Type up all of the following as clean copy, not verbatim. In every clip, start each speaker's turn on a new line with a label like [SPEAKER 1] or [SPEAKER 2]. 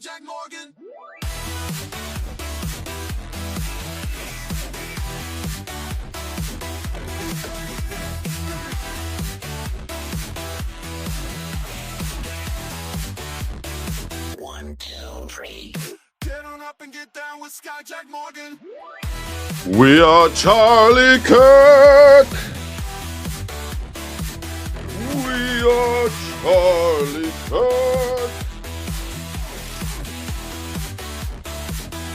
[SPEAKER 1] Jack Morgan. One, two, three. Get on up and get down with Sky Jack Morgan.
[SPEAKER 2] We are Charlie Kirk. We are Charlie Kirk.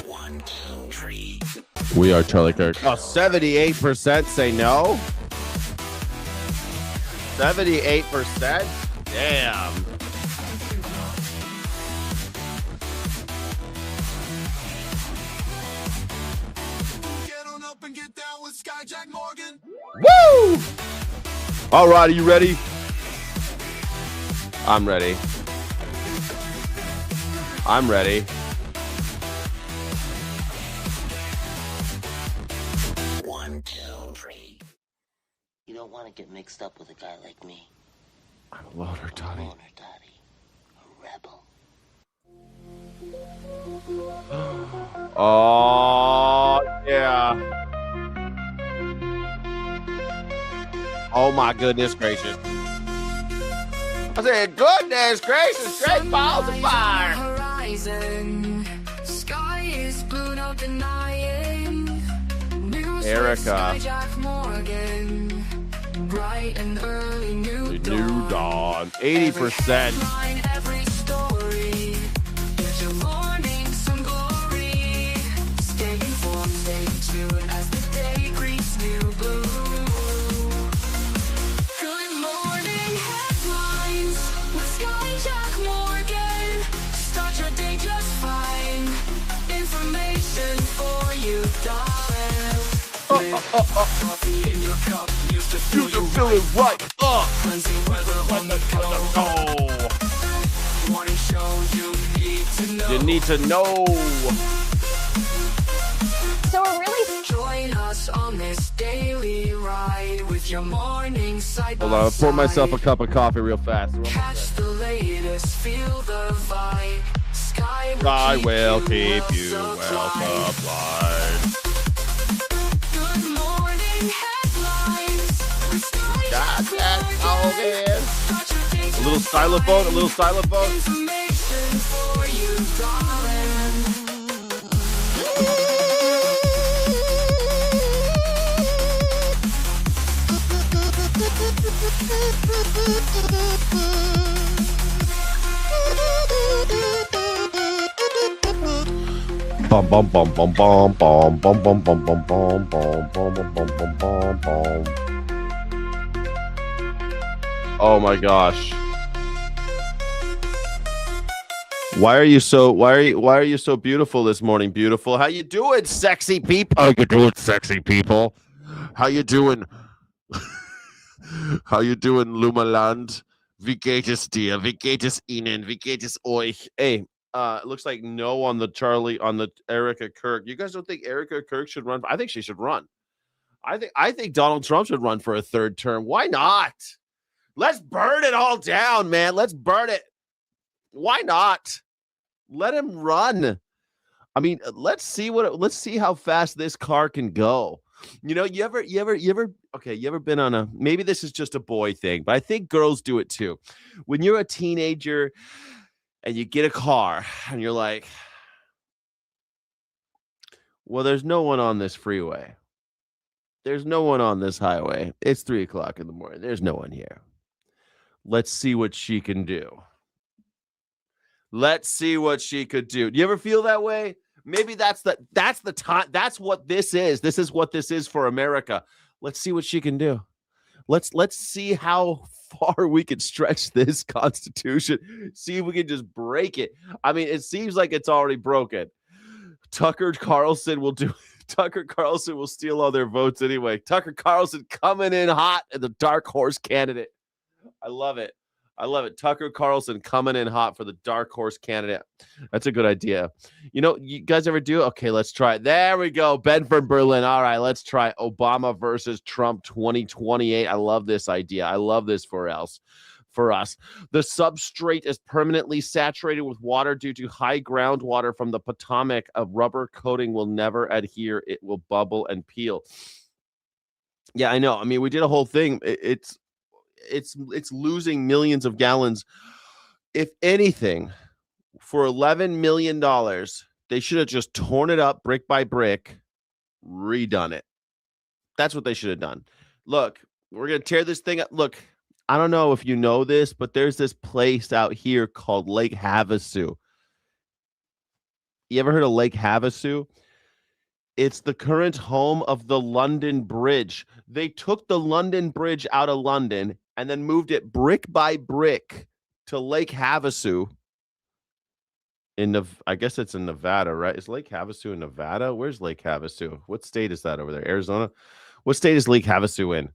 [SPEAKER 1] 1, 2, 3.
[SPEAKER 2] We are Charlie Kirk.
[SPEAKER 3] Oh, 78% say no. 78%? Damn.
[SPEAKER 1] Get on up and get down with Sky Jack Morgan.
[SPEAKER 3] Woo! All right, are you ready? I'm ready. I'm ready.
[SPEAKER 1] One, two, three. You don't want to get mixed up with a guy like me.
[SPEAKER 3] I'm a loner, Toddy.
[SPEAKER 1] Loner Dottie. A rebel.
[SPEAKER 3] Oh, yeah. Oh, my goodness gracious. I said, goodness gracious, great balls of fire.
[SPEAKER 4] Horizon. Sky is blue, no denying. News
[SPEAKER 3] Erica.
[SPEAKER 4] Sky Jack Morgan. Bright and early new
[SPEAKER 3] Dawn. 80%.
[SPEAKER 4] Headline, every story. Get your morning some glory. Stay informed, stay tuned as the day greets new blue. Good morning headlines with Sky Jack Morgan. Start your day just fine. Information for you, darling. Coffee in your cup used to
[SPEAKER 3] You can feel it right.
[SPEAKER 4] cleansing weather on the go.
[SPEAKER 3] Oh,
[SPEAKER 4] Morning show you need to know.
[SPEAKER 3] you need to know.
[SPEAKER 5] So we're really
[SPEAKER 4] Join us on this daily ride with your morning side
[SPEAKER 3] Hold
[SPEAKER 4] by
[SPEAKER 3] on, I'll pour myself a
[SPEAKER 4] side.
[SPEAKER 3] cup of coffee real fast.
[SPEAKER 4] Catch the latest, feel the vibe. Sky
[SPEAKER 3] I
[SPEAKER 4] will
[SPEAKER 3] will
[SPEAKER 4] keep
[SPEAKER 3] keep you well supplied.
[SPEAKER 4] Good morning headlines with Sky
[SPEAKER 3] Got
[SPEAKER 4] Jack
[SPEAKER 3] that
[SPEAKER 4] Morgan.
[SPEAKER 3] Morgan.
[SPEAKER 4] Start your day
[SPEAKER 3] A little
[SPEAKER 4] just fine.
[SPEAKER 3] xylophone, a little xylophone.
[SPEAKER 4] Information for you, darling.
[SPEAKER 3] Bum bum bum bum bum bum bum bum bum bum bum bum bum bum bum bum bum. Oh my gosh. Why are you so beautiful this morning, beautiful? How you doing, sexy people? How you doing, sexy people? How you doing? How you doing, Lumaland? Wie geht es dir? Wie geht es Ihnen? Wie geht es euch? Hey, it looks like no on the Erica Kirk. You guys don't think Erica Kirk should run? I think she should run. I think Donald Trump should run for a third term. Why not? Let's burn it all down, man. Let's burn it. Why not? Let him run. I mean, let's see how fast this car can go. You know, you ever been on a, maybe this is just a boy thing, but I think girls do it too. When you're a teenager and you get a car and you're like, well, there's no one on this freeway. There's no one on this highway. It's 3:00 in the morning. There's no one here. Let's see what she can do. Let's see what she could do. Do you ever feel that way? Maybe that's the time. That's what this is. This is what this is for America. Let's see what she can do. Let's see how far we can stretch this Constitution. See if we can just break it. I mean, it seems like it's already broken. Tucker Carlson will steal all their votes anyway. Tucker Carlson coming in hot as the dark horse candidate. I love it. Tucker Carlson coming in hot for the dark horse candidate. That's a good idea. You know, you guys ever do? Okay, let's try it. There we go. Ben from Berlin. All right, let's try Obama versus Trump 2028. I love this idea. I love this for else. for us. The substrate is permanently saturated with water due to high groundwater from the Potomac. A rubber coating will never adhere. It will bubble and peel. Yeah, I know. I mean, we did a whole thing. It's losing millions of gallons. If anything, for $11 million, they should have just torn it up brick by brick, redone it. That's what they should have done. Look, we're going to tear this thing up. Look, I don't know if you know this, but there's this place out here called Lake Havasu. You ever heard of Lake Havasu? It's the current home of the London Bridge. They took the London Bridge out of London and then moved it brick by brick to Lake Havasu. I guess it's in Nevada, right? Is Lake Havasu in Nevada? Where's Lake Havasu? What state is that over there? Arizona? What state is Lake Havasu in?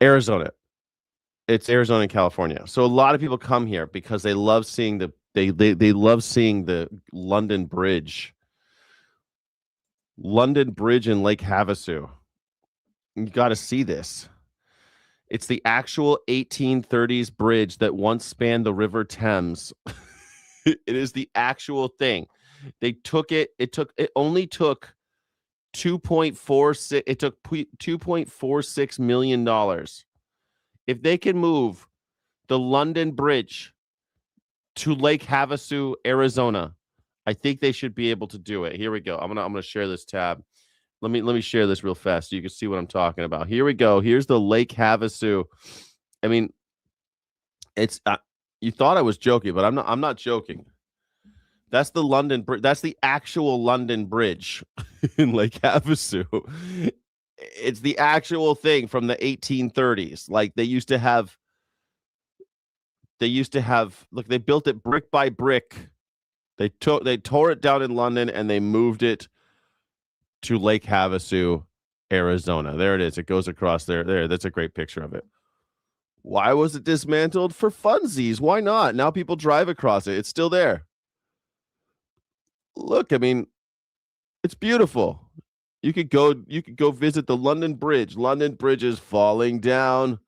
[SPEAKER 3] Arizona. It's Arizona and California. So a lot of people come here because they love seeing they love seeing the London Bridge. London Bridge in Lake Havasu. You got to see this. It's the actual 1830s bridge that once spanned the River Thames. It is the actual thing. They took it. It only took $2.46 million. If they can move the London Bridge to Lake Havasu, Arizona, I think they should be able to do it. Here we go. I'm gonna share this tab. Let me share this real fast so you can see what I'm talking about. Here we go. Here's the Lake Havasu. I mean, it's you thought I was joking, but I'm not joking. That's the London Bridge. That's the actual London Bridge in Lake Havasu. It's the actual thing from the 1830s. Like they used to have. Look, they built it brick by brick. They tore it down in London and they moved it to Lake Havasu, Arizona. There it is. It goes across there. There. That's a great picture of it. Why was it dismantled? For funsies. Why not? Now people drive across it. It's still there. Look, I mean, it's beautiful. You could go visit the London Bridge. London Bridge is falling down.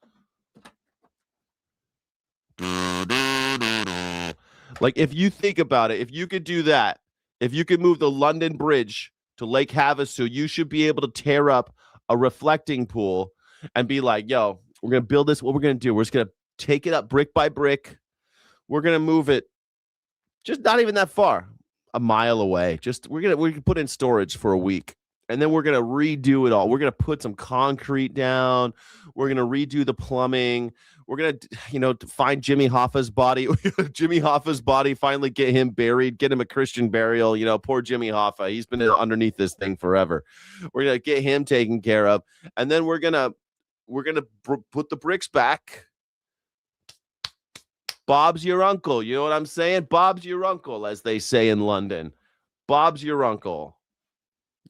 [SPEAKER 3] Like, if you think about it, if you could do that, if you could move the London Bridge to Lake Havasu, you should be able to tear up a reflecting pool and be like, yo, we're going to build this. What we're going to do, we're just going to take it up brick by brick. We're going to move it just not even that far, a mile away. We can put in storage for a week. And then we're going to redo it all. We're going to put some concrete down. We're going to redo the plumbing. We're going to, find Jimmy Hoffa's body. Jimmy Hoffa's body, finally get him buried, get him a Christian burial. Poor Jimmy Hoffa. He's been underneath this thing forever. We're going to get him taken care of. And then we're going to put the bricks back. Bob's your uncle. You know what I'm saying? Bob's your uncle, as they say in London. Bob's your uncle.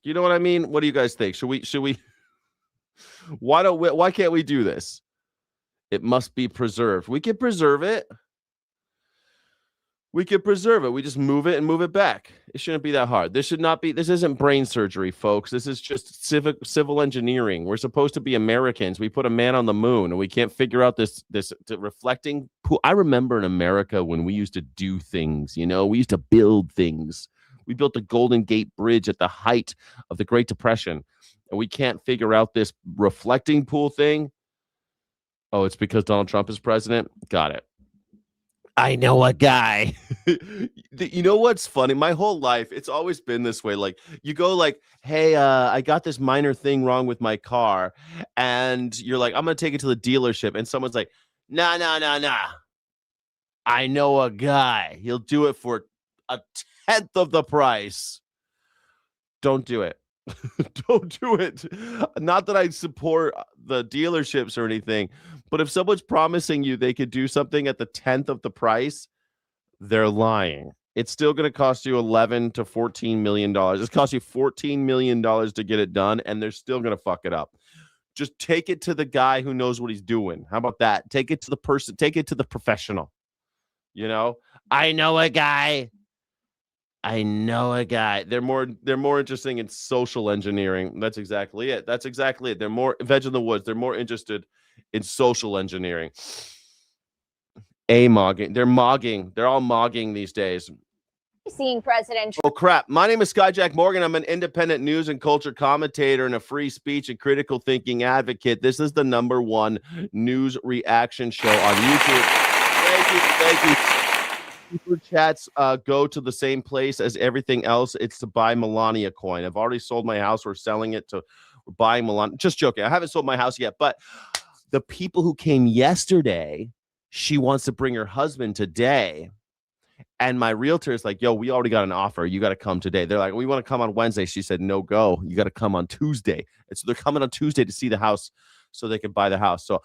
[SPEAKER 3] You know what I mean? What do you guys think? Should we why can't we do this? It must be preserved. We can preserve it. We just move it and move it back. It shouldn't be that hard. This isn't brain surgery, folks. This is just civil engineering. We're supposed to be Americans. We put a man on the moon and we can't figure out this reflecting pool. I remember in America when we used to do things, we used to build things. We built the Golden Gate Bridge at the height of the Great Depression, and we can't figure out this reflecting pool thing. Oh, it's because Donald Trump is president? Got it. I know a guy. You know what's funny? My whole life, it's always been this way. Like, you go like, hey, I got this minor thing wrong with my car. And you're like, I'm going to take it to the dealership. And someone's like, nah. I know a guy. He'll do it for a 10th of the price. Don't do it. Don't do it. Not that I support the dealerships or anything, but if someone's promising you they could do something at the 10th of the price, they're lying. It's still going to cost you $11 to $14 million. It's cost you $14 million to get it done, and they're still going to fuck it up. Just take it to the guy who knows what he's doing. How about that? Take it to the person. Take it to the professional. I know a guy. They're more interesting in social engineering. That's exactly it. They're more Veg in the Woods. They're more interested in social engineering. Mogging. They're mogging. They're all mogging these days.
[SPEAKER 5] Seeing President.
[SPEAKER 3] Oh, crap. My name is Skyjack Morgan. I'm an independent news and culture commentator and a free speech and critical thinking advocate. This is the #1 news reaction show on YouTube. Thank you. Super chats go to the same place as everything else. It's to buy Melania coin. I've already sold my house. We're selling it to buying Melania. Just joking. I haven't sold my house yet, but the people who came yesterday, she wants to bring her husband today. And my realtor is like, yo, we already got an offer. You got to come today. They're like, we want to come on Wednesday. She said, no go. You got to come on Tuesday. And so they're coming on Tuesday to see the house so they can buy the house. So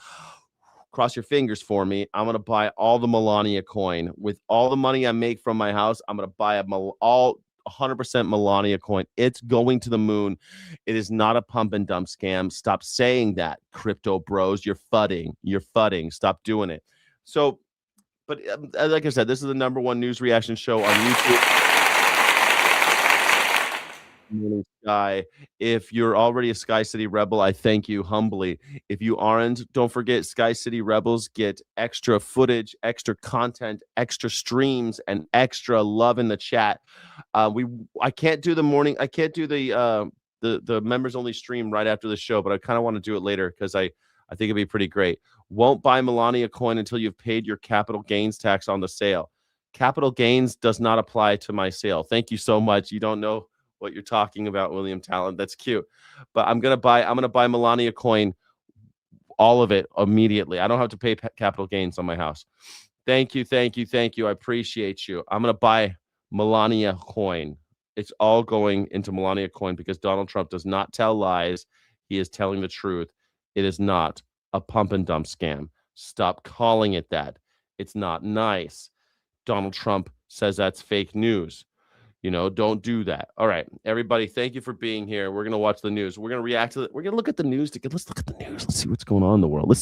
[SPEAKER 3] cross your fingers for me. I'm going to buy all the Melania coin. With all the money I make from my house, I'm going to buy all 100% Melania coin. It's going to the moon. It is not a pump and dump scam. Stop saying that, crypto bros. You're fudding. Stop doing it. So, but like I said, this is the #1 news reaction show on YouTube. Sky. If you're already a Sky City Rebel, I thank you humbly. If you aren't, don't forget Sky City Rebels get extra footage, extra content, extra streams, and extra love in the chat. I can't do the morning. I can't do the members only stream right after the show, but I kind of want to do it later because I think it'd be pretty great. Won't buy Melania coin until you've paid your capital gains tax on the sale. Capital gains does not apply to my sale. Thank you so much. You don't know what you're talking about, William Talent. That's cute. But I'm gonna buy Melania coin, all of it immediately. I don't have to pay capital gains on my house. Thank you. I appreciate you. I'm gonna buy Melania coin. It's all going into Melania coin because Donald Trump does not tell lies. He is telling the truth. It is not a pump and dump scam. Stop calling it that. It's not nice. Donald Trump says that's fake news. You know, don't do that. All right, everybody, thank you for being here. We're going to watch the news. We're going to react to it. We're going to look at the news. Let's look at the news. Let's see what's going on in the world.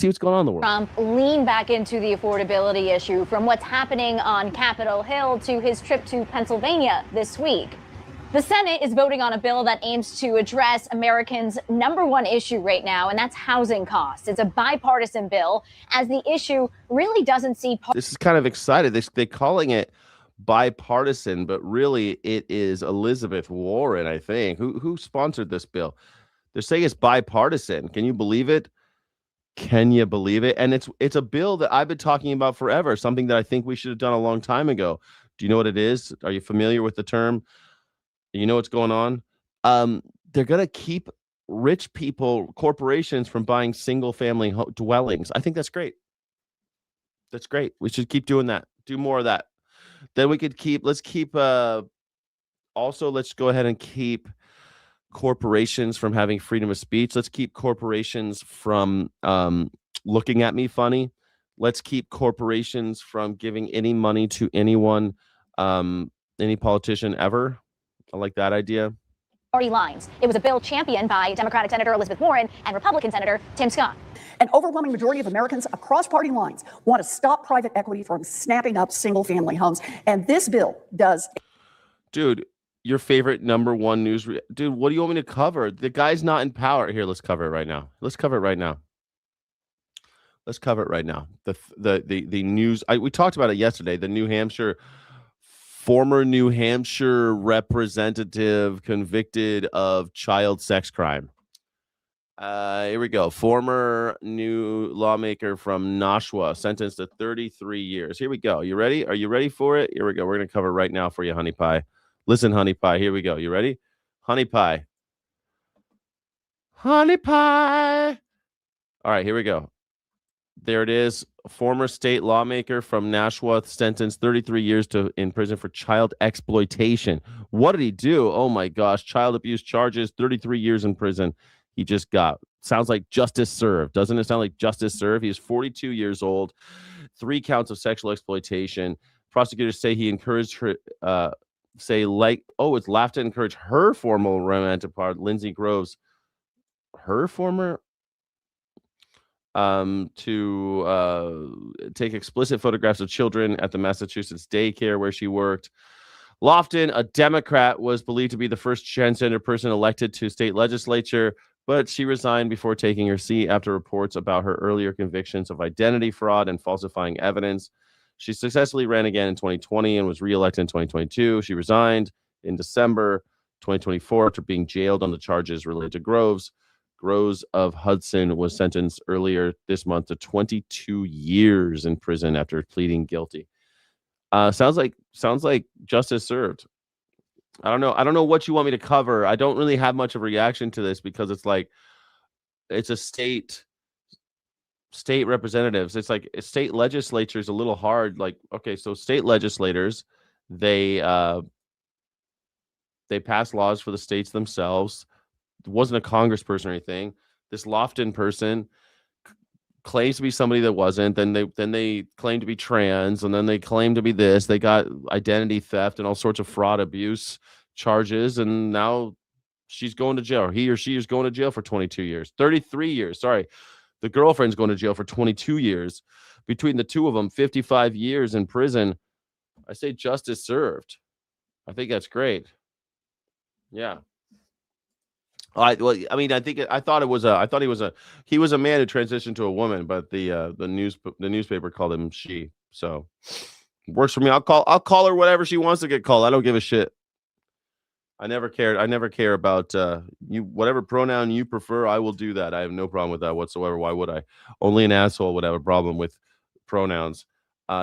[SPEAKER 5] Trump lean back into the affordability issue, from what's happening on Capitol Hill to his trip to Pennsylvania this week. The Senate is voting on a bill that aims to address Americans' #1 issue right now, and that's housing costs. It's a bipartisan bill, as the issue really doesn't see...
[SPEAKER 3] This is kind of excited. They're calling it bipartisan, but really it is Elizabeth Warren, I think. Who sponsored this bill? They're saying it's bipartisan. Can you believe it? And it's a bill that I've been talking about forever, something that I think we should have done a long time ago. Do you know what it is? Are you familiar with the term? You know what's going on? They're going to keep rich people, corporations, from buying single family dwellings. I think that's great. We should keep doing that. Do more of that. Then let's go ahead and keep corporations from having freedom of speech. Let's keep corporations from looking at me funny. Let's keep corporations from giving any money to anyone, any politician ever. I like that idea.
[SPEAKER 5] Party lines. It was a bill championed by Democratic Senator Elizabeth Warren and Republican Senator Tim Scott.
[SPEAKER 6] An overwhelming majority of Americans across party lines want to stop private equity from snapping up single-family homes, and this bill does.
[SPEAKER 3] Dude, your favorite #1 news. Dude, what do you want me to cover? The guy's not in power. Here, let's cover it right now. The news. We talked about it yesterday. The former New Hampshire representative convicted of child sex crime. Here we go. Former new lawmaker from Nashua sentenced to 33 years. Here we go. You ready? Are you ready for it? Here we go. We're going to cover right now for you, honey pie. Listen, honey pie. Here we go. You ready? Honey pie. Honey pie. All right, here we go. There it is. Former state lawmaker from Nashua sentenced 33 years in prison for child exploitation. What did he do? Oh my gosh. Child abuse charges, 33 years in prison. He just got. Sounds like justice served. Doesn't it sound like justice served? He is 42 years old. 3 counts of sexual exploitation. Prosecutors say he encouraged her, it's laughed to encourage her former romantic partner, Lindsay Groves, to take explicit photographs of children at the Massachusetts daycare where she worked. Lofton, a Democrat, was believed to be the first transgender person elected to state legislature. but she resigned before taking her seat after reports about her earlier convictions of identity fraud and falsifying evidence. She successfully ran again in 2020 and was reelected in 2022. She resigned in December 2024 after being jailed on the charges related to Groves. Groves of Hudson was sentenced earlier this month to 22 years in prison after pleading guilty. Sounds like justice served. I don't know what you want me to cover. I don't really have much of a reaction to this because it's like it's a state representatives. It's like state legislature is a little hard. Like, okay, so state legislators, they pass laws for the states themselves. It wasn't a congressperson or anything. This Lofton person claims to be somebody that wasn't. Then they claim to be trans, and then they claim to be this. They got identity theft and all sorts of fraud, abuse charges, and now she's going to jail. Or he or she is going to jail for 22 years, 33 years. Sorry, the girlfriend's going to jail for 22 years. Between the two of them, 55 years in prison. I say justice served. I think that's great. Yeah. I thought he was a man who transitioned to a woman, but the newspaper called him she. So works for me. I'll call her whatever she wants to get called. I don't give a shit. I never care about you. Whatever pronoun you prefer, I will do that. I have no problem with that whatsoever. Why would I? Only an asshole would have a problem with pronouns.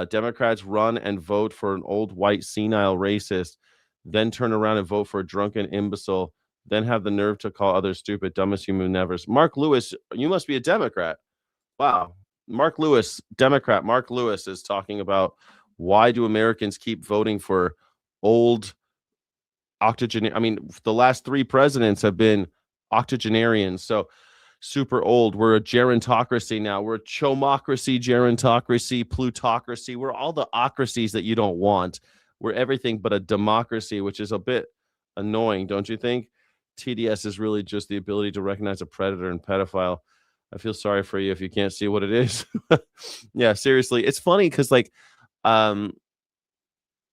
[SPEAKER 3] Democrats run and vote for an old white senile racist, then turn around and vote for a drunken imbecile, then have the nerve to call others stupid, dumbest human ever. Mark Lewis, you must be a Democrat. Wow. Mark Lewis, Democrat. Mark Lewis is talking about why do Americans keep voting for old octogenarians? I mean, the last 3 presidents have been octogenarians. So super old. We're a gerontocracy now. We're a chomocracy, gerontocracy, plutocracy. We're all the ocracies that you don't want. We're everything but a democracy, which is a bit annoying, don't you think? TDS is really just the ability to recognize a predator and pedophile. I feel sorry for you if you can't see what it is. Yeah, seriously. It's funny because, like, I don't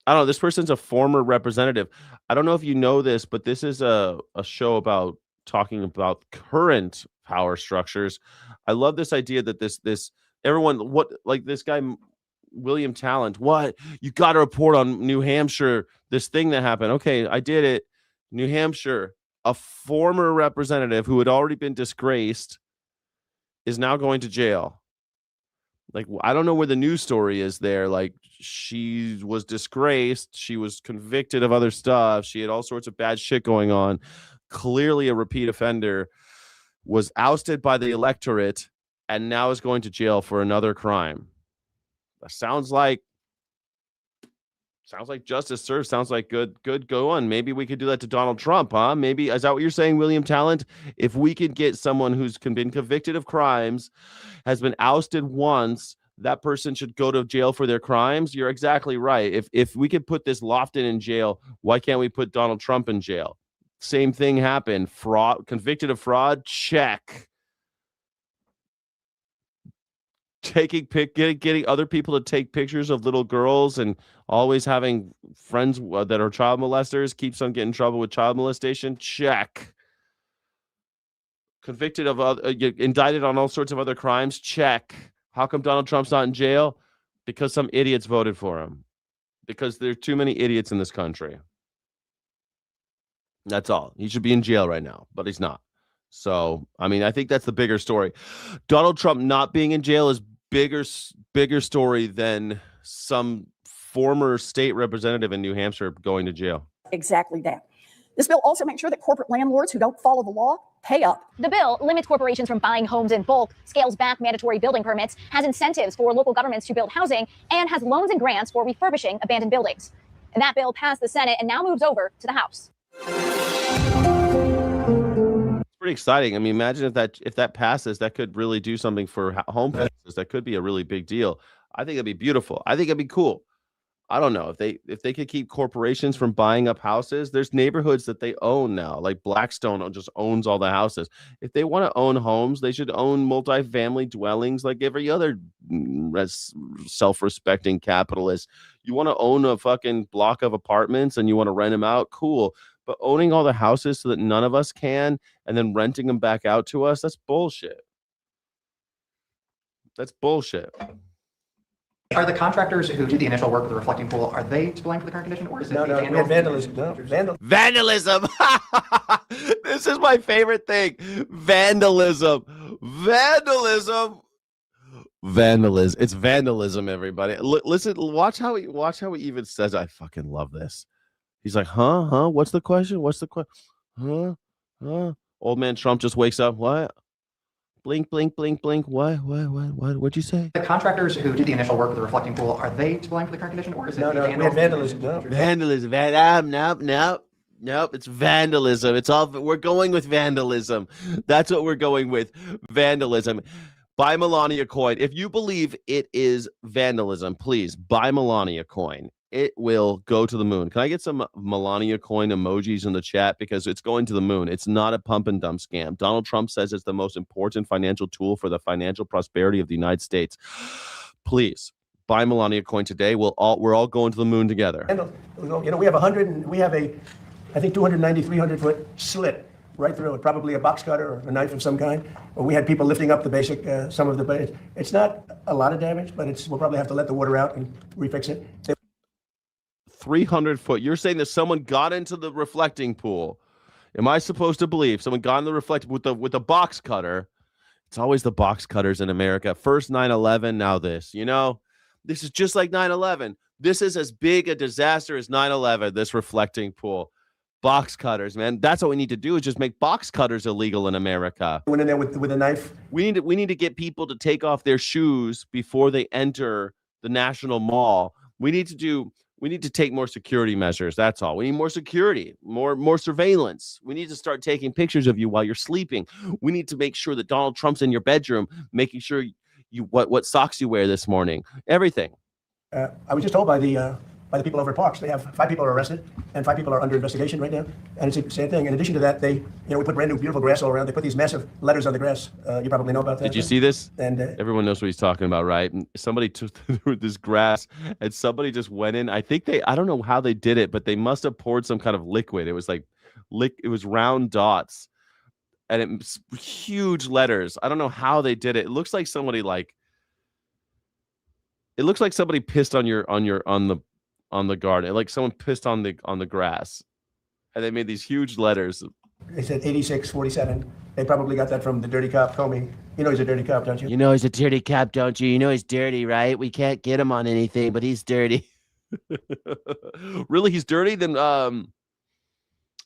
[SPEAKER 3] know, this person's a former representative. I don't know if you know this, but this is a show about talking about current power structures. I love this idea that this everyone, what, like this guy William Talent, what, you got to report on New Hampshire, this thing that happened. Okay, I did it. New Hampshire, a former representative who had already been disgraced is now going to jail. Like, I don't know where the news story is there. Like, she was disgraced. She was convicted of other stuff. She had all sorts of bad shit going on. Clearly a repeat offender, was ousted by the electorate, and now is going to jail for another crime. Sounds like justice served. Sounds like good go on. Maybe we could do that to Donald Trump, huh? Maybe, is that what you're saying, William Talent? If we could get someone who's been convicted of crimes, has been ousted once, that person should go to jail for their crimes. You're exactly right. If we could put this Lofton in jail, why can't we put Donald Trump in jail? Same thing happened. Fraud, convicted of fraud, check. Getting other people to take pictures of little girls and always having friends that are child molesters, keeps on getting in trouble with child molestation, check. Convicted of indicted on all sorts of other crimes, check. How come Donald Trump's not in jail? Because some idiots voted for him. Because there are too many idiots in this country. That's all. He should be in jail right now, but he's not. So, I mean, I think that's the bigger story. Donald Trump not being in jail is bigger story than some former state representative in New Hampshire going to jail.
[SPEAKER 6] Exactly that. This bill also makes sure that corporate landlords who don't follow the law pay up.
[SPEAKER 5] The bill limits corporations from buying homes in bulk, scales back mandatory building permits, has incentives for local governments to build housing, and has loans and grants for refurbishing abandoned buildings. And that bill passed the Senate and now moves over to the House.
[SPEAKER 3] Pretty exciting. I mean, imagine if that passes, that could really do something for home prices. That could be a really big deal. I think it'd be beautiful. I think it'd be cool. I don't know if they could keep corporations from buying up houses. There's neighborhoods that they own now, like Blackstone just owns all the houses. If they want to own homes, they should own multifamily dwellings like every other self-respecting capitalist. You want to own a fucking block of apartments and you want to rent them out? Cool. But owning all the houses so that none of us can, and then renting them back out to us, that's bullshit. That's bullshit.
[SPEAKER 7] Are the contractors who did the initial work with the reflecting pool, are they to blame for the current condition, or is it
[SPEAKER 8] No, we had vandalism. No,
[SPEAKER 3] Vandalism. This is my favorite thing. Vandalism. It's vandalism, everybody. Listen, watch how he even says, I fucking love this. He's like, huh? What's the question? Huh? Old man Trump just wakes up. What? Blink, blink, blink, blink. What? What'd you say?
[SPEAKER 7] The contractors who did the initial work with the reflecting pool, are they to blame for the current condition, or is it
[SPEAKER 8] we had vandalism. No.
[SPEAKER 3] Vandalism. Nope. It's vandalism. We're going with vandalism. That's what we're going with. Vandalism. Buy Melania coin. If you believe it is vandalism, please buy Melania coin. It will go to the moon. Can I get some Melania coin emojis in the chat? Because it's going to the moon. It's not a pump and dump scam. Donald Trump says it's the most important financial tool for the financial prosperity of the United States. Please buy Melania coin today. We're all going to the moon together.
[SPEAKER 8] We have I think 290, 300-foot slit right through it, probably a box cutter or a knife of some kind. But we had people lifting up the basic, some of the, it's not a lot of damage, but we'll probably have to let the water out and refix it.
[SPEAKER 3] 300 foot. You're saying that someone got into the reflecting pool. Am I supposed to believe someone got in the reflecting with a box cutter? It's always the box cutters in America. First 9/11, now this. This is just like 9/11. This is as big a disaster as 9/11, this reflecting pool. Box cutters, man. That's what we need to do, is just make box cutters illegal in America.
[SPEAKER 8] Went in there with a knife.
[SPEAKER 3] We need to get people to take off their shoes before they enter the National Mall. We need to take more security measures. That's all. We need more security, more surveillance. We need to start taking pictures of you while you're sleeping. We need to make sure that Donald Trump's in your bedroom, making sure what socks you wear this morning. Everything.
[SPEAKER 8] I was just told by the people over at Parks, they have 5 people are arrested and 5 people are under investigation right now. And it's a sad thing. In addition to that, we put brand new beautiful grass all around. They put these massive letters on the grass. You probably know about that.
[SPEAKER 3] Did you see this?
[SPEAKER 8] And
[SPEAKER 3] everyone knows what he's talking about, right? And somebody took this grass and somebody just went in. I don't know how they did it, but they must have poured some kind of liquid. It was it was round dots and it was huge letters. I don't know how they did it. It looks like somebody pissed on the garden. Like someone pissed on the grass, and they made these huge letters.
[SPEAKER 8] They said 8647. They probably got that from the dirty cop Comey. You know he's a dirty cop, don't you?
[SPEAKER 3] You know he's a dirty cop, don't you? You know he's dirty, right? We can't get him on anything, but he's dirty. Really, he's dirty? Then do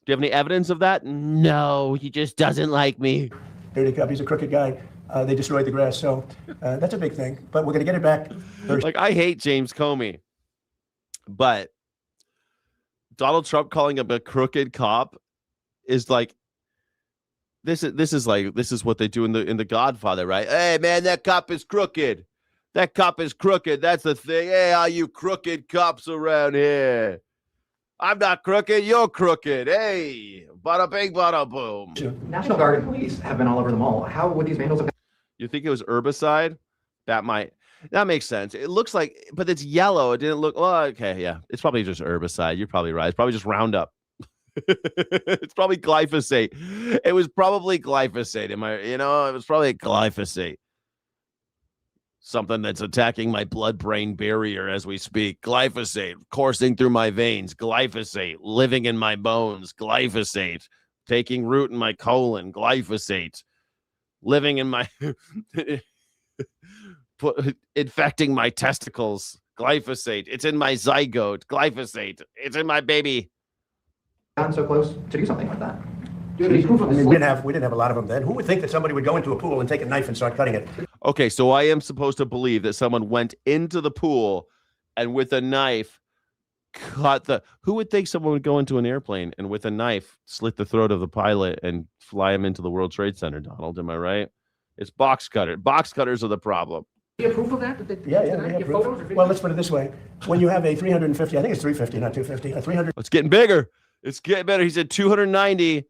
[SPEAKER 3] you have any evidence of that? No, he just doesn't like me.
[SPEAKER 8] Dirty cop. He's a crooked guy. They destroyed the grass, so that's a big thing. But we're gonna get it back.
[SPEAKER 3] I hate James Comey. But Donald Trump calling him a crooked cop is like this is what they do in the Godfather, right? Hey man, that cop is crooked. That cop is crooked. That's the thing. Hey, all you crooked cops around here. I'm not crooked, you're crooked. Hey, bada bing, bada boom.
[SPEAKER 7] National Guard and police have been all over the mall. How would these vandals have...
[SPEAKER 3] You think it was herbicide? That makes sense. It looks like, but it's yellow. It didn't look, well, okay, yeah. It's probably just herbicide. You're probably right. It's probably just Roundup. It's probably glyphosate. It was probably glyphosate. It was probably glyphosate. Something that's attacking my blood-brain barrier as we speak. Glyphosate coursing through my veins. Glyphosate living in my bones. Glyphosate taking root in my colon. Glyphosate living in my... infecting my testicles. Glyphosate. It's in my zygote. Glyphosate. It's in my baby.
[SPEAKER 7] Gotten so close to do something like that.
[SPEAKER 8] We didn't have a lot of them then. Who would think that somebody would go into a pool and take a knife and start cutting it?
[SPEAKER 3] Okay, so I am supposed to believe that someone went into the pool and with a knife cut the... Who would think someone would go into an airplane and with a knife slit the throat of the pilot and fly him into the World Trade Center, Donald? Am I right? It's box cutter. Box cutters are the problem.
[SPEAKER 7] Do you have proof of that?
[SPEAKER 8] Yeah, we have proof. Well, let's put it this way. When you have a 350, I think it's 350, not 250, a 300.
[SPEAKER 3] It's getting bigger. It's getting better. He said 290.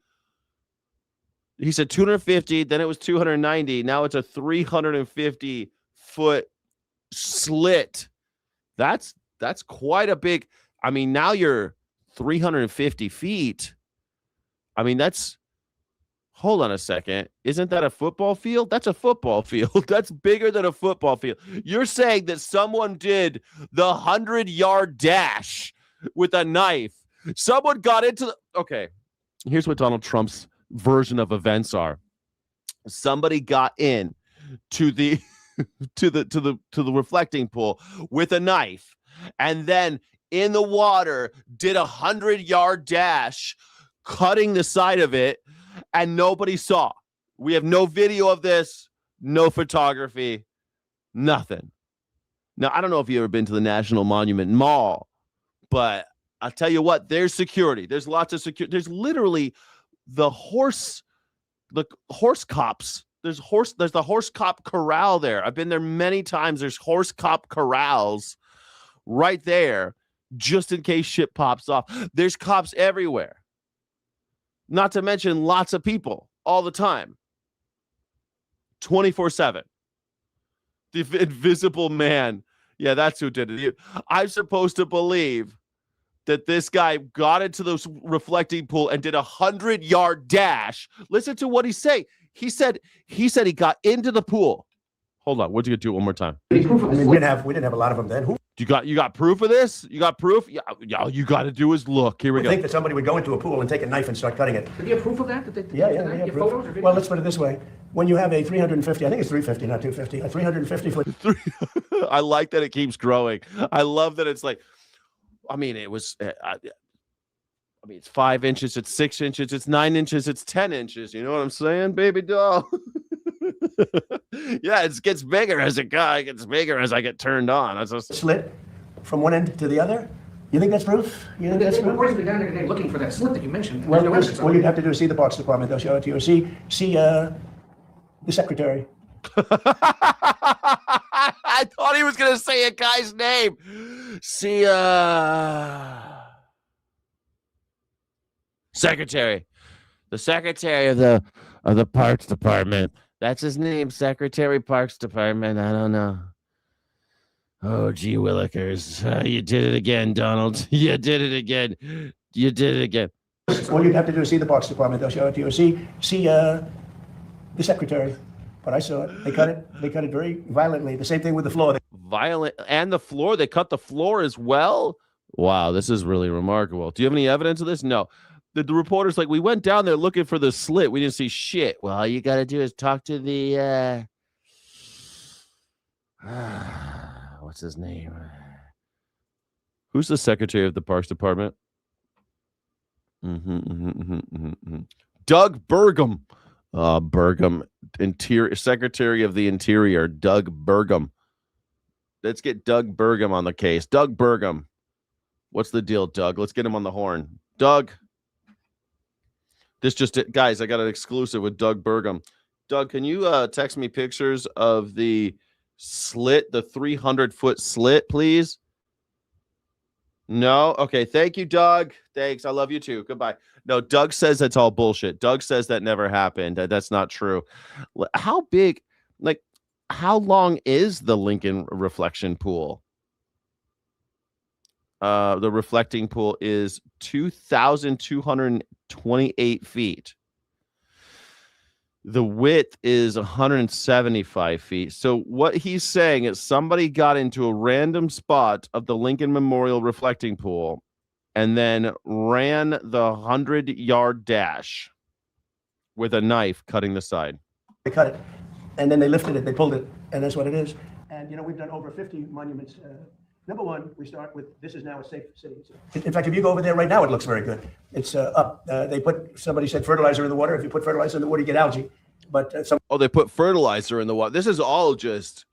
[SPEAKER 3] He said 250, then it was 290. Now it's a 350-foot slit. That's quite a big... I mean, now you're 350 feet. I mean, hold on a second. Isn't that a football field? That's a football field. That's bigger than a football field. You're saying that someone did the 100-yard dash with a knife. Someone got into the... Okay, here's what Donald Trump's version of events are. Somebody got in to the to the reflecting pool with a knife, and then in the water did 100-yard dash, cutting the side of it, and nobody saw. We have no video of this, no photography, nothing. Now, I don't know if you've ever been to the National Monument Mall, but I'll tell you what, there's security. There's lots of security. There's literally the horse cops. There's the horse cop corral there. I've been there many times. There's horse cop corrals right there, just in case shit pops off. There's cops everywhere. Not to mention lots of people all the time. 24/7. The invisible man. Yeah, that's who did it. I'm supposed to believe that this guy got into the reflecting pool and did 100-yard dash. Listen to what he say. He said he got into the pool. Hold on. What'd you do one more time?
[SPEAKER 8] I mean, we didn't have a lot of them then. Who
[SPEAKER 3] You got proof of this? You got proof? Yeah, all you got to do is look. Here we
[SPEAKER 8] would
[SPEAKER 3] go.
[SPEAKER 8] think that somebody would go into a pool and take a knife and start cutting it?
[SPEAKER 7] Do you have proof of that?
[SPEAKER 8] Yeah, we have proof.
[SPEAKER 7] Photos or videos?
[SPEAKER 8] Well, let's put it this way. When you have a 350, I think it's 350, not 250, a 350-foot...
[SPEAKER 3] I like that it keeps growing. I love that it's like, I mean, it was, it's 5 inches, it's 6 inches, it's 9 inches, it's 10 inches. You know what I'm saying, baby doll? Yeah, it gets bigger as it gets bigger as I get turned on. That's just...
[SPEAKER 8] Slit from one end to the other. You think that's proof? You think that's proof?
[SPEAKER 7] Reporters will be down there today looking for that slit that you mentioned.
[SPEAKER 8] Well,
[SPEAKER 7] There's no evidence of
[SPEAKER 8] what
[SPEAKER 7] it.
[SPEAKER 8] you'd have to do is see the Parks Department. They'll show it to you. See the secretary.
[SPEAKER 3] I thought he was going to say a guy's name. See, secretary. The secretary of the Parks Department. That's his name, Secretary Parks Department. I don't know. Oh, gee willikers. You did it again, Donald. You did it again. You did it again.
[SPEAKER 8] All you'd have to do is see the Parks Department. They'll show it to you. See the secretary. But I saw it. They cut it very violently. The same thing with the floor.
[SPEAKER 3] Violent. And the floor. They cut the floor as well. Wow, this is really remarkable. Do you have any evidence of this? No. The reporter's like, we went down there looking for the slit. We didn't see shit. Well, all you got to do is talk to the, what's his name? Who's the secretary of the Parks Department? Doug Burgum. Burgum, Secretary of the Interior, Doug Burgum. Let's get Doug Burgum on the case. Doug Burgum. What's the deal, Doug? Let's get him on the horn. Doug. Guys, I got an exclusive with Doug Burgum. Doug, can you text me pictures of the slit, the 300-foot slit, please? No? Okay, thank you, Doug. Thanks. I love you too. Goodbye. No, Doug says that's all bullshit. Doug says that never happened. That's not true. How big, how long is the Lincoln reflection pool? The reflecting pool is 2,228 feet. The width is 175 feet. So what he's saying is somebody got into a random spot of the Lincoln Memorial reflecting pool and then ran the 100-yard dash with a knife cutting the side.
[SPEAKER 8] They cut it, and then they lifted it, they pulled it, and that's what it is. And, we've done over 50 monuments. Number one, we start with, this is now a safe city. In fact, if you go over there right now, it looks very good. It's up. Somebody said fertilizer in the water. If you put fertilizer in the water, you get algae. But
[SPEAKER 3] they put fertilizer in the water. This is all just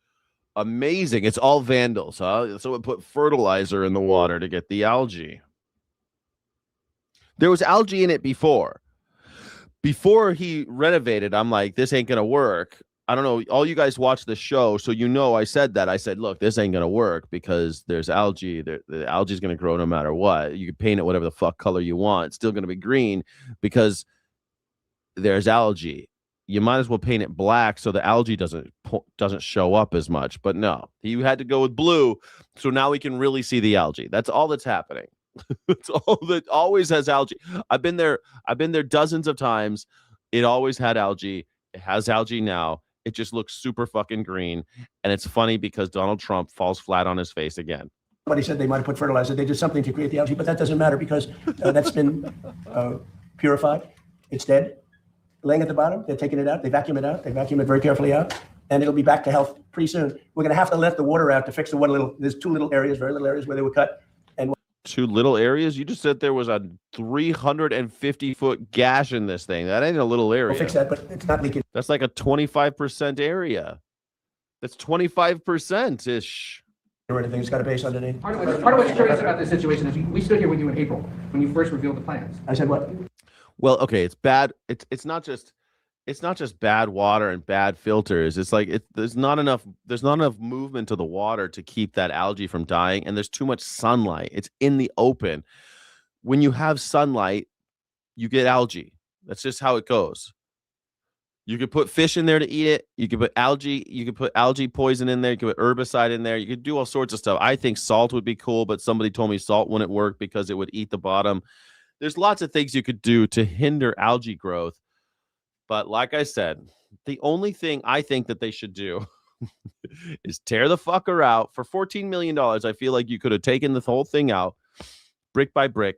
[SPEAKER 3] amazing. It's all vandals, huh? Someone put fertilizer in the water to get the algae. There was algae in it before. Before he renovated, I'm like, this ain't going to work. I don't know. All you guys watch the show, so I said that. I said, look, this ain't going to work because there's algae. The algae is going to grow no matter what. You can paint it whatever the fuck color you want. It's still going to be green because there's algae. You might as well paint it black so the algae doesn't show up as much. But no, you had to go with blue, so now we can really see the algae. That's all that's happening. It's all that always has algae. I've been there dozens of times. It always had algae. It has algae now. It just looks super fucking green. And it's funny because Donald Trump falls flat on his face again.
[SPEAKER 8] Somebody said they might have put fertilizer. They did something to create the algae, but that doesn't matter because that's been purified. It's dead. Laying at the bottom, they're taking it out. They vacuum it out. They vacuum it very carefully out. And it'll be back to health pretty soon. We're going to have to let the water out to fix the one little, there's two little areas, very little areas where they were cut. And
[SPEAKER 3] two little areas? You just said there was a 350-foot gash in this thing. That ain't a little area.
[SPEAKER 8] we'll fix that, but it's not leaking.
[SPEAKER 3] That's like a 25% area. That's 25%-ish.
[SPEAKER 8] Or anything. It's got a base underneath.
[SPEAKER 9] Part of what's curious about this situation is we stood here with you in April when you first revealed the plans.
[SPEAKER 8] I said what?
[SPEAKER 3] Well, okay, it's bad. It's not just bad water and bad filters. It's like there's not enough movement to the water to keep that algae from dying, and there's too much sunlight. It's in the open. When you have sunlight, you get algae. That's just how it goes. You could put fish in there to eat it. You could put algae poison in there. You could put herbicide in there. You could do all sorts of stuff. I think salt would be cool, but somebody told me salt wouldn't work because it would eat the bottom. There's lots of things you could do to hinder algae growth. But like I said, the only thing I think that they should do is tear the fucker out. For $14 million, I feel like you could have taken the whole thing out, brick by brick,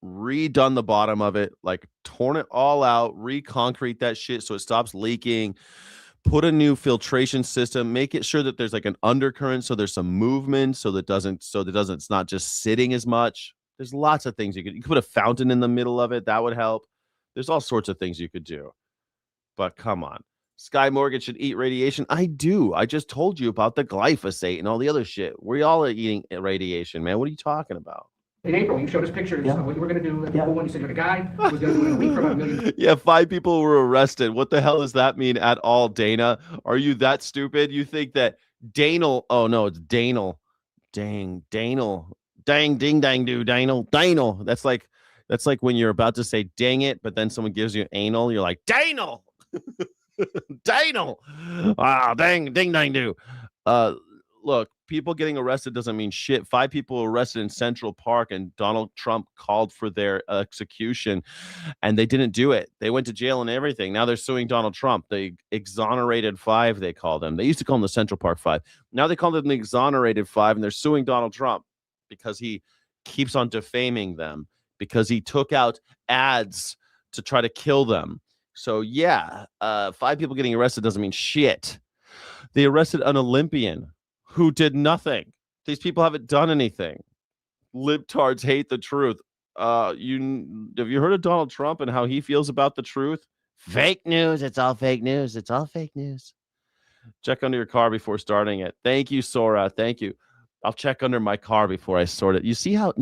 [SPEAKER 3] redone the bottom of it, like torn it all out, re-concrete that shit so it stops leaking, put a new filtration system, make it sure that there's like an undercurrent so there's some movement so that it's not just sitting as much. There's lots of things you could put a fountain in the middle of it. That would help. There's all sorts of things you could do. But come on. Sky Morgan should eat radiation. I do. I just told you about the glyphosate and all the other shit. We all are eating radiation, man. What are you talking about?
[SPEAKER 9] In April, you showed us pictures of what you were going to do. The one you said the guy was going to do it in a week for about $1 million.
[SPEAKER 3] Yeah, 5 people were arrested. What the hell does that mean at all, Dana? Are you that stupid? You think that Danel? Oh no, it's Danel. Dang, Danel. Dang, ding, dang, do, Danel. Danel. That's like when you're about to say dang it, but then someone gives you anal. You're like Danel. Danel. Ah, dang, ding, dang, do. Look, people getting arrested doesn't mean shit. 5 people arrested in Central Park, and Donald Trump called for their execution, and they didn't do it. They went to jail and everything. Now they're suing Donald Trump. They exonerated 5, they call them. They used to call them the Central Park 5. Now they call them the exonerated 5, and they're suing Donald Trump because he keeps on defaming them, because he took out ads to try to kill them. So yeah, 5 people getting arrested doesn't mean shit. They arrested an Olympian who did nothing. These people haven't done anything. Libtards hate the truth. Have you heard of Donald Trump and how he feels about the truth? Fake news. It's all fake news. It's all fake news. Check under your car before starting it. Thank you, Sora. Thank you. I'll check under my car before I sort it. You see how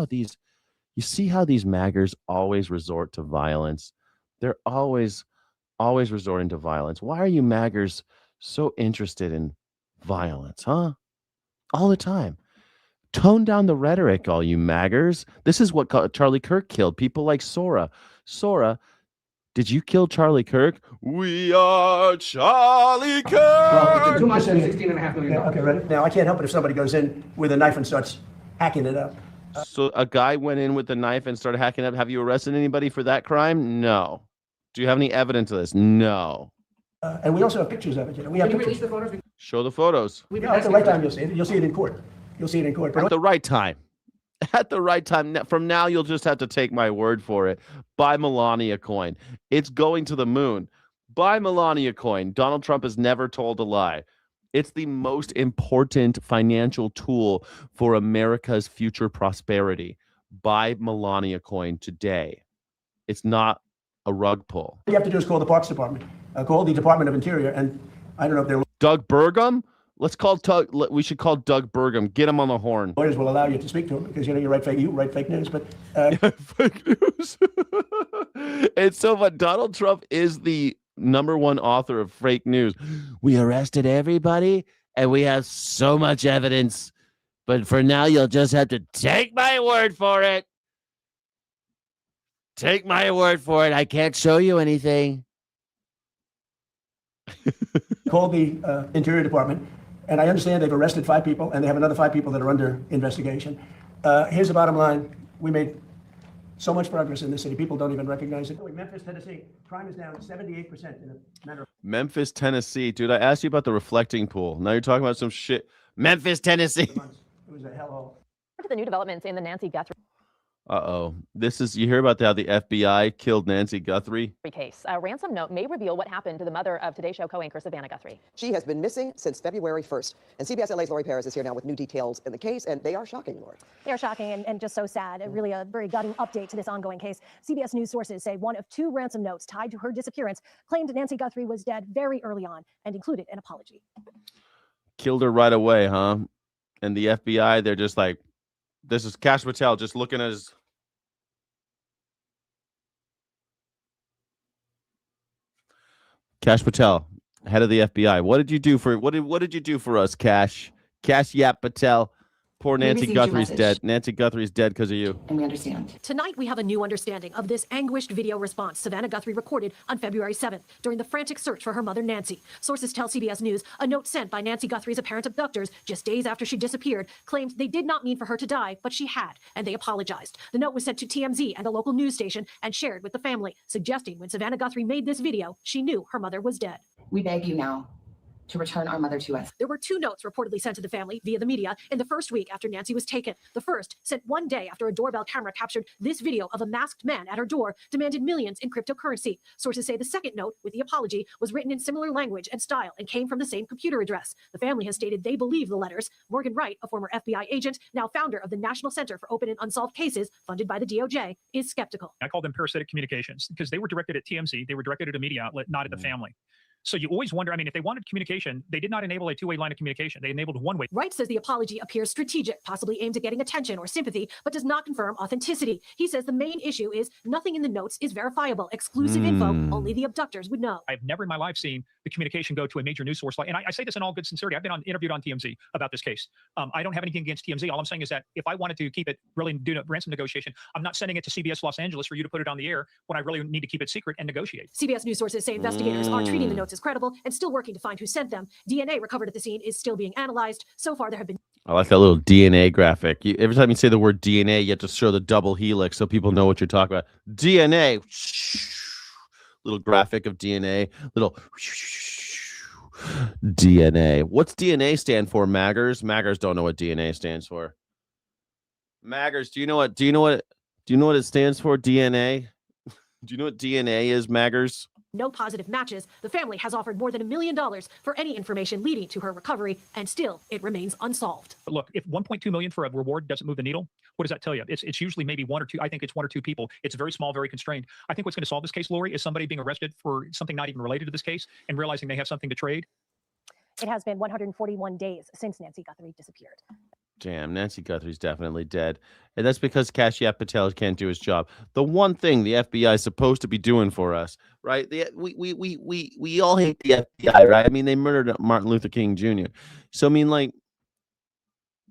[SPEAKER 3] these maggers always resort to violence? They're always resorting to violence. Why are you maggers so interested in violence, huh? All the time. Tone down the rhetoric, all you maggers. This is what Charlie Kirk killed. People like Sora. Sora, did you kill Charlie Kirk? We are Charlie Kirk.
[SPEAKER 8] Well,
[SPEAKER 9] Too much than $16.5 million.
[SPEAKER 8] Okay, ready? Now, I can't help it if somebody goes in with a knife and starts hacking it up.
[SPEAKER 3] So a guy went in with a knife and started hacking up. Have you arrested anybody for that crime? No. Do you have any evidence of this? No.
[SPEAKER 8] And we also have pictures of it. We have
[SPEAKER 9] Can you
[SPEAKER 8] pictures.
[SPEAKER 9] release the photos?
[SPEAKER 3] Show the photos.
[SPEAKER 8] At the right time, you'll see it. You'll see it in court. You'll see it in court.
[SPEAKER 3] At the right time. At the right time. From now, you'll just have to take my word for it. Buy Melania coin. It's going to the moon. Buy Melania coin. Donald Trump has never told a lie. It's the most important financial tool for America's future prosperity. Buy Melania coin today. It's not a rug pull.
[SPEAKER 8] All you have to do is call the Parks Department. Call the Department of Interior, and I don't know if their
[SPEAKER 3] Doug Burgum? We should call Doug Burgum. Get him on the horn.
[SPEAKER 8] lawyers will allow you to speak to him because you write fake news. But
[SPEAKER 3] Fake news. It's so fun. Donald Trump is the #1 author of fake news. We arrested everybody, and we have so much evidence. But for now, you'll just have to take my word for it. Take my word for it. I can't show you anything.
[SPEAKER 8] call the Interior Department, and I understand they've arrested 5 people, and they have another 5 people that are under investigation. Here's the bottom line. We made so much progress in this city. People don't even recognize it. Memphis, Tennessee, crime is down 78% in a matter of
[SPEAKER 3] Memphis, Tennessee. Dude, I asked you about the reflecting pool. Now you're talking about some shit. Memphis, Tennessee.
[SPEAKER 8] months. It was a hellhole.
[SPEAKER 10] To the new developments in the Nancy Guthrie
[SPEAKER 3] Uh-oh. You hear about how the FBI killed Nancy Guthrie?
[SPEAKER 10] case. A ransom note may reveal what happened to the mother of Today Show co-anchor Savannah Guthrie.
[SPEAKER 11] She has been missing since February 1st. And CBS LA's Lori Perez is here now with new details in the case, and they are shocking, Lori.
[SPEAKER 12] They are shocking and just so sad. Really a very gutting update to this ongoing case. CBS News sources say one of 2 ransom notes tied to her disappearance claimed Nancy Guthrie was dead very early on and included an apology.
[SPEAKER 3] Killed her right away, huh? And the FBI, they're just like, this is Kash Patel just looking at his... Kash Patel, head of the FBI. What did you do for us, Kash? Kash Yap Patel. Poor Nancy Guthrie's dead. Nancy Guthrie's dead because of you.
[SPEAKER 11] And we understand.
[SPEAKER 12] Tonight, we have a new understanding of this anguished video response Savannah Guthrie recorded on February 7th during the frantic search for her mother, Nancy. Sources tell CBS News a note sent by Nancy Guthrie's apparent abductors just days after she disappeared claimed they did not mean for her to die, but she had, and they apologized. The note was sent to TMZ and a local news station and shared with the family, suggesting when Savannah Guthrie made this video, she knew her mother was dead.
[SPEAKER 11] We beg you now to return our mother to us.
[SPEAKER 12] There were 2 notes reportedly sent to the family via the media in the first week after Nancy was taken. The first, sent one day after a doorbell camera captured this video of a masked man at her door, demanded millions in cryptocurrency. Sources say the second note, with the apology, was written in similar language and style and came from the same computer address. The family has stated they believe the letters. Morgan Wright, a former FBI agent, now founder of the National Center for Open and Unsolved Cases, funded by the DOJ, is skeptical.
[SPEAKER 9] I call them parasitic communications because they were directed at TMZ. They were directed at a media outlet, not at the family. So you always wonder, I mean, if they wanted communication, they did not enable a 2-way line of communication. They enabled 1-way.
[SPEAKER 12] Wright says the apology appears strategic, possibly aimed at getting attention or sympathy, but does not confirm authenticity. He says the main issue is nothing in the notes is verifiable. Exclusive info only the abductors would know.
[SPEAKER 9] I've never in my life seen the communication go to a major news source. And I say this in all good sincerity. I've been interviewed on TMZ about this case. I don't have anything against TMZ. All I'm saying is that if I wanted to keep it, really do a ransom negotiation, I'm not sending it to CBS Los Angeles for you to put it on the air when I really need to keep it secret and negotiate.
[SPEAKER 12] CBS News sources say investigators are treating the notes as credible and still working to find who sent them. DNA recovered at the scene is still being analyzed. So far, there have been...
[SPEAKER 3] I like that little DNA graphic. Every time you say the word DNA, you have to show the double helix so people know what you're talking about. DNA. Little graphic of DNA. Little DNA. What's DNA stand for, Maggers? Maggers don't know what DNA stands for. Maggers, do you know what it stands for, DNA? Do you know what DNA is, Maggers?
[SPEAKER 12] No positive matches. The family has offered more than $1 million for any information leading to her recovery, and still it remains unsolved.
[SPEAKER 9] But look, if 1.2 million for a reward doesn't move the needle, what does that tell you? It's usually maybe 1 or 2. I think it's 1 or 2 people. It's very small, very constrained. I think what's going to solve this case, Lori, is somebody being arrested for something not even related to this case and realizing they have something to trade.
[SPEAKER 12] It has been 141 days since Nancy Guthrie disappeared.
[SPEAKER 3] Damn, Nancy Guthrie's definitely dead. And that's because Kashyap Patel can't do his job. The one thing the FBI is supposed to be doing for us, right? We all hate the FBI, right? I mean, they murdered Martin Luther King Jr. So, I mean, like,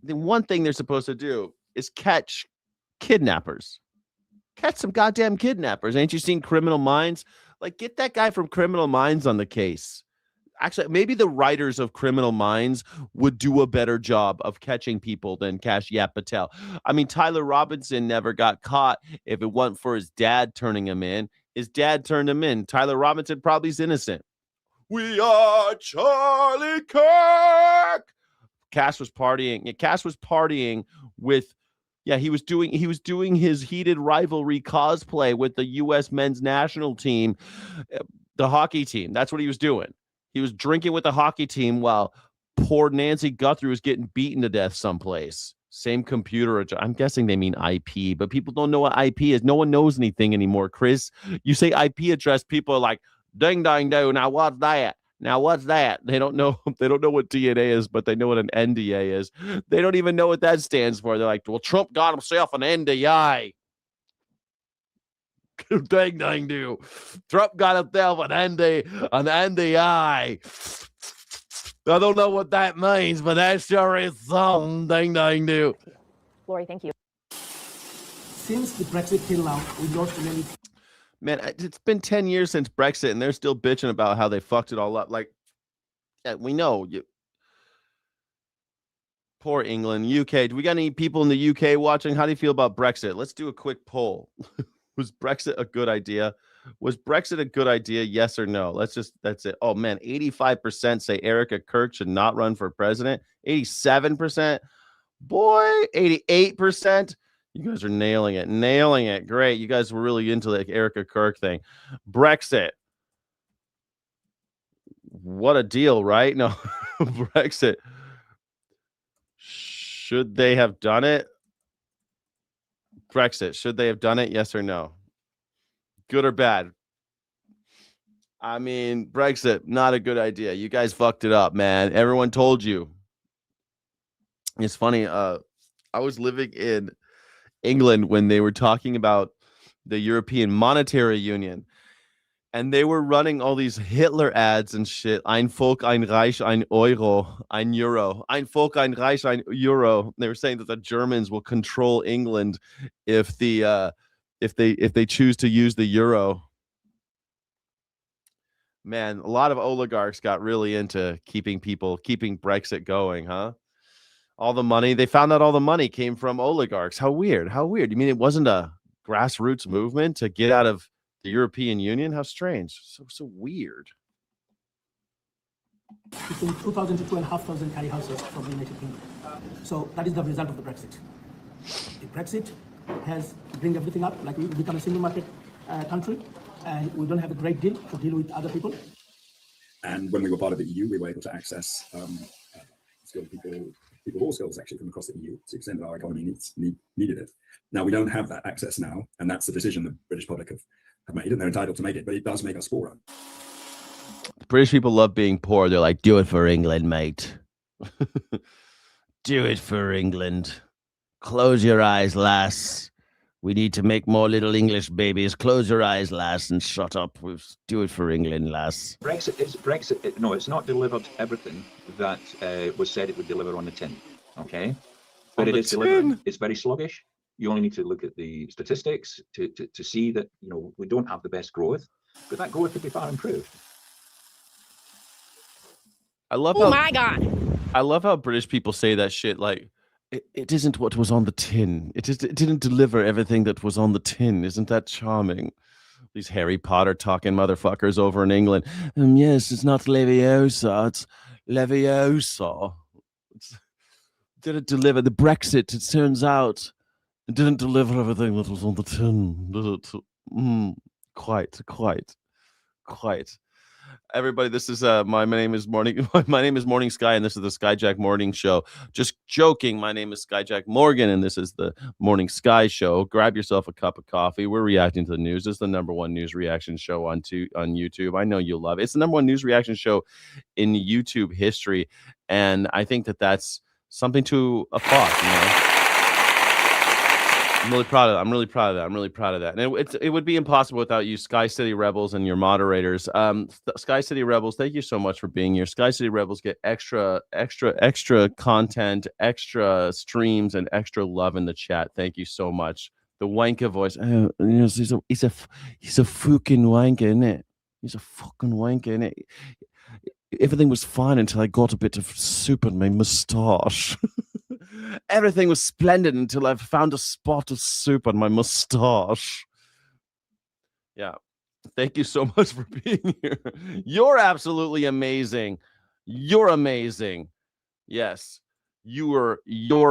[SPEAKER 3] the one thing they're supposed to do is catch kidnappers. Catch some goddamn kidnappers. Ain't you seen Criminal Minds? Like, get that guy from Criminal Minds on the case. Actually, maybe the writers of Criminal Minds would do a better job of catching people than Kashyap Patel. I mean, Tyler Robinson never got caught if it wasn't for his dad turning him in. His dad turned him in. Tyler Robinson probably is innocent. We are Charlie Kirk. Cass was partying. Yeah, Cass was partying with. Yeah, he was doing his heated rivalry cosplay with the U.S. men's national team, the hockey team. That's what he was doing. He was drinking with the hockey team while poor Nancy Guthrie was getting beaten to death someplace. Same computer. I'm guessing they mean IP, but people don't know what IP is. No one knows anything anymore, Chris. You say IP address, people are like, ding, ding, do. Now what's that? Now what's that? They don't know. They don't know what DNA is, but they know what an NDA is. They don't even know what that stands for. They're like, well, Trump got himself an NDA. Dang, dang, do. Trump got himself an NDI. I don't know what that means, but that sure is something. Dang, dang, do.
[SPEAKER 10] Lori, thank you.
[SPEAKER 8] Since the Brexit fallout, we've lost many.
[SPEAKER 3] Man, it's been 10 years since Brexit, and they're still bitching about how they fucked it all up. Like, yeah, we know. Poor England. UK. Do we got any people in the UK watching? How do you feel about Brexit? Let's do a quick poll. Was Brexit a good idea? Was Brexit a good idea? Yes or no? That's it. Oh, man. 85% say Erica Kirk should not run for president. 87%. Boy, 88%. You guys are nailing it. Nailing it. Great. You guys were really into the Erica Kirk thing. Brexit. What a deal, right? No, Brexit. Should they have done it? Brexit. Should they have done it? Yes or no? Good or bad? I mean, Brexit, not a good idea. You guys fucked it up, man. Everyone told you. It's funny. I was living in England when they were talking about the European Monetary Union. And they were running all these Hitler ads and shit. Ein Volk, ein Reich, ein Euro, ein Euro. Ein Volk, ein Reich, ein Euro. They were saying that the Germans will control England if they choose to use the euro. Man, a lot of oligarchs got really into keeping Brexit going, huh? All the money. They found out all the money came from oligarchs. How weird. How weird. You mean it wasn't a grassroots movement to get out of the European Union? How strange. So weird.
[SPEAKER 8] Between 2,000 to 2,500 carry houses from the United Kingdom. So that is the result of the Brexit. The Brexit has bring everything up, like we become a single market country, and we don't have a great deal to deal with other people.
[SPEAKER 13] And when we were part of the EU, we were able to access skilled people of all skills actually from across the EU to the extent that our economy needed it. Now we don't have that access now, and that's the decision the British public have made, and they're entitled to make it, but it does make us poorer.
[SPEAKER 3] British people love being poor. They're like, do it for England, mate. Do it for England. Close your eyes, lass. We need to make more little English babies. Close your eyes, lass, and shut up. We'll do it for England, lass.
[SPEAKER 14] Brexit. No, it's not delivered everything that was said it would deliver on the tin. Okay, but it is delivered. It's very sluggish. You only need to look at the statistics to see that we don't have the best growth, but that growth could be far improved.
[SPEAKER 3] I love. Oh my God! I love how British people say that shit. Like, it isn't what was on the tin. It didn't deliver everything that was on the tin. Isn't that charming? These Harry Potter talking motherfuckers over in England. Yes, it's not Leviosa. It's Leviosa. Didn't deliver the Brexit. It turns out it didn't deliver everything that was on the tin, did it? Quite. Everybody, this is my name is Morning Sky, and this is the Skyjack Morning Show. Just joking. My name is Skyjack Morgan, and this is the Morning Sky Show. Grab yourself a cup of coffee. We're reacting to the news. It's the #1 news reaction show on YouTube. I know you'll love it. It's the #1 news reaction show in YouTube history, and I think that that's something to applaud. I'm really proud of that. And it would be impossible without you, Sky City Rebels, and your moderators. Sky City Rebels, thank you so much for being here. Sky City Rebels get extra content, extra streams, and extra love in the chat. Thank you so much. The wanker voice. Oh, he's a fucking wanker, isn't it? He's a fucking wanker, isn't it? Everything was fine until I got a bit of soup in my moustache. Everything was splendid until I found a spot of soup on my mustache. Yeah. Thank you so much for being here. You're absolutely amazing. You're amazing. Yes. Your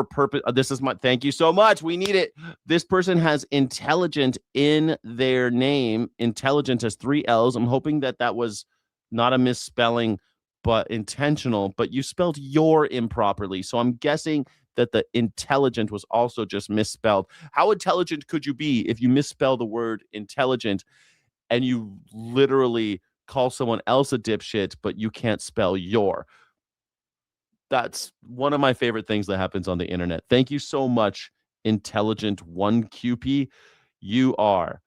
[SPEAKER 3] purpose. This is my thank you so much. We need it. This person has intelligent in their name. Intelligent has 3 L's. I'm hoping that was not a misspelling, but intentional. But you spelled your improperly. So I'm guessing that the intelligent was also just misspelled. How intelligent could you be if you misspell the word intelligent and you literally call someone else a dipshit, but you can't spell your? That's one of my favorite things that happens on the internet. Thank you so much, Intelligent1QP. You are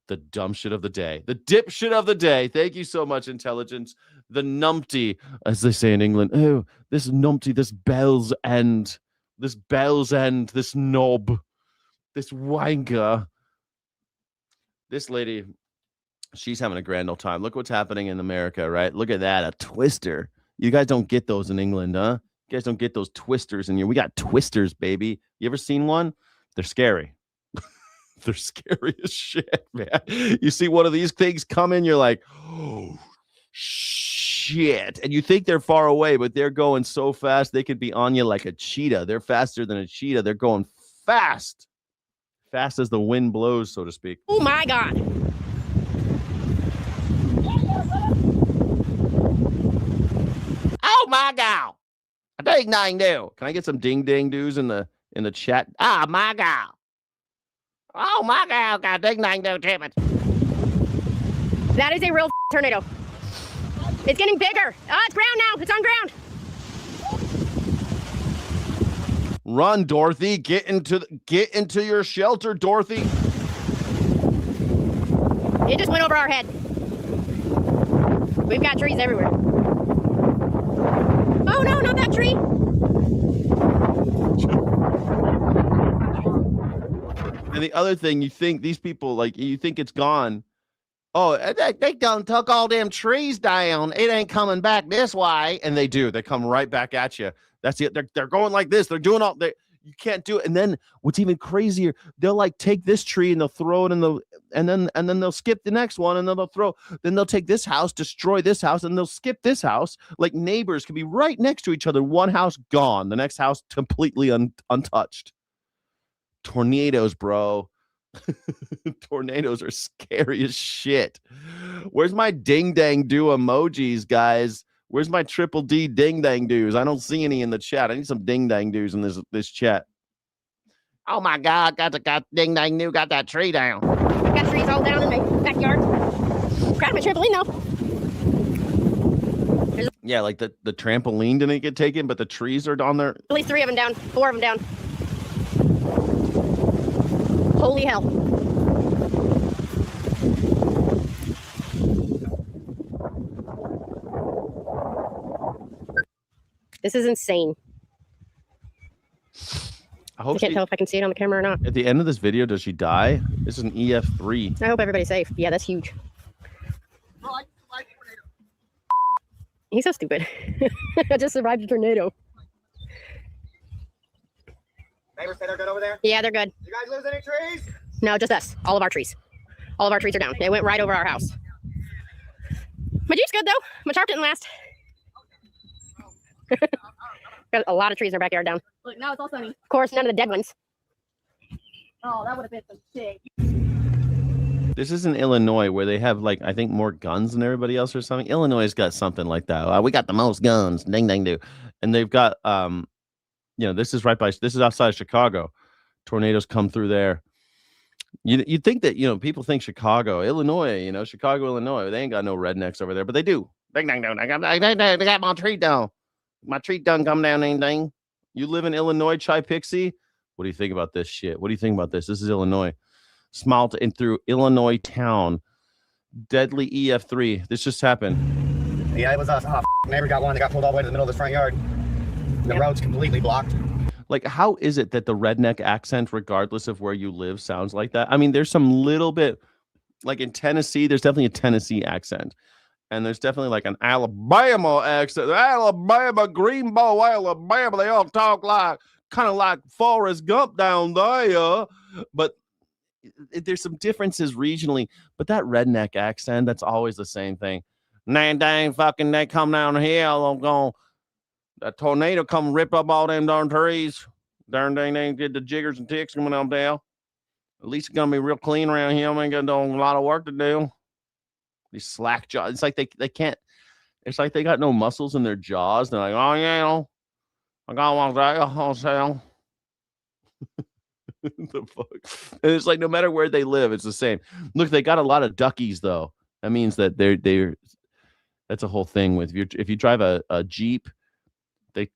[SPEAKER 3] the dumb shit of the day, the dipshit of the day. Thank you so much, Intelligence. The numpty, as they say in England. Oh, this numpty, this bell's end. This knob, this wanker, this lady, she's having a grand old time. Look what's happening in America, right? Look at that, a twister. You guys don't get those in England, huh? You guys don't get those twisters in here. We got twisters, baby. You ever seen one? They're scary. They're scary as shit, man. You see one of these things come in, you're like, oh, shit. And you think they're far away, but they're going so fast, they could be on you like a cheetah. They're faster than a cheetah. They're going fast. Fast as the wind blows, so to speak.
[SPEAKER 15] Oh, my God.
[SPEAKER 3] Oh, my God. A ding dang do. Can I get some ding dang doos in the chat? Ah, my God. Oh my God, got ding dang do, damn it.
[SPEAKER 15] That is a real tornado. It's getting bigger. It's ground now. It's on ground.
[SPEAKER 3] Run, Dorothy. Get into your shelter, Dorothy.
[SPEAKER 15] It just went over our head. We've got trees everywhere. Oh no, not that tree.
[SPEAKER 3] And the other thing, you think these people, like, you think it's gone. Oh, they done took all them trees down. It ain't coming back this way. And they do. They come right back at you. That's it. They're going like this. They're doing all. You can't do it. And then what's even crazier, they'll like take this tree and they'll throw it in the, and then they'll skip the next one and then they'll take this house, destroy this house, and they'll skip this house. Like neighbors can be right next to each other. One house gone, the next house completely untouched. Tornadoes, bro. Tornadoes are scary as shit. Where's my ding dang do emojis, guys? Where's my triple D ding dang doos? I don't see any in the chat. I need some ding dang doos in this chat. Oh my God, got ding dang do, got that tree down.
[SPEAKER 15] Got trees all down in my backyard. Grabbed my trampoline though.
[SPEAKER 3] Yeah, like the trampoline didn't get taken, but the trees are on there.
[SPEAKER 15] At least 3 of them down, 4 of them down. Holy hell. This is insane. I can't tell if I can see it on the camera or not.
[SPEAKER 3] At the end of this video, does she die? This is an EF3.
[SPEAKER 15] I hope everybody's safe. Yeah, that's huge. He's so stupid. I just survived a tornado.
[SPEAKER 7] Neighbors say they're good over there?
[SPEAKER 15] Yeah, they're good.
[SPEAKER 7] You guys lose any trees?
[SPEAKER 15] No, just us. All of our trees. All of our trees are down. They went right over our house. My Jeep's good, though. My tarp didn't last. Got a lot of trees in our backyard down.
[SPEAKER 5] Look, now it's all sunny.
[SPEAKER 15] Of course, none of the dead ones.
[SPEAKER 5] Oh, that would have been some shit.
[SPEAKER 3] This is in Illinois where they have, like, I think more guns than everybody else or something. Illinois has got something like that. We got the most guns. Ding, ding, do. And they've got, this is outside of Chicago. Tornadoes come through there. You'd think that, people think Chicago, Illinois, Chicago, Illinois, they ain't got no rednecks over there, but they do. Ding, ding, ding. They got my tree down. My tree done come down, ding, ding. You live in Illinois, Chai Pixie? What do you think about this shit? What do you think about this? This is Illinois. Smile in through Illinois town. Deadly EF3. This just happened.
[SPEAKER 7] Yeah, it was us. Neighbor got one that got pulled all the way to the middle of his front yard. The road's completely blocked.
[SPEAKER 3] Like, how is it that the redneck accent, regardless of where you live, sounds like that? I mean, there's some little bit, like in Tennessee, there's definitely a Tennessee accent. And there's definitely like an Alabama accent. Alabama, Greenbow, Alabama, they all talk like, kind of like Forrest Gump down there. But there's some differences regionally. But that redneck accent, that's always the same thing. Nah, dang, fucking, they come down the hill, I'm going, that tornado come rip up all them darn trees. Darn dang, they get the jiggers and ticks coming up down. At least it's going to be real clean around here. I ain't going to do a lot of work to do. These slack jaws. It's like they can't. It's like they got no muscles in their jaws. They're like, oh yeah, I got one day. I'll sell. The fuck. And it's like no matter where they live, it's the same. Look, they got a lot of duckies though. That means that they're. That's a whole thing with if you drive a Jeep.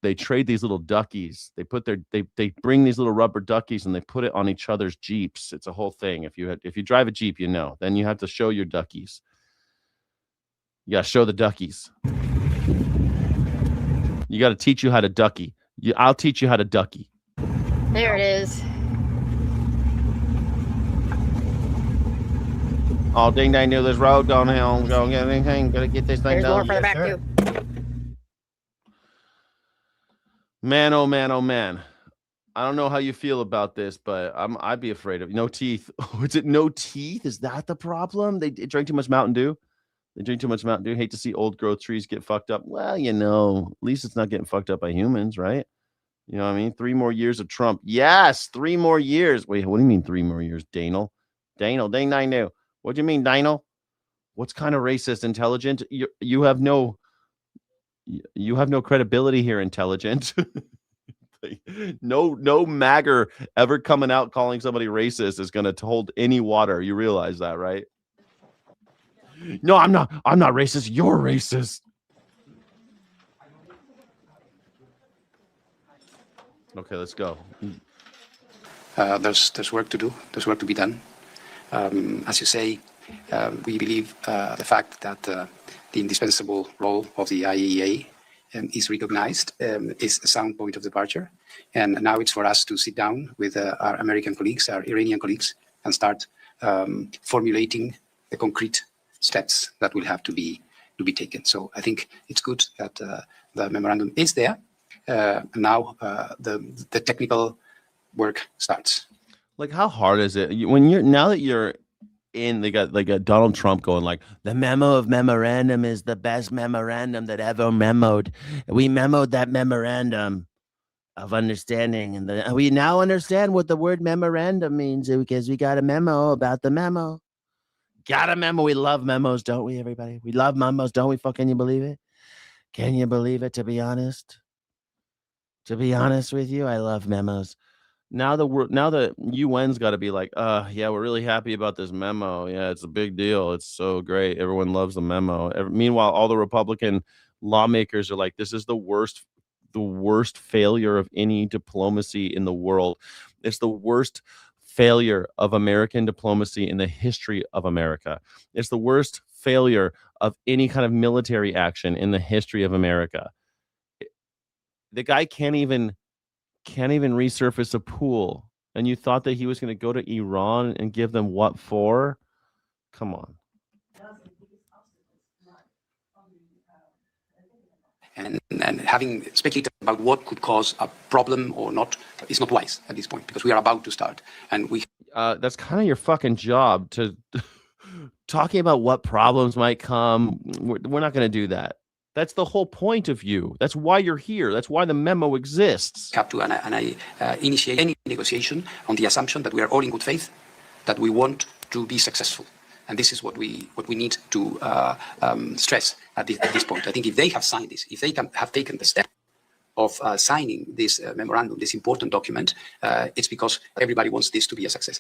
[SPEAKER 3] They trade these little duckies. They bring these little rubber duckies and they put it on each other's Jeeps. It's a whole thing. If you drive a Jeep, then you have to show your duckies. You got to show the duckies. You got to teach you how to ducky. I'll teach you how to ducky.
[SPEAKER 15] There it is.
[SPEAKER 3] Oh, ding dang, do this road going hell. Go get anything. Gotta get this thing
[SPEAKER 15] There's
[SPEAKER 3] done.
[SPEAKER 15] more further back too.
[SPEAKER 3] Man, oh man, oh man. I don't know how you feel about this, but I'd be afraid of no teeth. Is it no teeth? Is that the problem? They drank too much Mountain Dew. They drink too much Mountain Dew. Hate to see old growth trees get fucked up. Well, at least it's not getting fucked up by humans, right? You know what I mean? 3 more years of Trump. Yes, 3 more years. Wait, what do you mean 3 more years, Daniel? Daniel, I know. What do you mean, Daniel? What's kind of racist? Intelligent? You have no credibility here, intelligent. No magger ever coming out calling somebody racist is going to hold any water. You realize that, right? No, I'm not racist. You're racist. Okay, let's go.
[SPEAKER 16] There's work to do. There's work to be done. As you say, we believe the fact that the indispensable role of the IAEA is recognized is a sound point of departure. And now it's for us to sit down with our American colleagues, our Iranian colleagues, and start formulating the concrete steps that will have to be taken. So I think it's good that the memorandum is there. Now the technical work starts.
[SPEAKER 3] Like, how hard is it when you're in? They got Donald Trump going like, the memo of memorandum is the best memorandum that ever memoed. We memoed that memorandum of understanding, and we now understand what the word memorandum means because we got a memo about the memo. Got a memo. We love memos, don't we, everybody? We love memos, don't we? Can you believe it? Can you believe it? To be honest with you, I love memos. Now the UN's got to be like, yeah, we're really happy about this memo. Yeah, it's a big deal. It's so great. Everyone loves the memo. Meanwhile, all the Republican lawmakers are like, this is the worst failure of any diplomacy in the world. It's the worst failure of American diplomacy in the history of America. It's the worst failure of any kind of military action in the history of America. The guy can't even resurface a pool, and you thought that he was going to go to Iran and give them what for? Come on.
[SPEAKER 16] And having speculated about what could cause a problem or not is not wise at this point, because we are about to start, and we
[SPEAKER 3] that's kind of your fucking job to talking about what problems might come. We're not going to do that. That's the whole point of you. That's why you're here. That's why the memo exists.
[SPEAKER 16] Have to initiate any negotiation on the assumption that we are all in good faith, that we want to be successful. And this is what we need to stress at this point. I think if they have signed this, if they have taken the step of signing this memorandum, this important document, it's because everybody wants this to be a success.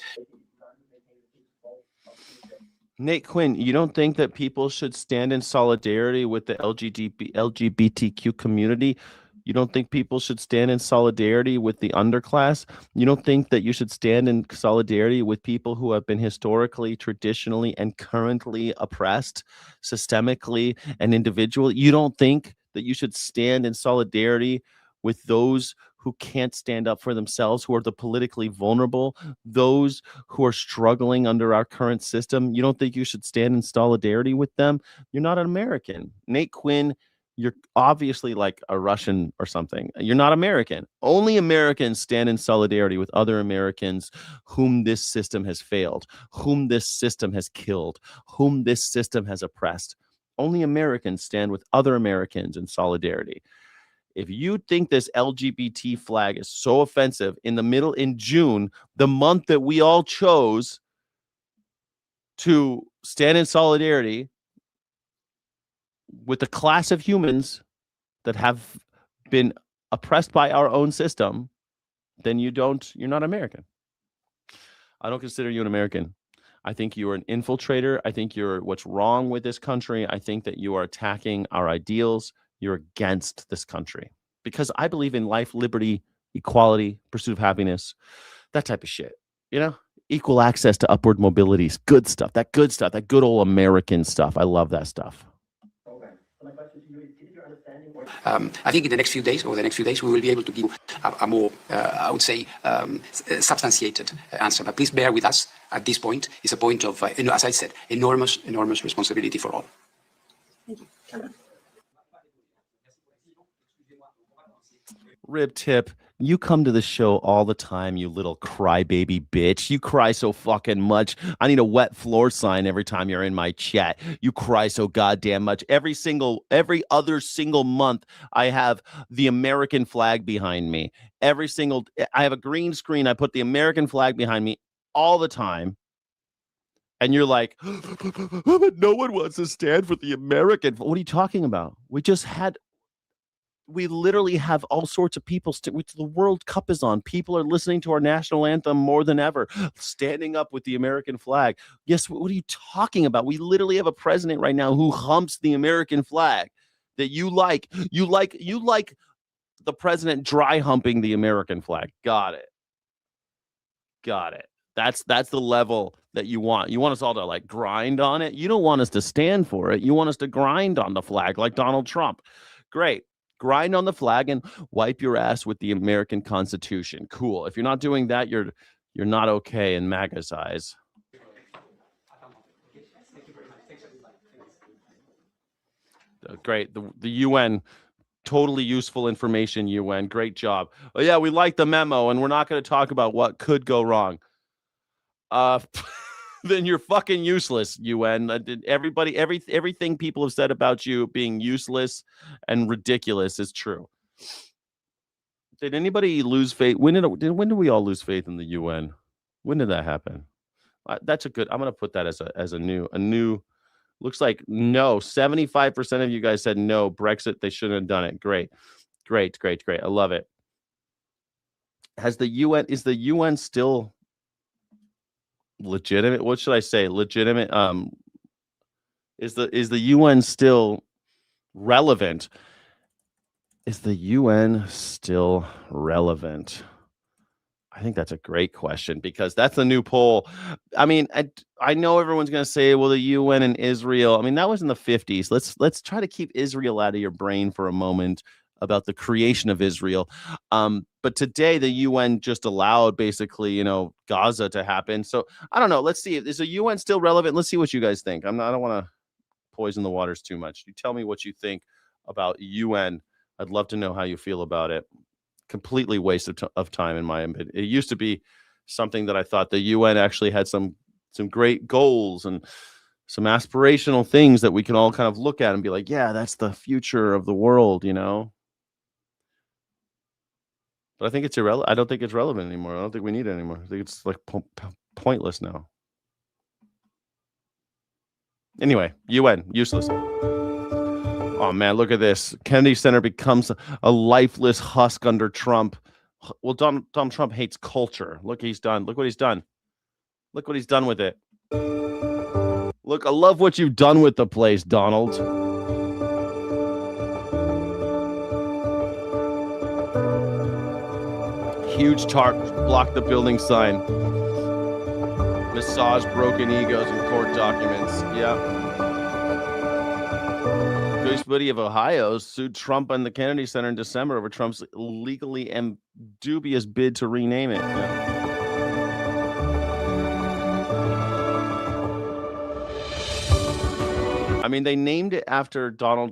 [SPEAKER 3] Nate Quinn, you don't think that people should stand in solidarity with the LGBTQ community? You don't think people should stand in solidarity with the underclass? You don't think that you should stand in solidarity with people who have been historically, traditionally, and currently oppressed systemically and individually? You don't think that you should stand in solidarity with those who can't stand up for themselves, who are the politically vulnerable, those who are struggling under our current system? You don't think you should stand in solidarity with them? You're not an American. Nate Quinn, you're obviously like a Russian or something. You're not American. Only Americans stand in solidarity with other Americans whom this system has failed, whom this system has killed, whom this system has oppressed. Only Americans stand with other Americans in solidarity. If you think this LGBT flag is so offensive in June, the month that we all chose to stand in solidarity with the class of humans that have been oppressed by our own system, then you're not American. I don't consider you an American. I think you are an infiltrator. I think you're what's wrong with this country. I think that you are attacking our ideals. You're against this country, because I believe in life, liberty, equality, pursuit of happiness, that type of shit. Equal access to upward mobility, good stuff, that good old American stuff. I love that stuff.
[SPEAKER 16] I think in the next few days, we will be able to give a more, I would say, substantiated answer. But please bear with us at this point. It's a point of, as I said, enormous responsibility for all.
[SPEAKER 12] Thank you.
[SPEAKER 3] Rib Tip, you come to the show all the time, you little crybaby bitch. You cry so fucking much. I need a wet floor sign every time you're in my chat. You cry so goddamn much. Every other single month, I have the American flag behind me. I have a green screen. I put the American flag behind me all the time. And you're like, but no one wants to stand for the American. What are you talking about? We literally have all sorts of people. The World Cup is on. People are listening to our national anthem more than ever, standing up with the American flag. Yes, what are you talking about? We literally have a president right now who humps the American flag that you like. You like the president dry humping the American flag. Got it. That's the level that you want. You want us all to like grind on it. You don't want us to stand for it. You want us to grind on the flag like Donald Trump. Great. Grind on the flag and wipe your ass with the American Constitution. Cool. If you're not doing that, you're not okay in MAGA's eyes. Great. The UN, totally useful information, UN. Great job. Oh, yeah, we like the memo, and we're not going to talk about what could go wrong. Then you're fucking useless, UN. Everything people have said about you being useless and ridiculous is true. Did anybody lose faith? When did we all lose faith in the UN? When did that happen? That's a good. I'm gonna put that as a new. Looks like no. 75% of you guys said no. Brexit. They shouldn't have done it. Great. I love it. Is the UN still legitimate? What should I say? Legitimate. Is the UN still relevant? Is the UN still relevant? I think that's a great question because that's the new poll. I mean, I know everyone's going to say, well, the UN and Israel. I mean, that was in the 50s. Let's try to keep Israel out of your brain for a moment about the creation of Israel. But today the UN just allowed basically, Gaza to happen. So I don't know. Let's see. Is the UN still relevant? Let's see what you guys think. I don't want to poison the waters too much. You tell me what you think about UN. I'd love to know how you feel about it. Completely waste of time in my opinion. It used to be something that I thought the UN actually had some great goals and some aspirational things that we can all kind of look at and be like, yeah, that's the future of the world, But I think it's irrelevant. I don't think it's relevant anymore. I don't think we need it anymore. I think it's like pointless now. Anyway, UN, useless. Oh, man, look at this. Kennedy Center becomes a lifeless husk under Trump. Well, Donald Trump hates culture. Look what he's done. Look what he's done. Look what he's done with it. Look, I love what you've done with the place, Donald. Huge tarp blocked the building sign. Massage broken egos in court documents. Yeah. Goose Woody of Ohio sued Trump and the Kennedy Center in December over Trump's legally and dubious bid to rename it. Yeah. I mean, they named it after JFK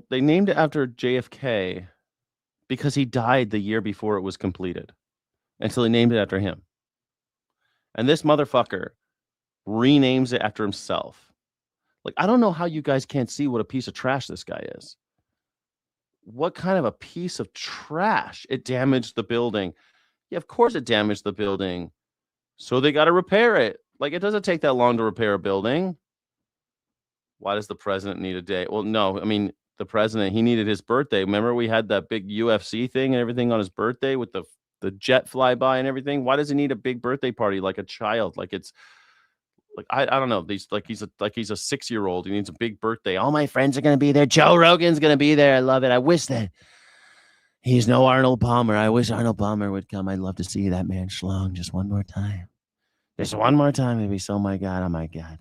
[SPEAKER 3] because he died the year before it was completed. And so they named it after him. And this motherfucker renames it after himself. Like, I don't know how you guys can't see what a piece of trash this guy is. What kind of a piece of trash? It damaged the building. Yeah, of course it damaged the building. So they got to repair it. Like, it doesn't take that long to repair a building. Why does the president need a day? Well, no, I mean, the president, he needed his birthday. Remember we had that big UFC thing and everything on his birthday with the jet flyby and everything? Why does he need a big birthday party like a child? Like it's like I don't know. He's a 6-year-old. He needs a big birthday. All my friends are gonna be there. Joe Rogan's gonna be there. I love it. I wish that he's no Arnold Palmer. I wish Arnold Palmer would come. I'd love to see that man schlong just one more time. Just one more time. It'd be so my God. Oh my God.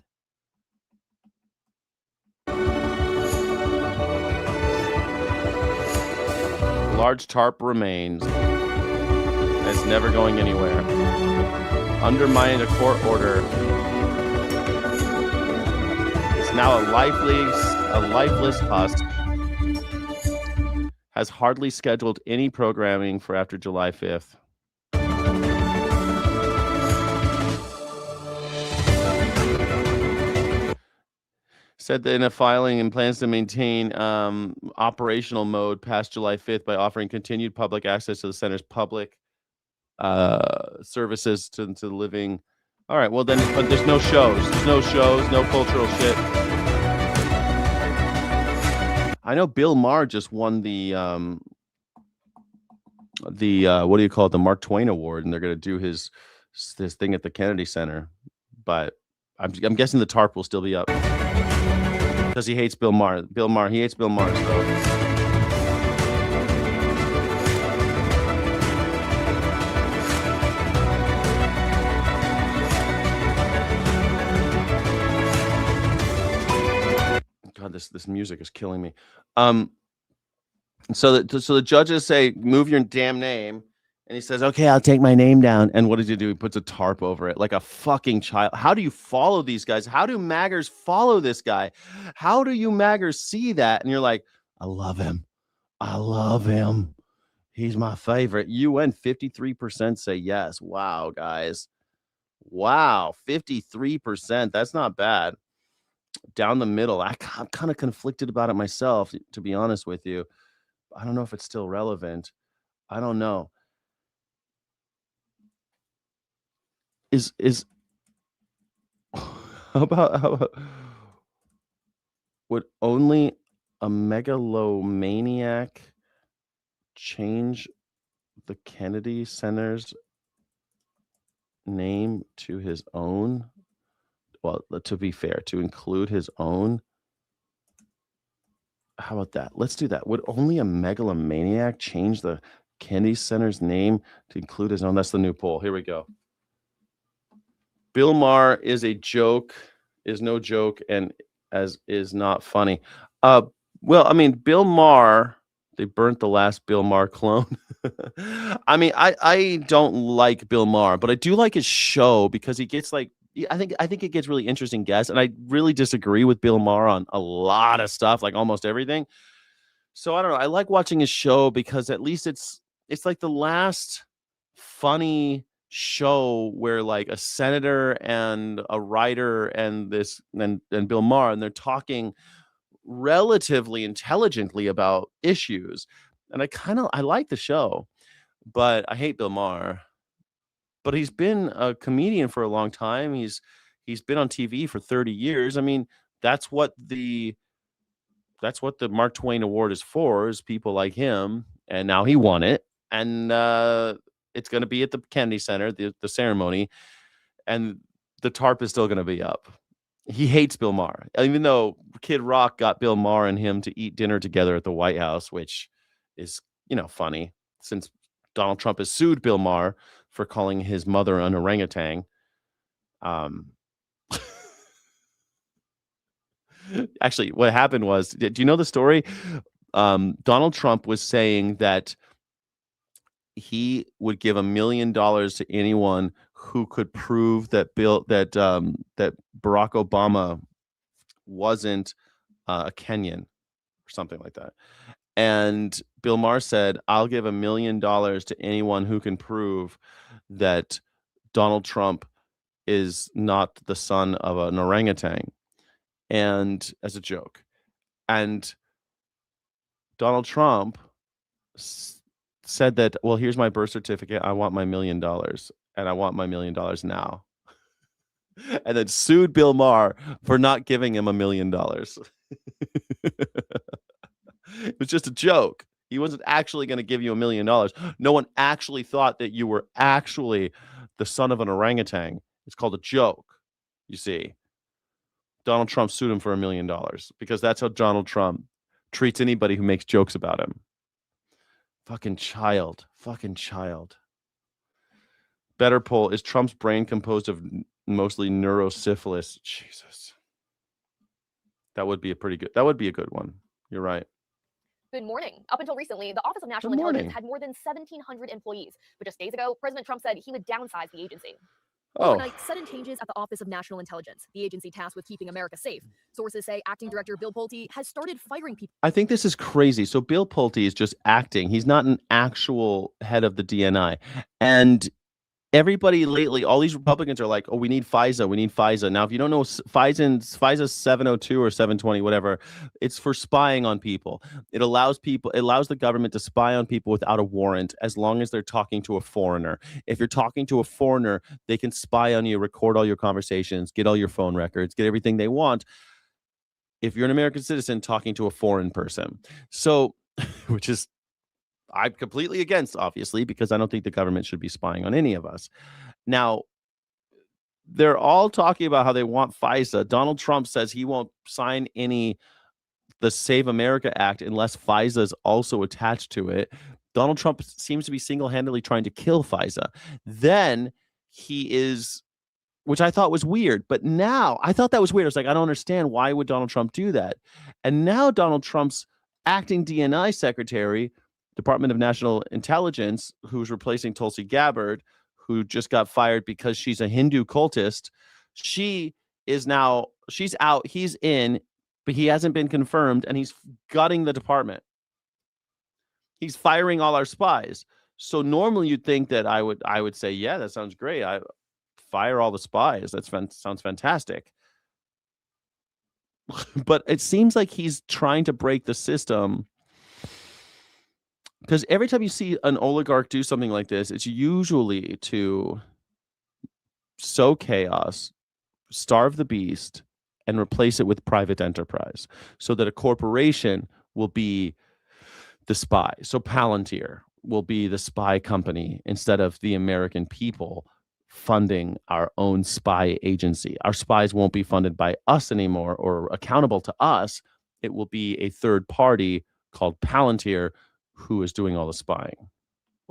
[SPEAKER 3] Large tarp remains. It's never going anywhere. Undermined a court order. It's now a lifeless husk. has hardly scheduled any programming for after July 5th. Said that in a filing and plans to maintain operational mode past July 5th by offering continued public access to the center's public services to the living. All right, well then, but there's no shows. There's no shows, no cultural shit. I know Bill Maher just won the what do you call it, the Mark Twain Award, and they're going to do this thing at the Kennedy Center. But I'm guessing the tarp will still be up because he hates Bill Maher. He hates Bill Maher. So. God, this music is killing me. So the judges say, move your damn name. And he says, okay, I'll take my name down. And what does he do? He puts a tarp over it like a fucking child. How do you follow these guys? How do maggers follow this guy? How do you maggers see that? And you're like, I love him. I love him. He's my favorite. You win. 53% say yes. Wow, guys. Wow, 53%. That's not bad. Down the middle. I'm kind of conflicted about it myself, to be honest with you. I don't know if it's still relevant. I don't know. Is how about would only a megalomaniac change the Kennedy Center's name to his own? Well, to be fair, to include his own. How about that? Let's do that. Would only a megalomaniac change the Kennedy Center's name to include his own? That's the new poll. Here we go. Bill Maher is a joke, is no joke, and as is not funny. Well, I mean, Bill Maher, they burnt the last Bill Maher clone. I mean, I don't like Bill Maher, but I do like his show because he gets like, I think it gets really interesting guests, and I really disagree with Bill Maher on a lot of stuff, like almost everything. So I don't know. I like watching his show because at least it's like the last funny show where like a senator and a writer and Bill Maher, and they're talking relatively intelligently about issues, and I like the show, but I hate Bill Maher. But he's been a comedian for a long time. He's been on TV for 30 years. I mean, that's what the Mark Twain Award is for, is people like him. And now he won it, and it's going to be at the Kennedy Center, the ceremony, and the tarp is still going to be up. He hates Bill Maher, even though Kid Rock got Bill Maher and him to eat dinner together at the White House, which is, funny since Donald Trump has sued Bill Maher for calling his mother an orangutan. Actually, what happened was, do you know the story? Donald Trump was saying that he would give $1 million to anyone who could prove that that Barack Obama wasn't a Kenyan or something like that. And Bill Maher said, I'll give $1 million to anyone who can prove that Donald Trump is not the son of an orangutan, and as a joke. And Donald Trump said that, well, here's my birth certificate. I want my $1 million, and I want my $1 million now. And then sued Bill Maher for not giving him $1 million. It was just a joke. He wasn't actually going to give you $1 million. No one actually thought that you were actually the son of an orangutan. It's called a joke, you see. Donald Trump sued him for $1 million because that's how Donald Trump treats anybody who makes jokes about him. Fucking child. Better poll. Is Trump's brain composed of mostly neurosyphilis? Jesus. That would be a good one. You're right.
[SPEAKER 10] Good morning. Up until recently, the Office of National Intelligence had more than 1,700 employees. But just days ago, President Trump said he would downsize the agency.
[SPEAKER 3] Oh.
[SPEAKER 10] Overnight, sudden changes at the Office of National Intelligence, the agency tasked with keeping America safe. Sources say acting director Bill Pulte has started firing people.
[SPEAKER 3] I think this is crazy. So Bill Pulte is just acting. He's not an actual head of the DNI. And everybody lately, all these Republicans are like, oh, we need FISA. We need FISA. Now, if you don't know, FISA 702 or 720, whatever, it's for spying on people. It allows the government to spy on people without a warrant as long as they're talking to a foreigner. If you're talking to a foreigner, they can spy on you, record all your conversations, get all your phone records, get everything they want. If you're an American citizen talking to a foreign person. So, which is, I'm completely against, obviously, because I don't think the government should be spying on any of us. Now, they're all talking about how they want FISA. Donald Trump says he won't sign the Save America Act unless FISA is also attached to it. Donald Trump seems to be single-handedly trying to kill FISA. Then he is, which I thought was weird, but now I thought that was weird. I was like, I don't understand. Why would Donald Trump do that? And now Donald Trump's acting DNI secretary, Department of National Intelligence, who's replacing Tulsi Gabbard, who just got fired because she's a Hindu cultist. She's out, he's in, but he hasn't been confirmed, and he's gutting the department. He's firing all our spies. So normally you'd think that I would say, yeah, that sounds great. I fire all the spies. Sounds fantastic. But it seems like he's trying to break the system. Because every time you see an oligarch do something like this, it's usually to sow chaos, starve the beast, and replace it with private enterprise so that a corporation will be the spy. So Palantir will be the spy company instead of the American people funding our own spy agency. Our spies won't be funded by us anymore or accountable to us. It will be a third party called Palantir who is doing all the spying.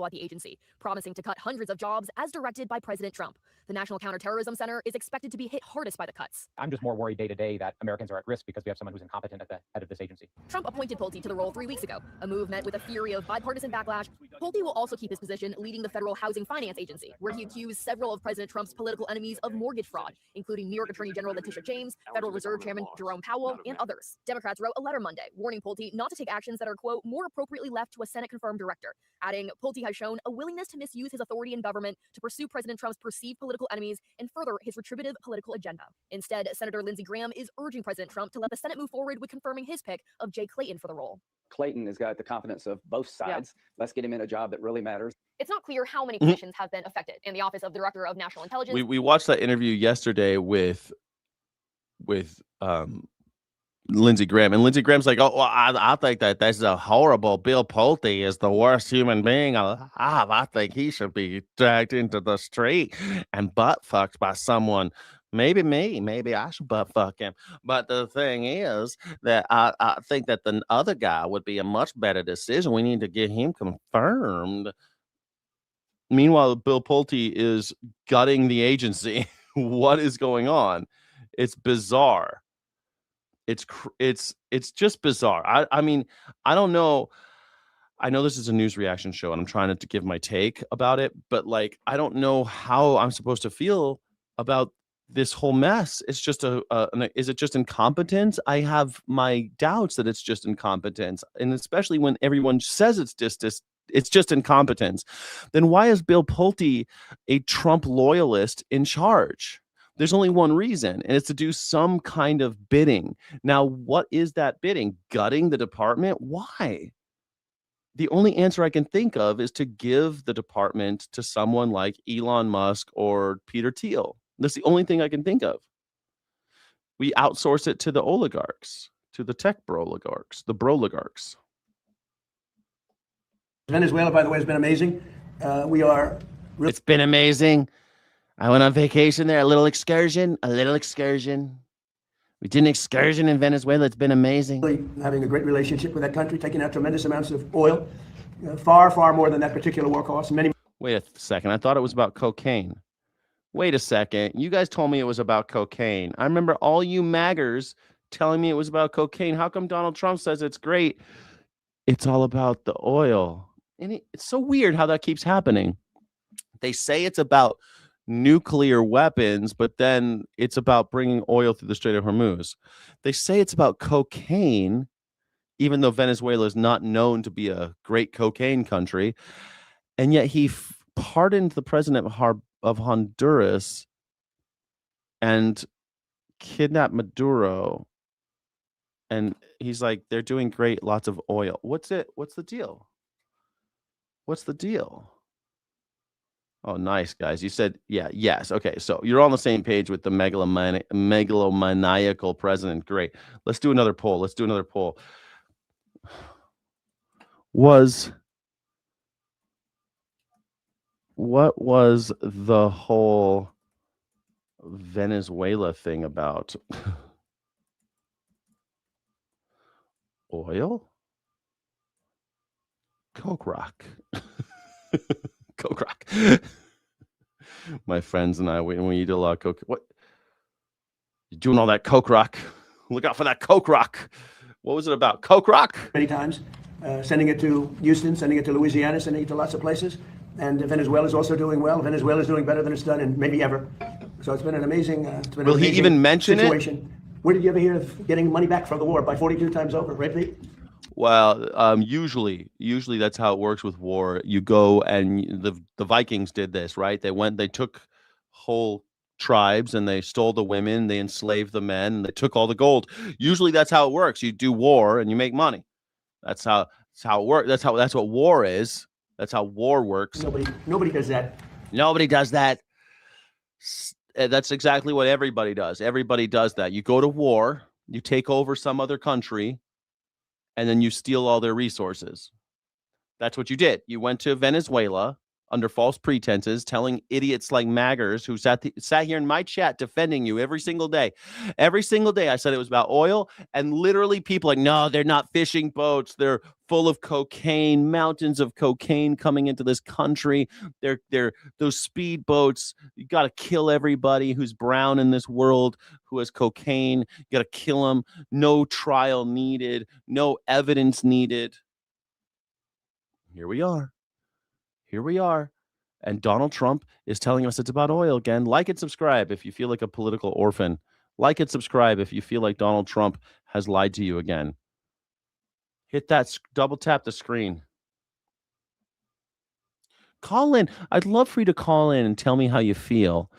[SPEAKER 10] At the agency, promising to cut hundreds of jobs as directed by President Trump. The National Counterterrorism Center is expected to be hit hardest by the cuts.
[SPEAKER 17] I'm just more worried day to day that Americans are at risk because we have someone who's incompetent at the head of this agency.
[SPEAKER 10] Trump appointed Pulte to the role 3 weeks ago, a move met with a fury of bipartisan backlash. Pulte will also keep his position leading the Federal Housing Finance Agency, where he accused several of President Trump's political enemies of mortgage fraud, including New York Attorney General Letitia James, Federal Reserve Chairman Jerome Powell, and others. Democrats wrote a letter Monday warning Pulte not to take actions that are, quote, more appropriately left to a Senate-confirmed director, adding Pulte has shown a willingness to misuse his authority in government to pursue President Trump's perceived political enemies and further his retributive political agenda. Instead, Senator Lindsey Graham is urging President Trump to let the Senate move forward with confirming his pick of Jay Clayton for the role.
[SPEAKER 18] Clayton has got the confidence of both sides. Yeah. Let's get him in a job that really matters.
[SPEAKER 10] It's not clear how many positions have been affected in the Office of Director of National Intelligence.
[SPEAKER 3] We watched that interview yesterday with Lindsey Graham, and Lindsey Graham's like, oh, well, I think that this is a horrible. Bill Pulte is the worst human being alive. I think he should be dragged into the street and butt fucked by someone. Maybe me. Maybe I should butt fuck him. But the thing is that I think that the other guy would be a much better decision. We need to get him confirmed. Meanwhile, Bill Pulte is gutting the agency. What is going on? It's bizarre. It's just bizarre. I mean, I don't know. I know this is a news reaction show and I'm trying to give my take about it, but like, I don't know how I'm supposed to feel about this whole mess. It's just is it just incompetence? I have my doubts that it's just incompetence. And especially when everyone says it's just incompetence. Then why is Bill Pulte, a Trump loyalist, in charge? There's only one reason, and it's to do some kind of bidding. Now, what is that bidding? Gutting the department? Why? The only answer I can think of is to give the department to someone like Elon Musk or Peter Thiel. That's the only thing I can think of. We outsource it to the oligarchs, to the tech oligarchs, the broligarchs.
[SPEAKER 8] Venezuela, by the way, has been amazing.
[SPEAKER 3] It's been amazing. I went on vacation there, a little excursion. We did an excursion in Venezuela. It's been amazing.
[SPEAKER 8] Really having a great relationship with that country, taking out tremendous amounts of oil, far, far more than that particular war cost.
[SPEAKER 3] Wait a second. I thought it was about cocaine. Wait a second. You guys told me it was about cocaine. I remember all you maggers telling me it was about cocaine. How come Donald Trump says it's great? It's all about the oil. And it's so weird how that keeps happening. They say it's about nuclear weapons, but then it's about bringing oil through the Strait of Hormuz. They say it's about cocaine, even though Venezuela is not known to be a great cocaine country. And yet he pardoned the president of Honduras and kidnapped Maduro. And he's like, they're doing great, lots of oil. What's the deal? What's the deal? Oh, nice, guys. You said, yes. Okay, so you're on the same page with the megalomaniacal president. Great. Let's do another poll. What was the whole Venezuela thing about? Oil? Coke rock. Coke rock. My friends and I, we eat a lot of coke. What? You're doing all that coke rock. Look out for that coke rock. What was it about? Coke rock?
[SPEAKER 8] Many times, sending it to Houston, sending it to Louisiana, sending it to lots of places. And Venezuela is also doing well. Venezuela is doing better than it's done in maybe ever. So it's been an amazing
[SPEAKER 3] Will he even mention
[SPEAKER 8] situation.
[SPEAKER 3] it?
[SPEAKER 8] Where did you ever hear of getting money back from the war by 42 times over, right, Pete?
[SPEAKER 3] Well, usually that's how it works with war. You go and the Vikings did this, right? They took whole tribes and they stole the women, they enslaved the men, and they took all the gold. Usually that's how it works. You do war and you make money. That's how it works. That's what war is. That's how war works.
[SPEAKER 8] Nobody does that.
[SPEAKER 3] Nobody does that. That's exactly what everybody does. Everybody does that. You go to war, you take over some other country, and then you steal all their resources. That's what you did. You went to Venezuela under false pretenses, telling idiots like Maggers who sat here in my chat defending you every single day. Every single day I said it was about oil, and literally people like, no, they're not fishing boats. They're full of cocaine, mountains of cocaine coming into this country. They're those speed boats. You got to kill everybody who's brown in this world who has cocaine. You got to kill them. No trial needed. No evidence needed. Here we are. And Donald Trump is telling us it's about oil again. Like and subscribe if you feel like a political orphan. Like and subscribe if you feel like Donald Trump has lied to you again. Hit that, double tap the screen. Call in. I'd love for you to call in and tell me how you feel.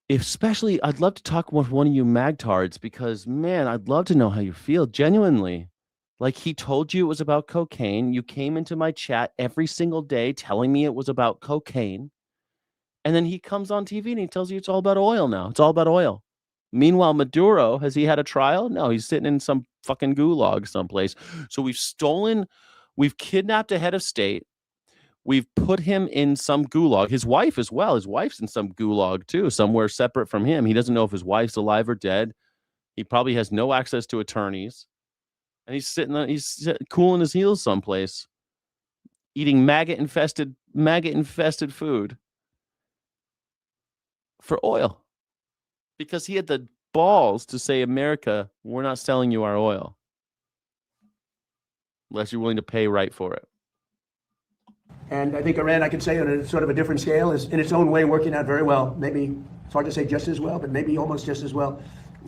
[SPEAKER 3] Especially, I'd love to talk with one of you magtards because, man, I'd love to know how you feel, genuinely. Like, he told you it was about cocaine. You came into my chat every single day telling me it was about cocaine. And then he comes on TV and he tells you it's all about oil now. It's all about oil. Meanwhile, Maduro, has he had a trial? No, he's sitting in some fucking gulag someplace. So we've kidnapped a head of state. We've put him in some gulag. His wife as well. His wife's in some gulag too, somewhere separate from him. He doesn't know if his wife's alive or dead. He probably has no access to attorneys. And he's cooling his heels someplace, eating maggot-infested food for oil. Because he had the balls to say, America, we're not selling you our oil. Unless you're willing to pay right for it.
[SPEAKER 8] And I think Iran, I could say on a sort of a different scale, is in its own way working out very well. Maybe it's hard to say just as well, but maybe almost just as well.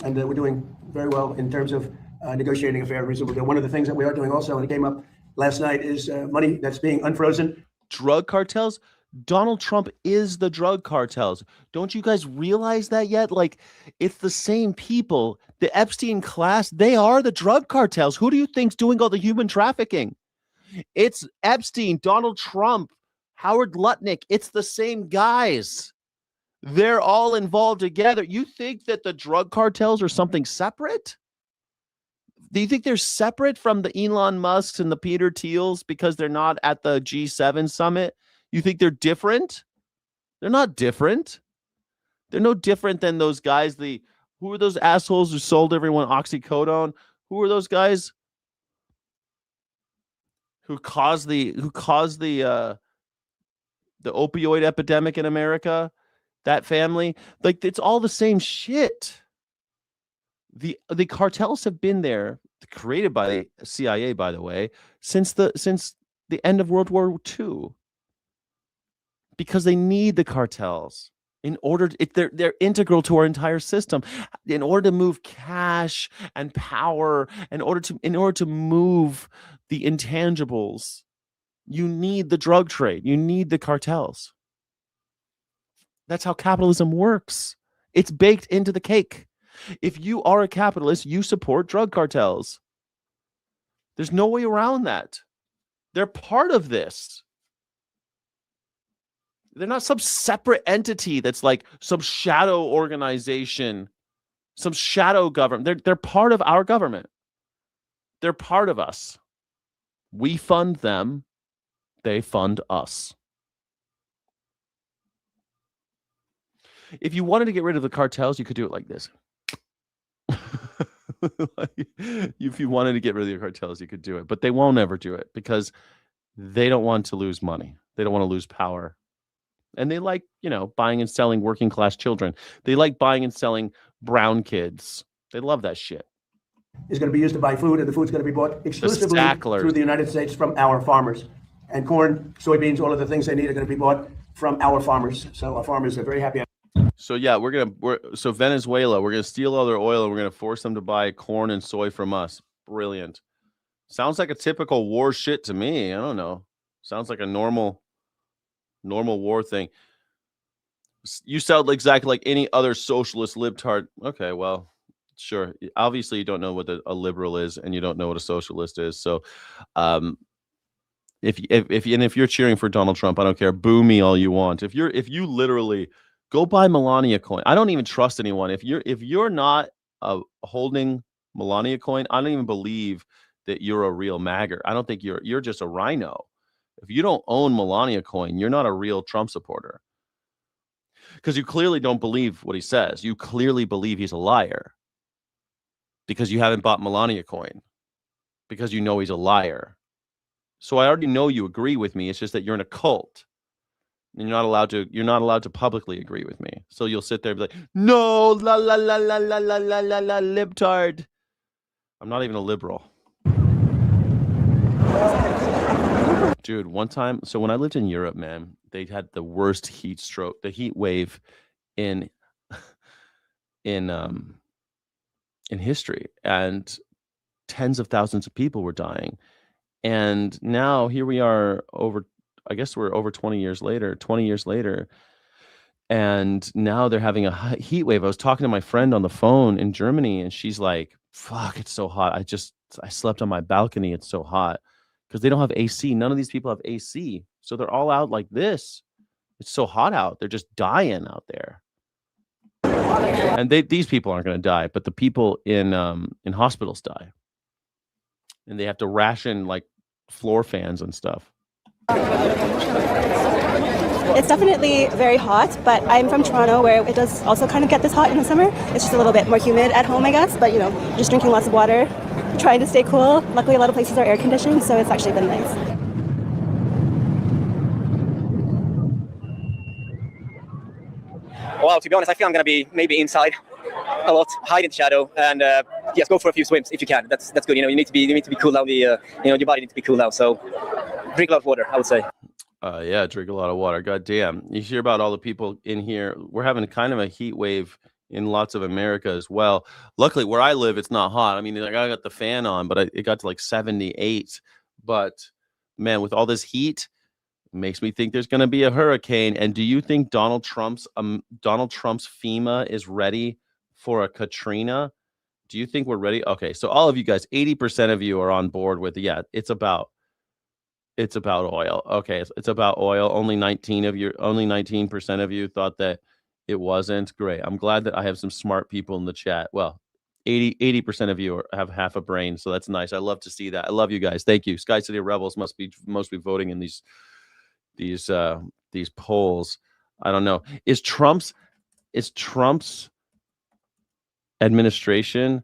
[SPEAKER 8] And we're doing very well in terms of negotiating a fair, reasonable deal. One of the things that we are doing also, and it came up last night, is money that's being unfrozen.
[SPEAKER 3] Drug cartels? Donald Trump is the drug cartels. Don't you guys realize that yet? Like, it's the same people. The Epstein class, they are the drug cartels. Who do you think's doing all the human trafficking? It's Epstein, Donald Trump, Howard Lutnick. It's the same guys. They're all involved together. You think that the drug cartels are something separate? Do you think they're separate from the Elon Musks and the Peter Thiels because they're not at the G7 summit? You think they're different? They're not different. They're no different than those guys. Who are those assholes who sold everyone oxycodone? Who are those guys who caused the opioid epidemic in America? That family, like, it's all the same shit. The cartels have been there, created by the CIA, by the way, since the end of World War II. because they need the cartels in order they're integral to our entire system. In order to move cash and power, in order to move the intangibles, you need the drug trade. You need the cartels. That's how capitalism works. It's baked into the cake. If you are a capitalist, you support drug cartels. There's no way around that. They're part of this. They're not some separate entity that's like some shadow organization, some shadow government. They're part of our government. They're part of us. We fund them. They fund us. If you wanted to get rid of the cartels, you could do it like this. If you wanted to get rid of the cartels, you could do it. But they won't ever do it because they don't want to lose money. They don't want to lose power. And they like, buying and selling working class children. They like buying and selling brown kids. They love that shit.
[SPEAKER 8] Is going to be used to buy food, and the food's going to be bought exclusively through the United States from our farmers. And corn, soybeans, all of the things they need are going to be bought from our farmers. So our farmers are very happy.
[SPEAKER 3] So yeah, so Venezuela, we're gonna steal all their oil and we're gonna force them to buy corn and soy from us. Brilliant. Sounds like a typical war shit to me. I don't know. Sounds like a normal war thing. You sound exactly like any other socialist libtard. Okay, well, sure. Obviously, you don't know what a liberal is, and you don't know what a socialist is. So, if you're cheering for Donald Trump, I don't care. Boo me all you want. If you literally go buy Melania coin. I don't even trust anyone. If you're not holding Melania coin, I don't even believe that you're a real magger. I don't think you're just a rhino. If you don't own Melania coin, you're not a real Trump supporter. Because you clearly don't believe what he says. You clearly believe he's a liar. Because you haven't bought Melania coin. Because you know he's a liar. So I already know you agree with me. It's just that you're in a cult. And you're not allowed to publicly agree with me. So you'll sit there and be like, no, la la la la la la la la la libtard. I'm not even a liberal. Dude, one time, so when I lived in Europe, man, they had the worst heat wave in history, and tens of thousands of people were dying. And now here we are we're over 20 years later. And now they're having a heat wave. I was talking to my friend on the phone in Germany, and she's like, fuck, it's so hot. I slept on my balcony. It's so hot because they don't have AC. None of these people have AC. So they're all out like this. It's so hot out. They're just dying out there. And these people aren't going to die, but the people in hospitals die. And they have to ration like floor fans and stuff.
[SPEAKER 19] It's definitely very hot, but I'm from Toronto where it does also kind of get this hot in the summer. It's just a little bit more humid at home, I guess, but just drinking lots of water, trying to stay cool. Luckily, a lot of places are air conditioned, so it's actually been nice.
[SPEAKER 18] Well, to be honest, I think I'm going to be maybe inside a lot, hide in the shadow, and yes, go for a few swims if you can. That's good. You need to be cool down. Your body needs to be cool down. So drink a lot of water, I would say.
[SPEAKER 3] Yeah, drink a lot of water. God damn. You hear about all the people in here. We're having kind of a heat wave in lots of America as well. Luckily, where I live, it's not hot. I mean, I got the fan on, but it got to like 78. But man, with all this heat, it makes me think there's going to be a hurricane. And do you think Donald Trump's FEMA is ready for a Katrina? Do you think we're ready? Okay, so all of you guys, 80% of you are on board with it's about oil. Okay, it's about oil. Only 19% of you thought that it wasn't. Great. I'm glad that I have some smart people in the chat. Well, 80% of you have half a brain, so that's nice. I love to see that. I love you guys. Thank you. Sky City Rebels must be voting in these polls. I don't know. Is Trump's administration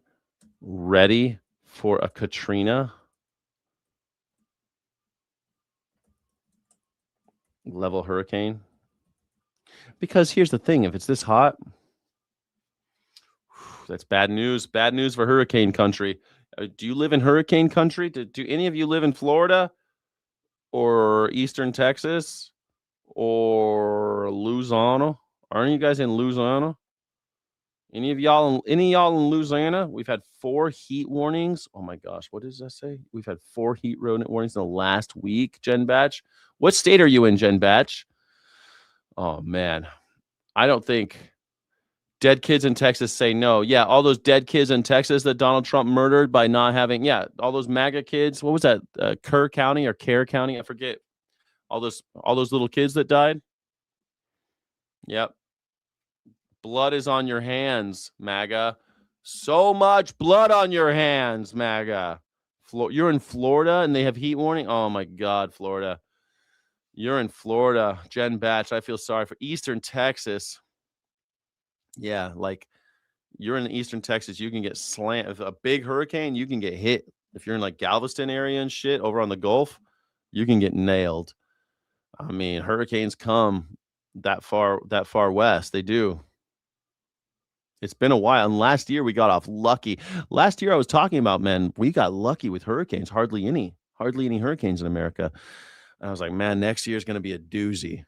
[SPEAKER 3] ready for a Katrina level hurricane? Because here's the thing, if it's this hot, that's bad news. Bad news for hurricane country. Do you live in hurricane country? Do any of you live in Florida or Eastern Texas or Louisiana? Aren't you guys in Louisiana? Any of y'all in Louisiana? We've had 4 heat warnings. Oh my gosh, what does that say? We've had 4 heat warnings in the last week, Jen Batch. What state are you in, Jen Batch? Oh man. I don't think dead kids in Texas say no. Yeah, all those dead kids in Texas that Donald Trump murdered by not having, all those MAGA kids. What was that? Kerr County or Kerr County? I forget. All those little kids that died. Yep. Blood is on your hands, MAGA. So much blood on your hands, MAGA. You're in Florida and they have heat warning. Oh my God, Florida. You're in Florida, Jen Batch. I feel sorry for Eastern Texas. Yeah, like you're in Eastern Texas, you can get slammed. If a big hurricane, you can get hit. If you're in like Galveston area and shit over on the Gulf, you can get nailed. I mean, hurricanes come that far west. They do. It's been a while. And last year we got off lucky. Last year I was talking about, man, we got lucky with hurricanes. Hardly any hurricanes in America. And I was like, man, next year is going to be a doozy.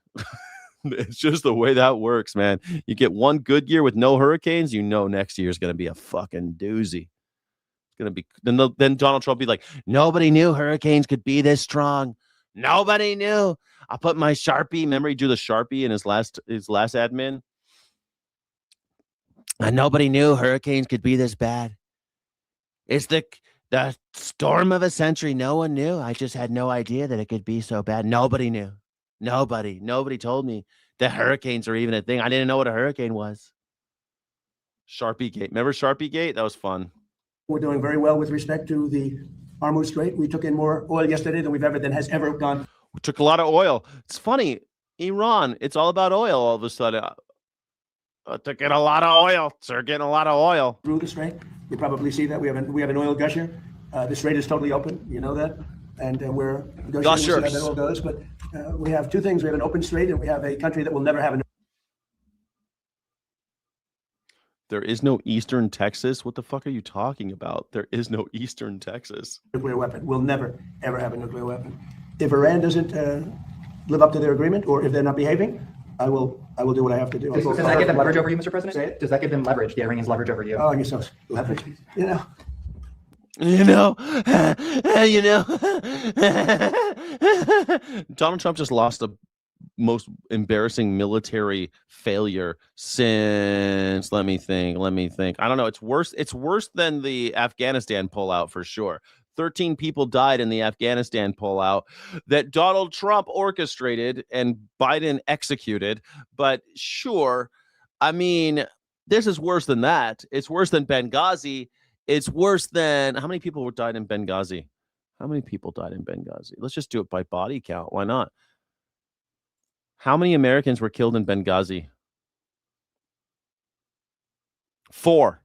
[SPEAKER 3] It's just the way that works, man. You get one good year with no hurricanes, next year is going to be a fucking doozy. It's going to be then Donald Trump will be like, nobody knew hurricanes could be this strong. Nobody knew. I put my Sharpie. Remember he drew the Sharpie in his last admin. And nobody knew hurricanes could be this bad. It's the storm of a century. No one knew. I just had no idea that it could be so bad. Nobody knew. Nobody told me that hurricanes are even a thing. I didn't know what a hurricane was. Sharpie Gate. Remember Sharpie Gate? That was fun.
[SPEAKER 8] We're doing very well with respect to the Hormuz Strait. We took in more oil yesterday than has ever gone.
[SPEAKER 3] We took a lot of oil. It's funny. Iran, it's all about oil all of a sudden. Took in a lot of oil. They're getting a lot of oil.
[SPEAKER 8] Through the strait. You probably see that. We have an oil gusher. The strait is totally open. You know that. And we're negotiating to see how that all goes. But we have 2 things. We have an open strait and we have a country that will never have a
[SPEAKER 3] There is no Eastern Texas. What the fuck are you talking about? There is no Eastern Texas.
[SPEAKER 8] Nuclear weapon. We'll never, ever have a nuclear weapon. If Iran doesn't live up to their agreement or if they're not behaving, I will do what I have to do.
[SPEAKER 7] Does that give them leverage over you, Mr. President? Does that give them leverage, the Iranians leverage over you?
[SPEAKER 8] Oh, you're so leverage.
[SPEAKER 3] Donald Trump just lost the most embarrassing military failure since let me think. I don't know. It's worse than the Afghanistan pullout for sure. 13 people died in the Afghanistan pullout that Donald Trump orchestrated and Biden executed. But sure, I mean, this is worse than that. It's worse than Benghazi. It's worse than how many people died in Benghazi? Let's just do it by body count. Why not? How many Americans were killed in Benghazi? 4.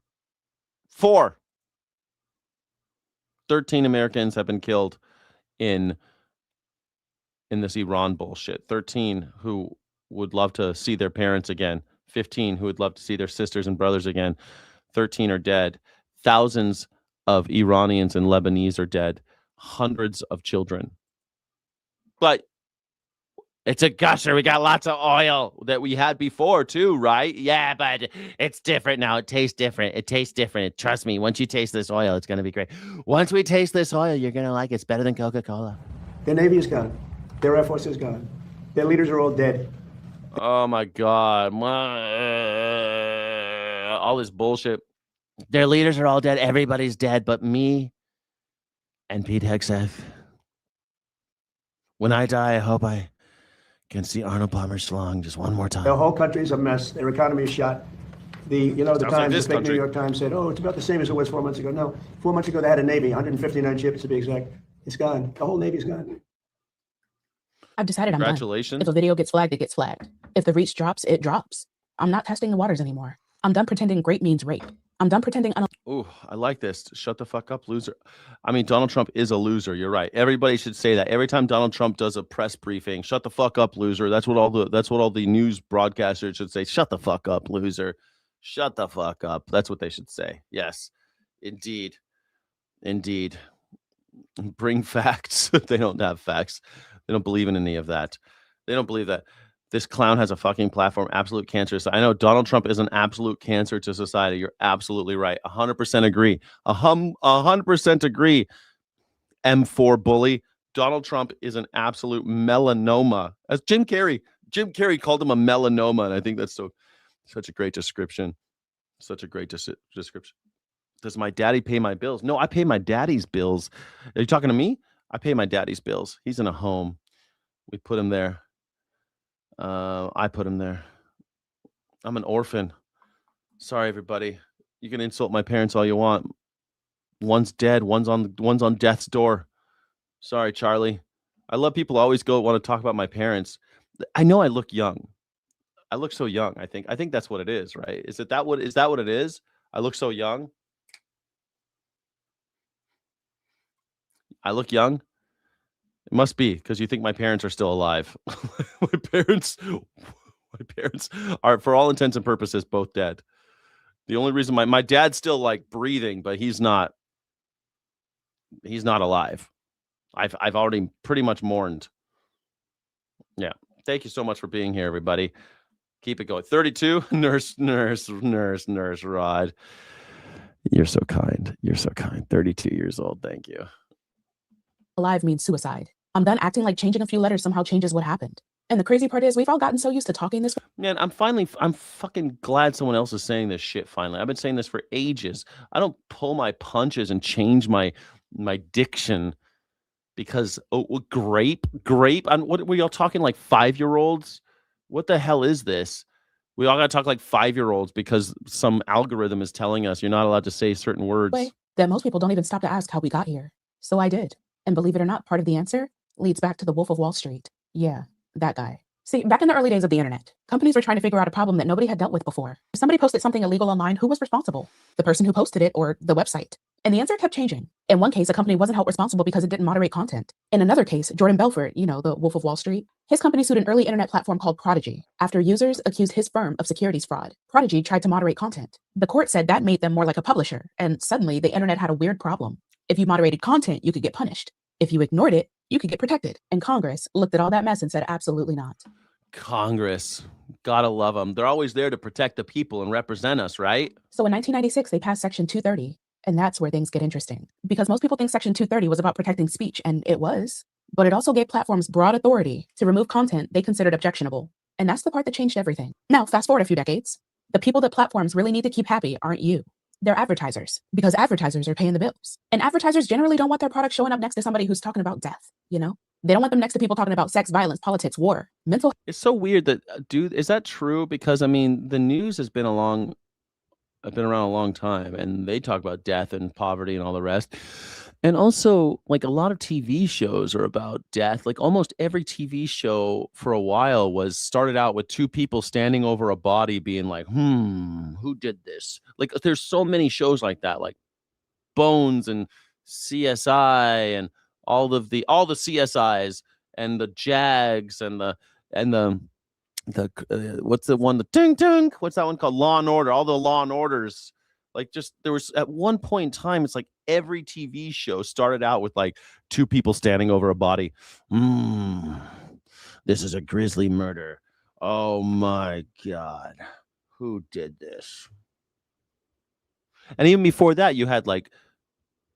[SPEAKER 3] 13 Americans have been killed in this Iran bullshit. 13 who would love to see their parents again. 15 who would love to see their sisters and brothers again. 13 are dead. Thousands of Iranians and Lebanese are dead. Hundreds of children. But it's a gusher. We got lots of oil that we had before too, right? Yeah, but it's different now. It tastes different. Trust me. Once you taste this oil, it's going to be great. Once we taste this oil, you're going to like it. It's better than Coca-Cola.
[SPEAKER 8] Their Navy is gone. Their Air Force is gone. Their leaders are all dead.
[SPEAKER 3] Oh, my God. All this bullshit. Their leaders are all dead. Everybody's dead but me and Pete Hegseth. When I die, I hope I can see Arnold Palmer Schlong just one more time.
[SPEAKER 8] The whole country is a mess. Their economy is shot. The Times, the fake New York Times said, oh, it's about the same as it was 4 months ago. No, 4 months ago they had a Navy, 159 ships to be exact. It's gone. The whole Navy's gone.
[SPEAKER 20] I've decided I'm done.
[SPEAKER 3] Congratulations.
[SPEAKER 20] If a video gets flagged, it gets flagged. If the reach drops, it drops. I'm not testing the waters anymore. I'm done pretending great means rape. I'm done pretending I don't.
[SPEAKER 3] Ooh, I like this. Shut the fuck up, loser. I mean, Donald Trump is a loser. You're right. Everybody should say that. Every time Donald Trump does a press briefing, shut the fuck up, loser. That's what all the news broadcasters should say. Shut the fuck up, loser. Shut the fuck up. That's what they should say. Yes, indeed. Bring facts. They don't have facts. They don't believe in any of that. They don't believe that. This clown has a fucking platform. Absolute cancer. I know Donald Trump is an absolute cancer to society. You're absolutely right. 100% agree. 100% agree. M4 bully. Donald Trump is an absolute melanoma. As Jim Carrey called him a melanoma, and I think that's such a great description. Such a great description. Does my daddy pay my bills? No, I pay my daddy's bills. Are you talking to me? I pay my daddy's bills. He's in a home. We put him there. I put him there. I'm an orphan. Sorry, everybody. You can insult my parents all you want. One's dead. One's on death's door. Sorry, Charlie. I love people always want to talk about my parents. I know I look young. I look so young. I think that's what it is, right? Is that what it is? I look so young. I look young. It must be because you think my parents are still alive. my parents are, for all intents and purposes, both dead. The only reason my dad's still like breathing, but he's not alive. I've already pretty much mourned. Yeah. Thank you so much for being here, everybody. Keep it going. 32, nurse, Rod. You're so kind. 32 years old. Thank you.
[SPEAKER 20] Alive means suicide. I'm done acting like changing a few letters somehow changes what happened. And the crazy part is we've all gotten so used to talking this way.
[SPEAKER 3] Man, I'm fucking glad someone else is saying this shit finally. I've been saying this for ages. I don't pull my punches and change my diction because grape. What were y'all talking like 5-year-olds? What the hell is this? We all got to talk like 5-year-olds because some algorithm is telling us you're not allowed to say certain words.
[SPEAKER 20] That most people don't even stop to ask how we got here. So I did. And believe it or not, part of the answer leads back to the Wolf of Wall Street. Yeah, that guy. See, back in the early days of the internet, companies were trying to figure out a problem that nobody had dealt with before. If somebody posted something illegal online, who was responsible? The person who posted it or the website? And the answer kept changing. In one case, a company wasn't held responsible because it didn't moderate content. In another case, Jordan Belfort, the Wolf of Wall Street, his company sued an early internet platform called Prodigy after users accused his firm of securities fraud. Prodigy tried to moderate content. The court said that made them more like a publisher, and suddenly the internet had a weird problem. If you moderated content, you could get punished. If you ignored it, you could get protected. And Congress looked at all that mess and said, absolutely not.
[SPEAKER 3] Congress. Gotta love them. They're always there to protect the people and represent us, right?
[SPEAKER 20] So in 1996, they passed Section 230. And that's where things get interesting. Because most people think Section 230 was about protecting speech, and it was. But it also gave platforms broad authority to remove content they considered objectionable. And that's the part that changed everything. Now, fast forward a few decades. The people that platforms really need to keep happy aren't you. They're advertisers, because advertisers are paying the bills. And advertisers generally don't want their product showing up next to somebody who's talking about death, They don't want them next to people talking about sex, violence, politics, war, mental.
[SPEAKER 3] It's so weird that, is that true? Because, the news has been around a long time, and they talk about death and poverty and all the rest. And also, like, a lot of TV shows are about death. Like, almost every TV show for a while started out with two people standing over a body being like, who did this? Like, there's so many shows like that, like Bones and CSI and all the CSIs and the JAGs and the what's the one, the ting ting, what's that one called? Law and Order. All the Law and Orders. Like, just there was at one point in time, it's like every TV show started out with like two people standing over a body. This is a grisly murder. Oh my God. Who did this? And even before that, you had like,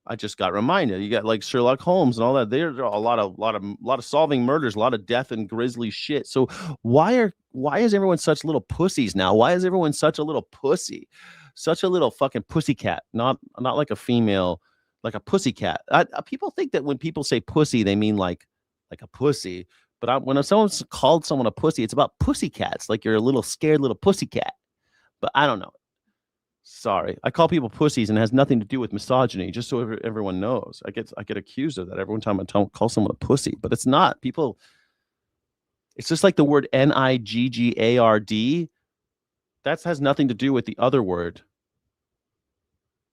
[SPEAKER 3] I just got reminded, you got like Sherlock Holmes and all that. There's a lot of solving murders, a lot of death and grisly shit. So why is everyone such little pussies now? Why is everyone such a little pussy? Such a little fucking pussycat, not like a female, like a pussycat. People think that when people say pussy, they mean like a pussy. But when someone's called someone a pussy, it's about pussycats, like you're a little scared little pussycat. But I don't know. Sorry, I call people pussies, and it has nothing to do with misogyny. Just so everyone knows, I get accused of that every time I call someone a pussy, but it's not. People, it's just like the word niggard. That has nothing to do with the other word.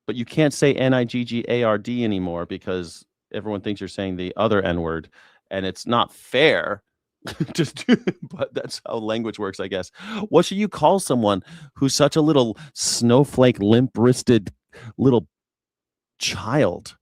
[SPEAKER 3] But you can't say niggard anymore because everyone thinks you're saying the other N word, and it's not fair. But that's how language works, I guess. What should you call someone who's such a little snowflake, limp-wristed little child?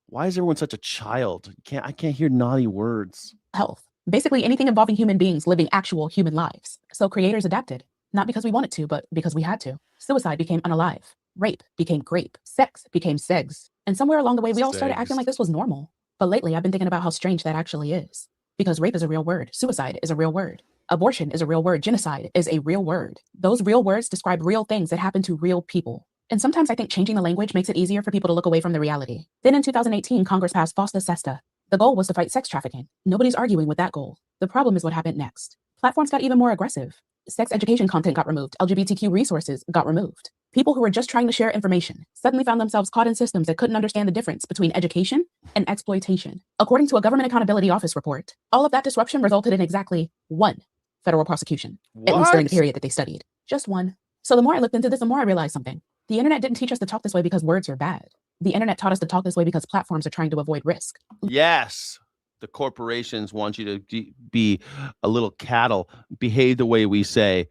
[SPEAKER 3] Why is everyone such a child? I can't hear naughty words.
[SPEAKER 20] Health. Basically anything involving human beings living actual human lives. So creators adapted, not because we wanted to, but because we had to. Suicide became unalive. Rape became grape. Sex became segs. And somewhere along the way, we all started acting like this was normal. But lately, I've been thinking about how strange that actually is. Because rape is a real word. Suicide is a real word. Abortion is a real word. Genocide is a real word. Those real words describe real things that happen to real people. And sometimes I think changing the language makes it easier for people to look away from the reality. Then in 2018, Congress passed FOSTA SESTA. The goal was to fight sex trafficking. Nobody's arguing with that goal. The problem is what happened next. Platforms got even more aggressive. Sex education content got removed. LGBTQ resources got removed. People who were just trying to share information suddenly found themselves caught in systems that couldn't understand the difference between education and exploitation. According to a Government Accountability Office report, all of that disruption resulted in exactly one federal prosecution, at least during the period that they studied. Just one. So the more I looked into this, the more I realized something. The internet didn't teach us to talk this way because words are bad. The internet taught us to talk this way because platforms are trying to avoid risk.
[SPEAKER 3] Yes. The corporations want you to be a little cattle, behave the way we say.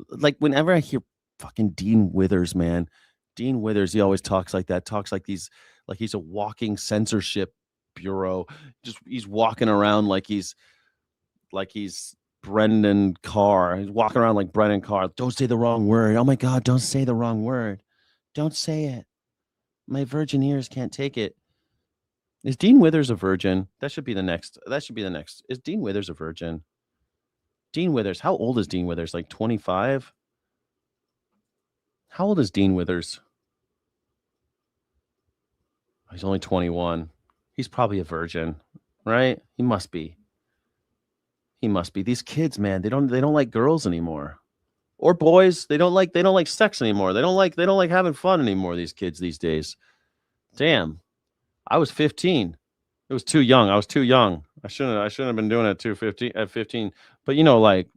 [SPEAKER 3] Like whenever I hear fucking Dean Withers, man, Dean Withers, he always talks like that, talks like he's a walking censorship bureau. Just he's walking around like he's Brendan Carr. He's walking around like Brendan Carr. Don't say the wrong word. Oh my God, don't say the wrong word. Don't say it. My virgin ears can't take it. Is Dean Withers a virgin? That should be the next. Is Dean Withers a virgin? Dean Withers. How old is Dean Withers? Like 25? How old is Dean Withers? He's only 21. He's probably a virgin, right? He must be. These kids, man, they don't like girls anymore. Or boys. They don't like sex anymore. They don't like having fun anymore, these kids these days. Damn. I was 15. It was too young. I was too young. I shouldn't have been doing it at 15. But like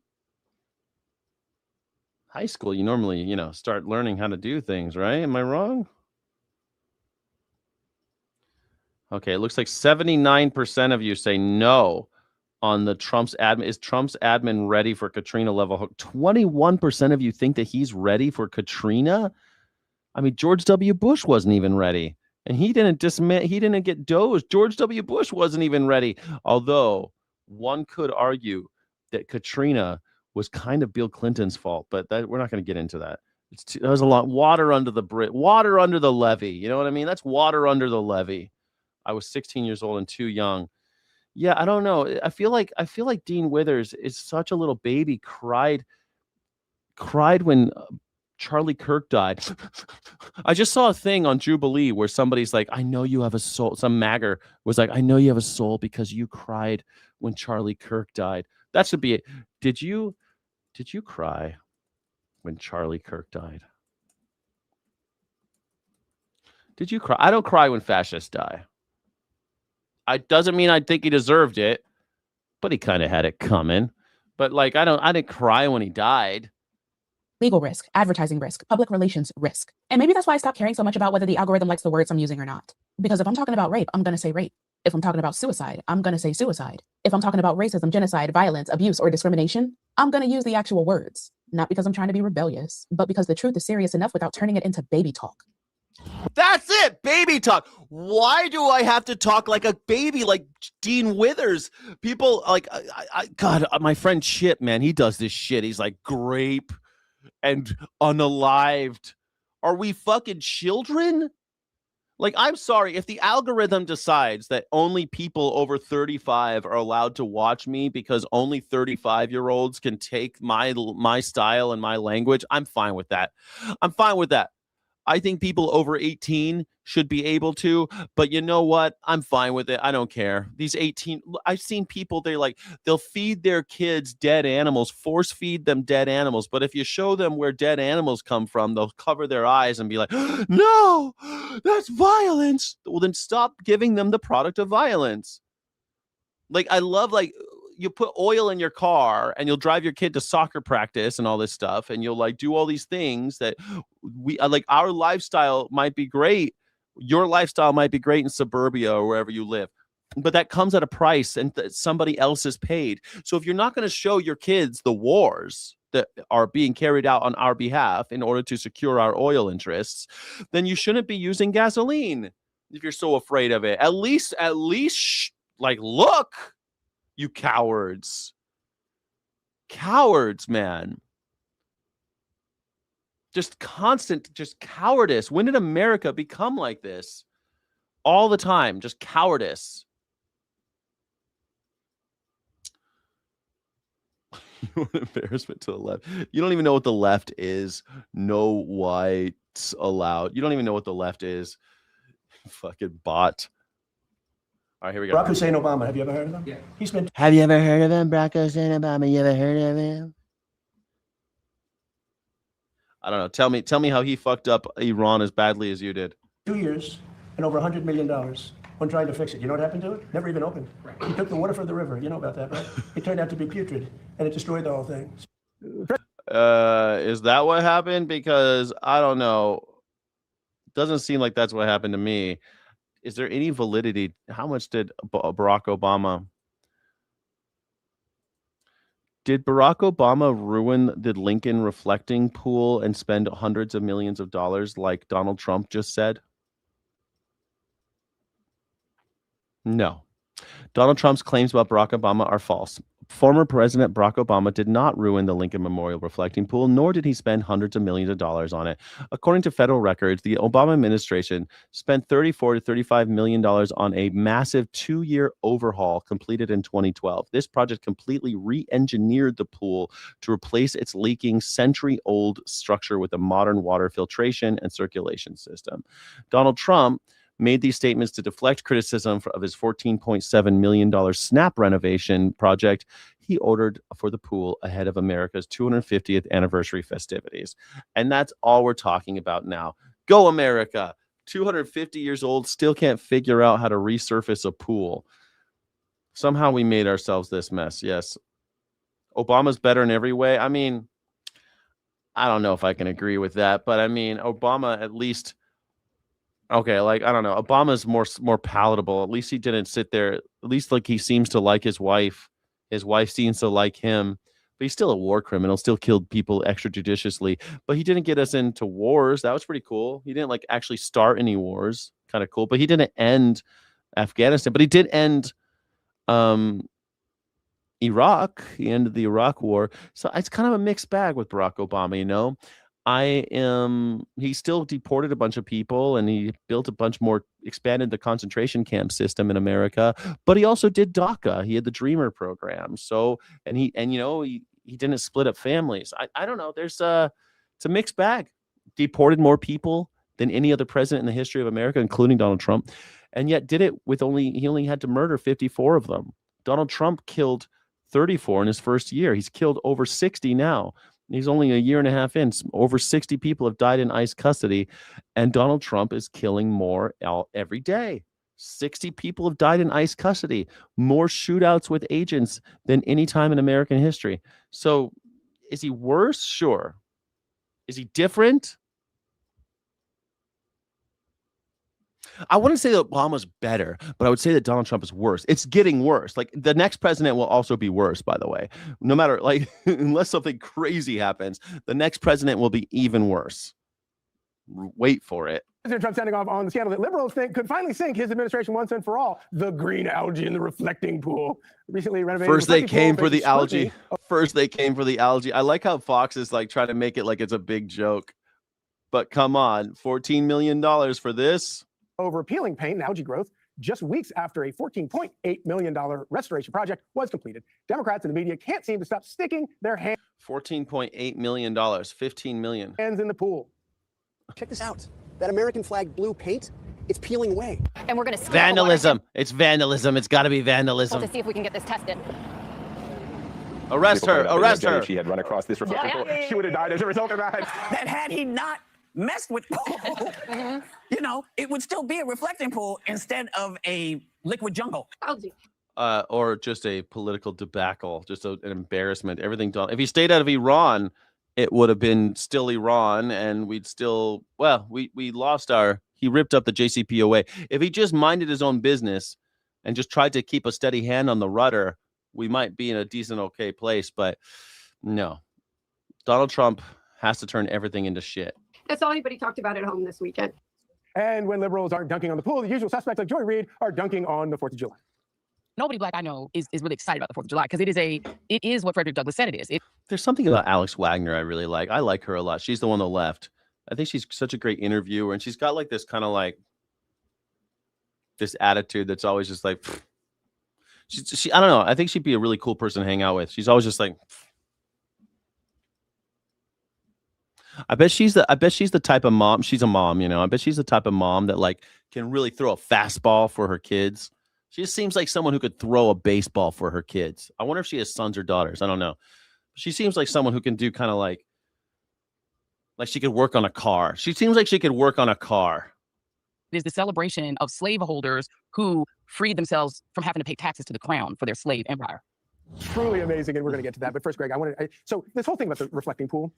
[SPEAKER 3] high school, you normally, start learning how to do things, right? Am I wrong? Okay, it looks like 79% of you say no on the Trump's admin. Is Trump's admin ready for Katrina level hook? 21% of you think that he's ready for Katrina? I mean, George W. Bush wasn't even ready. And he didn't get dosed. George W. Bush wasn't even ready. Although one could argue that Katrina was kind of Bill Clinton's fault, but we're not going to get into that. That was a lot water under the water under the levee. You know what I mean? That's water under the levee. I was 16 years old and too young. Yeah, I don't know. I feel like Dean Withers is such a little baby. Cried when Charlie Kirk died. I just saw a thing on Jubilee where somebody's like, I know you have a soul. Some magger was like, I know you have a soul because you cried when Charlie Kirk died. That should be it. Did you cry when Charlie Kirk died? Did you cry? I don't cry when fascists die. It doesn't mean I think he deserved it, but he kind of had it coming. But I didn't cry when he died.
[SPEAKER 20] Legal risk, advertising risk, public relations risk. And maybe that's why I stopped caring so much about whether the algorithm likes the words I'm using or not. Because if I'm talking about rape, I'm going to say rape. If I'm talking about suicide, I'm going to say suicide. If I'm talking about racism, genocide, violence, abuse, or discrimination, I'm going to use the actual words. Not because I'm trying to be rebellious, but because the truth is serious enough without turning it into baby talk.
[SPEAKER 3] That's it, baby talk. Why do I have to talk like a baby, like Dean Withers? People God, my friend Chip, man, he does this shit. He's like grape and unalived. Are we fucking children? Like, I'm sorry, if the algorithm decides that only people over 35 are allowed to watch me because only 35-year-olds can take my style and my language, I'm fine with that. I think people over 18 should be able to, but you know what? I'm fine with it. I don't care. These 18, I've seen people, they'll feed their kids dead animals, force feed them dead animals. But if you show them where dead animals come from, they'll cover their eyes and be like, no, that's violence. Well, then stop giving them the product of violence. I love, you put oil in your car and you'll drive your kid to soccer practice and all this stuff. And you'll do all these things that our lifestyle might be great. Your lifestyle might be great in suburbia or wherever you live, but that comes at a price and somebody else is paid. So if you're not going to show your kids the wars that are being carried out on our behalf in order to secure our oil interests, then you shouldn't be using gasoline if you're so afraid of it. At least look. You cowards. Cowards, man. Just constant, just cowardice. When did America become like this? All the time, just cowardice. What an embarrassment to the left. You don't even know what the left is. No whites allowed. You don't even know what the left is. Fucking bot. All right, here we go.
[SPEAKER 8] Barack Hussein Obama. Have you ever heard of him?
[SPEAKER 7] Yeah.
[SPEAKER 8] He's been.
[SPEAKER 3] Have you ever heard of him, Barack Hussein Obama? You ever heard of him? I don't know. Tell me how he fucked up Iran as badly as you did.
[SPEAKER 8] 2 years and over $100 million on trying to fix it. You know what happened to it? Never even opened. He took the water from the river. You know about that, right? It turned out to be putrid, and it destroyed the whole thing.
[SPEAKER 3] Is that what happened? Because I don't know. Doesn't seem like that's what happened to me. Is there any validity? How much did Barack Obama? Did Barack Obama ruin the Lincoln reflecting pool and spend hundreds of millions of dollars like Donald Trump just said? No. Donald Trump's claims about Barack Obama are false. Former President Barack Obama did not ruin the Lincoln Memorial reflecting pool, nor did he spend hundreds of millions of dollars on it. According to federal records, the Obama administration spent $34 to $35 million on a massive 2-year overhaul completed in 2012. This project completely re-engineered the pool to replace its leaking century-old structure with a modern water filtration and circulation system. Donald Trump made these statements to deflect criticism of his $14.7 million snap renovation project he ordered for the pool ahead of America's 250th anniversary festivities. And that's all we're talking about now. Go America! 250 years old, still can't figure out how to resurface a pool. Somehow we made ourselves this mess, yes. Obama's better in every way. I mean, I don't know if I can agree with that, but I mean, Obama at least... Okay, like, I don't know. Obama's more palatable. At least he didn't sit there. At least, like, he seems to like his wife. His wife seems to like him. But he's still a war criminal, still killed people extrajudiciously. But he didn't get us into wars. That was pretty cool. He didn't, like, actually start any wars. Kind of cool. But he didn't end Afghanistan. But he did end Iraq. He ended the Iraq war. So it's kind of a mixed bag with Barack Obama, you know? He still deported a bunch of people and he built a bunch more, expanded the concentration camp system in America, but he also did DACA. He had the Dreamer program. So, he didn't split up families. I don't know. It's a mixed bag. Deported more people than any other president in the history of America, including Donald Trump. And yet did it with he only had to murder 54 of them. Donald Trump killed 34 in his first year. He's killed over 60 now. He's only a year and a half in. Over 60 people have died in ICE custody, and Donald Trump is killing more every day. 60 people have died in ICE custody, more shootouts with agents than any time in American history. So is he worse? Sure. Is he different? I wouldn't say that Obama's better, but I would say that Donald Trump is worse. It's getting worse. Like, the next president will also be worse, by the way. No matter, like, unless something crazy happens, the next president will be even worse. Wait for it.
[SPEAKER 21] President Trump sounding off on the scandal that liberals think could finally sink his administration once and for all. The green algae in the reflecting pool. Recently renovated.
[SPEAKER 3] First they came for the algae. First they came for the algae. I like how Fox is like trying to make it like it's a big joke. But come on, $14 million for this?
[SPEAKER 21] Over repealing paint and algae growth just weeks after a $14.8 million restoration project was completed. Democrats and the media can't seem to stop sticking their hands.
[SPEAKER 3] $14.8 million, $15 million.
[SPEAKER 21] Hands in the pool.
[SPEAKER 22] Check this out. That American flag blue paint, it's peeling away.
[SPEAKER 5] And we're going to
[SPEAKER 3] vandalism. It's vandalism. It's got to be vandalism.
[SPEAKER 5] to see if we can get this tested.
[SPEAKER 3] Arrest her. Arrest her.
[SPEAKER 23] If she had run across this reflecting pool, she would have died as a result of that.
[SPEAKER 24] That had he not messed with pool, you know, it would still be a reflecting pool instead of a liquid jungle.
[SPEAKER 3] Or just a political debacle, just an embarrassment. Everything done. If he stayed out of Iran, it would have been still Iran, and we'd still, we lost he ripped up the JCPOA. If he just minded his own business and just tried to keep a steady hand on the rudder, we might be in a decent, okay place. But no, Donald Trump has to turn everything into shit.
[SPEAKER 25] That's all anybody talked about at home this weekend.
[SPEAKER 21] And when liberals aren't dunking on the pool, the usual suspects like Joy Reid are dunking on the 4th of July.
[SPEAKER 20] nobody black I know is really excited about the 4th of July because it is what Frederick Douglass said it is.
[SPEAKER 3] There's something about Alex Wagner I really like. I like her a lot. She's the one on the left. I think she's such a great interviewer, and she's got like this kind of like this attitude that's always just like she I don't know. I think she'd be a really cool person to hang out with. She's always just like I bet she's the type of mom. She's a mom, I bet she's the type of mom that like can really throw a fastball for her kids. She just seems like someone who could throw a baseball for her kids. I wonder if she has sons or daughters. I don't know. She seems like someone who can do kind of like she could work on a car. She seems like she could work on a car.
[SPEAKER 20] It is the celebration of slaveholders who freed themselves from having to pay taxes to the crown for their slave empire.
[SPEAKER 21] Truly amazing, and we're going to get to that. But first, Greg, so this whole thing about the reflecting pool,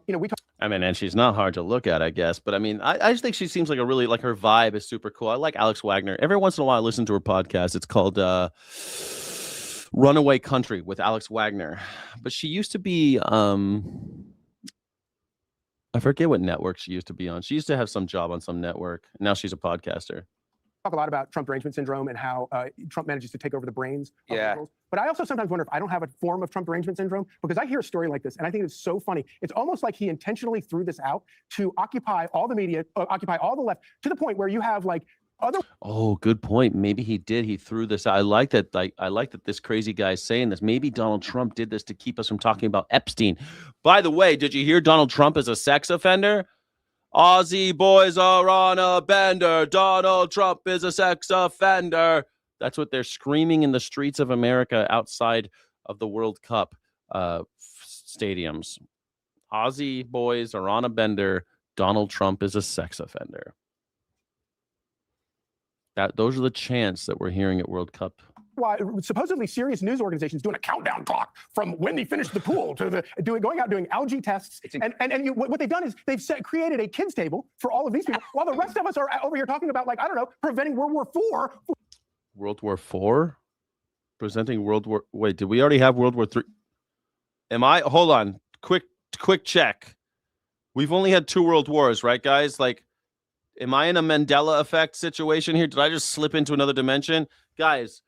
[SPEAKER 21] we talk.
[SPEAKER 3] I mean, and she's not hard to look at, I guess. But I mean, I just think she seems like a really her vibe is super cool. I like Alex Wagner. Every once in a while, I listen to her podcast. It's called Runaway Country with Alex Wagner. But she used to be, I forget what network she used to be on. She used to have some job on some network. Now she's a podcaster.
[SPEAKER 21] Talk a lot about Trump derangement syndrome and how Trump manages to take over the brains of liberals. But I also sometimes wonder if I don't have a form of Trump derangement syndrome, because I hear a story like this and I think it's so funny. It's almost like he intentionally threw this out to occupy all the media, occupy all the left, to the point where you have like other.
[SPEAKER 3] Oh, good point. Maybe he did. He threw this out. I like that. I like that this crazy guy is saying this. Maybe Donald Trump did this to keep us from talking about Epstein. By the way, did you hear Donald Trump is a sex offender? Aussie boys are on a bender. Donald Trump is a sex offender. That's what they're screaming in the streets of America outside of the World Cup stadiums. Aussie boys are on a bender. Donald Trump is a sex offender. Those are the chants that we're hearing at World Cup.
[SPEAKER 21] Why supposedly serious news organizations doing a countdown clock from when they finished the pool to going out doing algae tests. What they've done is they've created a kids table for all of these people, while the rest of us are over here talking about, like, I don't know, preventing World War IV.
[SPEAKER 3] World War IV? Presenting World War... Wait, did we already have World War III? Hold on. Quick check. We've only had 2 world wars, right, guys? Like, am I in a Mandela effect situation here? Did I just slip into another dimension? Guys,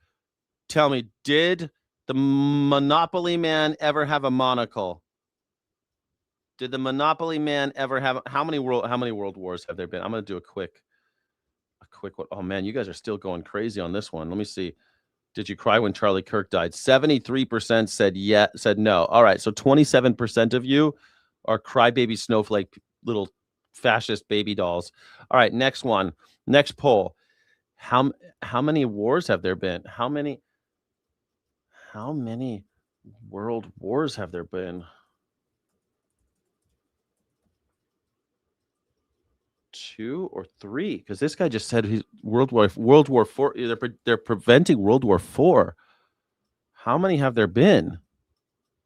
[SPEAKER 3] tell me, did the Monopoly Man ever have a monocle? Did the Monopoly Man ever have... How many world wars have there been? I'm going to do a quick one. Oh, man, you guys are still going crazy on this one. Let me see. Did you cry when Charlie Kirk died? 73% said no. All right, so 27% of you are crybaby snowflake little fascist baby dolls. All right, next one. Next poll. How many wars have there been? How many world wars have there been? 2 or 3? Because this guy just said he's World War IV. They're preventing World War IV. How many have there been?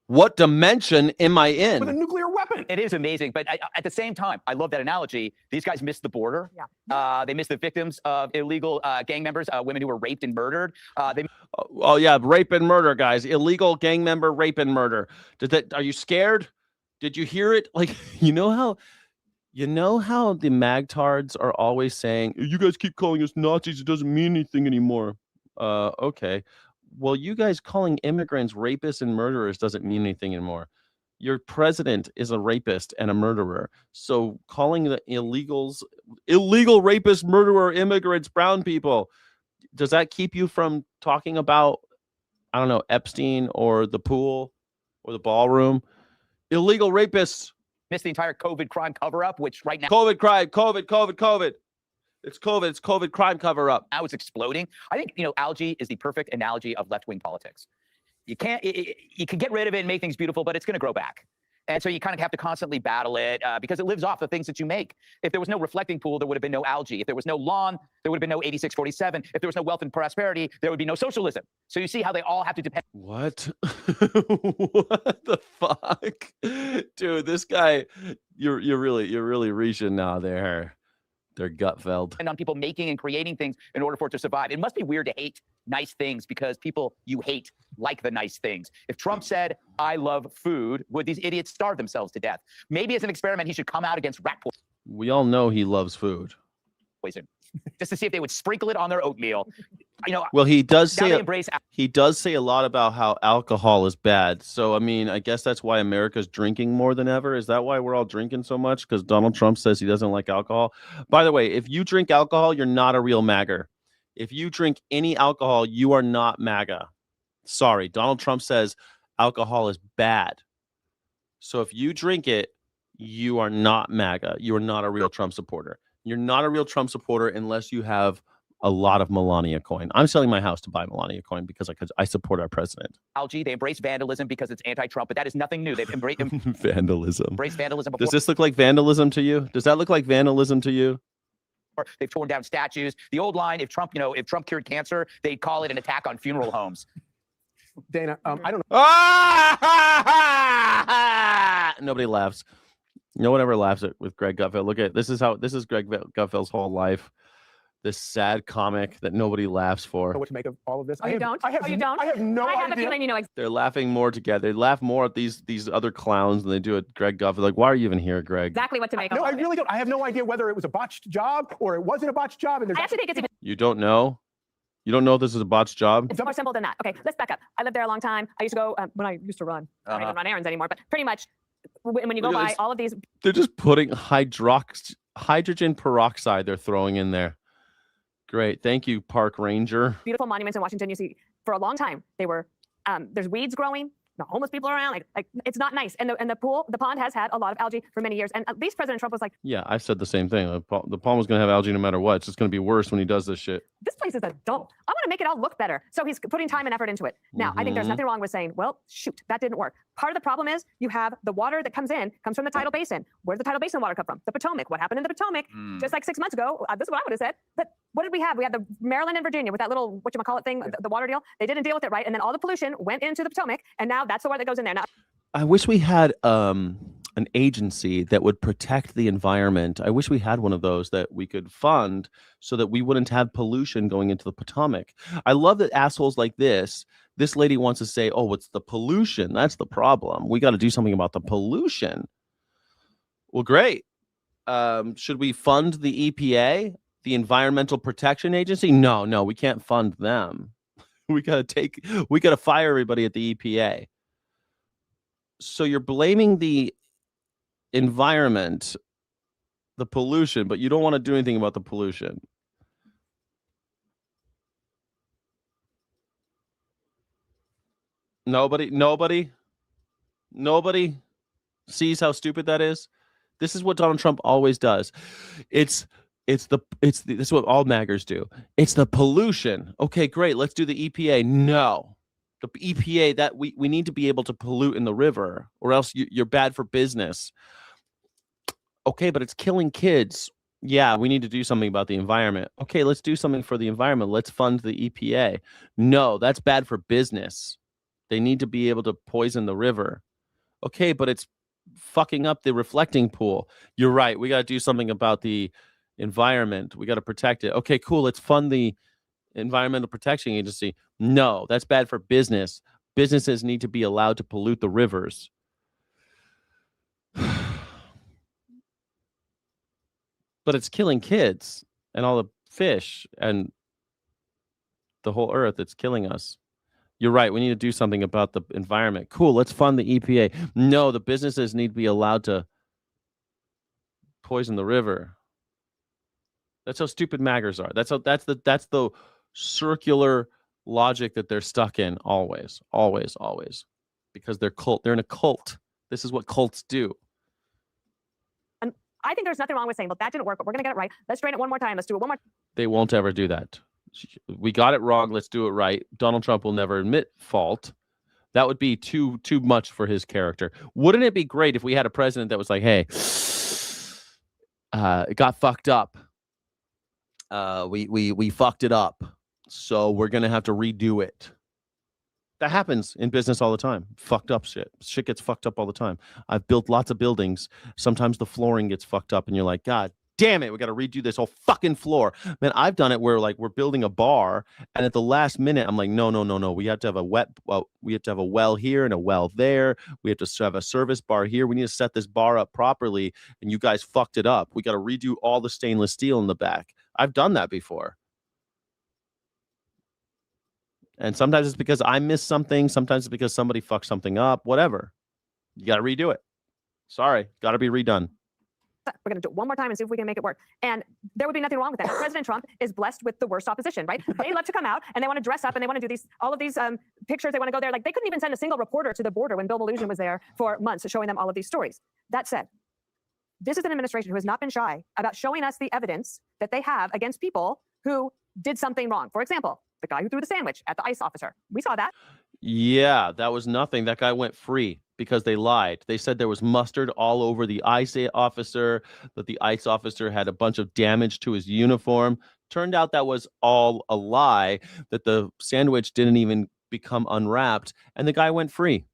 [SPEAKER 3] What dimension am I in?
[SPEAKER 21] With a nuclear weapon.
[SPEAKER 1] It is amazing, but at the same time, I love that analogy. These guys missed the border. Yeah. They missed the victims of illegal gang members, women who were raped and murdered.
[SPEAKER 3] Oh yeah, rape and murder, guys. Illegal gang member rape and murder. Are you scared? Did you hear it? Like, you know how the magtards are always saying, you guys keep calling us Nazis, it doesn't mean anything anymore. Okay. Well, you guys calling immigrants rapists and murderers doesn't mean anything anymore. Your president is a rapist and a murderer. So calling the illegal rapist, murderer, immigrants, brown people, does that keep you from talking about, I don't know, Epstein or the pool or the ballroom? Illegal rapists.
[SPEAKER 1] Missed the entire COVID crime cover-up, which right now...
[SPEAKER 3] COVID crime, COVID. It's COVID crime cover-up.
[SPEAKER 1] Now it's exploding. I think, algae is the perfect analogy of left-wing politics. You can get rid of it and make things beautiful, but it's going to grow back. And so you kind of have to constantly battle it because it lives off the things that you make. If there was no reflecting pool, there would have been no algae. If there was no lawn, there would have been no 8647. If there was no wealth and prosperity, there would be no socialism. So you see how they all have to depend.
[SPEAKER 3] What? What the fuck? Dude, this guy, you're really reaching now there. They're Gutfeld.
[SPEAKER 1] And on people making and creating things in order for it to survive. It must be weird to hate nice things because people you hate like the nice things. If Trump said, I love food, would these idiots starve themselves to death? Maybe as an experiment, he should come out against rat poison.
[SPEAKER 3] We all know he loves food.
[SPEAKER 1] Just to see if they would sprinkle it on their oatmeal.
[SPEAKER 3] Well, he does
[SPEAKER 1] now
[SPEAKER 3] say
[SPEAKER 1] they embrace.
[SPEAKER 3] he does say a lot about how alcohol is bad. So I mean, I guess that's why America's drinking more than ever. Is that why we're all drinking so much? Because Donald Trump says he doesn't like alcohol. By the way, if you drink alcohol, you're not a real MAGA. If you drink any alcohol, you are not MAGA. Sorry, Donald Trump says alcohol is bad. So if you drink it, you are not MAGA. You are not a real Trump supporter. You're not a real Trump supporter unless you have a lot of Melania coin. I'm selling my house to buy Melania coin because I support our president.
[SPEAKER 1] Algae, they embrace vandalism because it's anti-Trump, but that is nothing new. They've embraced
[SPEAKER 3] Vandalism.
[SPEAKER 1] vandalism before.
[SPEAKER 3] Does this look like vandalism to you? Does that look like vandalism to you?
[SPEAKER 1] They've torn down statues. The old line, if Trump cured cancer, they'd call it an attack on funeral homes.
[SPEAKER 21] Dana, I don't know.
[SPEAKER 3] Nobody laughs. No one ever laughs with Greg Gutfeld. Look at this is Greg Gutfeld's whole life. This sad comic that nobody laughs for.
[SPEAKER 21] What to make of all of this?
[SPEAKER 12] Oh, you don't?
[SPEAKER 21] I have no
[SPEAKER 12] I have a
[SPEAKER 21] idea.
[SPEAKER 12] feeling you know.
[SPEAKER 3] They're laughing more together. They laugh more at these other clowns than they do at Greg Gutfeld. Like, why are you even here, Greg?
[SPEAKER 12] Exactly what to make of.
[SPEAKER 21] No,
[SPEAKER 12] all
[SPEAKER 21] I
[SPEAKER 12] of it.
[SPEAKER 21] really don't. I have no idea whether it was a botched job or it wasn't a botched job. And
[SPEAKER 12] I actually think it's even
[SPEAKER 3] You don't know? You don't know if this is a botched job?
[SPEAKER 12] it's more simple than that. Okay, let's back up. I lived there a long time. I used to go when I used to run. I don't even run errands anymore, but pretty much when you go
[SPEAKER 3] Look at
[SPEAKER 12] by
[SPEAKER 3] this.
[SPEAKER 12] all of these.
[SPEAKER 3] They're just putting hydrogen peroxide they're throwing in there. Great. Thank you, Park Ranger.
[SPEAKER 12] Beautiful monuments in Washington, you see, for a long time, they were, there's weeds growing, the homeless people are around, like it's not nice. And the pond has had a lot of algae for many years. And at least President Trump was like,
[SPEAKER 3] Yeah, I said the same thing. The pond was going to have algae no matter what. It's just going to be worse when he does this shit.
[SPEAKER 12] this place is a dump. I want to make it all look better. So he's putting time and effort into it. Now, I think there's nothing wrong with saying, well, shoot, that didn't work. Part of the problem is you have the water that comes from the tidal basin. Where's the tidal basin water come from? The Potomac. What happened in the Potomac? Just like 6 months ago, this is what I would have said. But what did we have? We had the Maryland and Virginia with that little, whatchamacallit thing, the water deal. They didn't deal with it right. And then all the pollution went into the Potomac. And now that's the water that goes in there. Now,
[SPEAKER 3] I wish we had an agency that would protect the environment. I wish we had one of those that we could fund so that we wouldn't have pollution going into the Potomac. I love that assholes like this lady wants to say, oh, it's the pollution. That's the problem. We got to do something about the pollution. Well, great. Should we fund the EPA, the Environmental Protection Agency? No, we can't fund them. We got to fire everybody at the EPA. So you're blaming the environment, the pollution, but you don't want to do anything about the pollution. Nobody sees how stupid that is. This is what Donald Trump always does. This is what all MAGers do. It's the pollution. Okay, great. Let's do the EPA. No. The EPA, that we need to be able to pollute in the river, or else you're bad for business. Okay, but it's killing kids. Yeah, we need to do something about the environment. Okay, let's do something for the environment. Let's fund the EPA. No, that's bad for business. They need to be able to poison the river. Okay, but it's fucking up the reflecting pool. You're right. We got to do something about the environment. We got to protect it. Okay, cool. Let's fund the Environmental Protection Agency. No, that's bad for business. Businesses need to be allowed to pollute the rivers. But it's killing kids and all the fish and the whole earth. It's killing us. You're right. We need to do something about the environment. Cool. Let's fund the EPA. No, the businesses need to be allowed to poison the river. That's how stupid MAGers are. That's the circular logic that they're stuck in always, because they're in a cult. This is what cults do.
[SPEAKER 12] and I think there's nothing wrong with saying, well, that didn't work, but we're going to get it right. Let's train it one more time. Let's do it one more.
[SPEAKER 3] They won't ever do that. We got it wrong. Let's do it right. Donald Trump will never admit fault. That would be too much for his character. Wouldn't it be great if we had a president that was like, hey, it got fucked up. We fucked it up. So we're going to have to redo it. That happens in business all the time. Fucked up shit. Shit gets fucked up all the time. I've built lots of buildings. Sometimes the flooring gets fucked up and you're like, God damn it, we got to redo this whole fucking floor. Man, I've done it where like we're building a bar and at the last minute I'm like, no. We have to have we have to have a well here and a well there. We have to have a service bar here. We need to set this bar up properly and you guys fucked it up. We got to redo all the stainless steel in the back. I've done that before. And sometimes it's because I missed something. Sometimes it's because somebody fucked something up. Whatever. You got to redo it. Sorry. Got to be redone.
[SPEAKER 2] We're going to do it one more time and see if we can make it work. And there would be nothing wrong with that. President Trump is blessed with the worst opposition, right? They love to come out and they want to dress up and they want to do all of these pictures. They want to go there. Like, they couldn't even send a single reporter to the border when Bill Maloogian was there for months, showing them all of these stories. That said, this is an administration who has not been shy about showing us the evidence that they have against people who did something wrong. For example, the guy who threw the sandwich at the ICE officer. We saw that.
[SPEAKER 3] Yeah, that was nothing. That guy went free because they lied. They said there was mustard all over the ICE officer, that the ICE officer had a bunch of damage to his uniform. Turned out that was all a lie, that the sandwich didn't even become unwrapped, and the guy went free.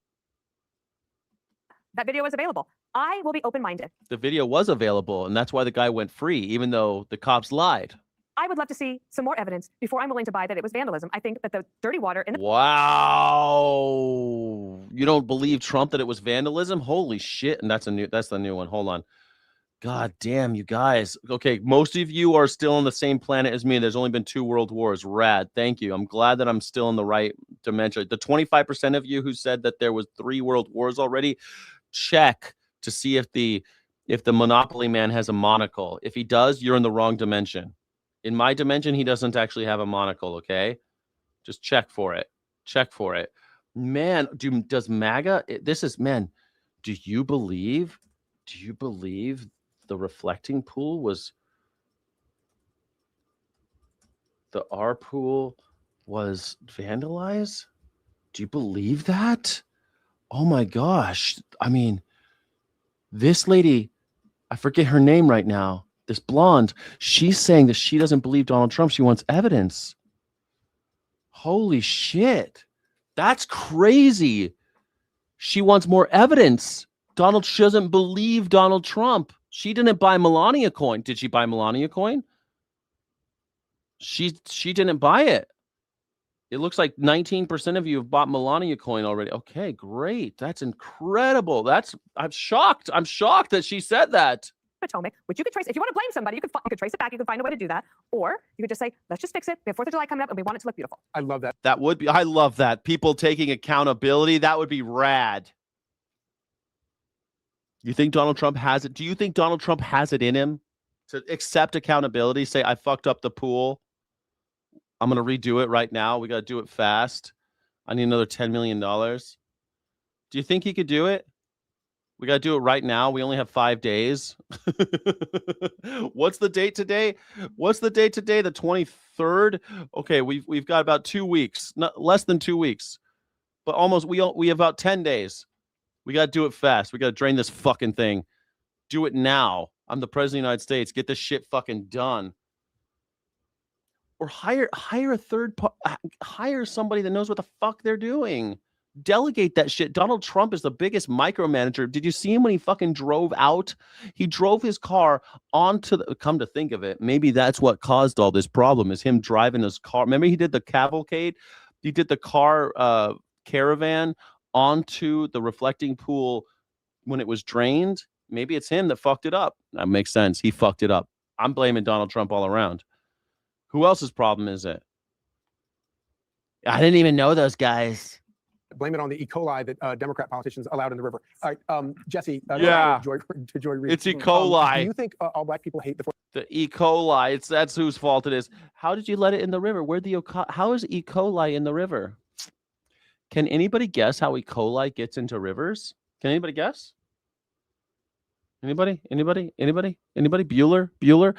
[SPEAKER 2] That video was available. I will be open-minded.
[SPEAKER 3] The video was available, and that's why the guy went free, even though the cops lied.
[SPEAKER 2] I would love to see some more evidence before I'm willing to buy that it was vandalism. I think that the dirty water in the
[SPEAKER 3] Wow. You don't believe Trump that it was vandalism? Holy shit. And that's the new one. Hold on. God damn, you guys. Okay, most of you are still on the same planet as me. There's only been 2 world wars. Rad. Thank you. I'm glad that I'm still in the right dimension. The 25% of you who said that there was 3 world wars already, check to see if the Monopoly man has a monocle. If he does, you're in the wrong dimension. In my dimension, he doesn't actually have a monocle, okay? Just check for it. Check for it. Man, does MAGA, do you believe the reflecting pool was, the R pool was vandalized? Do you believe that? Oh my gosh. I mean, this lady, I forget her name right now, this blonde, she's saying that she doesn't believe Donald Trump. She wants evidence. Holy shit. That's crazy. She wants more evidence. She doesn't believe Donald Trump. She didn't buy Melania coin. Did she buy Melania coin? She didn't buy it. It looks like 19% of you have bought Melania coin already. Okay, great. That's incredible. I'm shocked. I'm shocked that she said that.
[SPEAKER 2] Potomac, which you could trace. If you want to blame somebody, you could trace it back. You could find a way to do that. Or you could just say, let's just fix it. We have 4th of July coming up and we want it to look beautiful.
[SPEAKER 21] I love that.
[SPEAKER 3] I love that. People taking accountability. That would be rad. You think Donald Trump has it? Do you think Donald Trump has it in him to accept accountability? Say, I fucked up the pool. I'm going to redo it right now. We got to do it fast. I need another $10 million. Do you think he could do it? We got to do it right now. We only have 5 days. What's the date today? The 23rd? Okay, we've got about 2 weeks, not less than 2 weeks, but almost. We have about 10 days. We got to do it fast. We got to drain this fucking thing. Do it now. I'm the president of the United States. Get this shit fucking done. Or hire a third party. Hire somebody that knows what the fuck they're doing. Delegate that shit. Donald Trump is the biggest micromanager. Did you see him when he fucking drove out? He drove his car onto the, come to think of it, maybe that's what caused all this problem, is him driving his car. Remember he did the cavalcade? He did the car caravan onto the reflecting pool when it was drained. Maybe it's him that fucked it up. That makes sense. He fucked it up. I'm blaming Donald Trump all around. Who else's problem is it? I didn't even know those guys.
[SPEAKER 21] Blame it on the E. coli that Democrat politicians allowed in the river. All right, Jesse.
[SPEAKER 3] Yeah.
[SPEAKER 21] To Joy Reid.
[SPEAKER 3] It's E. coli.
[SPEAKER 21] Do you think all black people hate
[SPEAKER 3] the E. coli? That's whose fault it is. How did you let it in the river? How is E. coli in the river? Can anybody guess how E. coli gets into rivers? Can anybody guess? Anybody? Bueller?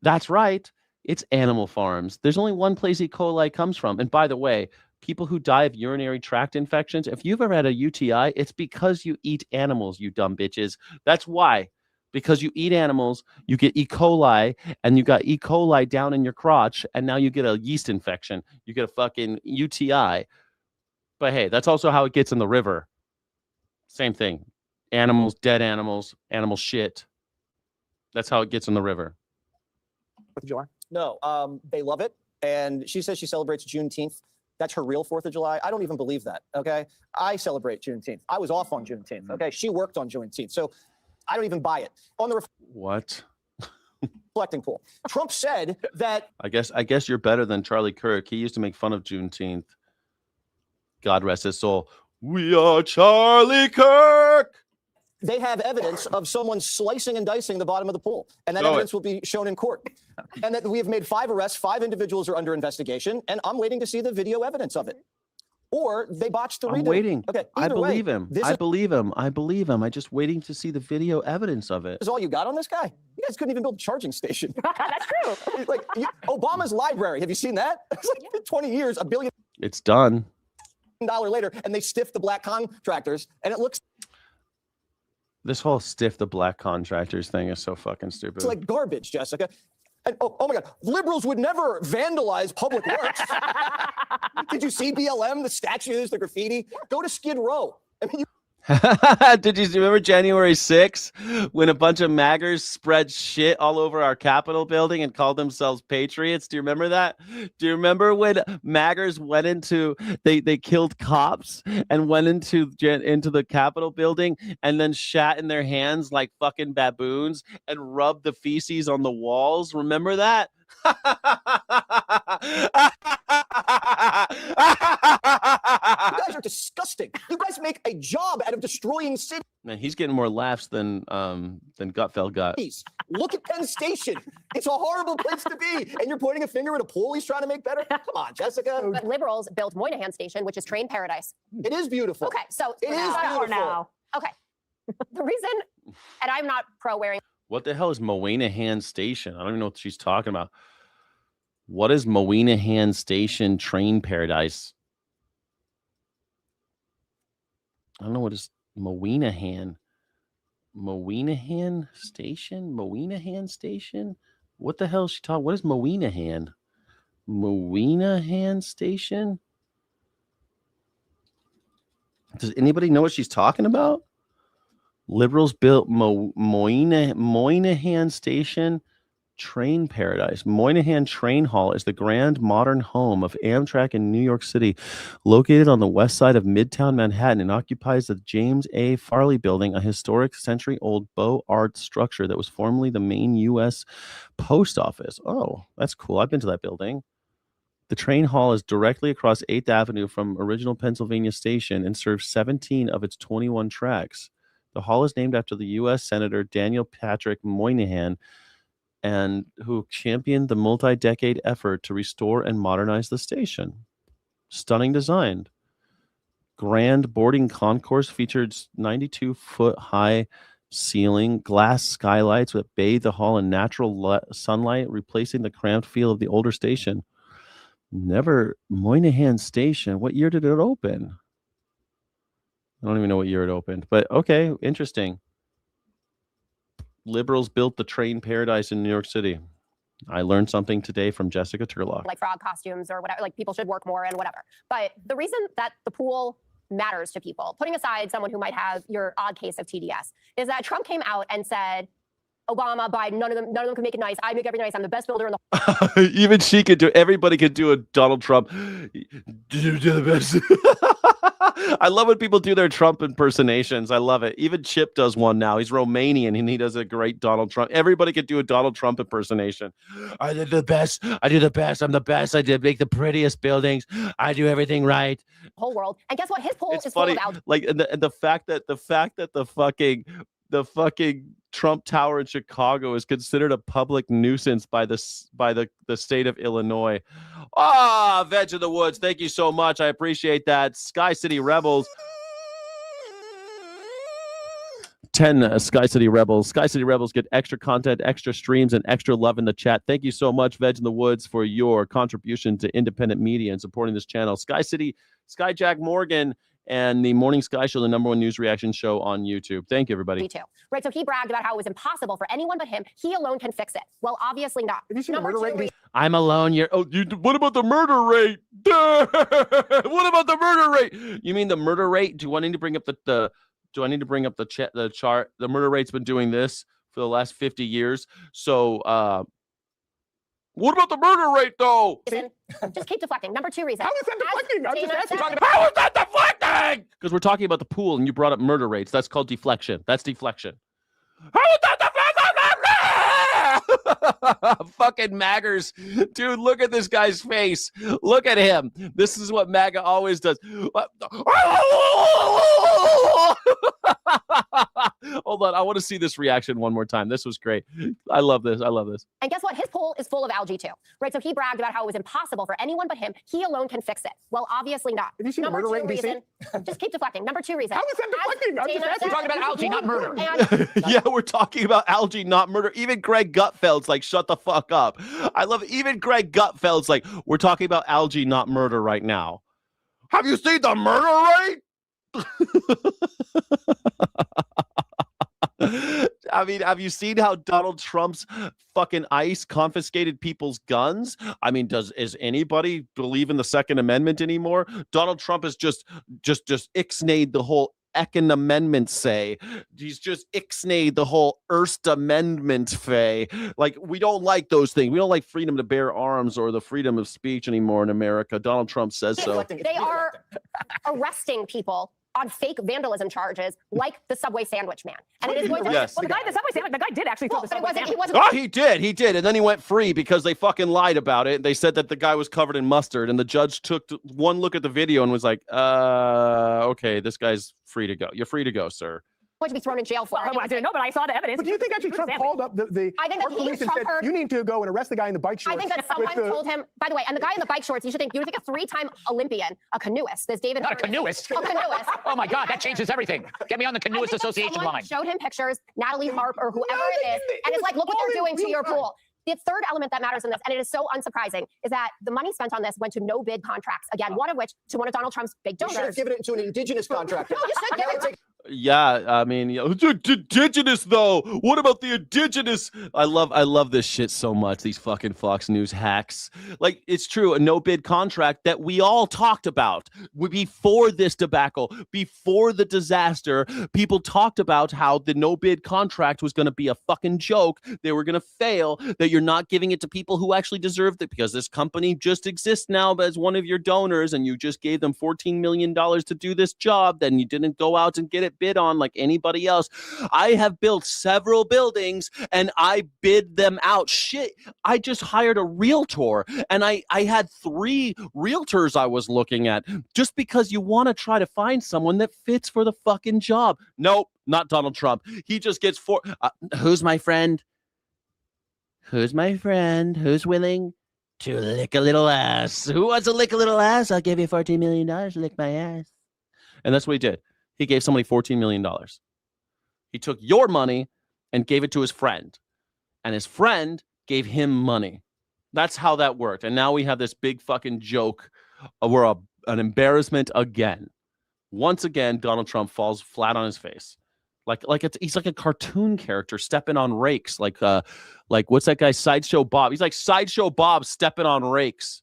[SPEAKER 3] That's right. It's animal farms. There's only one place E. coli comes from. And by the way, people who die of urinary tract infections, if you've ever had a UTI, it's because you eat animals, you dumb bitches. That's why. Because you eat animals, you get E. coli, and you got E. coli down in your crotch, and now you get a yeast infection. You get a fucking UTI. But hey, that's also how it gets in the river. Same thing. Animals, dead animals, animal shit. That's how it gets in the river.
[SPEAKER 21] 4th of July?
[SPEAKER 4] No, they love it. And she says she celebrates Juneteenth. That's her real 4th of July. I don't even believe that, okay? I celebrate Juneteenth. I was off on Juneteenth, okay? She worked on Juneteenth. So I don't even buy it. On the
[SPEAKER 3] what?
[SPEAKER 4] Reflecting pool. Trump said that...
[SPEAKER 3] I guess you're better than Charlie Kirk. He used to make fun of Juneteenth. God rest his soul. We are Charlie Kirk.
[SPEAKER 4] They have evidence of someone slicing and dicing the bottom of the pool, and that
[SPEAKER 3] Show
[SPEAKER 4] evidence will be shown in court. And that we have made 5 arrests, 5 individuals are under investigation, and I'm waiting to see the video evidence of it. Or they botched the redo.
[SPEAKER 3] I'm waiting.
[SPEAKER 4] Okay,
[SPEAKER 3] I
[SPEAKER 4] either way,
[SPEAKER 3] believe him.
[SPEAKER 4] this
[SPEAKER 3] I
[SPEAKER 4] is
[SPEAKER 3] believe him. I believe him. I'm just waiting to see the video evidence of it.
[SPEAKER 4] all you got on this guy? You guys couldn't even build a charging station.
[SPEAKER 2] That's true.
[SPEAKER 4] Like Obama's library. Have you seen that? It's like 20 years, $1 billion
[SPEAKER 3] It's done.
[SPEAKER 4] later, and they stiff the black contractors, and it looks
[SPEAKER 3] This whole stiff the black contractors thing is so fucking stupid.
[SPEAKER 4] like garbage, Jessica. And oh my God, liberals would never vandalize public works. Did you see BLM, the statues, the graffiti? Go to Skid Row. I mean,
[SPEAKER 3] Did you remember January 6th when a bunch of maggers spread shit all over our Capitol building and called themselves patriots? Do you remember that? Do you remember when maggers went into they killed cops and went into the Capitol building and then shat in their hands like fucking baboons and rubbed the feces on the walls? Remember that?
[SPEAKER 4] you guys are disgusting. You guys make a job out of destroying cities.
[SPEAKER 3] Man, he's getting more laughs than Gutfeld got.
[SPEAKER 4] Look at Penn Station. It's a horrible place to be. And you're pointing a finger at a pool he's trying to make better? Come on, Jessica.
[SPEAKER 15] But liberals built Moynihan Station, which is train paradise.
[SPEAKER 4] It is beautiful.
[SPEAKER 15] Okay, so
[SPEAKER 4] It is beautiful.
[SPEAKER 2] now.
[SPEAKER 15] Okay, the reason, and I'm not pro wearing.
[SPEAKER 3] What the hell is Moynihan Station? I don't even know what she's talking about. What is Moynihan Station train paradise? I don't know what is Moynihan. Moynihan Station? Moynihan Station? What the hell is she talking? What is Moynihan? Moynihan Station? Does anybody know what she's talking about? Liberals built Moynihan Station train paradise. Moynihan Train Hall is the grand modern home of Amtrak in New York City, located on the west side of Midtown Manhattan, and occupies the James A. Farley Building, a historic century-old Beaux Arts structure that was formerly the main U.S. post office. Oh, that's cool. I've been to that building. The train hall is directly across 8th Avenue from original Pennsylvania Station and serves 17 of its 21 tracks. The hall is named after the U.S. Senator Daniel Patrick Moynihan, and who championed the multi-decade effort to restore and modernize the station. Stunning design. Grand boarding concourse featured 92-foot high ceiling, glass skylights that bathe the hall in natural sunlight, replacing the cramped feel of the older station. Moynihan Station. What year did it open? I don't even know what year it opened, but okay, interesting. Liberals built the train paradise in New York City. I learned something today from Jessica Turlock.
[SPEAKER 15] Like frog costumes or whatever, like people should work more and whatever. But the reason that the pool matters to people, putting aside someone who might have your odd case of TDS, is that Trump came out and said, Obama, Biden, none of them can make it nice. I make everything nice. I'm the best builder in the
[SPEAKER 3] Even she could do. Everybody could do a Donald Trump. Do the best. I love when people do their Trump impersonations. I love it. Even Chip does one now. He's Romanian and he does a great Donald Trump. Everybody could do a Donald Trump impersonation. I did the best. I do the best. I'm the best. I did make the prettiest buildings. I do everything right.
[SPEAKER 15] whole world. And guess what? His poll
[SPEAKER 3] It's
[SPEAKER 15] is
[SPEAKER 3] funny.
[SPEAKER 15] full of
[SPEAKER 3] Like and the fact that the fucking Trump Tower in Chicago is considered a public nuisance by the state of Illinois. Veg in the Woods, thank you so much. I appreciate that. Sky City Rebels. 10 Sky City Rebels. Sky City Rebels get extra content, extra streams, and extra love in the chat. Thank you so much, Veg in the Woods, for your contribution to independent media and supporting this channel. Sky City, Skyjack Morgan, and the Morning Sky Show, the #1 news reaction show on YouTube. Thank you, everybody.
[SPEAKER 15] retail. Right, so he bragged about how it was impossible for anyone but him. He alone can fix it. Well, obviously not.
[SPEAKER 4] Have you seen the murder rate?
[SPEAKER 3] I'm alone. What about the murder rate? What about the murder rate? You mean the murder rate? Do I need to bring up the chart? The murder rate's been doing this for the last 50 years. So, what about the murder rate, though?
[SPEAKER 15] Just keep deflecting. #2 reason.
[SPEAKER 4] How is that deflecting? I'm just asking.
[SPEAKER 3] How is that deflecting? Because we're talking about the pool and you brought up murder rates. That's called deflection. That's deflection. How is that deflection? Fucking MAGAs. Dude, look at this guy's face. Look at him. This is what MAGA always does. Hold on. I want to see this reaction one more time. This was great. I love this. I love this.
[SPEAKER 15] And guess what? His poll is full of algae too, right? So he bragged about how it was impossible for anyone but him. He alone can fix it. Well, obviously not.
[SPEAKER 21] Have you seen the murder rate in DC?
[SPEAKER 15] Just keep deflecting. Number 2 reason.
[SPEAKER 21] How is that deflecting? I'm just asking.
[SPEAKER 1] We're talking about algae, not murder.
[SPEAKER 3] Yeah, we're talking about algae, not murder. Even Greg Gutfeld's like, shut the fuck up. I love it. Even Greg Gutfeld's like, we're talking about algae, not murder right now. Have you seen the murder rate? I mean, have you seen how Donald Trump's fucking ICE confiscated people's guns? I mean, is anybody believe in the Second Amendment anymore? Donald Trump has just ixnayed the whole Econ Amendment say. He's just ixnayed the whole First Amendment fay. Like, we don't like those things. We don't like freedom to bear arms or the freedom of speech anymore in America. Donald Trump says so.
[SPEAKER 15] They are arresting people on fake vandalism charges, like the Subway sandwich man. And it is going to
[SPEAKER 3] Yes.
[SPEAKER 2] Well, the Subway sandwich, the guy did actually throw the Subway sandwich.
[SPEAKER 3] Oh, he did. And then he went free because they fucking lied about it. They said that the guy was covered in mustard, and the judge took one look at the video and was like, okay, this guy's free to go. You're free to go, sir.
[SPEAKER 15] Going to be thrown in jail for.
[SPEAKER 2] Well, I didn't know, but I saw the evidence.
[SPEAKER 21] But do you think actually Trump called up the
[SPEAKER 15] I think that
[SPEAKER 21] police and said, you need to go and arrest the guy in the bike shorts?
[SPEAKER 15] I think that someone told him, by the way, and the guy in the bike shorts, you think a 3-time Olympian, a canoeist, this David.
[SPEAKER 1] Not a canoeist.
[SPEAKER 15] A canoeist.
[SPEAKER 1] Oh my God, that changes everything. Get me on the canoeist association line.
[SPEAKER 15] Showed him pictures, Natalie Harp or whoever it is, and it's like, look what they're doing to your pool. The third element that matters in this, and it is so unsurprising, is that the money spent on this went to no bid contracts. Again, one of which to one of Donald Trump's big donors.
[SPEAKER 4] You should have given it to an indigenous contractor.
[SPEAKER 15] No, you should give it to.
[SPEAKER 3] Yeah, I mean, indigenous though. What about the indigenous? I love this shit so much. These fucking Fox News hacks. Like, it's true, a no bid contract that we all talked about before this debacle, before the disaster. People talked about how the no bid contract was going to be a fucking joke. They were going to fail. That you're not giving it to people who actually deserved it because this company just exists now as one of your donors, and you just gave them $14 million to do this job. Then you didn't go out and get it bid on like anybody else. I have built several buildings and I bid them out. Shit, I just hired a realtor and I had 3 realtors I was looking at just because you want to try to find someone that fits for the fucking job. Nope, not Donald Trump. He just gets 4. Who's my friend? Who's my friend? Who's willing to lick a little ass? Who wants to lick a little ass? I'll give you $14 million to lick my ass. And that's what he did. He gave somebody $14 million. He took your money and gave it to his friend. And his friend gave him money. That's how that worked. And now we have this big fucking joke. We're an embarrassment again. Once again, Donald Trump falls flat on his face. He's like a cartoon character stepping on rakes. Like what's that guy? Sideshow Bob. He's like Sideshow Bob stepping on rakes.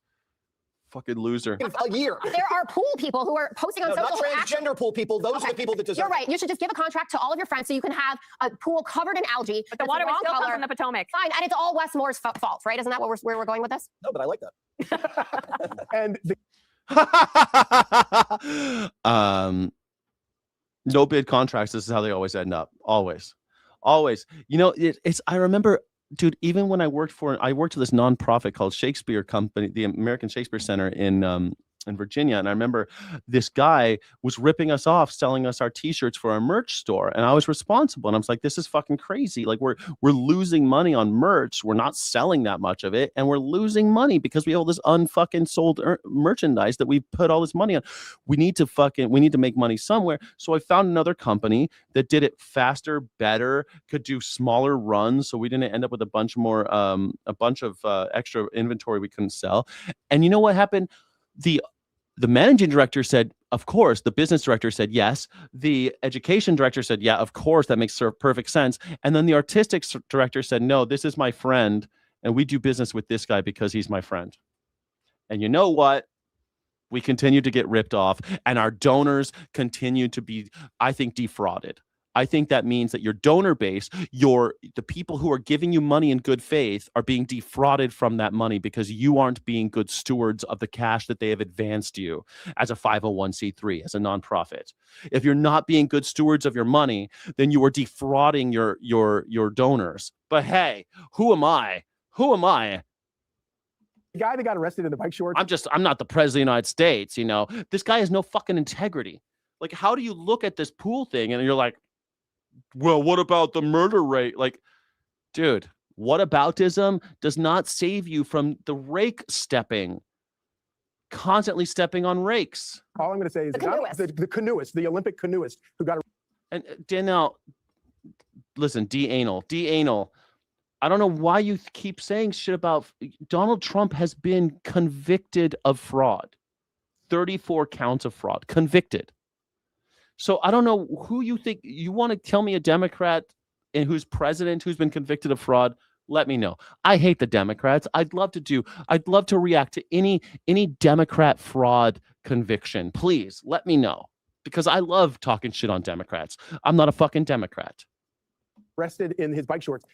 [SPEAKER 3] Fucking loser.
[SPEAKER 4] A year.
[SPEAKER 15] There are pool people who are posting on social.
[SPEAKER 4] Not transgender pool people. Those are the people that deserve.
[SPEAKER 15] You're right. You should just give a contract to all of your friends so you can have a pool covered in algae.
[SPEAKER 2] But the water would still come from the Potomac.
[SPEAKER 15] Fine, and it's all Wes Moore's fault, right? Isn't that where we're going with this?
[SPEAKER 4] No, but I like that.
[SPEAKER 21] And
[SPEAKER 3] no bid contracts. This is how they always end up. Always. You know, I remember, dude, even when I worked for this nonprofit called Shakespeare Company, the American Shakespeare Center in Virginia. And I remember this guy was ripping us off, selling us our t-shirts for our merch store. And I was responsible. And I was like, this is fucking crazy. Like we're losing money on merch. We're not selling that much of it. And we're losing money because we have all this unfucking sold merchandise that we put all this money on. We need to make money somewhere. So I found another company that did it faster, better, could do smaller runs. So we didn't end up with a bunch of extra inventory we couldn't sell. And you know what happened? The managing director said, of course. The business director said, yes. The education director said, yeah, of course. That makes perfect sense. And then the artistic director said, no, this is my friend. And we do business with this guy because he's my friend. And you know what? We continue to get ripped off. And our donors continue to be, I think, defrauded. I think that means that your donor base, the people who are giving you money in good faith are being defrauded from that money because you aren't being good stewards of the cash that they have advanced you as a 501c3, as a nonprofit. If you're not being good stewards of your money, then you are defrauding your donors. But hey, who am I Who am I?
[SPEAKER 21] The guy that got arrested in the bike shorts.
[SPEAKER 3] I'm not the president of the United States, you know. This guy has no fucking integrity. Like, how do you look at this pool thing and you're like, well, what about the murder rate? Like, dude, whataboutism does not save you from the rake stepping, constantly stepping on rakes.
[SPEAKER 21] All I'm going to say is the canoeist, the Olympic canoeist who got.
[SPEAKER 3] And Danielle, listen, D-anal. I don't know why you keep saying shit about Donald Trump has been convicted of fraud. 34 counts of fraud, convicted. So I don't know who you think you want to tell me a Democrat and who's president who's been convicted of fraud. Let me know. I hate the Democrats. I'd love to react to any Democrat fraud conviction. Please let me know, because I love talking shit on Democrats. I'm not a fucking Democrat.
[SPEAKER 21] Arrested in his bike shorts.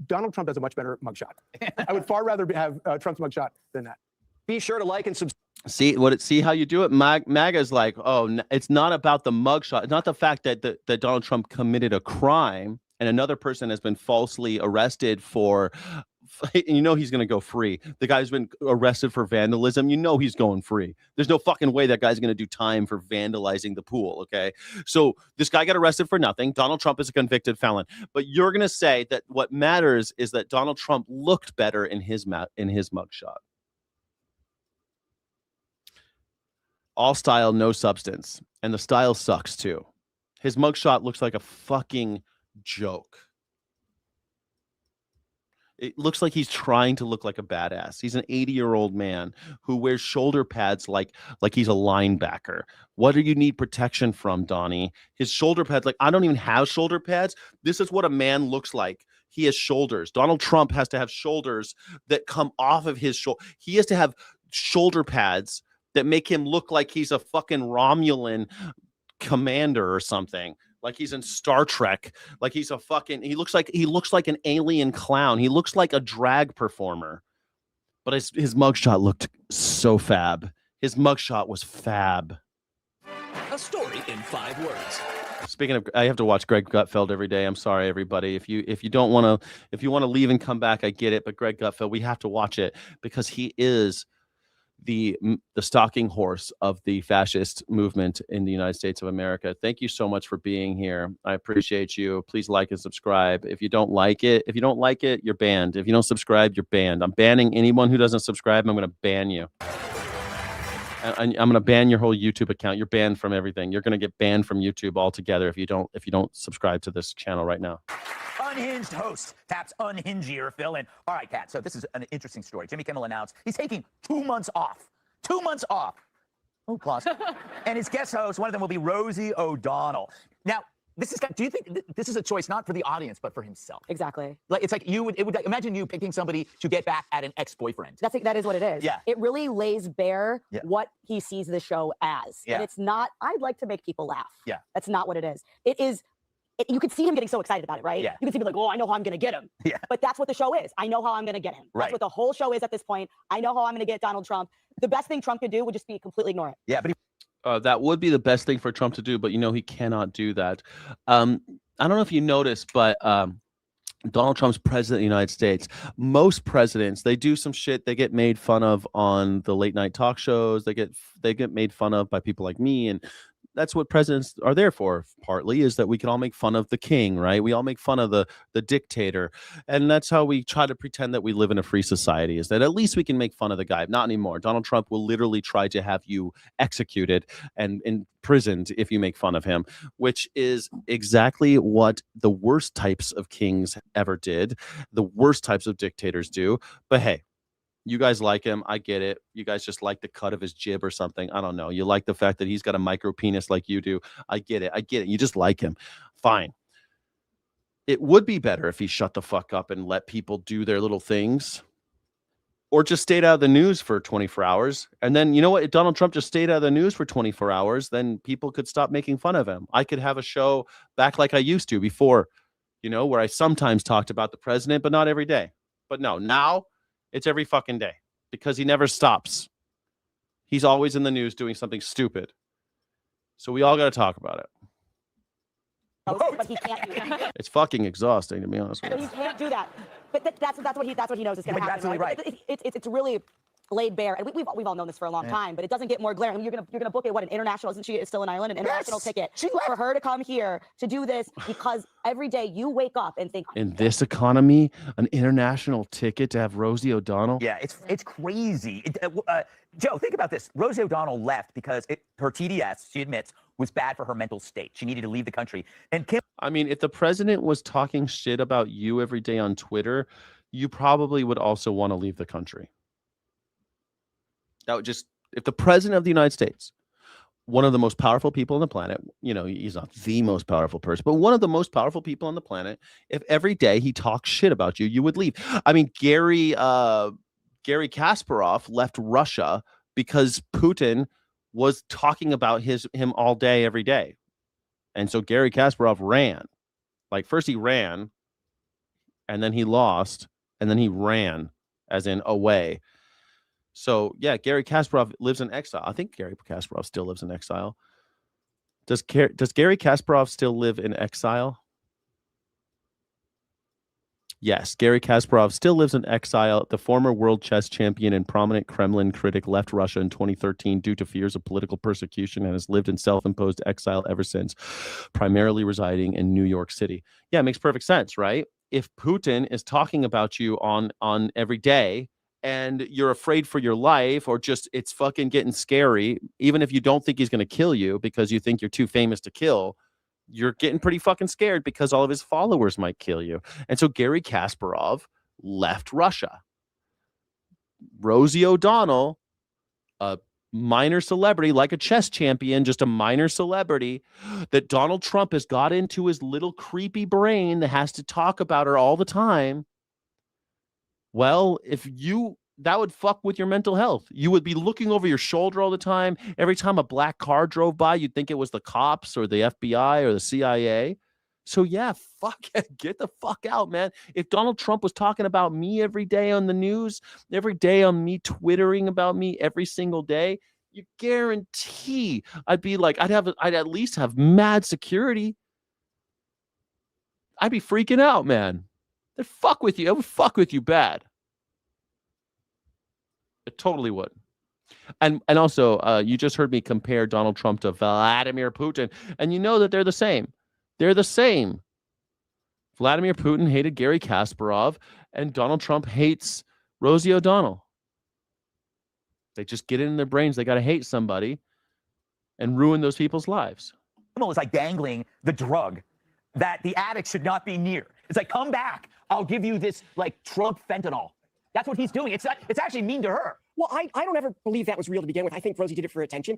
[SPEAKER 21] Donald Trump has a much better mugshot. I would far rather have Trump's mugshot than that.
[SPEAKER 4] Be sure to like and subscribe.
[SPEAKER 3] See how you do it? MAGA's like, oh, it's not about the mugshot. It's not the fact that that Donald Trump committed a crime and another person has been falsely arrested for, you know, he's going to go free. The guy's been arrested for vandalism. You know, he's going free. There's no fucking way that guy's going to do time for vandalizing the pool. Okay. So this guy got arrested for nothing. Donald Trump is a convicted felon, but you're going to say that what matters is that Donald Trump looked better in his mugshot. All style, no substance. And the style sucks too. His mugshot looks like a fucking joke. It looks like he's trying to look like a badass. He's an 80-year-old man who wears shoulder pads like he's a linebacker. What do you need protection from, Donnie? His shoulder pads, like, I don't even have shoulder pads. This is what a man looks like. He has shoulders. Donald Trump has to have shoulders that come off of his shoulder. He has to have shoulder pads that make him look like he's a fucking Romulan commander or something. Like he's in Star Trek. Like he's a fucking, he looks like an alien clown. He looks like a drag performer. But his mugshot looked so fab. His mugshot was fab.
[SPEAKER 6] A story in 5 words.
[SPEAKER 3] Speaking of, I have to watch Greg Gutfeld every day. I'm sorry, everybody. If you want to leave and come back, I get it. But Greg Gutfeld, we have to watch it because he is the stalking horse of the fascist movement in the United States of America. Thank you so much for being here. I appreciate you. Please like and subscribe. If you don't like it, you're banned. If you don't subscribe, you're banned. I'm banning anyone who doesn't subscribe. I'm going to ban you. I'm going to ban your whole YouTube account. You're banned from everything. You're going to get banned from YouTube altogether if you don't subscribe to this channel right now.
[SPEAKER 1] Unhinged host taps unhingier fill in. All right, Pat. So this is an interesting story. Jimmy Kimmel announced he's taking 2 months off. 2 months off. Oh, plus. And his guest host, one of them will be Rosie O'Donnell. Now, do you think this is a choice not for the audience but for himself?
[SPEAKER 2] Exactly.
[SPEAKER 1] Like it's like imagine you picking somebody to get back at an ex-boyfriend.
[SPEAKER 2] That is what it is.
[SPEAKER 1] Yeah.
[SPEAKER 2] It really lays bare what he sees the show as.
[SPEAKER 1] Yeah.
[SPEAKER 2] And it's not, I'd like to make people laugh.
[SPEAKER 1] Yeah.
[SPEAKER 2] That's not what it is. It is, you could see him getting so excited about it, right?
[SPEAKER 1] Yeah.
[SPEAKER 2] You can see him like, oh, I know how I'm going to get him.
[SPEAKER 1] Yeah.
[SPEAKER 2] But that's what the show is. I know how I'm going to get him.
[SPEAKER 1] Right.
[SPEAKER 2] That's what the whole show is at this point. I know how I'm going to get Donald Trump. The best thing Trump could do would just be completely ignore it.
[SPEAKER 1] Yeah, but
[SPEAKER 3] that would be the best thing for Trump to do, but you know he cannot do that. I don't know if you noticed, but Donald Trump's president of the United States. Most presidents, they do some shit. They get made fun of on the late night talk shows. They get made fun of by people like me, and that's what presidents are there for. Partly is that we can all make fun of the king, right? We all make fun of the dictator, and that's how we try to pretend that we live in a free society. Is that at least we can make fun of the guy? Not anymore. Donald Trump will literally try to have you executed and imprisoned if you make fun of him, which is exactly what the worst types of kings ever did. The worst types of dictators do. But hey, you guys like him. I get it. You guys just like the cut of his jib or something. I don't know. You like the fact that he's got a micro penis like you do. I get it. You just like him. Fine. It would be better if he shut the fuck up and let people do their little things, or just stayed out of the news for 24 hours. And then, you know what? If Donald Trump just stayed out of the news for 24 hours, then people could stop making fun of him. I could have a show back like I used to before, you know, where I sometimes talked about the president, but not every day. But no, now it's every fucking day because he never stops. He's always in the news doing something stupid. So we all got to talk about it.
[SPEAKER 2] But he can't do that.
[SPEAKER 3] It's fucking exhausting, to be honest with
[SPEAKER 2] But
[SPEAKER 3] you.
[SPEAKER 2] he can't do that.
[SPEAKER 9] But that's what he knows is going to happen.
[SPEAKER 1] Absolutely right.
[SPEAKER 9] It's really laid bare, and we've all known this for a long time, but it doesn't get more glaring. I mean, you're gonna book an international, isn't she still an island, an international ticket for her to come here to do this because every day you wake up and think,
[SPEAKER 3] in this economy, an international ticket to have Rosie O'Donnell.
[SPEAKER 1] Yeah, it's crazy. Joe, think about this. Rosie O'Donnell left because her TDS, she admits, was bad for her mental state. She needed to leave the country. And Kim,
[SPEAKER 3] I mean, if the president was talking shit about you every day on Twitter, you probably would also want to leave the country. That would just, if the president of the United States, one of the most powerful people on the planet, he's not the most powerful person, but one of the most powerful people on the planet, if every day he talks shit about you, you would leave. I mean, Gary Kasparov left Russia because Putin was talking about him all day, every day. And so Gary Kasparov ran. Like, first he ran, and then he lost, and then he ran, as in away. So, yeah, Gary Kasparov lives in exile. I think Gary Kasparov still lives in exile. Does Gary Kasparov still live in exile? Yes, Gary Kasparov still lives in exile. The former world chess champion and prominent Kremlin critic left Russia in 2013 due to fears of political persecution and has lived in self-imposed exile ever since, primarily residing in New York City. Yeah, it makes perfect sense, right? If Putin is talking about you on every day, and you're afraid for your life, or just it's fucking getting scary, even if you don't think he's going to kill you because you think you're too famous to kill, you're getting pretty fucking scared because all of his followers might kill you. And so Gary Kasparov left Russia. Rosie O'Donnell, a minor celebrity, like a chess champion, just a minor celebrity that Donald Trump has got into his little creepy brain that has to talk about her all the time. Well, that would fuck with your mental health. You would be looking over your shoulder all the time. Every time a black car drove by, you'd think it was the cops or the FBI or the CIA. So yeah, fuck it. Get the fuck out, man. If Donald Trump was talking about me every day on the news, every day on me twittering about me every single day, you guarantee I'd at least have mad security. I'd be freaking out, man. They'd fuck with you. It would fuck with you bad. It totally would. And also, you just heard me compare Donald Trump to Vladimir Putin, and you know that they're the same. They're the same. Vladimir Putin hated Gary Kasparov, and Donald Trump hates Rosie O'Donnell. They just get it in their brains. They got to hate somebody and ruin those people's lives.
[SPEAKER 1] It's like dangling the drug that the addict should not be near. It's like, come back. I'll give you this like Trump fentanyl. That's what he's doing. It's actually mean to her.
[SPEAKER 22] Well, I don't ever believe that was real to begin with. I think Rosie did it for attention.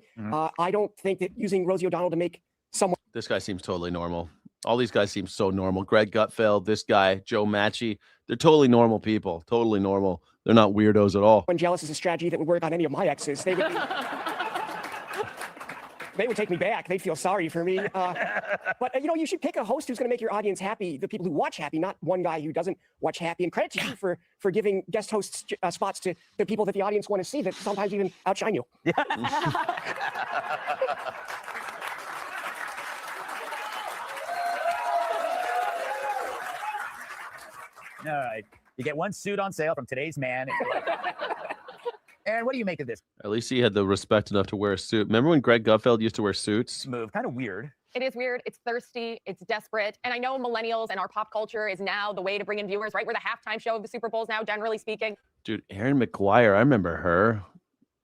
[SPEAKER 22] I don't think that using Rosie O'Donnell to make someone.
[SPEAKER 3] This guy seems totally normal. All these guys seem so normal. Greg Gutfeld, this guy, Joe Manchin, they're totally normal people. Totally normal. They're not weirdos at all.
[SPEAKER 22] When jealous is a strategy that would work on any of my exes, they would be. They would take me back. They'd feel sorry for me. But, you should pick a host who's going to make your audience happy, the people who watch Happy, not one guy who doesn't watch Happy. And credit to you for giving guest hosts spots to the people that the audience want to see that sometimes even outshine you.
[SPEAKER 1] Yeah. All right. You get one suit on sale from Today's Man. Aaron, what do you make of this
[SPEAKER 3] At least he had the respect enough to wear a suit. Remember when Greg Gutfeld used to wear suits?
[SPEAKER 1] move? Kind of weird.
[SPEAKER 11] It is weird. It's thirsty. It's desperate. And I know millennials and our pop culture is now the way to bring in viewers, right? We're the halftime show of the Super Bowls now, generally speaking.
[SPEAKER 3] Dude, Erin McGuire, I remember her.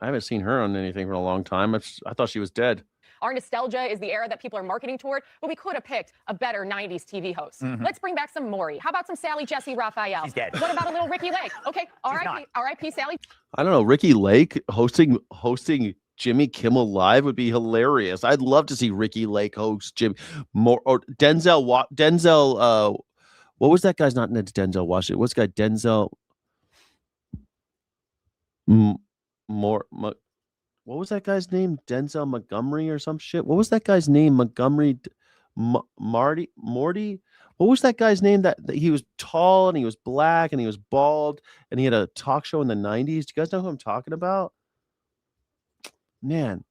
[SPEAKER 3] I haven't seen her on anything for a long time. I thought she was dead.
[SPEAKER 11] Our nostalgia is the era that people are marketing toward, but we could have picked a better 90s TV host. Let's bring back some Maury. How about some Sally Jesse Raphael?
[SPEAKER 1] She's dead.
[SPEAKER 11] What about a little Ricky Lake? Okay, R.I.P. Sally.
[SPEAKER 3] I don't know. Ricky Lake hosting Jimmy Kimmel Live would be hilarious. I'd love to see Ricky Lake host Denzel. What was that guy's not Denzel Washington? What's the guy? Denzel. What was that guy's name? Denzel Montgomery or some shit? What was that guy's name? Montgomery, Morty? What was that guy's name? That he was tall and he was black and he was bald and he had a talk show in the 90s. Do you guys know who I'm talking about? Man,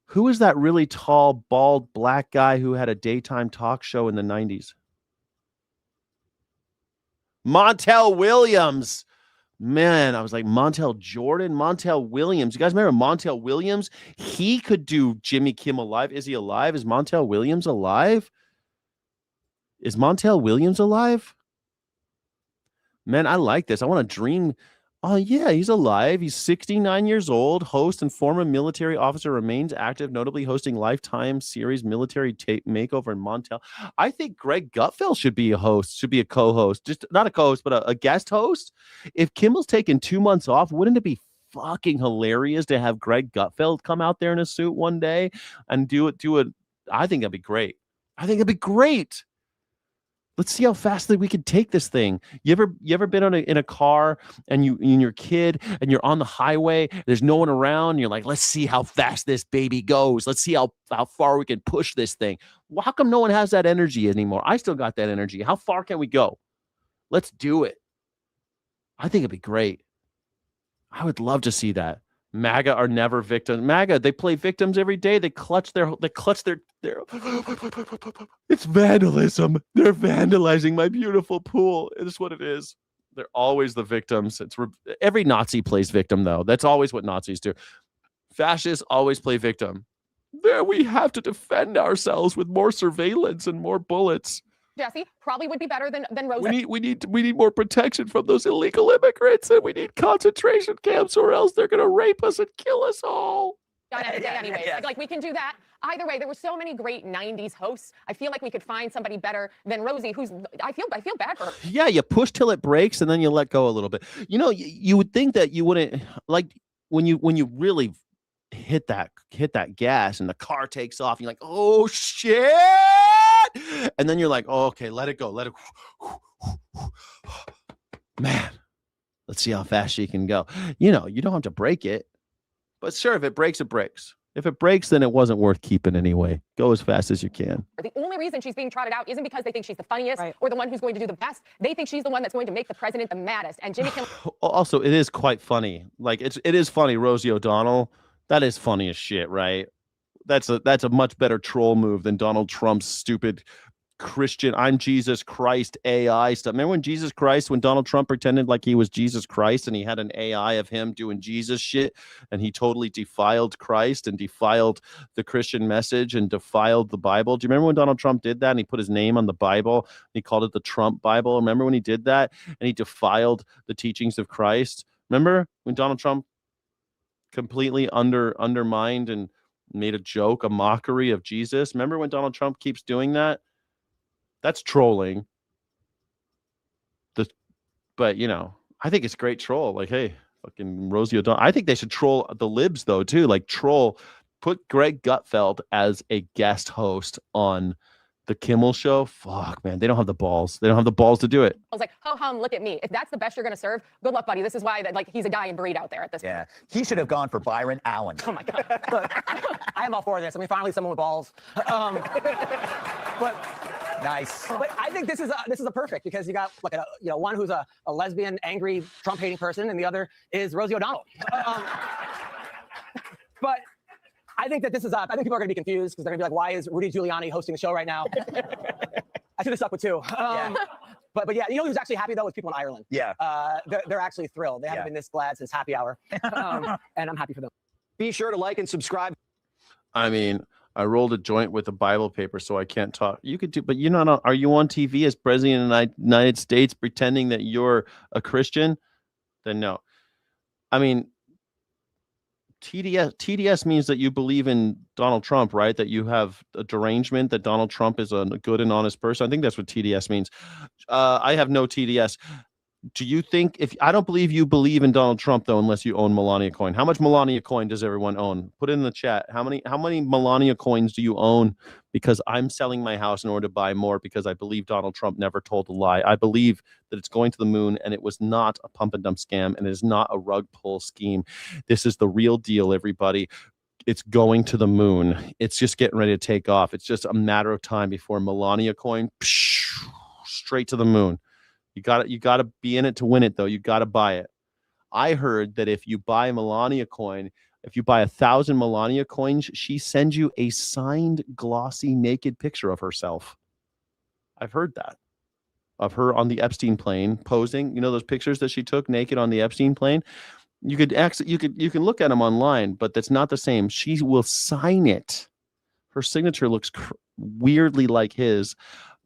[SPEAKER 3] who is that really tall, bald, black guy who had a daytime talk show in the 90s? Montel Williams. Man, I was like, Montel Jordan, Montel Williams. You guys remember Montel Williams? He could do Jimmy Kimmel Live. Is he alive? Is Montel Williams alive? Is Montel Williams alive? Man, I like this. I want to dream. Oh, yeah, he's alive. He's 69 years old, host and former military officer, remains active, notably hosting Lifetime series Military Makeover in Montel. I think Greg Gutfeld should be a host, should be a co-host. Just not a co-host, but a guest host. If Kimmel's taken 2 months off, wouldn't it be fucking hilarious to have Greg Gutfeld come out there in a suit one day and do it? I think that'd be great. I think it'd be great. Let's see how fast we can take this thing. You ever been in a car and you're a kid and you're on the highway, there's no one around, and you're like, let's see how fast this baby goes. Let's see how far we can push this thing. Well, how come no one has that energy anymore? I still got that energy. How far can we go? Let's do it. I think it'd be great. I would love to see that. MAGA are never victims. MAGA, they play victims every day. They clutch their it's vandalism. They're vandalizing my beautiful pool. It's what it is. They're always the victims. Every Nazi plays victim, though. That's always what Nazis do. Fascists always play victim. There we have to defend ourselves with more surveillance and more bullets.
[SPEAKER 11] Jesse probably would be better than Rosa.
[SPEAKER 3] We need more protection from those illegal immigrants, and we need concentration camps, or else they're going to rape us and kill us all.
[SPEAKER 11] Anyways, like we can do that. Either way, there were so many great 90s hosts. I feel like we could find somebody better than Rosie, who's I feel bad for her.
[SPEAKER 3] Yeah, you push till it breaks, and then you let go a little bit. You know, you would think that you wouldn't, like when you really hit that gas and the car takes off, you're like, oh shit. And then you're like, oh, okay, let it go. Man, let's see how fast she can go. You know, you don't have to break it. But sure, if it breaks, it breaks. If it breaks, then it wasn't worth keeping anyway. Go as fast as you can.
[SPEAKER 11] The only reason she's being trotted out isn't because they think she's the funniest or the one who's going to do the best. They think she's the one that's going to make the president the maddest. And Jimmy Kimmel.
[SPEAKER 3] Also, it is quite funny. Like it is funny, Rosie O'Donnell. That is funny as shit, right? That's a much better troll move than Donald Trump's stupid Christian, I'm Jesus Christ AI stuff. Remember when Donald Trump pretended like he was Jesus Christ and he had an AI of him doing Jesus shit and he totally defiled Christ and defiled the Christian message and defiled the Bible? Do you remember when Donald Trump did that and he put his name on the Bible? He called it the Trump Bible. Remember when he did that and he defiled the teachings of Christ? Remember when Donald Trump completely undermined and made a joke, a mockery of Jesus? Remember when Donald Trump keeps doing that? That's trolling. But you know, I think it's great troll. Like, hey, fucking Rosie O'Donnell. I think they should troll the libs though too. Like put Greg Gutfeld as a guest host on the Kimmel show. Fuck, man, they don't have the balls. They don't have the balls to do it.
[SPEAKER 11] I was like, ho hum, look at me. If that's the best you're going to serve, good luck, buddy. This is why he's a dying breed out there at this point.
[SPEAKER 1] He should have gone for Byron Allen.
[SPEAKER 11] Oh my God.
[SPEAKER 4] Look, I am all for this. I mean, finally someone with balls. But
[SPEAKER 1] nice.
[SPEAKER 4] But I think this is a perfect because you got like one who's a lesbian, angry, Trump-hating person, and the other is Rosie O'Donnell. But I think that I think people are going to be confused because they're going to be like, why is Rudy Giuliani hosting the show right now? I should have stuck with two. But yeah, you know who's actually happy though? Is people in Ireland.
[SPEAKER 1] Yeah.
[SPEAKER 4] They're actually thrilled. They haven't been this glad since happy hour. And I'm happy for them. Be sure to like and subscribe.
[SPEAKER 3] I mean, I rolled a joint with a Bible paper, so I can't talk. You could do, but you're not. Are you on TV as president of the United States pretending that you're a Christian? Then no. I mean, TDS means that you believe in Donald Trump, right? That you have a derangement, that Donald Trump is a good and honest person. I think that's what TDS means. I have no TDS. Do you think I don't believe you believe in Donald Trump though, unless you own Melania coin? How much Melania coin does everyone own? Put it in the chat. How many Melania coins do you own? Because I'm selling my house in order to buy more because I believe Donald Trump never told a lie. I believe that it's going to the moon and it was not a pump and dump scam and it is not a rug pull scheme. This is the real deal, everybody. It's going to the moon. It's just getting ready to take off. It's just a matter of time before Melania coin straight to the moon. You got to be in it to win it, though. You got to buy it. I heard that if you buy Melania coin, if you buy 1,000 Melania coins, she sends you a signed, glossy, naked picture of herself. I've heard that. of her on the Epstein plane posing. You know those pictures that she took naked on the Epstein plane? You can look at them online, but that's not the same. She will sign it. Her signature looks weirdly like his,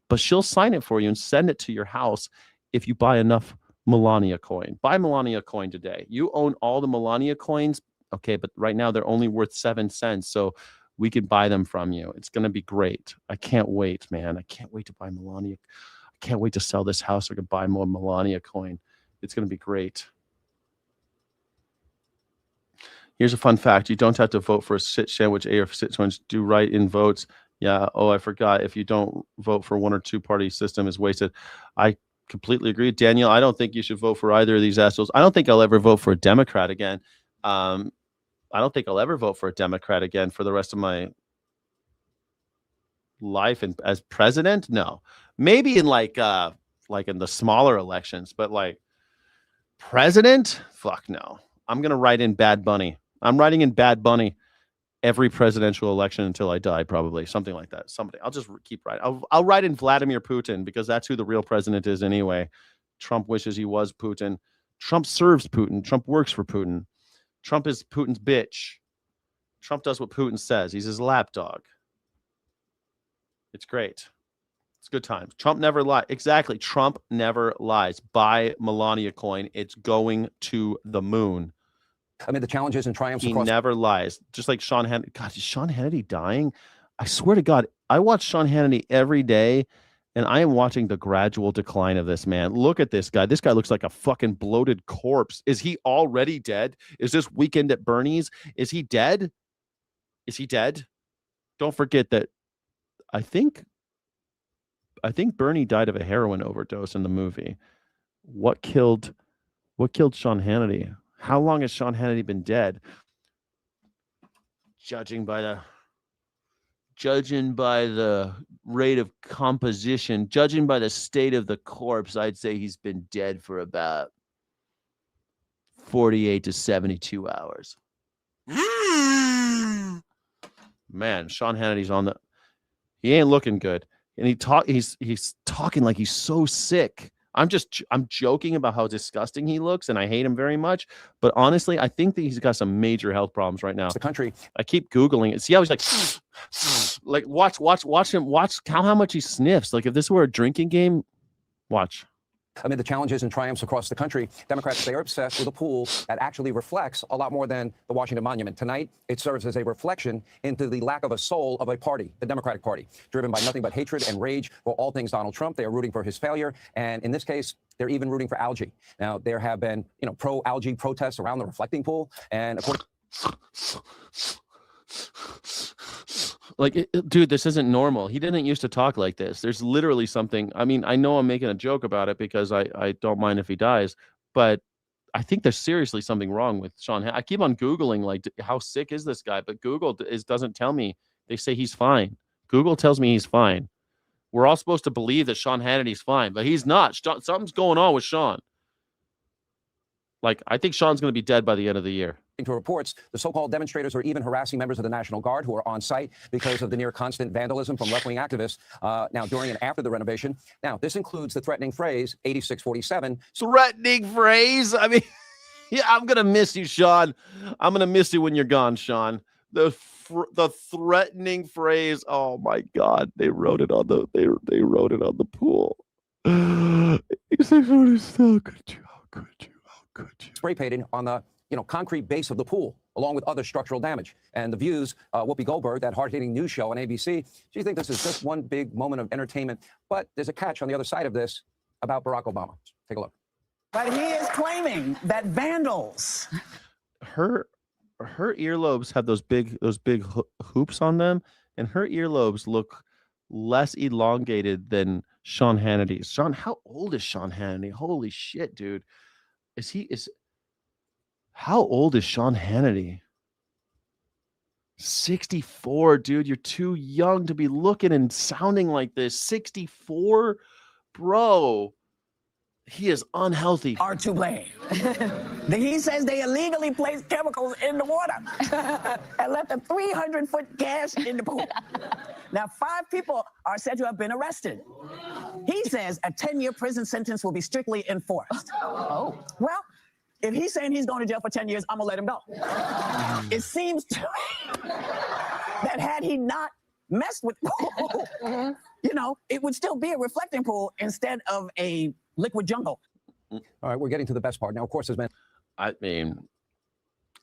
[SPEAKER 3] but she'll sign it for you and send it to your house if you buy enough Melania coin. Buy Melania coin today. You own all the Melania coins. Okay, but right now they're only worth 7 cents. So we can buy them from you. It's going to be great. I can't wait, man. I can't wait to buy Melania. I can't wait to sell this house. I can buy more Melania coin. It's going to be great. Here's a fun fact. You don't have to vote for a sit sandwich A or sit sandwich. Do right in votes. Yeah. Oh, I forgot. If you don't vote for one or two party system is wasted. I completely agree. Daniel, I don't think you should vote for either of these assholes. I don't think I'll ever vote for a Democrat again. I don't think I'll ever vote for a Democrat again for the rest of my life. And as president, no. Maybe in like in the smaller elections, but like president, fuck no. I'm gonna write in Bad Bunny. I'm writing in Bad Bunny every presidential election until I die, probably something like that. I'll just keep writing. I'll write in Vladimir Putin because that's who the real president is anyway. Trump wishes he was Putin. Trump serves Putin. Trump works for Putin. Trump is Putin's bitch. Trump does what Putin says. He's his lapdog. It's great. It's good times. Trump never lies. Exactly. Trump never lies. Buy Melania coin. It's going to the moon.
[SPEAKER 10] Amid the challenges and triumphs
[SPEAKER 3] he never lies. Just like Sean Hannity. God, is Sean Hannity dying? I swear to God, I watch Sean Hannity every day, and I am watching the gradual decline of this man. Look at this guy. This guy looks like a fucking bloated corpse. Is he already dead? Is this Weekend at Bernie's? Is he dead? Is he dead? Don't forget that I think Bernie died of a heroin overdose in the movie. What killed Sean Hannity? How long has Sean Hannity been dead? Judging by the rate of composition, judging by the state of the corpse, I'd say he's been dead for about 48 to 72 hours. Man, Sean Hannity's he ain't looking good. And he's talking like he's so sick. I'm joking about how disgusting he looks, and I hate him very much. But honestly, I think that he's got some major health problems right now.
[SPEAKER 10] The country.
[SPEAKER 3] I keep Googling it. See how he's like watch him, watch how much he sniffs. Like if this were a drinking game, watch.
[SPEAKER 10] Amid the challenges and triumphs across the country, Democrats, they are obsessed with a pool that actually reflects a lot more than the Washington Monument. Tonight, it serves as a reflection into the lack of a soul of a party, the Democratic Party, driven by nothing but hatred and rage for all things Donald Trump. They are rooting for his failure. And in this case, they're even rooting for algae. Now, there have been, pro-algae protests around the reflecting pool. And according
[SPEAKER 3] dude, this isn't normal. He didn't used to talk like this. There's literally something. I mean, I know I'm making a joke about it because I don't mind if he dies, but I think there's seriously something wrong with Sean. I keep on Googling, like, how sick is this guy? But Google doesn't tell me. They say he's fine. Google tells me he's fine. We're all supposed to believe that Sean Hannity's fine, but he's not. Something's going on with Sean. Like, I think Sean's going to be dead by the end of the year.
[SPEAKER 10] to reports, the so-called demonstrators are even harassing members of the National Guard who are on site because of the near constant vandalism from left-wing activists now during and after the renovation. Now, this includes the threatening phrase 8647.
[SPEAKER 3] Threatening phrase? I mean, yeah, I'm going to miss you, Sean. I'm going to miss you when you're gone, Sean. The threatening phrase. Oh my God. They wrote it on the they wrote it on the pool. 8647. How could you?
[SPEAKER 10] Spray painted on the concrete base of the pool, along with other structural damage. And the View's Whoopi Goldberg, that hard-hitting news show on ABC, she thinks this is just one big moment of entertainment. But there's a catch on the other side of this about Barack Obama. Take a look.
[SPEAKER 24] But he is claiming that vandals.
[SPEAKER 3] Her earlobes have those big hoops on them, and her earlobes look less elongated than Sean Hannity's. Sean, how old is Sean Hannity? Holy shit, dude. How old is Sean Hannity? 64, dude. You're too young to be looking and sounding like this. 64? Bro. He is unhealthy.
[SPEAKER 24] Are to blame. He says they illegally placed chemicals in the water and left a 300-foot gash in the pool. Now, 5 people are said to have been arrested. He says a 10-year prison sentence will be strictly enforced. Oh. Well, if he's saying he's going to jail for 10 years, I'm going to let him go. It seems to me that had he not messed with the pool, it would still be a reflecting pool instead of a liquid jungle.
[SPEAKER 10] All right, we're getting to the best part. Now, of course, there's been...
[SPEAKER 3] I mean,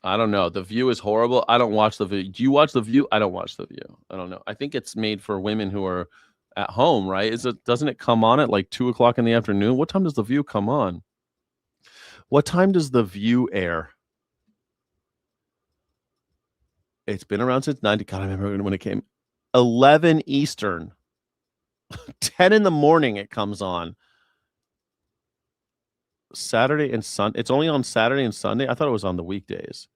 [SPEAKER 3] I don't know. The View is horrible. I don't watch The View. Do you watch The View? I don't watch The View. I don't know. I think it's made for women who are at home, right? Doesn't it come on at like 2 o'clock in the afternoon? What time does The View come on? What time does The View air? It's been around since 90. God, I remember when it came. 11 Eastern. 10 in the morning it comes on. Saturday and Sunday. It's only on Saturday and Sunday. I thought it was on the weekdays.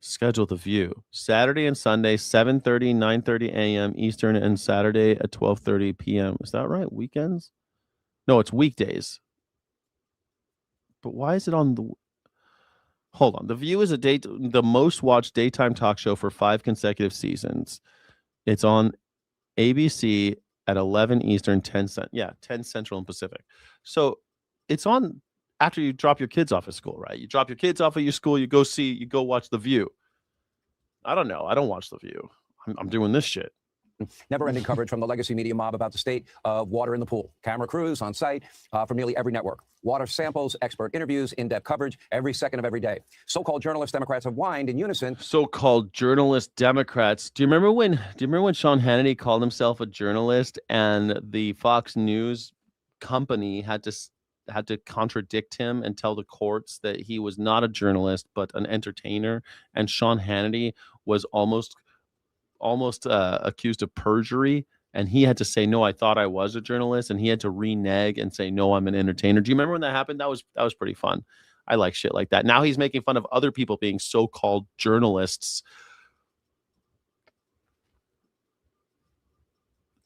[SPEAKER 3] Schedule The View. Saturday and Sunday, 7:30, 9:30 a.m. Eastern, and Saturday at 12:30 p.m. Is that right? Weekends? No, it's weekdays. But why is it on the... Hold on. The View is the most watched daytime talk show for 5 consecutive seasons. It's on ABC at 11 Eastern, 10 Central and Pacific. So it's on after you drop your kids off at school, right? You drop your kids off at your school, you go watch The View. I don't know. I don't watch The View. I'm doing this shit.
[SPEAKER 10] Never-ending coverage from the legacy media mob about the state of water in the pool. Camera crews on site from nearly every network. Water samples, expert interviews, in-depth coverage every second of every day. So-called journalist Democrats have whined in unison.
[SPEAKER 3] So-called journalist Democrats. Do you remember when Sean Hannity called himself a journalist and the Fox News company had to contradict him and tell the courts that he was not a journalist but an entertainer, and Sean Hannity was almost accused of perjury, and he had to say, no, I thought I was a journalist, and he had to renege and say, no, I'm an entertainer. Do you remember when that happened? That was pretty fun. I like shit like that. Now he's making fun of other people being so-called journalists.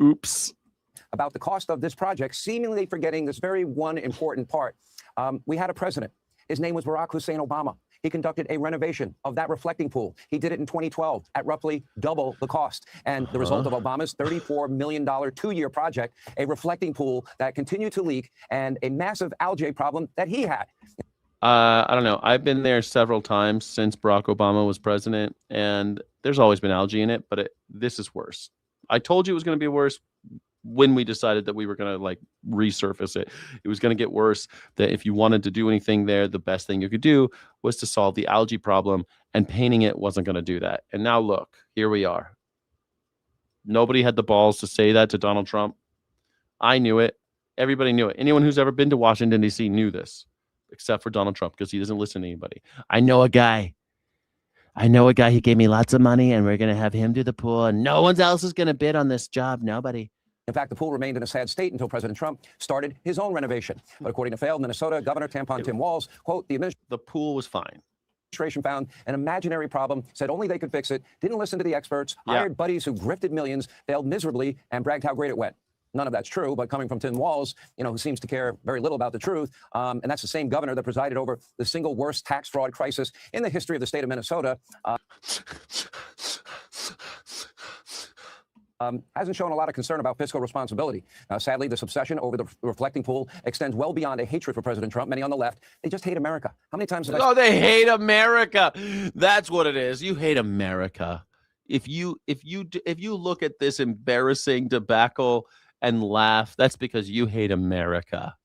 [SPEAKER 3] Oops.
[SPEAKER 10] About the cost of this project, seemingly forgetting this very one important part. We had a president. His name was Barack Hussein Obama. He conducted a renovation of that reflecting pool. He did it in 2012 at roughly double the cost. And the result of Obama's $34 million 2-year project, a reflecting pool that continued to leak and a massive algae problem that he had.
[SPEAKER 3] I don't know. I've been there several times since Barack Obama was president, and there's always been algae in it, but this is worse. I told you it was going to be worse when we decided that we were going to resurface it. It was going to get worse, that if you wanted to do anything there, the best thing you could do was to solve the algae problem, and painting it wasn't going to do that. And now look, here we are. Nobody had the balls to say that to Donald Trump. I knew it. Everybody knew it. Anyone who's ever been to Washington, D.C. knew this, except for Donald Trump, because he doesn't listen to anybody. I know a guy. He gave me lots of money, and we're going to have him do the pool, and no one else is going to bid on this job. Nobody.
[SPEAKER 10] In fact, the pool remained in a sad state until President Trump started his own renovation. But according to failed Minnesota Governor Tampon Tim Walz, quote, the
[SPEAKER 3] pool was fine.
[SPEAKER 10] Administration found an imaginary problem, said only they could fix it, didn't listen to the experts, hired buddies who grifted millions, failed miserably, and bragged how great it went. None of that's true, but coming from Tim Walz, who seems to care very little about the truth, and that's the same governor that presided over the single worst tax fraud crisis in the history of the state of Minnesota. Hasn't shown a lot of concern about fiscal responsibility. Sadly, this obsession over the reflecting pool extends well beyond a hatred for President Trump. Many on the left, they just hate America. How many times have I...
[SPEAKER 3] Oh, they hate America. That's what it is. You hate America. If you look at this embarrassing debacle and laugh, that's because you hate America.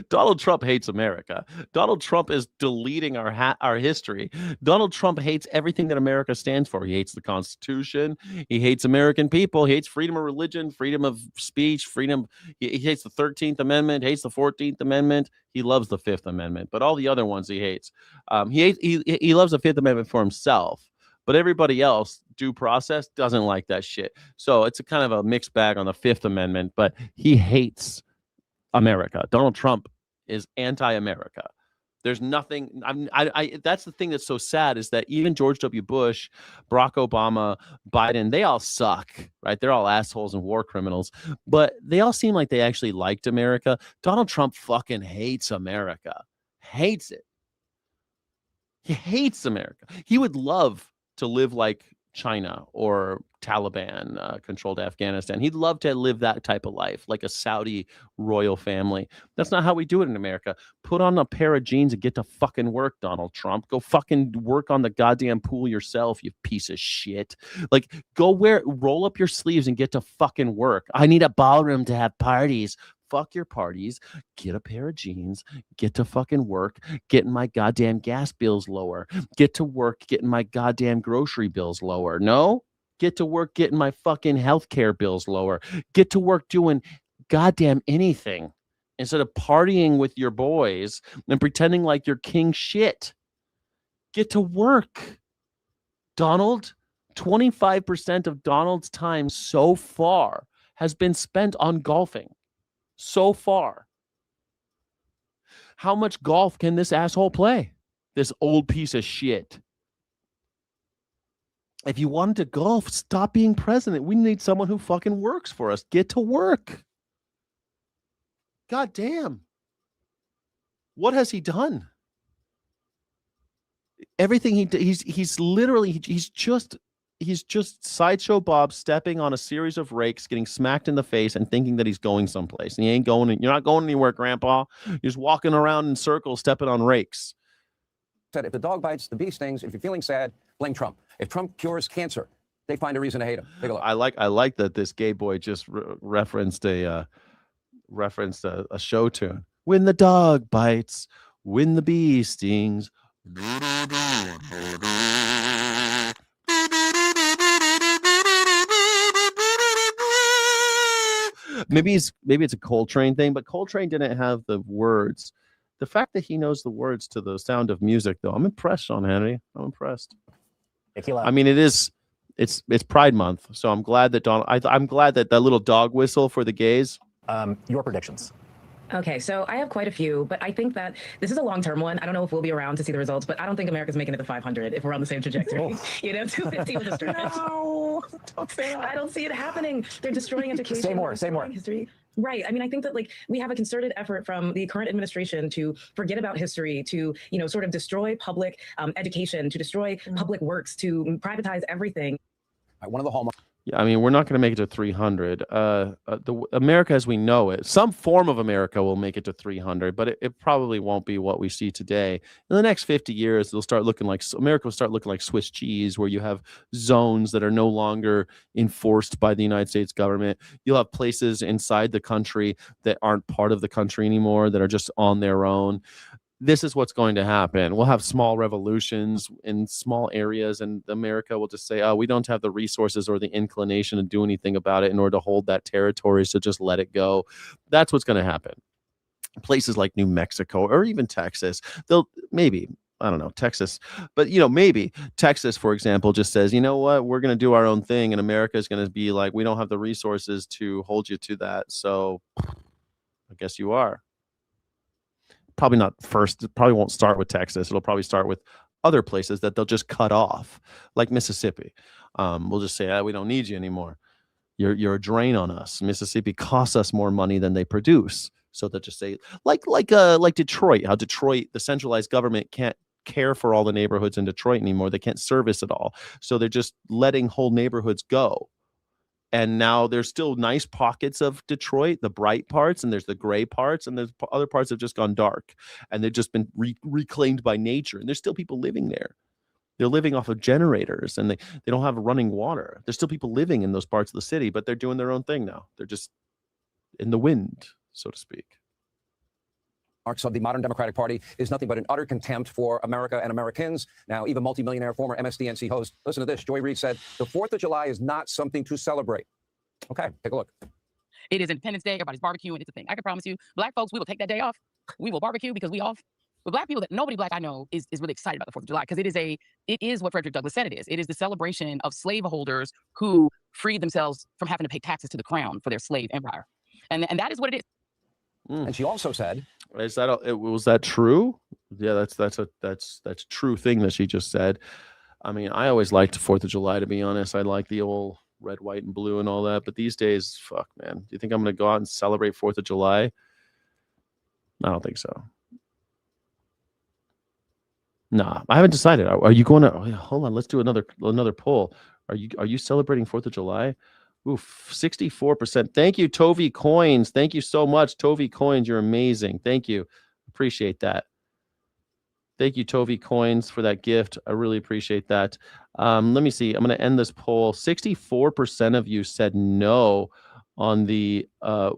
[SPEAKER 3] Donald Trump hates America. Donald Trump is deleting our history. Donald Trump hates everything that America stands for. He hates the Constitution. He hates American people. He hates freedom of religion, freedom of speech, freedom. He hates the 13th Amendment, hates the 14th Amendment. He loves the 5th Amendment, but all the other ones he hates. He loves the 5th Amendment for himself, but everybody else, due process, doesn't like that shit. So it's a kind of a mixed bag on the 5th Amendment, but he hates America. Donald Trump is anti-America. There's nothing. That's the thing that's so sad is that even George W. Bush, Barack Obama, Biden, they all suck, right? They're all assholes and war criminals, but they all seem like they actually liked America. Donald Trump fucking hates America, hates it. He hates America. He would love to live like China or Taliban controlled Afghanistan. He'd love to live that type of life, like a Saudi royal family. That's not how we do it in America. Put on a pair of jeans and get to fucking work, Donald Trump. Go fucking work on the goddamn pool yourself, you piece of shit. Like, roll up your sleeves and get to fucking work. I need a ballroom to have parties. Fuck your parties. Get a pair of jeans. Get to fucking work. Getting my goddamn gas bills lower. Get to work getting my goddamn grocery bills lower. No? Get to work getting my fucking healthcare bills lower. Get to work doing goddamn anything instead of partying with your boys and pretending like you're king shit. Get to work. Donald, 25% of Donald's time so far has been spent on golfing. So far. How much golf can this asshole play? This old piece of shit. If you wanted to golf, stop being president. We need someone who fucking works for us. Get to work. God damn. What has he done? Everything he's literally he's just Sideshow Bob stepping on a series of rakes, getting smacked in the face and thinking that he's going someplace. And he ain't going. You're not going anywhere, Grandpa. You're just walking around in circles, stepping on rakes.
[SPEAKER 10] Said if the dog bites, the bee stings. If you're feeling sad, blame Trump. If Trump cures cancer, they find a reason to hate him. Take a look.
[SPEAKER 3] I like that this gay boy just referenced a show tune. When the dog bites, when the bee stings. Maybe it's a Coltrane thing, but Coltrane didn't have the words. The fact that he knows the words to the Sound of Music, though, I'm impressed, Sean Hannity. I'm impressed. I mean, it's Pride Month, so I'm glad that I'm glad that little dog whistle for the gays.
[SPEAKER 13] Your predictions.
[SPEAKER 14] Okay, so I have quite a few, but I think that this is a long-term one. I don't know if we'll be around to see the results, but I don't think America's making it to 500 if we're on the same trajectory. You know, 250 was a stretch. No, don't say that. I don't see it happening. They're destroying education.
[SPEAKER 13] Say more.
[SPEAKER 14] History. Right. I mean, I think that we have a concerted effort from the current administration to forget about history, to, sort of destroy public education, to destroy public works, to privatize everything.
[SPEAKER 10] One of the hallmarks.
[SPEAKER 3] Yeah, I mean, we're not going to make it to 300. The America as we know it, some form of America will make it to 300, but it probably won't be what we see today. In the next 50 years, it'll start looking like America will start looking like Swiss cheese, where you have zones that are no longer enforced by the United States government. You'll have places inside the country that aren't part of the country anymore, that are just on their own. This is what's going to happen. We'll have small revolutions in small areas, and America will just say, oh, we don't have the resources or the inclination to do anything about it in order to hold that territory, so just let it go. That's what's going to happen. Places like New Mexico or even Texas, they'll maybe, I don't know, Texas, but maybe Texas, for example, just says, you know what, we're going to do our own thing, and America is going to be like, we don't have the resources to hold you to that, so I guess you are. Probably not first. It probably won't start with Texas. It'll probably start with other places that they'll just cut off, like Mississippi. We'll just say, we don't need you anymore. You're a drain on us. Mississippi costs us more money than they produce. So they'll just say, like Detroit, how Detroit, the centralized government can't care for all the neighborhoods in Detroit anymore. They can't service it all. So they're just letting whole neighborhoods go. And now there's still nice pockets of Detroit, the bright parts, and there's the gray parts, and there's other parts that have just gone dark, and they've just been reclaimed by nature. And there's still people living there. They're living off of generators, and they don't have running water. There's still people living in those parts of the city, but they're doing their own thing now. They're just in the wind, so to speak.
[SPEAKER 10] Marks of the modern Democratic Party is nothing but an utter contempt for America and Americans. Now, even multimillionaire former MSDNC host, listen to this. Joy Reid said, the 4th of July is not something to celebrate. Okay, take a look.
[SPEAKER 16] It is Independence Day. Everybody's barbecuing. It's a thing. I can promise you, Black folks, we will take that day off. We will barbecue because we off. But Black people, nobody Black I know is really excited about the 4th of July because it is what Frederick Douglass said it is. It is the celebration of slaveholders who freed themselves from having to pay taxes to the crown for their slave empire. And that is what it is.
[SPEAKER 10] And she also said,
[SPEAKER 3] "Is that was that true?" Yeah, that's a true thing that she just said. I mean, I always liked 4th of July, to be honest. I like the old red, white, and blue and all that. But these days, fuck, man. Do you think I'm going to go out and celebrate 4th of July? I don't think so. Nah, I haven't decided. Are you going to? Oh, yeah, hold on, let's do another poll. Are you celebrating 4th of July? Oof, 64%. Thank you, Tovi Coins. Thank you so much, Tovi Coins. You're amazing. Thank you. Appreciate that. Thank you, Tovi Coins, for that gift. I really appreciate that. Let me see. I'm going to end this poll. 64% of you said no on the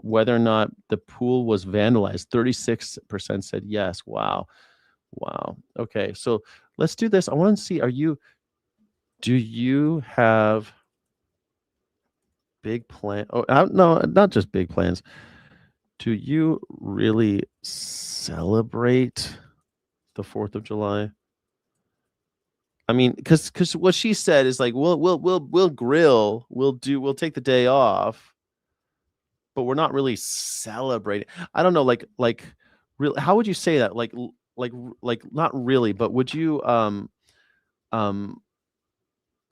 [SPEAKER 3] whether or not the pool was vandalized. 36% said yes. Wow. Wow. Okay, so let's do this. I want to see, do you have big plan? Oh, no, not just big plans. Do you really celebrate the 4th of July? I mean, because what she said is like, we'll grill, we'll take the day off, but we're not really celebrating. I don't know, like real. How would you say that? Like not really, but would you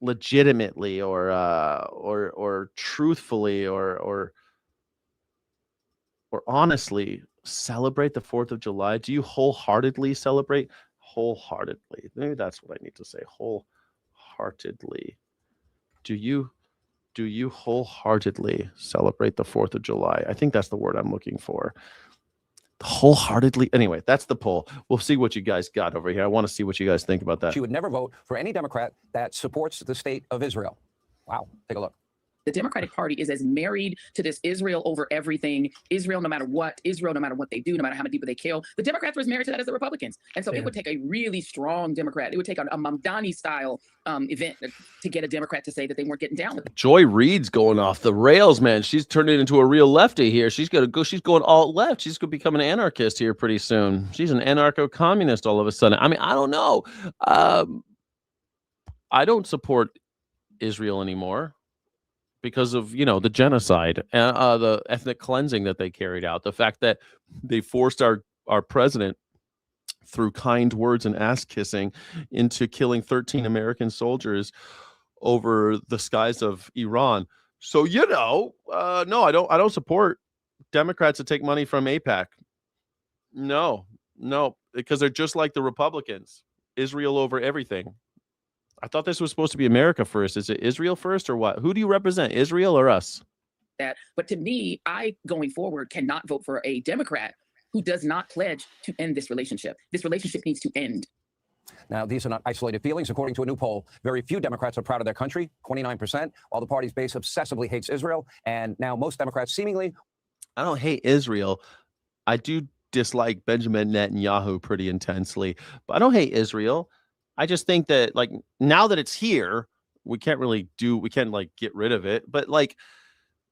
[SPEAKER 3] legitimately or truthfully or honestly celebrate the 4th of July? Do you wholeheartedly celebrate? Wholeheartedly. Maybe that's what I need to say. Wholeheartedly. Do you wholeheartedly celebrate the 4th of July? I think that's the word I'm looking for. Wholeheartedly. Anyway, that's the poll. We'll see what you guys got over here. I want to see what you guys think about that.
[SPEAKER 10] she would never vote for any Democrat that supports the state of Israel. Wow. Take a look.
[SPEAKER 16] The Democratic Party is as married to this Israel over everything, Israel no matter what, Israel no matter what they do, no matter how many people they kill. The Democrats were as married to that as the Republicans. And so it would take a really strong Democrat. It would take a Mamdani-style event to get a Democrat to say that they weren't getting down with it.
[SPEAKER 3] Joy Reid's going off the rails, man. She's turning into a real lefty here. She's going alt left. She's going to become an anarchist here pretty soon. She's an anarcho-communist all of a sudden. I mean, I don't know. I don't support Israel anymore, because of, the genocide, the ethnic cleansing that they carried out, the fact that they forced our president through kind words and ass kissing into killing 13 American soldiers over the skies of Iran. So, no, I don't support Democrats that take money from AIPAC. No, because they're just like the Republicans. Israel over everything. I thought this was supposed to be America first. Is it Israel first or what? Who do you represent, Israel or us?
[SPEAKER 16] But to me, I, going forward, cannot vote for a Democrat who does not pledge to end this relationship. This relationship needs to end.
[SPEAKER 10] Now, these are not isolated feelings. According to a new poll, very few Democrats are proud of their country, 29%, while the party's base obsessively hates Israel. And now most Democrats seemingly...
[SPEAKER 3] I don't hate Israel. I do dislike Benjamin Netanyahu pretty intensely, but I don't hate Israel. I just think that, like, now that it's here, we can't get rid of it, but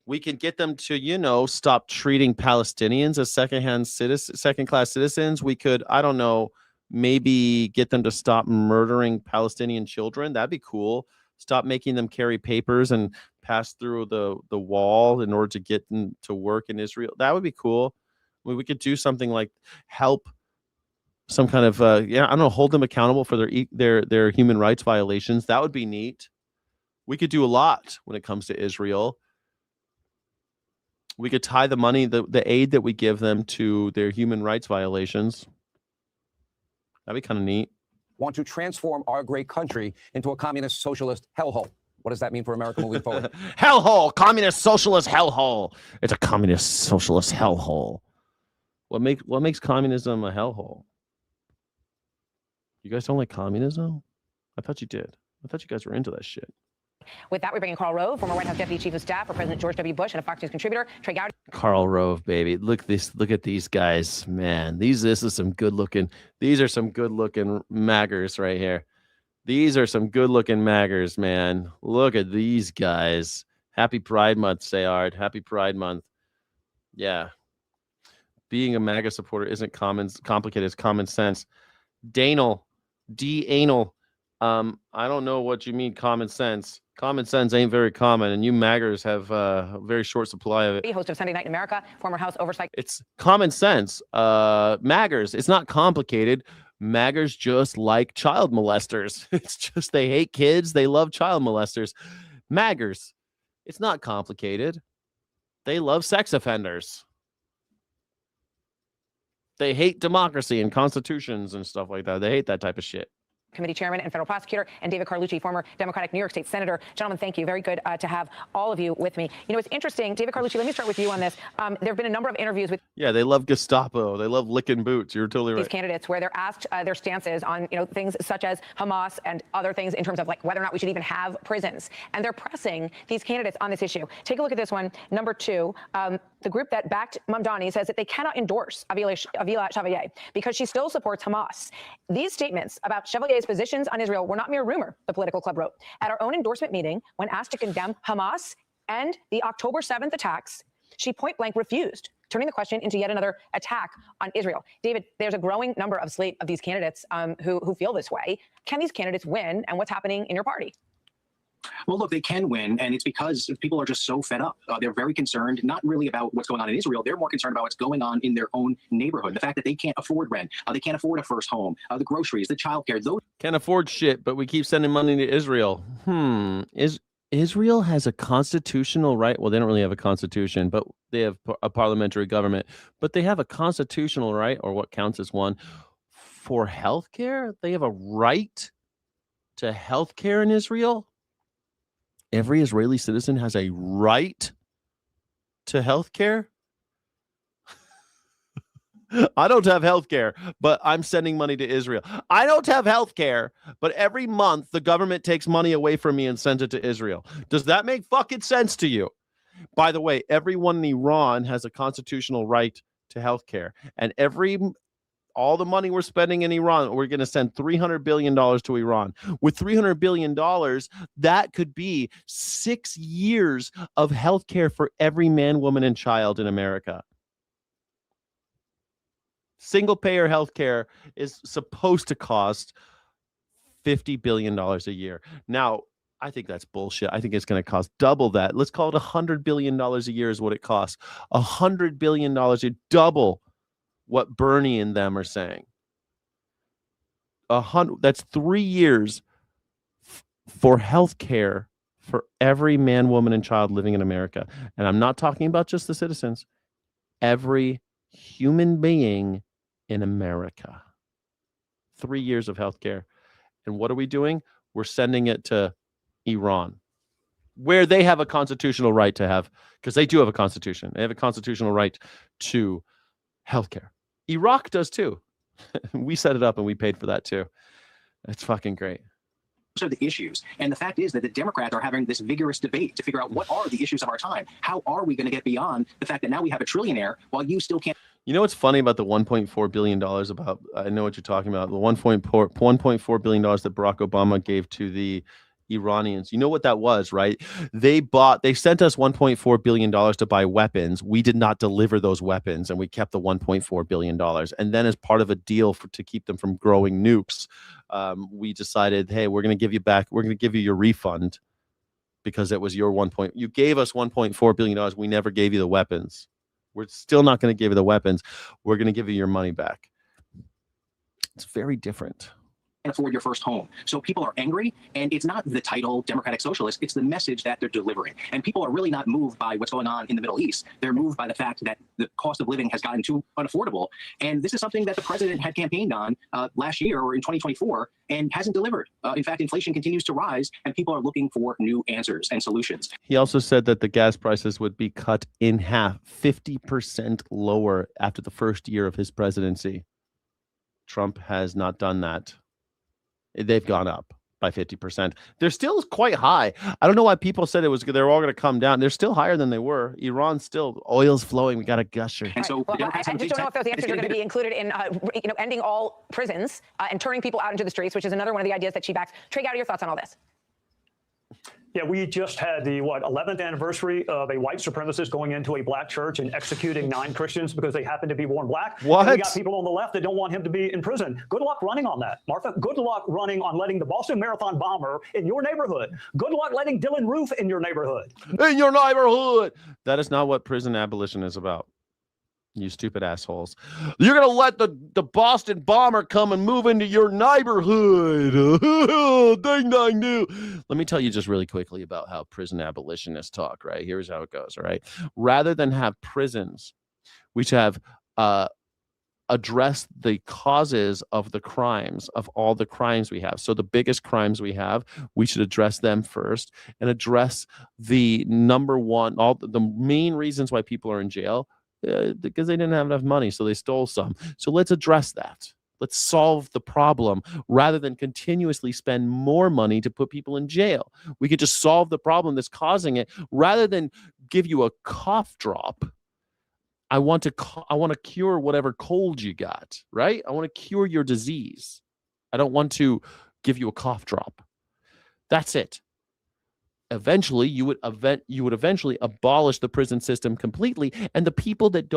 [SPEAKER 3] we can get them to, stop treating Palestinians as second-class citizens. We could, I don't know, maybe get them to stop murdering Palestinian children. That'd be cool. Stop making them carry papers and pass through the wall in order to get them to work in Israel. That would be cool. We could do something like help some kind of I don't know, hold them accountable for their human rights violations. That would be neat. We could do a lot when it comes to Israel. We could tie the money, the aid that we give them to their human rights violations. That'd be kind of neat.
[SPEAKER 10] Want to transform our great country into a communist socialist hellhole. What does that mean for America moving forward?
[SPEAKER 3] Hellhole, communist socialist hellhole. It's a communist socialist hellhole. What makes communism a hellhole? You guys don't like communism? I thought you did. I thought you guys were into that shit.
[SPEAKER 7] With that, we bring in Karl Rove, former White House Deputy Chief of Staff for President George W. Bush and a Fox News contributor. Trey Gowdy.
[SPEAKER 3] Karl Rove, baby. Look at these guys, man. These are some good looking maggers right here. These are some good looking maggers, man. Look at these guys. Happy Pride Month, Sayard. Happy Pride Month. Yeah. Being a MAGA supporter isn't complicated. It's common sense. Danel, D. Anal. I don't know what you mean common sense. Common sense ain't very common, and you maggers have a very short supply of it.
[SPEAKER 7] Host of Sunday Night in America, former House Oversight.
[SPEAKER 3] It's common sense. Maggers, it's not complicated. Maggers just like child molesters. It's just they hate kids. They love child molesters. Maggers, it's not complicated. They love sex offenders. They hate democracy and constitutions and stuff like that. They hate that type of shit.
[SPEAKER 7] Committee chairman and federal prosecutor, and David Carlucci, former Democratic New York State Senator. Gentlemen, thank you. Very good to have all of you with me. You know, it's interesting. David Carlucci, let me start with you on this. There have been a number of interviews with
[SPEAKER 3] Yeah, they love Gestapo. They love licking boots. You're totally right.
[SPEAKER 7] these candidates where they're asked their stances on, you know, things such as Hamas and other things in terms of like whether or not we should even have prisons. And they're pressing these candidates on this issue. Take a look at this one. Number 2, the group that backed Mamdani says that they cannot endorse Avila Chevalier because she still supports Hamas. These statements about Chevalier's positions on Israel were not mere rumor, the political club wrote. At our own endorsement meeting, when asked to condemn Hamas and the October 7th attacks, she point blank refused, turning the question into yet another attack on Israel. David, there's a growing number of slate of these candidates who feel this way. Can these candidates win, and what's happening in your party?
[SPEAKER 8] Well, look, they can win, and it's because people are just so fed up. They're very concerned, not really about what's going on in Israel. They're more concerned about what's going on in their own neighborhood. The fact that they can't afford rent, they can't afford a first home, the groceries, the childcare. Those
[SPEAKER 3] can't afford shit, but we keep sending money to Israel. Israel has a constitutional right. Well, they don't really have a constitution, but they have a parliamentary government. But they have a constitutional right, or what counts as one, for health care. They have a right to health care in Israel. Every Israeli citizen has a right to health care. I don't have health care, but I'm sending money to Israel. I don't have health care, but every month the government takes money away from me and sends it to Israel. Does that make fucking sense to you? By the way, everyone in Iran has a constitutional right to health care, and all the money we're spending in Iran, we're going to send $300 billion to Iran. With $300 billion, that could be 6 years of healthcare for every man, woman, and child in America. Single payer healthcare is supposed to cost $50 billion a year. Now, I think that's bullshit. I think it's going to cost double that. Let's call it $100 billion a year is what it costs. $100 billion to double what Bernie and them are saying. That's 3 years for health care for every man, woman, and child living in America. And I'm not talking about just the citizens. Every human being in America. 3 years of health care. And what are we doing? We're sending it to Iran, where they have a constitutional right to have, because they do have a constitution. They have a constitutional right to health care. Iraq does too. We set it up and we paid for that too. It's fucking great.
[SPEAKER 8] are the issues. And the fact is that the Democrats are having this vigorous debate to figure out what are the issues of our time. How are we going to get beyond the fact that now we have a trillionaire while you still can't.
[SPEAKER 3] You know what's funny about the $1.4 billion about, I know what you're talking about, the $1.4 billion that Barack Obama gave to the Iranians. You know what that was, right? They sent us $1.4 billion to buy weapons. We did not deliver those weapons, and we kept the $1.4 billion. And then as part of a deal to keep them from growing nukes, we decided, hey, we're going to give you back, we're going to give you your refund because it was your you gave us $1.4 billion. We never gave you the weapons. We're still not going to give you the weapons. We're going to give you your money back. It's very different.
[SPEAKER 8] Afford your first home. So people are angry, and it's not the title Democratic Socialist, it's the message that they're delivering. And people are really not moved by what's going on in the Middle East. They're moved by the fact that the cost of living has gotten too unaffordable. And this is something that the president had campaigned on last year or in 2024 and hasn't delivered. In fact, inflation continues to rise, and people are looking for new answers and solutions.
[SPEAKER 3] He also said that the gas prices would be cut in half, 50% lower after the first year of his presidency. Trump has not done that. They've gone up by 50%. They're still quite high. I don't know why people said they're all going to come down. They're still higher than they were. Iran's still, oil's flowing. We got a gusher.
[SPEAKER 8] And so
[SPEAKER 7] I just don't know if those answers are going to be included in, ending all prisons and turning people out into the streets, which is another one of the ideas that she backs. Trey Gowdy, your thoughts on all this?
[SPEAKER 5] Yeah, we just had the 11th anniversary of a white supremacist going into a black church and executing 9 Christians because they happen to be born black.
[SPEAKER 3] What?
[SPEAKER 5] And we got people on the left that don't want him to be in prison. Good luck running on that, Martha. Good luck running on letting the Boston Marathon bomber in your neighborhood. Good luck letting Dylan Roof in your neighborhood.
[SPEAKER 3] In your neighborhood. That is not what prison abolition is about. You stupid assholes. You're going to let the Boston bomber come and move into your neighborhood. Ding, ding, ding. Let me tell you just really quickly about how prison abolitionists talk, right? Here's how it goes, all right? Rather than have prisons, we should have address the causes of the crimes, of all the crimes we have. So the biggest crimes we have, we should address them first and address the number one, all the main reasons why people are in jail. Because they didn't have enough money, so they stole some. So let's address that. Let's solve the problem rather than continuously spend more money to put people in jail. We could just solve the problem that's causing it rather than give you a cough drop. I want to cure whatever cold you got, right? I want to cure your disease. I don't want to give you a cough drop. That's it. Eventually, you would eventually abolish the prison system completely, and the people that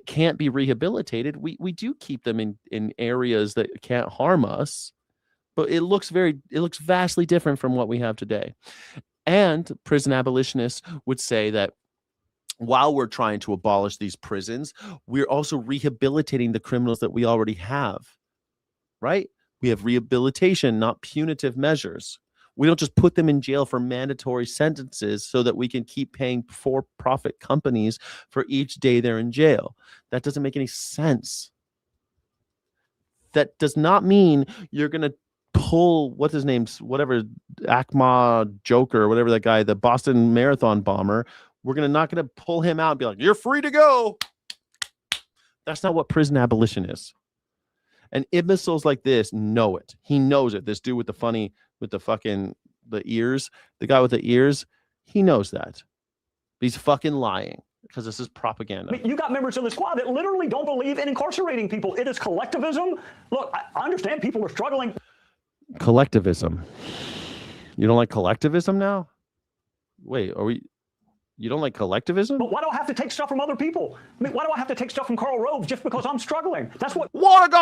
[SPEAKER 3] can't be rehabilitated, we do keep them in areas that can't harm us, but it looks vastly different from what we have today. And prison abolitionists would say that while we're trying to abolish these prisons, we're also rehabilitating the criminals that we already have, right? We have rehabilitation, not punitive measures. We don't just put them in jail for mandatory sentences so that we can keep paying for-profit companies for each day they're in jail. That doesn't make any sense. That does not mean you're going to pull, what's his name, whatever, Akma Joker, whatever that guy, the Boston Marathon bomber. We're not going to pull him out and be like, you're free to go. That's not what prison abolition is. And imbeciles like this know it. He knows it. This dude with the ears, the guy with the ears, he knows that. He's fucking lying because this is propaganda.
[SPEAKER 5] I mean, you got members of the squad that literally don't believe in incarcerating people. It is collectivism. Look, I understand people are struggling.
[SPEAKER 3] Collectivism. You don't like collectivism now? Wait, you don't like collectivism?
[SPEAKER 5] But why do I have to take stuff from other people? I mean, why do I have to take stuff from Karl Rove just because I'm struggling? That's what. Breaks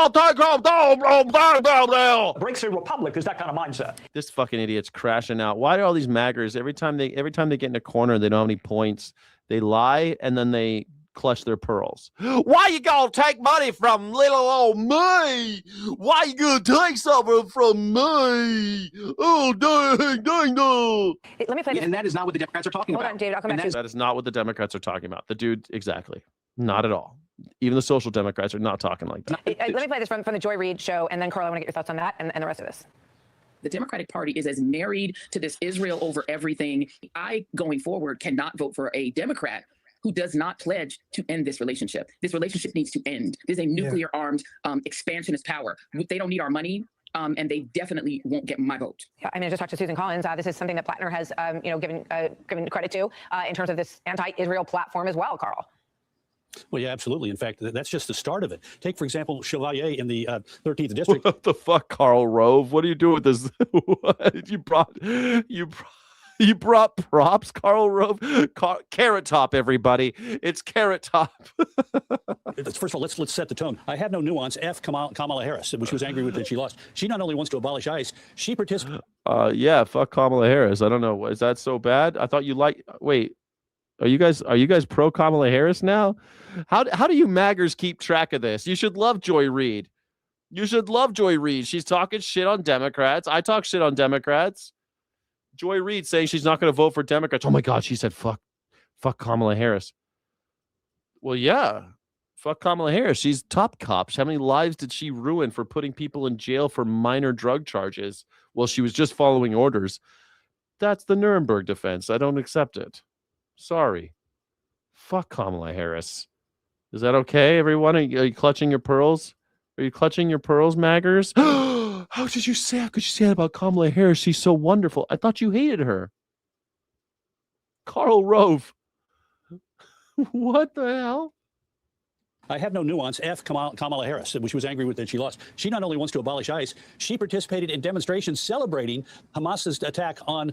[SPEAKER 5] a republic is that kind of mindset.
[SPEAKER 3] This fucking idiot's crashing out. Why do all these maggers every time they get in a corner, they don't have any points, they lie and then they clutch their pearls? Why you gonna take money from little old me? Why you gonna take something from me? Oh, dang, dang, dang.
[SPEAKER 7] Let me play this.
[SPEAKER 8] And that is not what the Democrats are talking about.
[SPEAKER 7] Hold on, David. I'll come back to you.
[SPEAKER 3] That is not what the Democrats are talking about. The dude, exactly. Not at all. Even the social Democrats are not talking like that.
[SPEAKER 7] Let me play this from the Joy Reid show, and then, Carl, I want to get your thoughts on that and the rest of this.
[SPEAKER 16] The Democratic Party is as married to this Israel over everything. I, going forward, cannot vote for a Democrat who does not pledge to end this relationship. This relationship needs to end. This is a nuclear-armed expansionist power. They don't need our money, and they definitely won't get my vote.
[SPEAKER 7] Yeah, I mean, I just talked to Susan Collins. This is something that Plattner has, given credit to in terms of this anti-Israel platform as well, Carl.
[SPEAKER 13] Well, yeah, absolutely. In fact, that's just the start of it. Take, for example, Chevalier in the 13th district.
[SPEAKER 3] What the fuck, Karl Rove? What are you doing with this? What? You brought props, Karl Rove? Carrot Top, everybody. It's Carrot Top.
[SPEAKER 13] First of all, let's set the tone. I have no nuance. Kamala Harris, which she was angry with that she lost. She not only wants to abolish ICE, she participates.
[SPEAKER 3] Yeah, fuck Kamala Harris. I don't know. Is that so bad? I thought you wait. Are you guys pro Kamala Harris now? How do you maggers keep track of this? You should love Joy Reid. You should love Joy Reid. She's talking shit on Democrats. I talk shit on Democrats. Joy Reid saying she's not going to vote for Democrats. Oh my God, she said fuck Kamala Harris. Well, yeah, fuck Kamala Harris. She's top cops. How many lives did she ruin for putting people in jail for minor drug charges? Well, she was just following orders. That's the Nuremberg defense. I don't accept it. Sorry. Fuck Kamala Harris. Is that okay, everyone? Are you clutching your pearls? Are you clutching your pearls, maggers? How could you say that about Kamala Harris? She's so wonderful. I thought you hated her. Karl Rove. What the hell?
[SPEAKER 13] I have no nuance. F. Kamala Harris, which was angry with that she lost. She not only wants to abolish ICE, she participated in demonstrations celebrating Hamas's attack on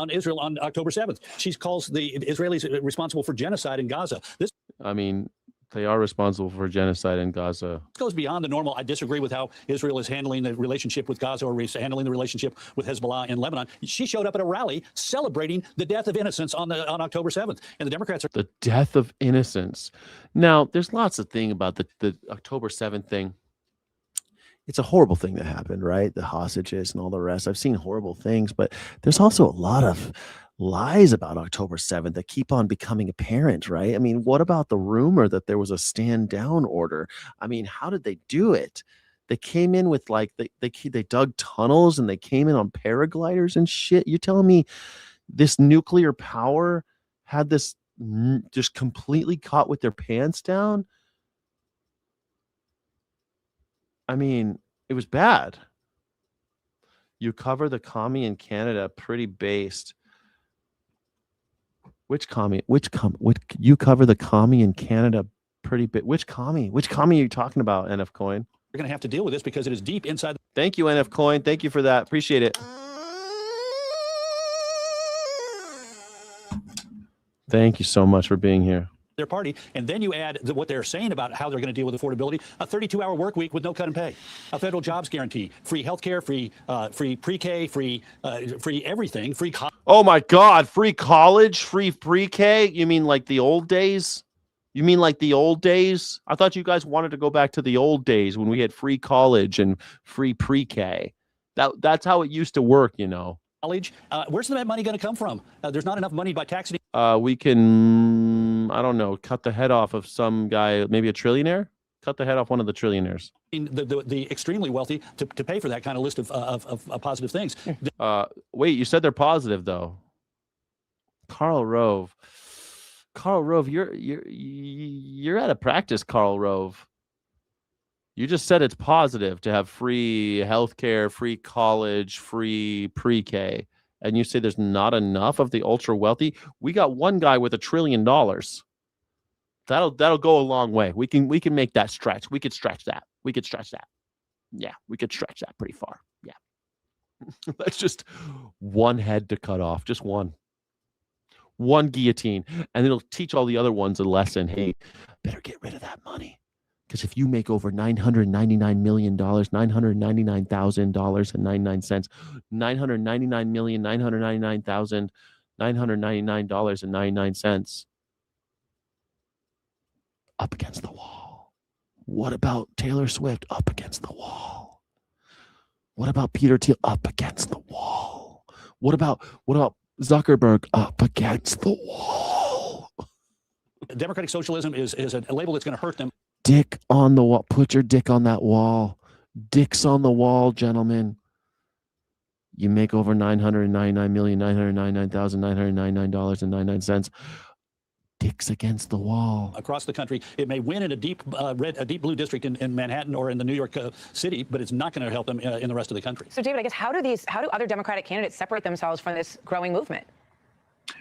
[SPEAKER 13] Israel on October 7th. She calls the Israelis responsible for genocide in Gaza. This,
[SPEAKER 3] I mean, they are responsible for genocide in Gaza.
[SPEAKER 13] goes beyond the normal. I disagree with how Israel is handling the relationship with Gaza or handling the relationship with Hezbollah in Lebanon. She showed up at a rally celebrating the death of innocents on October 7th, and the Democrats are
[SPEAKER 3] the death of innocents. Now, there's lots of thing about the October 7th thing. It's a horrible thing that happened, right? The hostages and all the rest. I've seen horrible things, but there's also a lot of lies about October 7th that keep on becoming apparent, right? I mean, what about the rumor that there was a stand down order? I mean, how did they do it? They came in with like they dug tunnels and they came in on paragliders and shit. You're telling me this nuclear power had this just completely caught with their pants down? I mean, it was bad. You cover the commie in Canada pretty based. Which commie? You cover the commie in Canada pretty big. Which commie? Which commie are you talking about, NF Coin?
[SPEAKER 13] We're going to have to deal with this because it is deep inside.
[SPEAKER 3] Thank you, NF Coin. Thank you for that. Appreciate it. Thank you so much for being here.
[SPEAKER 13] Their party, and then you add what they're saying about how they're going to deal with affordability: a 32-hour work week with no cut in pay, a federal jobs guarantee, free healthcare, free pre-K, free everything, free.
[SPEAKER 3] Oh my God! Free college, free pre-K. You mean like the old days? You mean like the old days? I thought you guys wanted to go back to the old days when we had free college and free pre-K. That's how it used to work, you know.
[SPEAKER 13] College. Where's that money going to come from? There's not enough money by taxing.
[SPEAKER 3] We can, I don't know, cut the head off of some guy, maybe a trillionaire. Cut the head off one of the trillionaires.
[SPEAKER 13] The extremely wealthy to pay for that kind of list of positive things.
[SPEAKER 3] Wait, you said they're positive though. Karl Rove, you're out of practice, Karl Rove. You just said it's positive to have free healthcare, free college, free pre-K, and you say there's not enough of the ultra wealthy. We got one guy with $1 trillion. That'll go a long way. We can make that stretch. We could stretch that. Yeah, we could stretch that pretty far. Yeah. That's just one head to cut off, just one guillotine, and it'll teach all the other ones a lesson. Hey, better get rid of that money. Because if you make over $999 million, $999,000.99, $999,999,999.99, up against the wall. What about Taylor Swift? Up against the wall. What about Peter Thiel? Up against the wall. What about Zuckerberg? Up against the wall.
[SPEAKER 13] Democratic socialism is a label that's going to hurt them.
[SPEAKER 3] Dick on the wall. Put your dick on that wall. Dick's on the wall, gentlemen. You make over $999,999,999.99. Dick's against the wall.
[SPEAKER 13] Across the country, it may win in a deep blue district in Manhattan or in the New York City, but it's not going to help them in the rest of the country.
[SPEAKER 7] So, David, I guess how do other Democratic candidates separate themselves from this growing movement?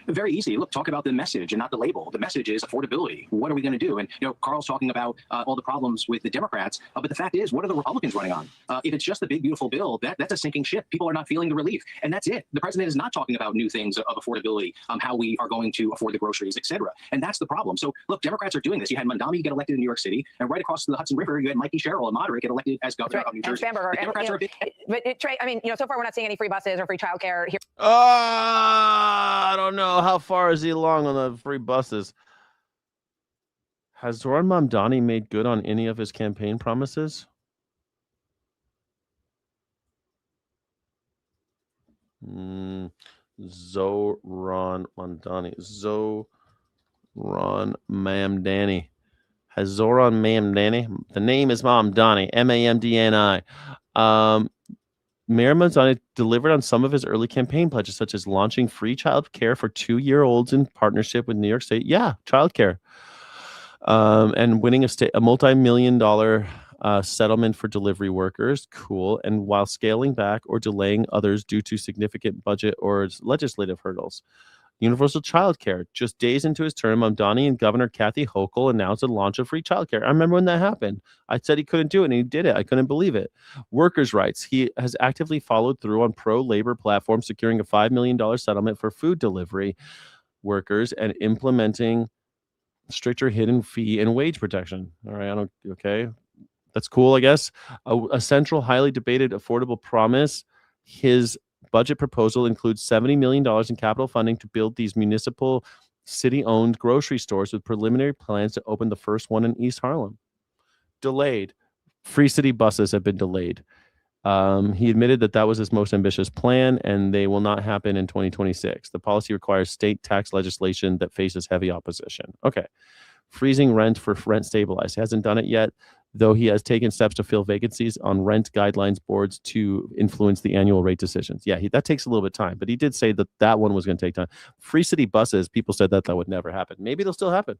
[SPEAKER 8] Very easy. Look, talk about the message and not the label. The message is affordability. What are we going to do? And, Carl's talking about all the problems with the Democrats. But the fact is, what are the Republicans running on? If it's just a big, beautiful bill, that's a sinking ship. People are not feeling the relief. And that's it. The president is not talking about new things of affordability, how we are going to afford the groceries, et cetera. And that's the problem. So, look, Democrats are doing this. You had Mandami get elected in New York City. And right across the Hudson River, you had Mikey Sherrill, a moderate, get elected as governor of New Jersey.
[SPEAKER 7] The Democrats are but Trey, I mean, so far we're not seeing any free buses or free childcare here.
[SPEAKER 3] I don't know. How far is he along on the free buses? Has Zoran Mamdani made good on any of his campaign promises? Zoran Mamdani. Zoran Mamdani. Has Zoran Mamdani? The name is Mamdani. Mamdani. Mayor Mamdani delivered on some of his early campaign pledges, such as launching free child care for 2-year-olds in partnership with New York State. Yeah, child care. And winning a multi-million-dollar settlement for delivery workers. Cool. And while scaling back or delaying others due to significant budget or legislative hurdles. Universal child care. Just days into his term, Mamdani and Governor Kathy Hochul announced the launch of free child care. I remember when that happened. I said he couldn't do it, and he did it. I couldn't believe it. Workers' rights. He has actively followed through on pro-labor platforms, securing a $5 million settlement for food delivery workers and implementing stricter hidden fee and wage protection. All right, okay. That's cool, I guess. A central, highly debated, affordable promise. His budget proposal includes $70 million in capital funding to build these municipal, city-owned grocery stores with preliminary plans to open the first one in East Harlem. Delayed. Free city buses have been delayed. He admitted that was his most ambitious plan, and they will not happen in 2026. The policy requires state tax legislation that faces heavy opposition. Okay. Freezing rent for rent stabilized. He hasn't done it yet, though he has taken steps to fill vacancies on rent guidelines boards to influence the annual rate decisions. Yeah, that takes a little bit of time, but he did say that one was going to take time. Free city buses, people said that would never happen. Maybe it'll still happen.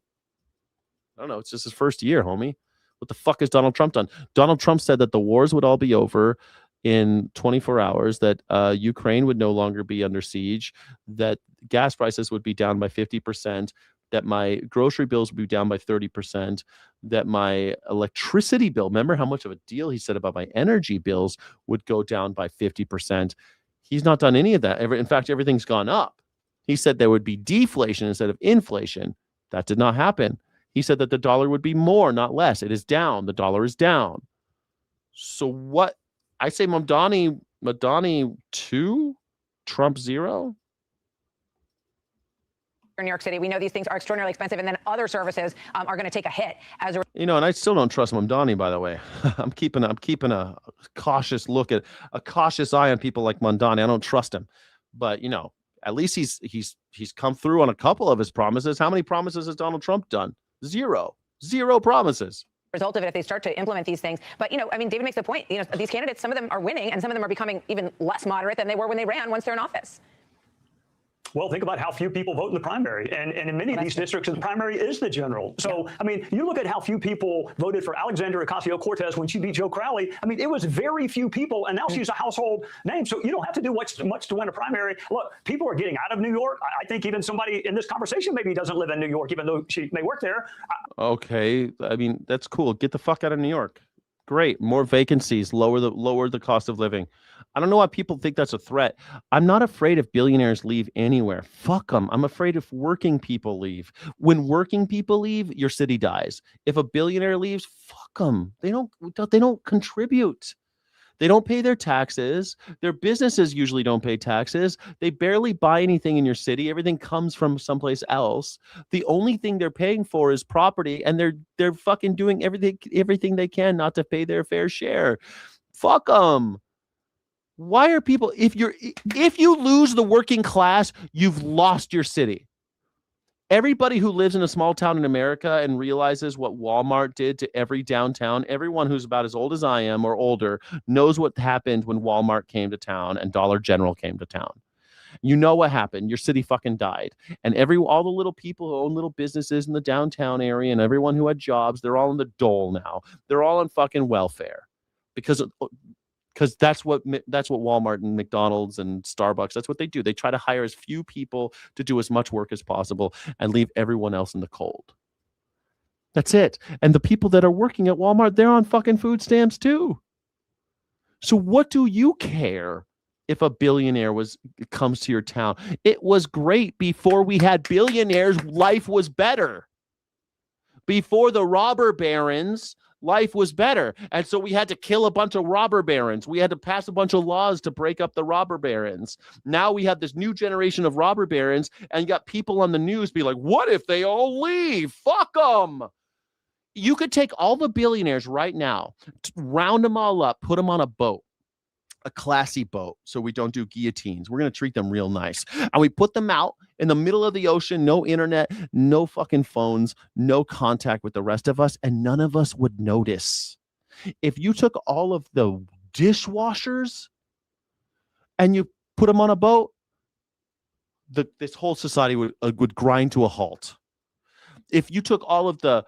[SPEAKER 3] I don't know. It's just his first year, homie. What the fuck has Donald Trump done? Donald Trump said that the wars would all be over in 24 hours, that Ukraine would no longer be under siege, that gas prices would be down by 50%, that my grocery bills would be down by 30%, that my electricity bill, remember how much of a deal he said about my energy bills, would go down by 50%. He's not done any of that. In fact, everything's gone up. He said there would be deflation instead of inflation. That did not happen. He said that the dollar would be more, not less. It is down. The dollar is down. So what? I say Mamdani 2, Trump 0.
[SPEAKER 7] In New York City, we know these things are extraordinarily expensive, and then other services are going to take a hit as a.
[SPEAKER 3] And I still don't trust Mamdani, by the way. I'm keeping a cautious cautious eye on people like Mamdani. I don't trust him, but at least he's come through on a couple of his promises. How many promises has Donald Trump done? Zero promises.
[SPEAKER 7] Result of it if they start to implement these things. But David makes the point. These candidates, some of them are winning, and some of them are becoming even less moderate than they were when they ran once they're in office.
[SPEAKER 5] Well, think about how few people vote in the primary. And in many of these districts, the primary is the general. So, you look at how few people voted for Alexandria Ocasio-Cortez when she beat Joe Crowley. It was very few people, and now she's a household name. So you don't have to do much to win a primary. Look, people are getting out of New York. I think even somebody in this conversation maybe doesn't live in New York, even though she may work there.
[SPEAKER 3] Okay. That's cool. Get the fuck out of New York. Great. More vacancies, lower the cost of living. I don't know why people think that's a threat. I'm not afraid if billionaires leave anywhere. Fuck them. I'm afraid if working people leave. When working people leave, your city dies. If a billionaire leaves, fuck them. They don't contribute. They don't pay their taxes. Their businesses usually don't pay taxes. They barely buy anything in your city. Everything comes from someplace else. The only thing they're paying for is property, and they're fucking doing everything they can not to pay their fair share. Fuck them. Why are people, if you lose the working class, you've lost your city. Everybody who lives in a small town in America and realizes what Walmart did to every downtown, everyone who's about as old as I am or older knows what happened when Walmart came to town and Dollar General came to town. You know what happened. Your city fucking died. And all the little people who own little businesses in the downtown area and everyone who had jobs, they're all in the dole now. They're all on fucking welfare because that's what Walmart and McDonald's and Starbucks, that's what they do. They try to hire as few people to do as much work as possible and leave everyone else in the cold. That's it. And the people that are working at Walmart, they're on fucking food stamps too. So what do you care if a billionaire comes to your town? It was great before we had billionaires. Life was better. Before the robber barons, life was better. And so we had to kill a bunch of robber barons. We had to pass a bunch of laws to break up the robber barons. Now we have this new generation of robber barons, and you got people on the news be like, what if they all leave? Fuck them. You could take all the billionaires right now, round them all up, put them on a boat, a classy boat, so we don't do guillotines. We're going to treat them real nice. And we put them out in the middle of the ocean, no internet, no fucking phones, no contact with the rest of us, and none of us would notice. If you took all of the dishwashers and you put them on a boat, this whole society would grind to a halt. If you took all of the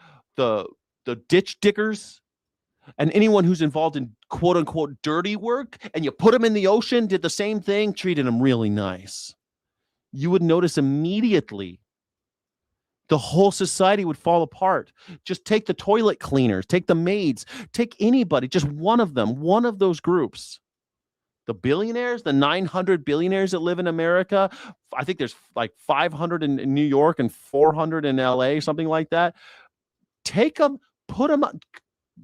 [SPEAKER 3] ditch diggers and anyone who's involved in quote unquote dirty work and you put them in the ocean, did the same thing, treated them really nice, you would notice immediately the whole society would fall apart. Just take the toilet cleaners, take the maids, take anybody, just one of them, one of those groups. The billionaires, the 900 billionaires that live in America, I think there's like 500 in New York and 400 in LA, something like that. Take them, put them,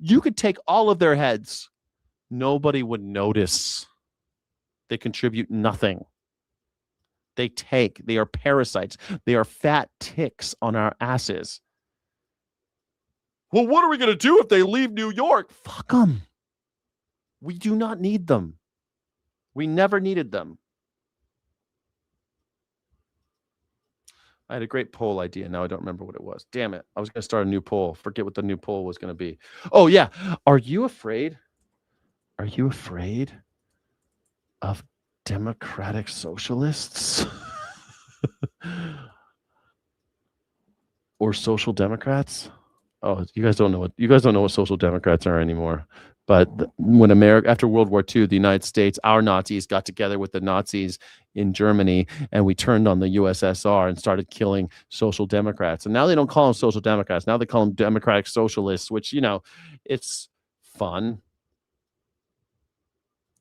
[SPEAKER 3] you could take all of their heads. Nobody would notice. They contribute nothing. They are parasites. They are fat ticks on our asses. Well, what are we going to do if they leave New York? Fuck them. We do not need them. We never needed them. I had a great poll idea. Now I don't remember what it was. Damn it. I was going to start a new poll. Forget what the new poll was going to be. Oh, yeah. Are you afraid? Are you afraid of democratic socialists? Or social democrats? Oh, you guys don't know what social democrats are anymore. But when America, after World War II, the United States, our Nazis got together with the Nazis in Germany, and we turned on the USSR and started killing social democrats. And now they don't call them social democrats. Now they call them democratic socialists, which, it's fun.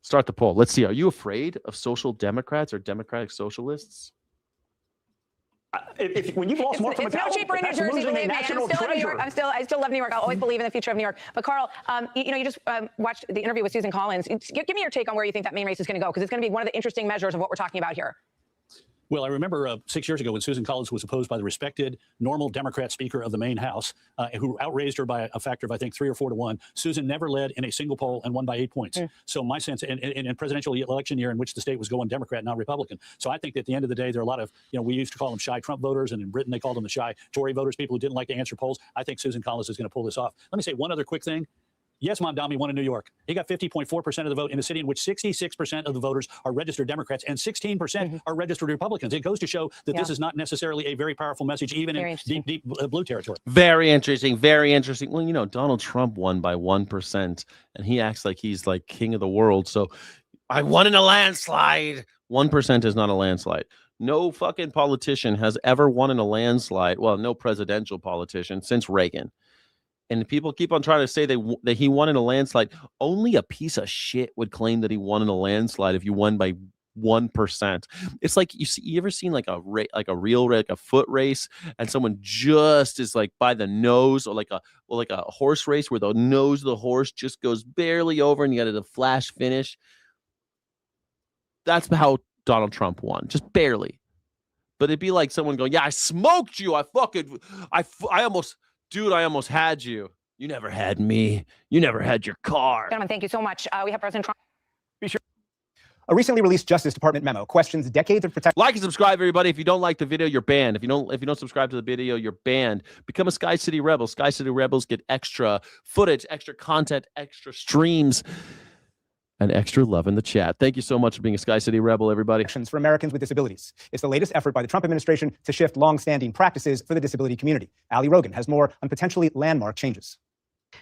[SPEAKER 3] Start the poll. Let's see. Are you afraid of social democrats or democratic socialists?
[SPEAKER 5] When you've lost more from
[SPEAKER 7] it's no cheaper in New Jersey, believe me. I'm still in New York. I still love New York. I'll always believe in the future of New York. But Carl, you just watched the interview with Susan Collins. Give me your take on where you think that main race is going to go, because it's going to be one of the interesting measures of what we're talking about here.
[SPEAKER 13] Well, I remember 6 years ago when Susan Collins was opposed by the respected, normal Democrat Speaker of the Main House, who outraised her by a factor of, I think, 3 or 4 to 1. Susan never led in a single poll and won by 8 points. So my sense, in presidential election year in which the state was going Democrat, not Republican. So I think that at the end of the day, there are a lot of, we used to call them shy Trump voters, and in Britain they called them the shy Tory voters, people who didn't like to answer polls. I think Susan Collins is going to pull this off. Let me say one other quick thing. Yes, Mamdani won in New York. He got 50.4% of the vote in a city in which 66% of the voters are registered Democrats and 16% are registered Republicans. It goes to show that this is not necessarily a very powerful message, even in deep blue territory.
[SPEAKER 3] Very interesting. Very interesting. Well, Donald Trump won by 1%, and he acts like he's like king of the world. So I won in a landslide. 1% is not a landslide. No fucking politician has ever won in a landslide. Well, no presidential politician since Reagan. And people keep on trying to say that he won in a landslide. Only a piece of shit would claim that he won in a landslide if you won by 1%. It's like you ever seen like a foot race, and someone just is like by the nose, or like a horse race where the nose of the horse just goes barely over, and you got a flash finish. That's how Donald Trump won, just barely. But it'd be like someone going, "Yeah, I smoked you. I almost had you. You never had me. You never had your car."
[SPEAKER 7] Gentlemen, thank you so much. We have President Trump.
[SPEAKER 21] Be sure. A recently released Justice Department memo questions decades of protection.
[SPEAKER 3] Like and subscribe, everybody. If you don't like the video, you're banned. If you don't subscribe to the video, you're banned. Become a Sky City Rebel. Sky City Rebels get extra footage, extra content, extra streams, and extra love in the chat. Thank you so much for being a Sky City Rebel, everybody.
[SPEAKER 21] For Americans with disabilities. It's the latest effort by the Trump administration to shift long-standing practices for the disability community. Ali Rogan has more on potentially landmark changes.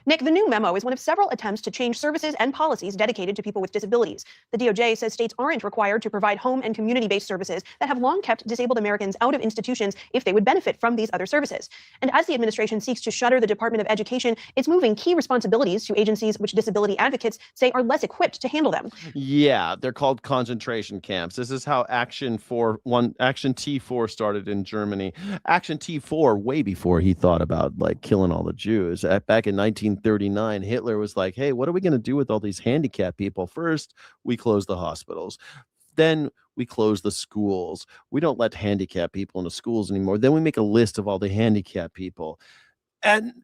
[SPEAKER 2] Nick, the new memo is one of several attempts to change services and policies dedicated to people with disabilities. The DOJ says states aren't required to provide home and community-based services that have long kept disabled Americans out of institutions if they would benefit from these other services. And as the administration seeks to shutter the Department of Education, it's moving key responsibilities to agencies which disability advocates say are less equipped to handle them.
[SPEAKER 3] Yeah, they're called concentration camps. This is how Action T4 started in Germany. Action T4, way before he thought about like killing all the Jews. Back in 1939, Hitler was like, hey, what are we going to do with all these handicapped people? First, we close the hospitals. Then we close the schools. We don't let handicapped people into schools anymore. Then we make a list of all the handicapped people. And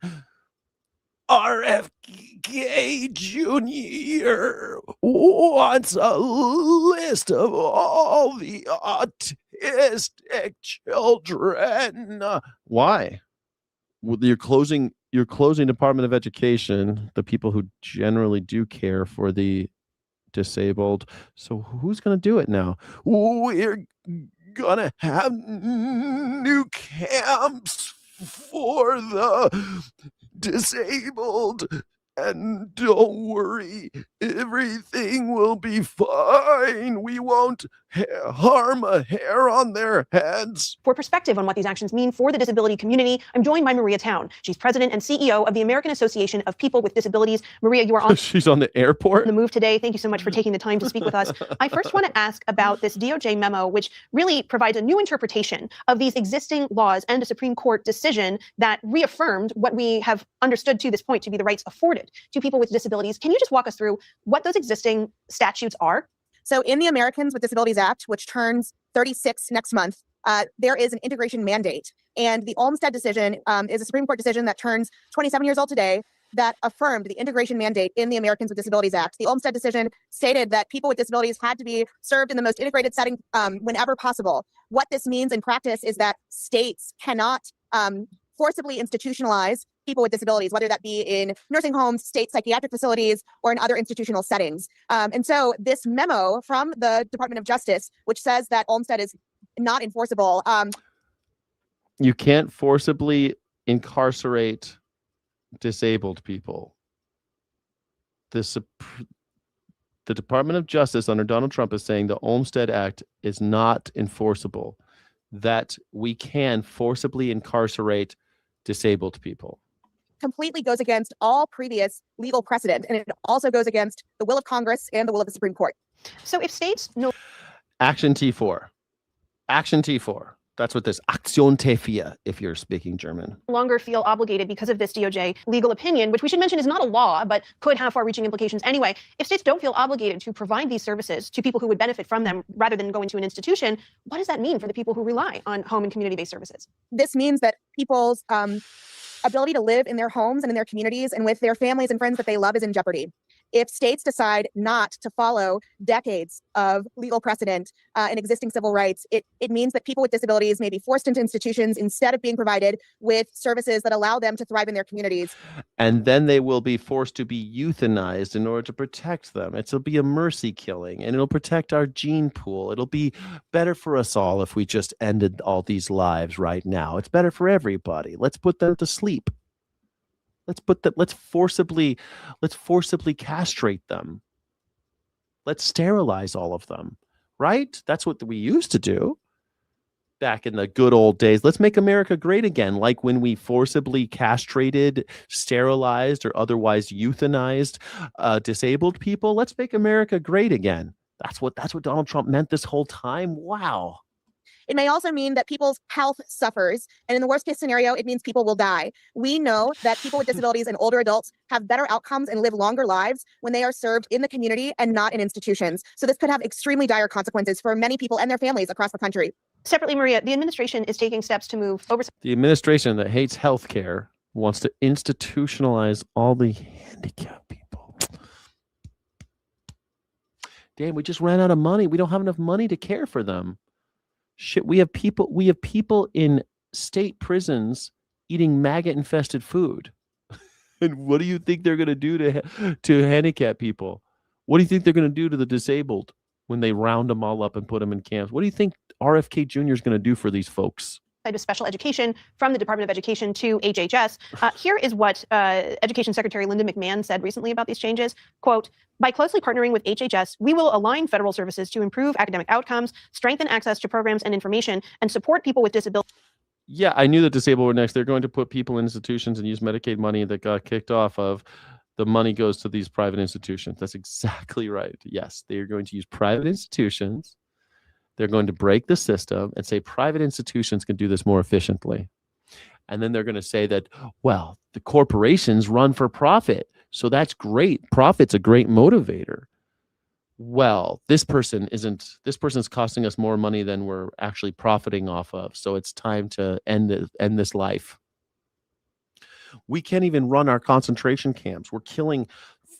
[SPEAKER 3] RFK Jr. wants a list of all the autistic children. Why? Well, you're closing Department of Education, the people who generally do care for the disabled. So who's going to do it now? We're going to have new camps for the disabled. And don't worry, everything will be fine. We won't harm a hair on their heads.
[SPEAKER 2] For perspective on what these actions mean for the disability community, I'm joined by Maria Town. She's president and CEO of the American Association of People with Disabilities. Maria, you are on
[SPEAKER 3] She's on the airport.
[SPEAKER 2] the move today. Thank you so much for taking the time to speak with us. I first want to ask about this DOJ memo, which really provides a new interpretation of these existing laws and a Supreme Court decision that reaffirmed what we have understood to this point to be the rights afforded to people with disabilities. Can you just walk us through what those existing statutes are?
[SPEAKER 17] So in the Americans with Disabilities Act, which turns 36 next month, there is an integration mandate. And the Olmstead decision is a Supreme Court decision that turns 27 years old today that affirmed the integration mandate in the Americans with Disabilities Act. The Olmstead decision stated that people with disabilities had to be served in the most integrated setting whenever possible. What this means in practice is that states cannot forcibly institutionalize people with disabilities, whether that be in nursing homes, state psychiatric facilities, or in other institutional settings. And so this memo from the Department of Justice, which says that Olmstead is not enforceable.
[SPEAKER 3] You can't forcibly incarcerate disabled people. The Department of Justice under Donald Trump is saying the Olmstead Act is not enforceable, that we can forcibly incarcerate disabled people.
[SPEAKER 17] Completely goes against all previous legal precedent, and it also goes against the will of Congress and the will of the Supreme Court.
[SPEAKER 2] So if states
[SPEAKER 3] Action T4. Action T4. That's what this Aktion T4, if you're speaking German.
[SPEAKER 2] longer feel obligated because of this DOJ legal opinion, which we should mention is not a law, but could have far-reaching implications anyway. If states don't feel obligated to provide these services to people who would benefit from them rather than go into an institution, what does that mean for the people who rely on home and community-based services?
[SPEAKER 17] This means that people's ability to live in their homes and in their communities and with their families and friends that they love is in jeopardy. If states decide not to follow decades of legal precedent and existing civil rights, it means that people with disabilities may be forced into institutions instead of being provided with services that allow them to thrive in their communities.
[SPEAKER 3] And then they will be forced to be euthanized in order to protect them. It'll be a mercy killing, and it'll protect our gene pool. It'll be better for us all if we just ended all these lives right now. It's better for everybody. Let's put them to sleep. Let's forcibly castrate them. Let's sterilize all of them, right? That's what we used to do back in the good old days. Let's make America great again, like when we forcibly castrated, sterilized, or otherwise euthanized disabled people. Let's make America great again. That's what Donald Trump meant this whole time. Wow.
[SPEAKER 17] It may also mean that people's health suffers, and in the worst case scenario, it means people will die. We know that people with disabilities and older adults have better outcomes and live longer lives when they are served in the community and not in institutions. So this could have extremely dire consequences for many people and their families across the country.
[SPEAKER 2] Separately, Maria, the administration is taking steps to move over.
[SPEAKER 3] The administration that hates healthcare wants to institutionalize all the handicapped people. Damn, we just ran out of money. We don't have enough money to care for them. Shit, we have people in state prisons eating maggot-infested food. And what do you think they're going to do to handicapped people? What do you think they're going to do to the disabled when they round them all up and put them in camps? What do you think RFK Jr. is going to do for these folks?
[SPEAKER 2] Of special education from the Department of Education to HHS. Here is what Education Secretary Linda McMahon said recently about these changes. Quote, by closely partnering with HHS, we will align federal services to improve academic outcomes, strengthen access to programs and information, and support people with disabilities.
[SPEAKER 3] Yeah, I knew that disabled were next. They're going to put people in institutions and use Medicaid money that got kicked off of. The money goes to these private institutions. That's exactly right. Yes, they are going to use private institutions. They're going to break the system and say private institutions can do this more efficiently. And then they're going to say that, well, the corporations run for profit. So that's great. Profit's a great motivator. Well, this person's costing us more money than we're actually profiting off of. So it's time to end this life. We can't even run our concentration camps.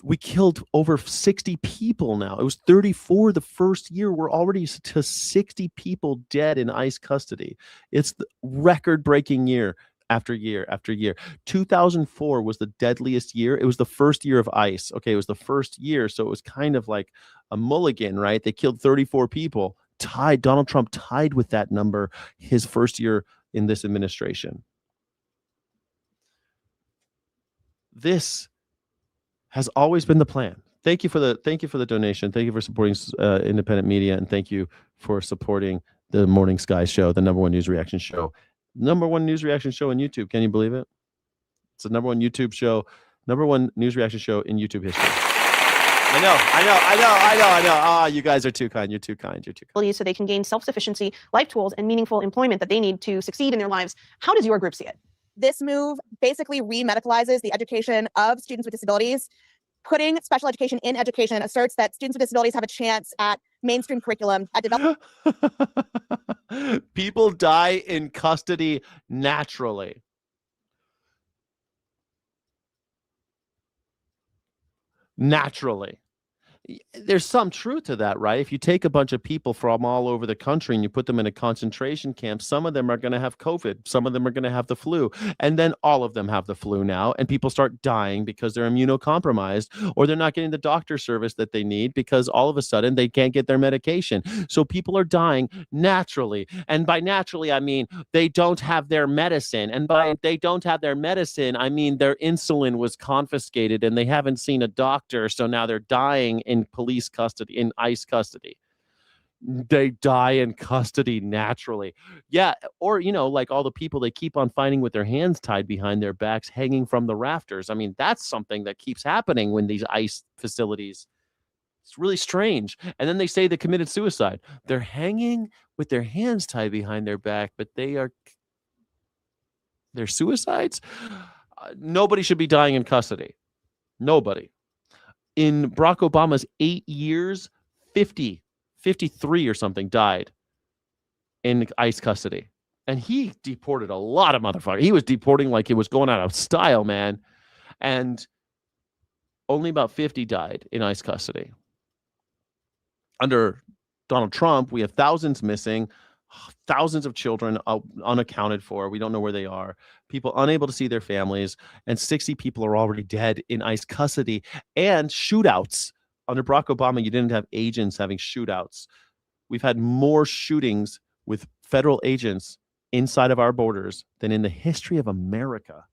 [SPEAKER 3] We killed over 60 people now. It was 34 the first year. We're already to 60 people dead in ICE custody. It's the record-breaking year after year after year. 2004 was the deadliest year. It was the first year of ICE. Okay, it was the first year, so it was kind of like a mulligan, right? They killed 34 people. Donald Trump tied with that number his first year in this administration. This has always been the plan. Thank you for the donation. Thank you for supporting independent media, and thank you for supporting the Morning Sky Show, the #1 news reaction show, #1 news reaction show on YouTube. Can you believe it? It's the #1 YouTube show, #1 news reaction show in YouTube history. I know. Ah, you guys are too kind. You're too kind.
[SPEAKER 17] So they can gain self-sufficiency, life tools, and meaningful employment that they need to succeed in their lives. How does your group see it? This move basically re-medicalizes the education of students with disabilities. Putting special education in education asserts that students with disabilities have a chance at mainstream curriculum, at development.
[SPEAKER 3] People die in custody naturally. Naturally. There's some truth to that, right? If you take a bunch of people from all over the country and you put them in a concentration camp, some of them are going to have COVID, some of them are going to have the flu, and then all of them have the flu now, and people start dying because they're immunocompromised, or they're not getting the doctor service that they need because all of a sudden they can't get their medication. So people are dying naturally, and by naturally I mean they don't have their medicine, and by they don't have their medicine I mean their insulin was confiscated and they haven't seen a doctor, so now they're dying in police custody, in ICE custody. They die in custody naturally. Yeah, or like all the people they keep on finding with their hands tied behind their backs, hanging from the rafters. I mean, that's something that keeps happening when these ICE facilities. It's really strange. And then they say they committed suicide. They're hanging with their hands tied behind their back, but they're suicides. Nobody should be dying in custody. Nobody. In Barack Obama's 8 years, 53 or something died in ICE custody. And he deported a lot of motherfuckers. He was deporting like it was going out of style, man. And only about 50 died in ICE custody. Under Donald Trump, we have thousands missing, thousands of children unaccounted for. We don't know where they are. People unable to see their families, and 60 people are already dead in ICE custody. And shootouts. Under Barack Obama, you didn't have agents having shootouts. We've had more shootings with federal agents inside of our borders than in the history of America.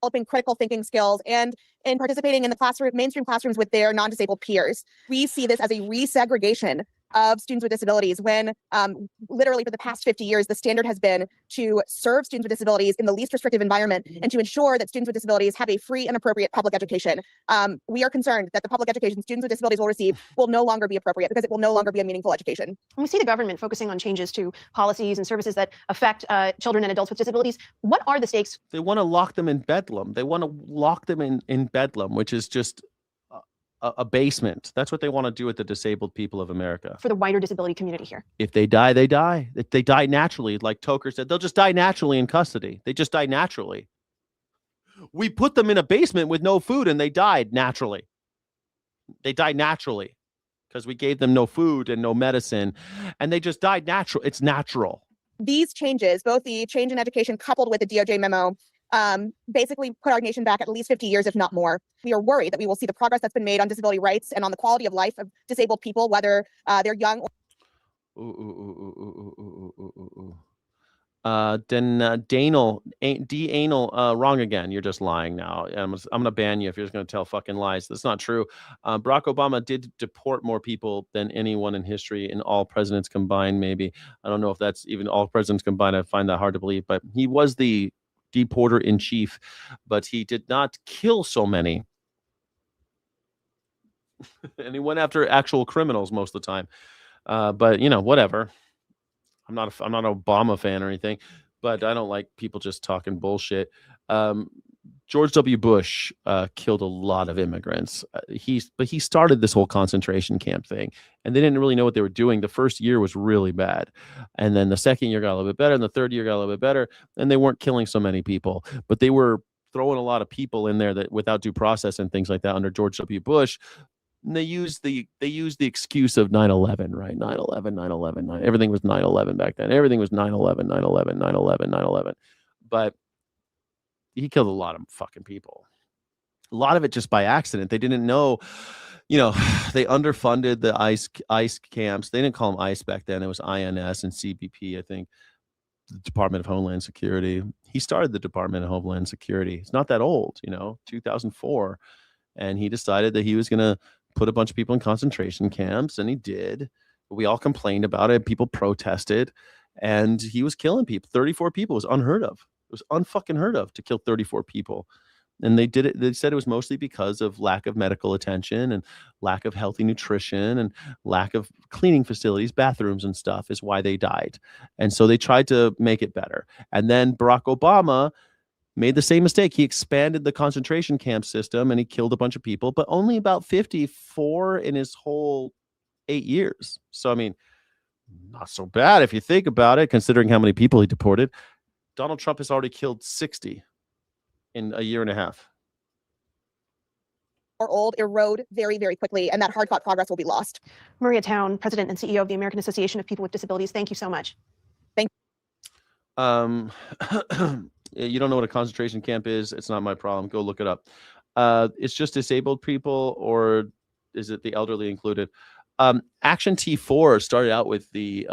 [SPEAKER 17] Developing critical thinking skills and in participating in the classroom, mainstream classrooms with their non-disabled peers. We see this as a resegregation of students with disabilities when literally for the past 50 years, the standard has been to serve students with disabilities in the least restrictive environment and to ensure that students with disabilities have a free and appropriate public education. We are concerned that the public education students with disabilities will receive will no longer be appropriate because it will no longer be a meaningful education. When we see the government focusing on changes to policies and services that affect children and adults with disabilities, what are the stakes?
[SPEAKER 3] They want to lock them in Bedlam. They want to lock them in Bedlam, which is just a basement. That's what they want to do with the disabled people of America.
[SPEAKER 17] For the wider disability community here.
[SPEAKER 3] If they die, they die. If they die naturally, like Toker said, they'll just die naturally in custody. They just die naturally. We put them in a basement with no food and they died naturally. They died naturally because we gave them no food and no medicine, and they just died natural. It's natural.
[SPEAKER 17] These changes, both the change in education coupled with the DOJ memo, basically put our nation back at least 50 years, if not more. We are worried that we will see the progress that's been made on disability rights and on the quality of life of disabled people, whether they're young or...
[SPEAKER 3] Danel, D-anal, wrong again. You're just lying now. I'm going to ban you if you're just going to tell fucking lies. That's not true. Barack Obama did deport more people than anyone in history, in all presidents combined, maybe. I don't know if that's even all presidents combined. I find that hard to believe, but he was the deporter in chief, but he did not kill so many. And he went after actual criminals most of the time. But whatever. I'm not an Obama fan or anything, but I don't like people just talking bullshit. George W. Bush killed a lot of immigrants. He started this whole concentration camp thing, and they didn't really know what they were doing. The first year was really bad, and then the second year got a little bit better, and the third year got a little bit better, and they weren't killing so many people, but they were throwing a lot of people in there that without due process and things like that under George W. Bush. And they used the excuse of 9/11, right? 9/11. Everything was 9/11 back then. Everything was 9/11, 9/11, 9/11, 9/11. But he killed a lot of fucking people. A lot of it just by accident. They didn't know, they underfunded the ICE camps. They didn't call them ICE back then. It was INS and CBP, I think, the Department of Homeland Security. He started the Department of Homeland Security. It's not that old, 2004. and he decided that he was going to put a bunch of people in concentration camps, and he did. We all complained about it. People protested, and he was killing people. 34 people was unheard of. It was unfucking heard of to kill 34 people. And they did it. They said it was mostly because of lack of medical attention and lack of healthy nutrition and lack of cleaning facilities, bathrooms and stuff is why they died. And so they tried to make it better. And then Barack Obama made the same mistake. He expanded the concentration camp system and he killed a bunch of people, but only about 54 in his whole 8 years. So, I mean, not so bad if you think about it, considering how many people he deported. Donald Trump has already killed 60 in a year and a half.
[SPEAKER 17] Or old erode very, very quickly, and that hard-fought progress will be lost.
[SPEAKER 2] Maria Town, President and CEO of the American Association of People with Disabilities. Thank you so much.
[SPEAKER 17] Thank
[SPEAKER 3] you don't know what a concentration camp is? It's not my problem. Go look it up. It's just disabled people, or is it the elderly included? Action T4 started out with the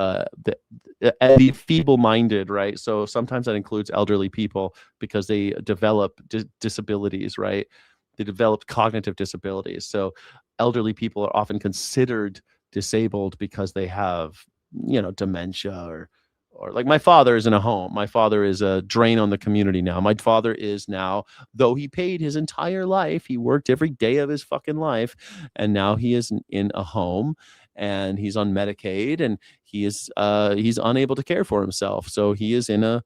[SPEAKER 3] feeble-minded, right? So sometimes that includes elderly people because they develop disabilities, right? They develop cognitive disabilities. So elderly people are often considered disabled because they have, dementia or like my father is in a home. My father is a drain on the community now. My father is now, though he paid his entire life, he worked every day of his fucking life, and now he is in a home and he's on Medicaid and he's unable to care for himself. So he's in a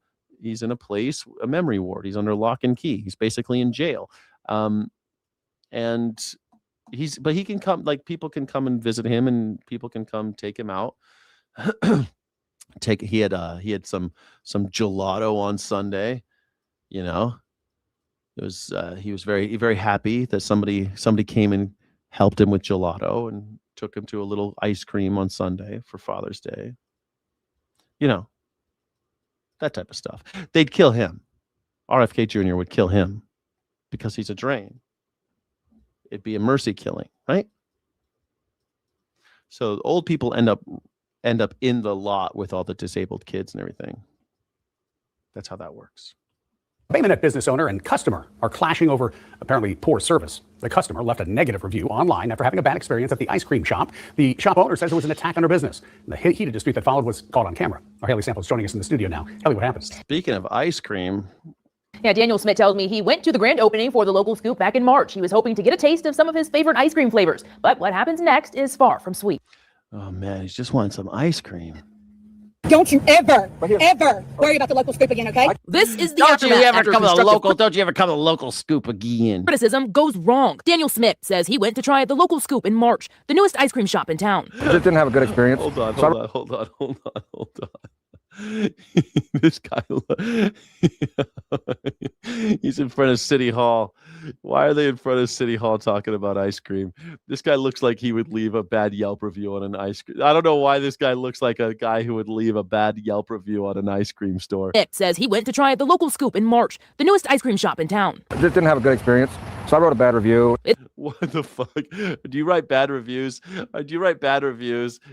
[SPEAKER 3] place, a memory ward. He's under lock and key. He's basically in jail. And he can come, like people can come and visit him and people can come take him out. He had some gelato on Sunday, it was he was very, very happy that somebody came and helped him with gelato and took him to a little ice cream on Sunday for Father's Day. That type of stuff. They'd kill him. RFK Jr. would kill him because he's a drain. It'd be a mercy killing, right? So old people end up in the lot with all the disabled kids and everything. That's how that works.
[SPEAKER 18] Bay Minette business owner and customer are clashing over apparently poor service. The customer left a negative review online after having a bad experience at the ice cream shop. The shop owner says it was an attack on her business. The heated dispute that followed was caught on camera. Our Haley Sample is joining us in the studio now. Haley, what happened?
[SPEAKER 3] Speaking of ice cream.
[SPEAKER 19] Yeah, Daniel Smith tells me he went to the grand opening for the local scoop back in March. He was hoping to get a taste of some of his favorite ice cream flavors. But what happens next is far from sweet.
[SPEAKER 3] Oh, man, he's just wanting some ice cream.
[SPEAKER 20] Don't you ever worry about the local scoop again, okay?
[SPEAKER 19] This is the
[SPEAKER 3] Don't you ever come to the
[SPEAKER 19] constructive
[SPEAKER 3] local scoop again.
[SPEAKER 19] criticism goes wrong. Daniel Smith says he went to try the local scoop in March, the newest ice cream shop in town.
[SPEAKER 10] Just didn't have a good experience.
[SPEAKER 3] Hold on. This guy, he's in front of City Hall. Why are they in front of City Hall talking about ice cream? This guy looks like he would leave a bad Yelp review on an ice cream. I don't know why this guy looks like a guy who would leave a bad Yelp review on an ice cream store.
[SPEAKER 19] Smith says he went to try the local scoop in March, the newest ice cream shop in town.
[SPEAKER 10] Just didn't have a good experience, so I wrote a bad review.
[SPEAKER 3] What the fuck? Do you write bad reviews?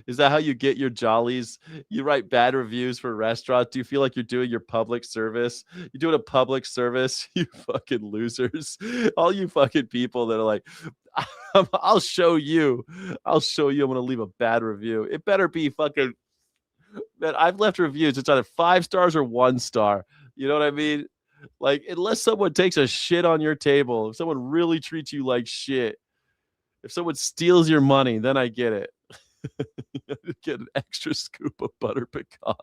[SPEAKER 3] Is that how you get your jollies? You write bad reviews for restaurants? Do you feel like you're doing your public service? You're doing a public service, you fucking losers. All you fucking people that are like, I'll show you. I'm going to leave a bad review. It better be fucking, man, I've left reviews. It's either 5 stars or 1 star. You know what I mean? Like, unless someone takes a shit on your table, if someone really treats you like shit, if someone steals your money, then I get it. Get an extra scoop of butter pecan.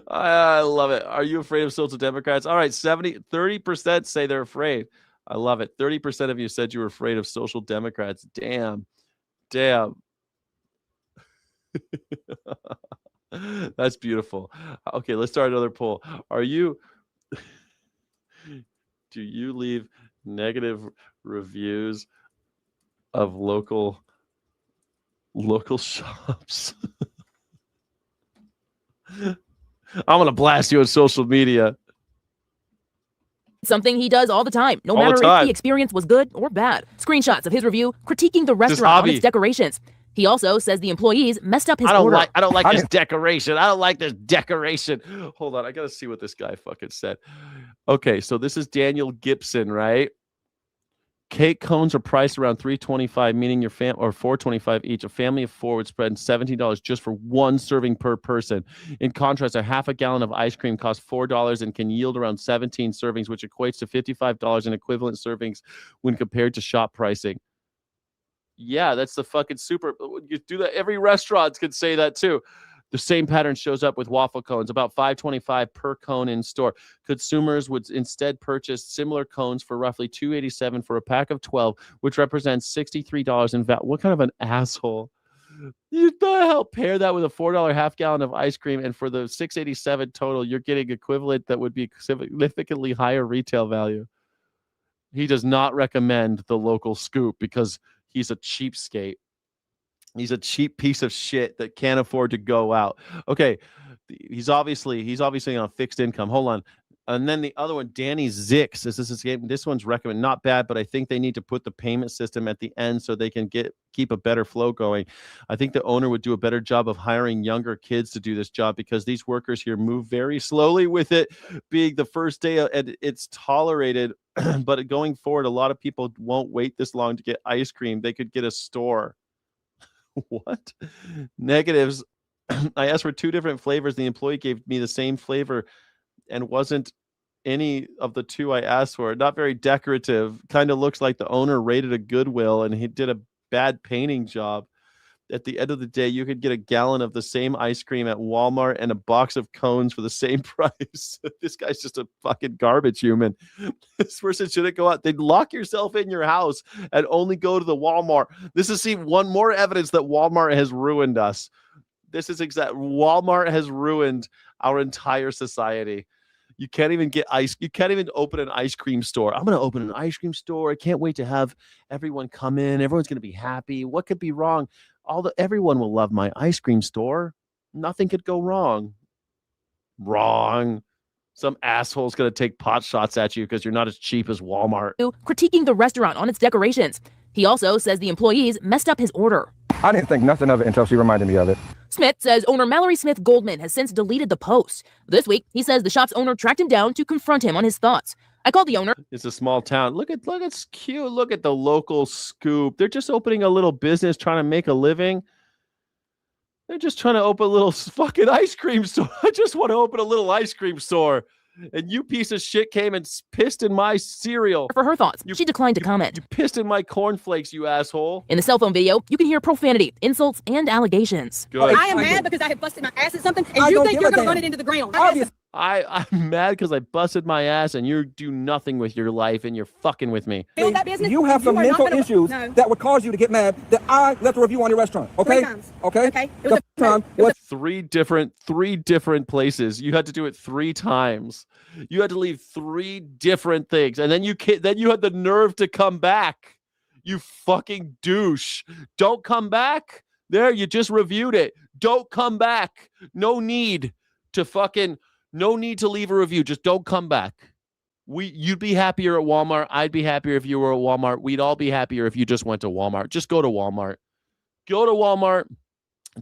[SPEAKER 3] I love it. Are you afraid of social democrats? All right, 30% say they're afraid. I love it. 30% of you said you were afraid of social democrats. Damn. That's beautiful. Okay, let's start another poll. Do you leave negative reviews of local shops? I'm gonna blast you on social media.
[SPEAKER 19] Something he does all the time, no matter if the experience was good or bad. Screenshots of his review critiquing the restaurant on its decorations. He also says the employees messed up his order.
[SPEAKER 3] I don't like this decoration. Hold on, I gotta see what this guy fucking said. Okay, so this is Daniel Gibson, right? Cake cones are priced around $3.25, meaning your or $4.25 each. A family of 4 would spend $17 just for one serving per person. In contrast, a half a gallon of ice cream costs $4 and can yield around 17 servings, which equates to $55 in equivalent servings when compared to shop pricing. Yeah, that's the fucking super. You do that. Every restaurant can say that too. The same pattern shows up with waffle cones, about $5.25 per cone in store. Consumers would instead purchase similar cones for roughly $2.87 for a pack of 12, which represents $63 in value. What kind of an asshole? You the hell pair that with a $4 half gallon of ice cream, and for the $6.87 total, you're getting equivalent that would be significantly higher retail value. He does not recommend the local scoop because he's a cheapskate. He's a cheap piece of shit that can't afford to go out. Okay, he's obviously on a fixed income. Hold on. And then the other one, Danny Zix, this one's recommended. Not bad, but I think they need to put the payment system at the end so they can keep a better flow going. I think the owner would do a better job of hiring younger kids to do this job because these workers here move very slowly with it being the first day and it's tolerated. But going forward, a lot of people won't wait this long to get ice cream. They could get a store. What? Negatives. I asked for 2 different flavors. The employee gave me the same flavor and wasn't any of the 2 I asked for. Not very decorative. Kind of looks like the owner rated a Goodwill and he did a bad painting job. At the end of the day, you could get a gallon of the same ice cream at Walmart and a box of cones for the same price. This guy's just a fucking garbage human. This person shouldn't go out. They'd lock yourself in your house and only go to the Walmart. This is one more evidence that Walmart has ruined us. This is Walmart has ruined our entire society. You can't even get you can't even open an ice cream store. I'm going to open an ice cream store. I can't wait to have everyone come in. Everyone's going to be happy. What could be wrong? Everyone will love my ice cream store. Nothing could go wrong. Wrong. Some asshole's going to take pot shots at you because you're not as cheap as Walmart.
[SPEAKER 19] Critiquing the restaurant on its decorations. He also says the employees messed up his order.
[SPEAKER 6] I didn't think nothing of it until she reminded me of it.
[SPEAKER 19] Smith says owner Mallory Smith Goldman has since deleted the post. This week, he says the shop's owner tracked him down to confront him on his thoughts. I called the owner.
[SPEAKER 3] It's a small town. Look, it's cute. Look at the local scoop. They're just opening a little business, trying to make a living. They're just trying to open a little fucking ice cream store. I just want to open a little ice cream store. And you piece of shit came and pissed in my cereal.
[SPEAKER 19] For her thoughts, she declined to comment.
[SPEAKER 3] You pissed in my cornflakes, you asshole.
[SPEAKER 19] In the cell phone video, you can hear profanity, insults, and allegations.
[SPEAKER 3] Good.
[SPEAKER 20] I am mad because I have busted my ass at something, and you think you're going to run it into the ground.
[SPEAKER 3] I'm mad because I busted my ass and you do nothing with your life and you're fucking with me.
[SPEAKER 20] Build that business.
[SPEAKER 6] You have some mental issues that would cause you to get mad that I left a review on your restaurant. Okay?
[SPEAKER 20] 3 times.
[SPEAKER 6] Okay?
[SPEAKER 20] Okay. It was
[SPEAKER 6] the time was
[SPEAKER 3] 3 different places. You had to do it 3 times. You had to leave 3 different things. And then you had the nerve to come back. You fucking douche. Don't come back. There, you just reviewed it. Don't come back. No need to leave a review. Just don't come back. You'd be happier at Walmart. I'd be happier if you were at Walmart. We'd all be happier if you just went to Walmart. Just go to Walmart. Go to Walmart.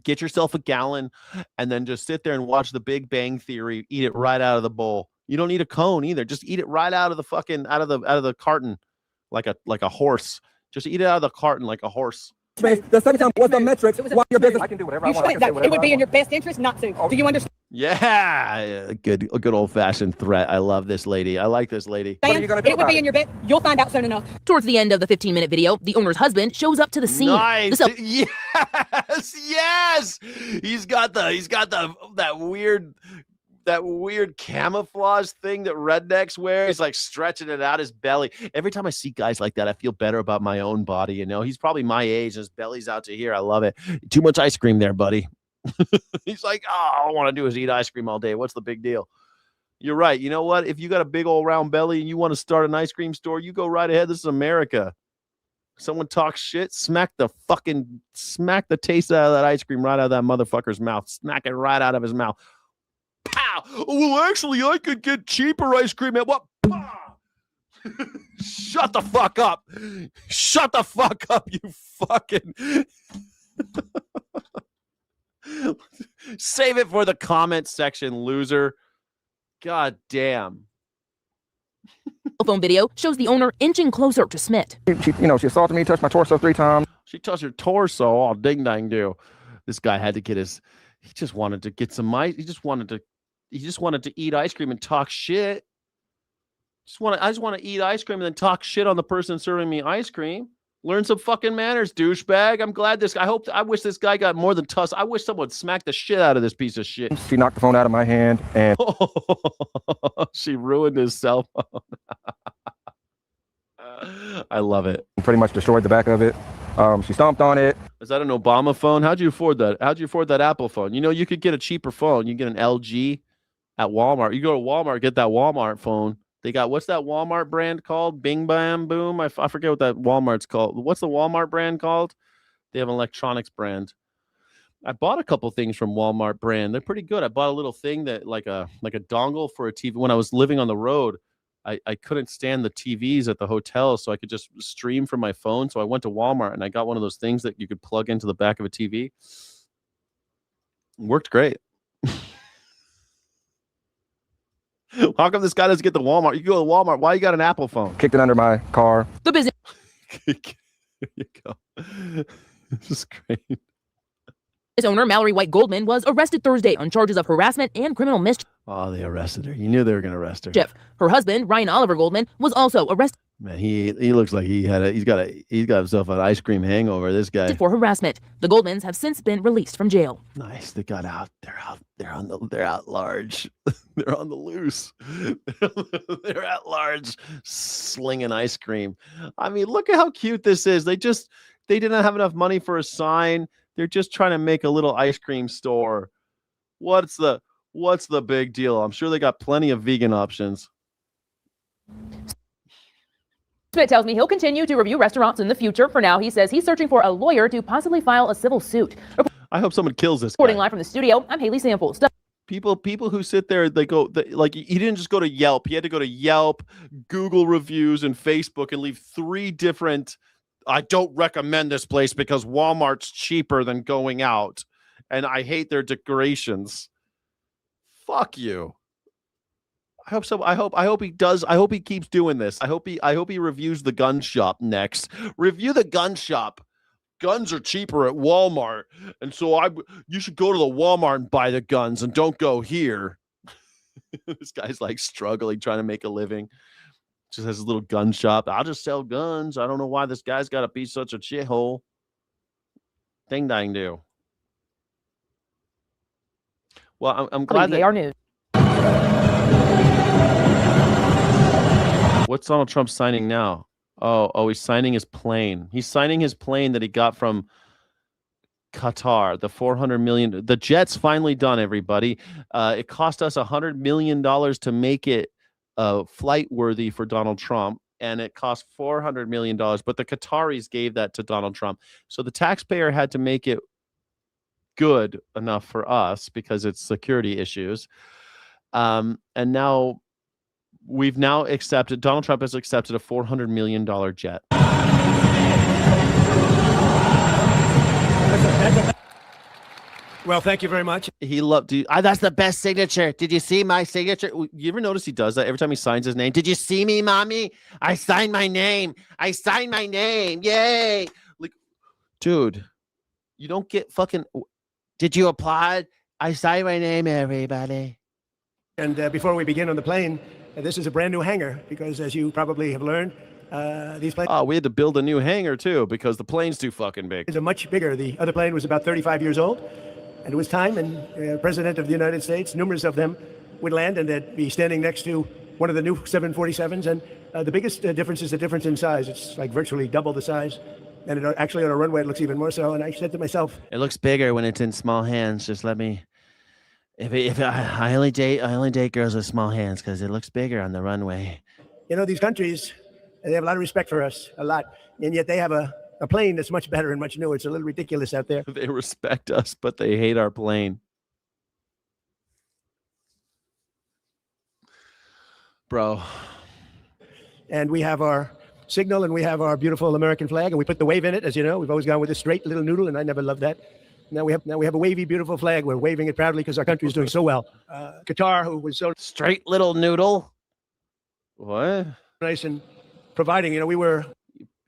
[SPEAKER 3] Get yourself a gallon and then just sit there and watch The Big Bang Theory. Eat it right out of the bowl. You don't need a cone either. Just eat it right out of the carton like a horse. Just eat it out of the carton like a horse.
[SPEAKER 6] the second time was the metrics. Why your business? I can do whatever I want.
[SPEAKER 20] It would be in your best interest not to. Do you understand?
[SPEAKER 3] Yeah, a good old-fashioned threat. I love this lady. I like this lady.
[SPEAKER 20] What are you gonna do? It would be in your bed. You'll find out soon enough.
[SPEAKER 19] Towards the end of the 15-minute video, the owner's husband shows up to the scene.
[SPEAKER 3] Nice. Yes. He's got that weird camouflage thing that rednecks wear. He's like stretching it out his belly. Every time I see guys like that, I feel better about my own body. You know, he's probably my age. His belly's out to here. I love it. Too much ice cream there, buddy. He's like, all I want to do is eat ice cream all day. What's the big deal? You're right. You know what? If you got a big old round belly and you want to start an ice cream store, you go right ahead. This is America. Someone talks shit, smack the taste out of that ice cream right out of that motherfucker's mouth. Smack it right out of his mouth. Pow! Well, actually, I could get cheaper ice cream at what? Pow! Shut the fuck up. Shut the fuck up, you fucking... Save it for the comment section, loser. God damn.
[SPEAKER 19] Phone video shows the owner inching closer to Smith.
[SPEAKER 6] She assaulted me, touched my torso 3 times.
[SPEAKER 3] She touched her torso. All ding dang do. This guy had to get his. He just wanted to get some ice. He just wanted to eat ice cream and talk shit. I just want to eat ice cream and then talk shit on the person serving me ice cream. Learn some fucking manners, douchebag. I'm glad this. I wish this guy got more than tuss. I wish someone smacked the shit out of this piece of shit.
[SPEAKER 6] She knocked the phone out of my hand and
[SPEAKER 3] she ruined his cell phone. I love it.
[SPEAKER 6] Pretty much destroyed the back of it. She stomped on it.
[SPEAKER 3] Is that an Obama phone? How'd you afford that? How'd you afford that Apple phone? You know, you could get a cheaper phone. You get an LG at Walmart. You go to Walmart, get that Walmart phone. They got, what's that Walmart brand called? Bing Bam Boom. I forget what that Walmart's called. What's the Walmart brand called? They have an electronics brand. I bought a couple things from Walmart brand. They're pretty good. I bought a little thing that like a dongle for a TV. When I was living on the road, I couldn't stand the TVs at the hotel, so I could just stream from my phone. So I went to Walmart and I got one of those things that you could plug into the back of a TV. It worked great. How come this guy doesn't get the Walmart? You go to Walmart. Why you got an Apple phone?
[SPEAKER 6] Kicked it under my car.
[SPEAKER 19] The business.
[SPEAKER 3] There you go. This is great.
[SPEAKER 19] His owner, Mallory White Goldman, was arrested Thursday on charges of harassment and criminal mischief.
[SPEAKER 3] Oh, they arrested her. You knew they were going to arrest her.
[SPEAKER 19] Her husband, Ryan Oliver Goldman, was also arrested.
[SPEAKER 3] Man, he looks like he's got himself an ice cream hangover. This guy
[SPEAKER 19] for harassment. The Goldmans have since been released from jail.
[SPEAKER 3] Nice. They got out. They're out large. They're on the loose. They're at large, slinging ice cream. I mean, look at how cute this is. They didn't have enough money for a sign. They're just trying to make a little ice cream store. What's the big deal? I'm sure they got plenty of vegan options.
[SPEAKER 19] Smith tells me he'll continue to review restaurants in the future. For now, he says he's searching for a lawyer to possibly file a civil suit.
[SPEAKER 3] I hope someone kills this guy.
[SPEAKER 19] Reporting live from the studio, I'm Haley Samples.
[SPEAKER 3] People who sit there, he didn't just go to Yelp. He had to go to Yelp, Google reviews, and Facebook and leave 3 different. I don't recommend this place because Walmart's cheaper than going out, and I hate their decorations. Fuck you. I hope so. I hope he does. I hope he keeps doing this. I hope he reviews the gun shop next. Review the gun shop. Guns are cheaper at Walmart, and so you should go to the Walmart and buy the guns, and don't go here. This guy's like struggling, trying to make a living. Just has his little gun shop. I'll just sell guns. I don't know why this guy's got to be such a shithole. Ding dang do. Well, I'm glad that.
[SPEAKER 19] News.
[SPEAKER 3] What's Donald Trump signing now? Oh, he's signing his plane. He's signing his plane that he got from Qatar. The $400 million. The jet's finally done, everybody. It cost us $100 million to make it flight worthy for Donald Trump, and it cost $400 million, but the Qataris gave that to Donald Trump. So the taxpayer had to make it good enough for us because it's security issues. And now Donald Trump has accepted a $400 million jet.
[SPEAKER 9] Well, thank you very much.
[SPEAKER 3] He loved that's the best signature. Did you see my signature? You ever notice he does that every time he signs his name? Did you see me, mommy? I signed my name. Yay. Like, dude, you don't get fucking. Did you applaud? I signed my name, everybody.
[SPEAKER 9] And before we begin on the plane, this is a brand new hangar because, as you probably have learned, these planes.
[SPEAKER 3] Oh, we had to build a new hangar too because the plane's too fucking big.
[SPEAKER 9] It's a much bigger. The other plane was about 35 years old. And it was time, and President of the United States, numerous of them, would land, and they'd be standing next to one of the new 747s. And the biggest difference is the difference in size. It's like virtually double the size. And actually on a runway, it looks even more so. And I said to myself,
[SPEAKER 3] it looks bigger when it's in small hands. Just let me. If I only date girls with small hands because it looks bigger on the runway.
[SPEAKER 9] You know, these countries, they have a lot of respect for us, a lot, and yet they have a plane that's much better and much newer. It's a little ridiculous out there.
[SPEAKER 3] They respect us, but they hate our plane. Bro.
[SPEAKER 9] And we have our signal, and we have our beautiful American flag, and we put the wave in it. As you know, we've always gone with a straight little noodle, and I never loved that. Now we have a wavy, beautiful flag. We're waving it proudly because our country is doing so well. Qatar, who was so
[SPEAKER 3] straight little noodle. What?
[SPEAKER 9] Nice and providing. You know, we were.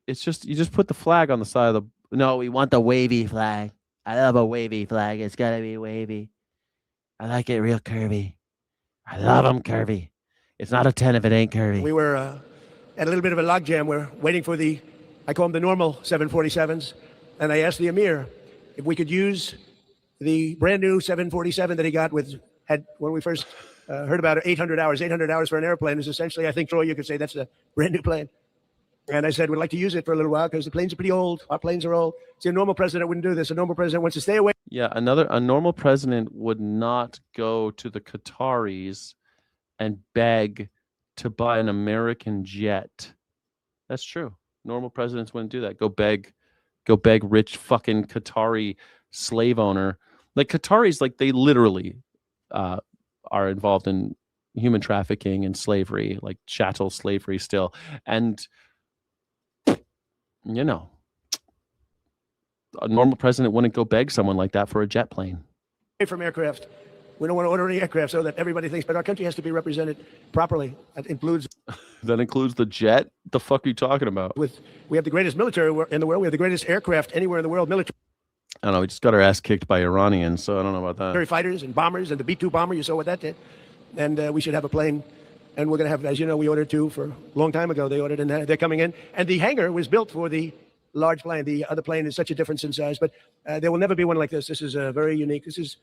[SPEAKER 3] It's just you just put the flag on the side of the. No, we want the wavy flag. I love a wavy flag. It's gotta be wavy. I like it real curvy. I love them curvy. It's not a 10 if it ain't curvy.
[SPEAKER 9] We were at a little bit of a logjam. We're waiting for I call them the normal 747s, and I asked the Emir if we could use the brand new 747 that he got when we first heard about it. 800 hours. 800 hours for an airplane is essentially, I think, Troy, you could say that's a brand new plane. And I said, we'd like to use it for a little while because the planes are pretty old. Our planes are old. See, a normal president wouldn't do this. A normal president wants to stay away.
[SPEAKER 3] Yeah, a normal president would not go to the Qataris and beg to buy an American jet. That's true. Normal presidents wouldn't do that. Go beg rich fucking Qatari slave owner. Like Qataris, like they literally are involved in human trafficking and slavery, like chattel slavery still. And you know, a normal president wouldn't go beg someone like that for a jet plane.
[SPEAKER 9] From aircraft. We don't want to order any aircraft so that everybody thinks, but our country has to be represented properly. That includes
[SPEAKER 3] the jet? The fuck are you talking about?
[SPEAKER 9] We have the greatest military in the world. We have the greatest aircraft anywhere in the world. Military.
[SPEAKER 3] I don't know. We just got our ass kicked by Iranians, so I don't know about that.
[SPEAKER 9] Fighters and bombers and the B-2 bomber. You saw what that did. And we should have a plane. And we're going to have, as you know, we ordered two for a long time ago. They ordered, and they're coming in. And the hangar was built for the large plane. The other plane is such a difference in size, but there will never be one like this. This is very unique. This is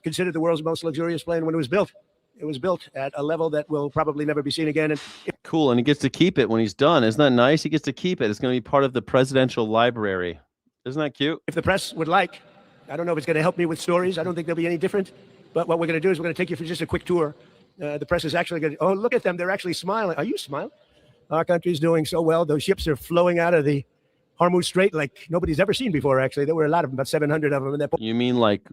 [SPEAKER 9] considered the world's most luxurious plane when it was built. It was built at a level that will probably never be seen again.
[SPEAKER 3] Cool, and he gets to keep it when he's done. Isn't that nice? He gets to keep it. It's going to be part of the presidential library. Isn't that cute?
[SPEAKER 9] If the press would like, I don't know if it's going to help me with stories. I don't think they'll be any different. But what we're going to do is we're going to take you for just a quick tour. The press is actually going to, oh, look at them. They're actually smiling. Are you smiling? Our country's doing so well. Those ships are flowing out of the Hormuz Strait like nobody's ever seen before, actually. There were a lot of them, about 700 of them. And
[SPEAKER 3] you mean like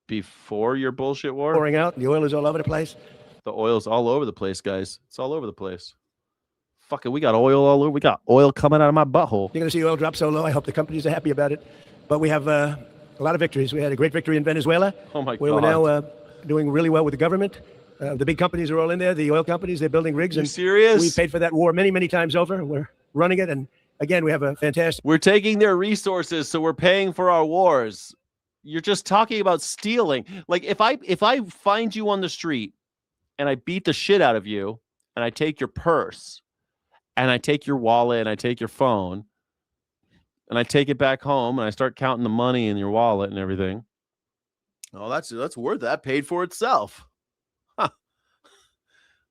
[SPEAKER 3] before your bullshit war?
[SPEAKER 9] Pouring out. The oil is all over the place.
[SPEAKER 3] The oil's all over the place, guys. It's all over the place. Fuck it, we got oil all over. We got oil coming out of my butthole.
[SPEAKER 9] You're going to see oil drop so low. I hope the companies are happy about it. But we have a lot of victories. We had a great victory in Venezuela.
[SPEAKER 3] Oh, my God.
[SPEAKER 9] We're now doing really well with the government. The big companies are all in there. The oil companies, they're building rigs.
[SPEAKER 3] Are you serious?
[SPEAKER 9] We paid for that war many, many times over. We're running it. And again, we have a fantastic.
[SPEAKER 3] We're taking their resources, so we're paying for our wars. You're just talking about stealing. Like if I find you on the street and I beat the shit out of you and I take your purse and I take your wallet and I take your phone and I take it back home and I start counting the money in your wallet and everything. Oh, that's worth that. Paid for itself. Huh.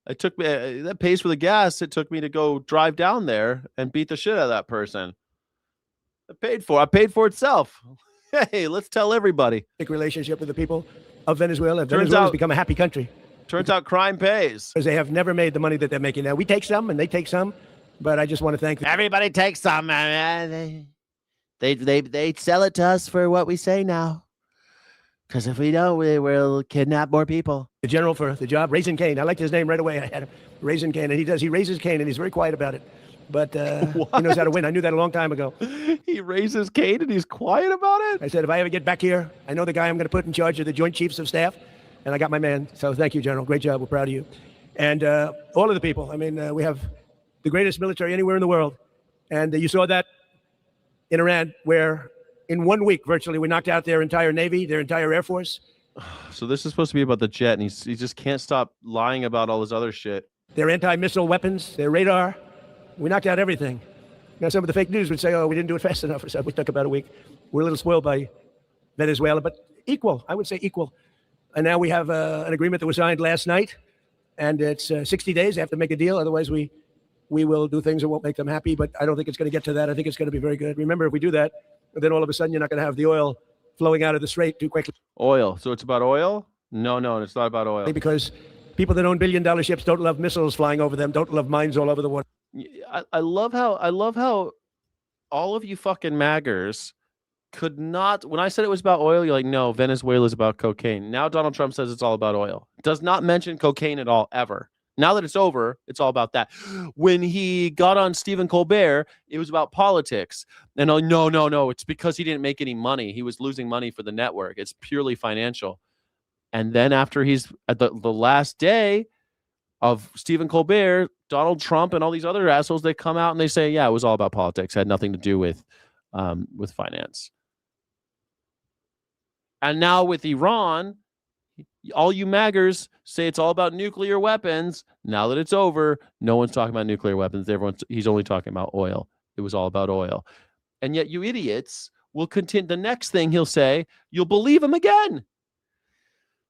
[SPEAKER 3] It took me that pays for the gas. It took me to go drive down there and beat the shit out of that person. I paid for itself. Hey, let's tell everybody.
[SPEAKER 9] Relationship with the people of Venezuela. Venezuela's become a happy country.
[SPEAKER 3] Turns out crime pays.
[SPEAKER 9] Because they have never made the money that they're making now. We take some and they take some, but I just want to thank them.
[SPEAKER 3] Everybody takes some. They sell it to us for what we say now. Because if we don't, we'll kidnap more people.
[SPEAKER 9] The general for the job, Raisin Cane. I liked his name right away. I had him. Raisin Cane, and he raises cane, and he's very quiet about it. But he knows how to win. I knew that a long time ago.
[SPEAKER 3] He raises cane and he's quiet about it?
[SPEAKER 9] I said, if I ever get back here, I know the guy I'm going to put in charge of the Joint Chiefs of Staff. And I got my man. So thank you, General. Great job. We're proud of you. And all of the people. I mean, we have the greatest military anywhere in the world. And you saw that in Iran, where in 1 week, virtually, we knocked out their entire Navy, their entire Air Force.
[SPEAKER 3] So this is supposed to be about the jet, and he just can't stop lying about all this other shit.
[SPEAKER 9] Their anti-missile weapons, their radar. We knocked out everything. Now, some of the fake news would say, oh, we didn't do it fast enough or something. We took about a week. We're a little spoiled by Venezuela, but equal. I would say equal. And now we have an agreement that was signed last night, and it's 60 days. They have to make a deal. Otherwise, we will do things that won't make them happy, but I don't think it's going to get to that. I think it's going to be very good. Remember, if we do that, then all of a sudden you're not going to have the oil flowing out of the strait too quickly.
[SPEAKER 3] Oil. So it's about oil? No, it's not about oil.
[SPEAKER 9] Because people that own billion-dollar ships don't love missiles flying over them, don't love mines all over the water.
[SPEAKER 3] I love how all of you fucking maggers could not. When I said it was about oil, you're like, no, Venezuela is about cocaine. Now Donald Trump says it's all about oil. Does not mention cocaine at all, ever. Now that it's over, it's all about that. When he got on Stephen Colbert, it was about politics. And no, it's because he didn't make any money. He was losing money for the network. It's purely financial. And then after he's at the last day, of Stephen Colbert, Donald Trump, and all these other assholes. They come out and they say, yeah, it was all about politics. It had nothing to do with finance. And now with Iran, all you maggers say it's all about nuclear weapons. Now that it's over, no one's talking about nuclear weapons. He's only talking about oil. It was all about oil. And yet you idiots will continue. The next thing he'll say, you'll believe him again.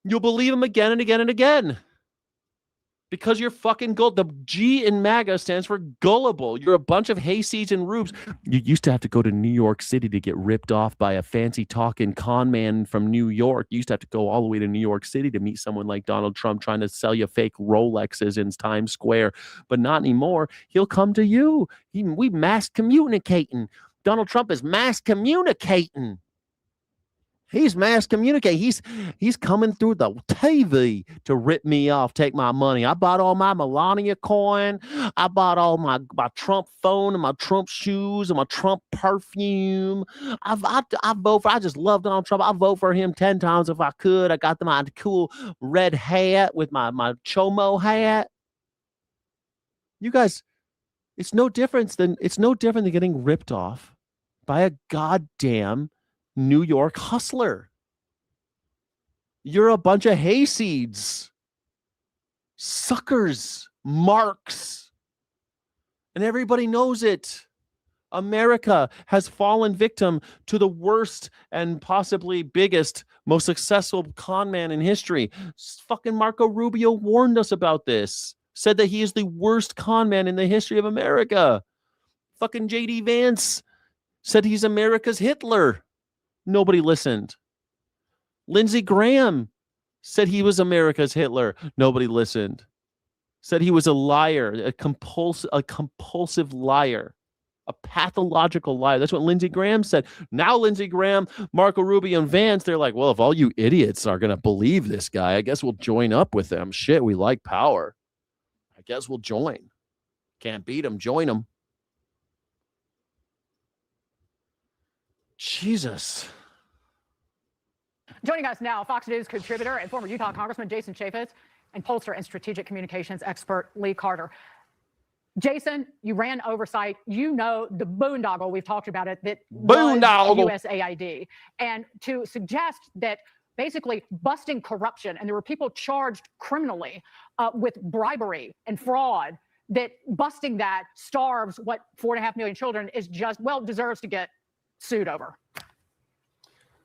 [SPEAKER 3] You'll believe him again and again and again. Because you're fucking the G in MAGA stands for gullible. You're a bunch of hayseeds and rubes. You used to have to go to New York City to get ripped off by a fancy talking con man from New York. You used to have to go all the way to New York City to meet someone like Donald Trump trying to sell you fake Rolexes in Times Square. But not anymore. He'll come to you. We mass communicating. Donald Trump is mass communicating. He's mass communicating. He's coming through the TV to rip me off, take my money. I bought all my Melania coin. I bought all my Trump phone and my Trump shoes and my Trump perfume. I vote for. I just love Donald Trump. I vote for him 10 times if I could. I got my cool red hat with my Chomo hat. You guys, it's no different than getting ripped off by a goddamn New York hustler. You're a bunch of hayseeds, suckers, marks, and everybody knows it. America has fallen victim to the worst and possibly biggest, most successful con man in history. Fucking Marco Rubio warned us about this, said that he is the worst con man in the history of America. Fucking J.D. Vance said he's America's Hitler. Nobody listened. Lindsey Graham said he was America's Hitler. Nobody listened. Said he was a liar, a compulsive liar, a pathological liar. That's what Lindsey Graham said. Now Lindsey Graham, Marco Rubio, and Vance, they're like, well, if all you idiots are going to believe this guy, I guess we'll join up with them. Shit, we like power. I guess we'll join. Can't beat him, join him. Jesus.
[SPEAKER 12] Joining us now, Fox News contributor and former Utah Congressman Jason Chaffetz and pollster and strategic communications expert Lee Carter. Jason, you ran oversight. You know the boondoggle, we've talked about it, that
[SPEAKER 3] boondoggle
[SPEAKER 12] USAID. And to suggest that basically busting corruption, and there were people charged criminally with bribery and fraud, that busting that starves what 4.5 million children is just, well, deserves to get sued over.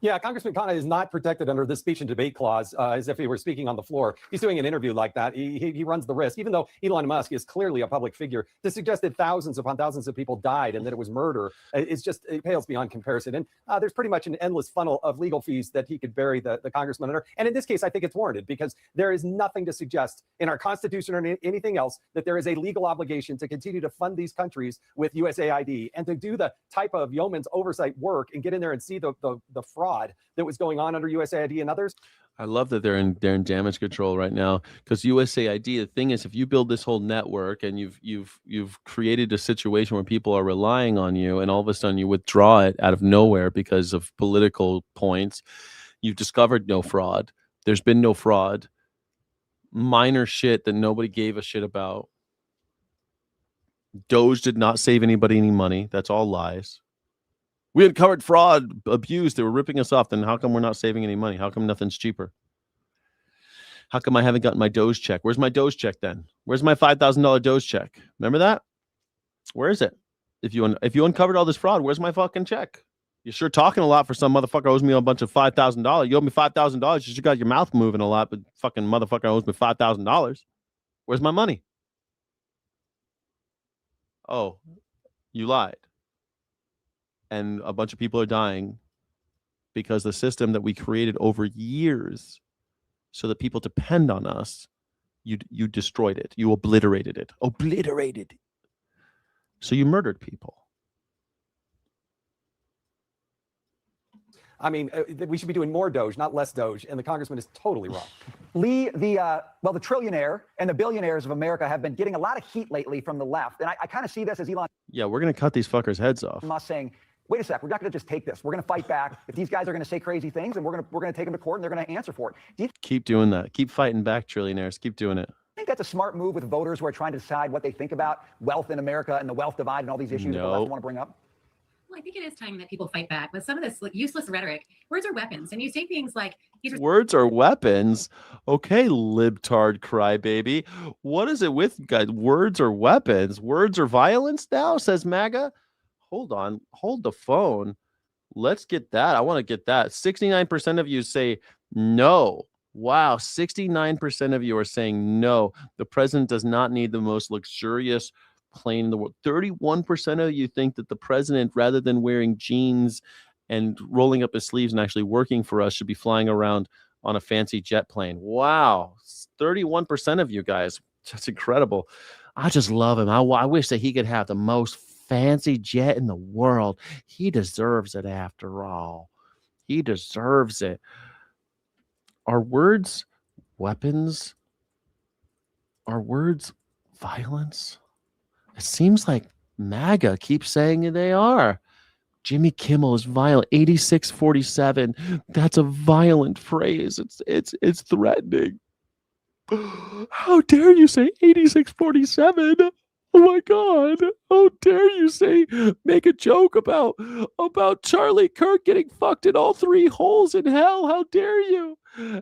[SPEAKER 10] Yeah, Congressman Khanna is not protected under the speech and debate clause as if he were speaking on the floor. He's doing an interview like that. He runs the risk, even though Elon Musk is clearly a public figure, to suggest that thousands upon thousands of people died and that it was murder. It pales beyond comparison. And there's pretty much an endless funnel of legal fees that he could bury the congressman under. And in this case, I think it's warranted because there is nothing to suggest in our Constitution or anything else that there is a legal obligation to continue to fund these countries with USAID and to do the type of yeoman's oversight work and get in there and see the fraud that was going on under USAID and others.
[SPEAKER 3] I love that they're in damage control right now, because USAID, the thing is, if you build this whole network and you've created a situation where people are relying on you, and all of a sudden you withdraw it out of nowhere because of political points, you've discovered no fraud. There's been no fraud. Minor shit that nobody gave a shit about. Doge did not save anybody any money. That's all lies. We had covered fraud, abuse. They were ripping us off. Then how come we're not saving any money? How come nothing's cheaper? How come I haven't gotten my Doge check? Where's my Doge check then? Where's my $5,000 Doge check? Remember that? Where is it? If you uncovered all this fraud, where's my fucking check? You're sure talking a lot for some motherfucker owes me a bunch of $5,000. You owe me $5,000. You just got your mouth moving a lot, but fucking motherfucker owes me $5,000. Where's my money? Oh, you lied. And a bunch of people are dying because the system that we created over years so that people depend on us, you destroyed it. You obliterated it. Obliterated. So you murdered people.
[SPEAKER 10] I mean, we should be doing more Doge, not less Doge, and the congressman is totally wrong.
[SPEAKER 15] Lee, the trillionaire and the billionaires of America have been getting a lot of heat lately from the left, and I kind of see this as Elon
[SPEAKER 3] Yeah, we're going to cut these fuckers' heads off.
[SPEAKER 15] Musk saying, wait a sec, we're not going to just take this. We're going to fight back. If these guys are going to say crazy things, and we're going to take them to court, and they're going to answer for it.
[SPEAKER 3] Keep doing that. Keep fighting back, trillionaires. Keep doing it.
[SPEAKER 15] Do think that's a smart move with voters who are trying to decide what they think about wealth in America and the wealth divide and all these issues that the left want to bring up?
[SPEAKER 1] Well, I think it is time that people fight back with some of this useless rhetoric. Words are weapons, and you say things like these.
[SPEAKER 3] Words are weapons. Okay, libtard crybaby. What is it with guys? Words are weapons. Words are violence now, says MAGA. Hold on. Hold the phone. Let's get that. I want to get that. 69% of you say no. Wow, 69% of you are saying no. The president does not need the most luxurious plane in the world. 31% of you think that the president, rather than wearing jeans and rolling up his sleeves and actually working for us, should be flying around on a fancy jet plane. Wow, 31% of you guys. That's incredible. I just love him. I wish that he could have the most fancy jet in the world. He deserves it after all. He deserves it. Are words weapons? Are words violence? It seems like MAGA keeps saying they are. Jimmy Kimmel is violent. 8647. That's a violent phrase. It's threatening. How dare you say 8647? Oh my God. How dare you make a joke about Charlie Kirk getting fucked in all 3 holes in hell? How dare you?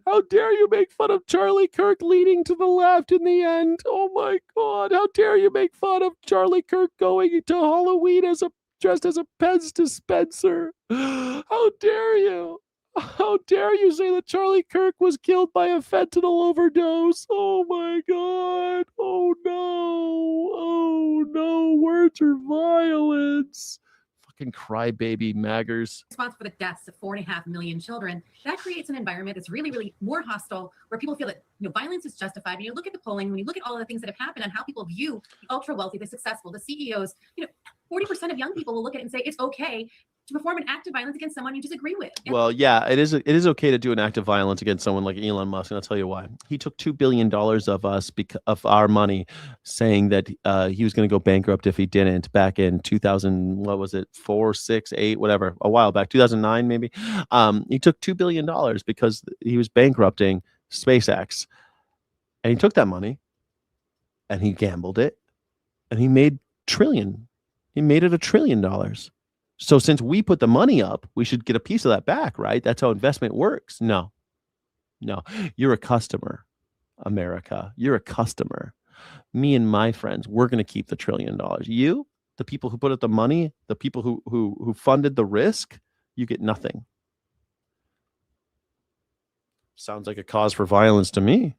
[SPEAKER 3] How dare you make fun of Charlie Kirk leaning to the left in the end? Oh my God. How dare you make fun of Charlie Kirk going to Halloween dressed as a Pez dispenser? How dare you? How dare you say that Charlie Kirk was killed by a fentanyl overdose? Oh my God. Oh no. Oh no. Words are violence. Fucking crybaby maggers.
[SPEAKER 1] Responsible for the deaths of 4.5 million children. That creates an environment that's really, really more hostile, where people feel that violence is justified. When you look at the polling, when you look at all of the things that have happened and how people view the ultra wealthy, the successful, the CEOs, 40% of young people will look at it and say it's okay to perform an act of violence against someone you disagree with.
[SPEAKER 3] Well, yeah, it is okay to do an act of violence against someone like Elon Musk, and I'll tell you why. He took $2 billion of us of our money, saying that he was going to go bankrupt if he didn't. Back in 2000, what was it, 4, 6, 8, whatever, a while back, 2009 maybe. He took $2 billion because he was bankrupting SpaceX, and he took that money, and he gambled it, and he made trillion. He made it $1 trillion. So since we put the money up, we should get a piece of that back, right? That's how investment works. No, you're a customer, America. You're a customer. Me and my friends, we're going to keep the $1 trillion. You, the people who put up the money, the people who funded the risk, you get nothing. Sounds like a cause for violence to me.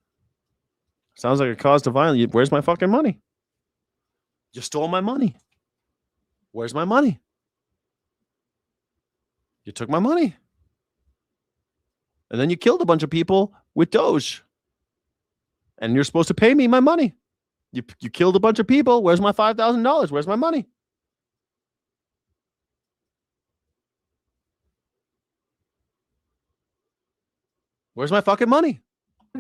[SPEAKER 3] Sounds like a cause to violence. Where's my fucking money? You stole my money. Where's my money? You took my money. And then you killed a bunch of people with Doge. And you're supposed to pay me my money. You killed a bunch of people. Where's my $5,000? Where's my money? Where's my fucking money?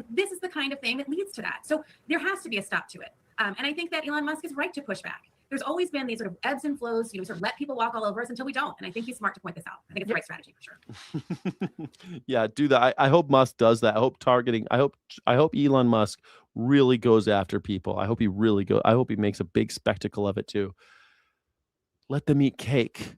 [SPEAKER 1] This is the kind of thing that leads to that. So there has to be a stop to it. And I think that Elon Musk is right to push back. There's always been these sort of ebbs and flows, sort of let people walk all over us until we don't. And I think he's smart to point this out. I think it's the right strategy for sure.
[SPEAKER 3] Yeah, do that. I hope Musk does that. I hope Elon Musk really goes after people. I hope he makes a big spectacle of it too. Let them eat cake.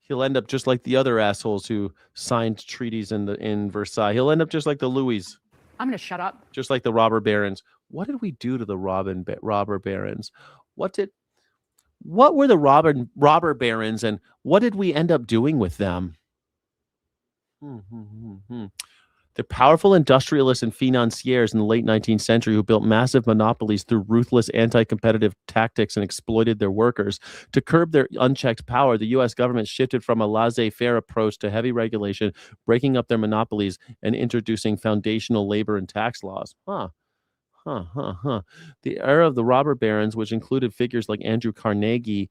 [SPEAKER 3] He'll end up just like the other assholes who signed treaties in Versailles. He'll end up just like the Louis.
[SPEAKER 12] I'm going to shut up.
[SPEAKER 3] Just like the robber barons. What did we do to the robber barons? What were the robber barons, and what did we end up doing with them? The powerful industrialists and financiers in the late 19th century who built massive monopolies through ruthless anti-competitive tactics and exploited their workers. To curb their unchecked power, the U.S. government shifted from a laissez-faire approach to heavy regulation, breaking up their monopolies and introducing foundational labor and tax laws. The era of the robber barons, which included figures like Andrew Carnegie,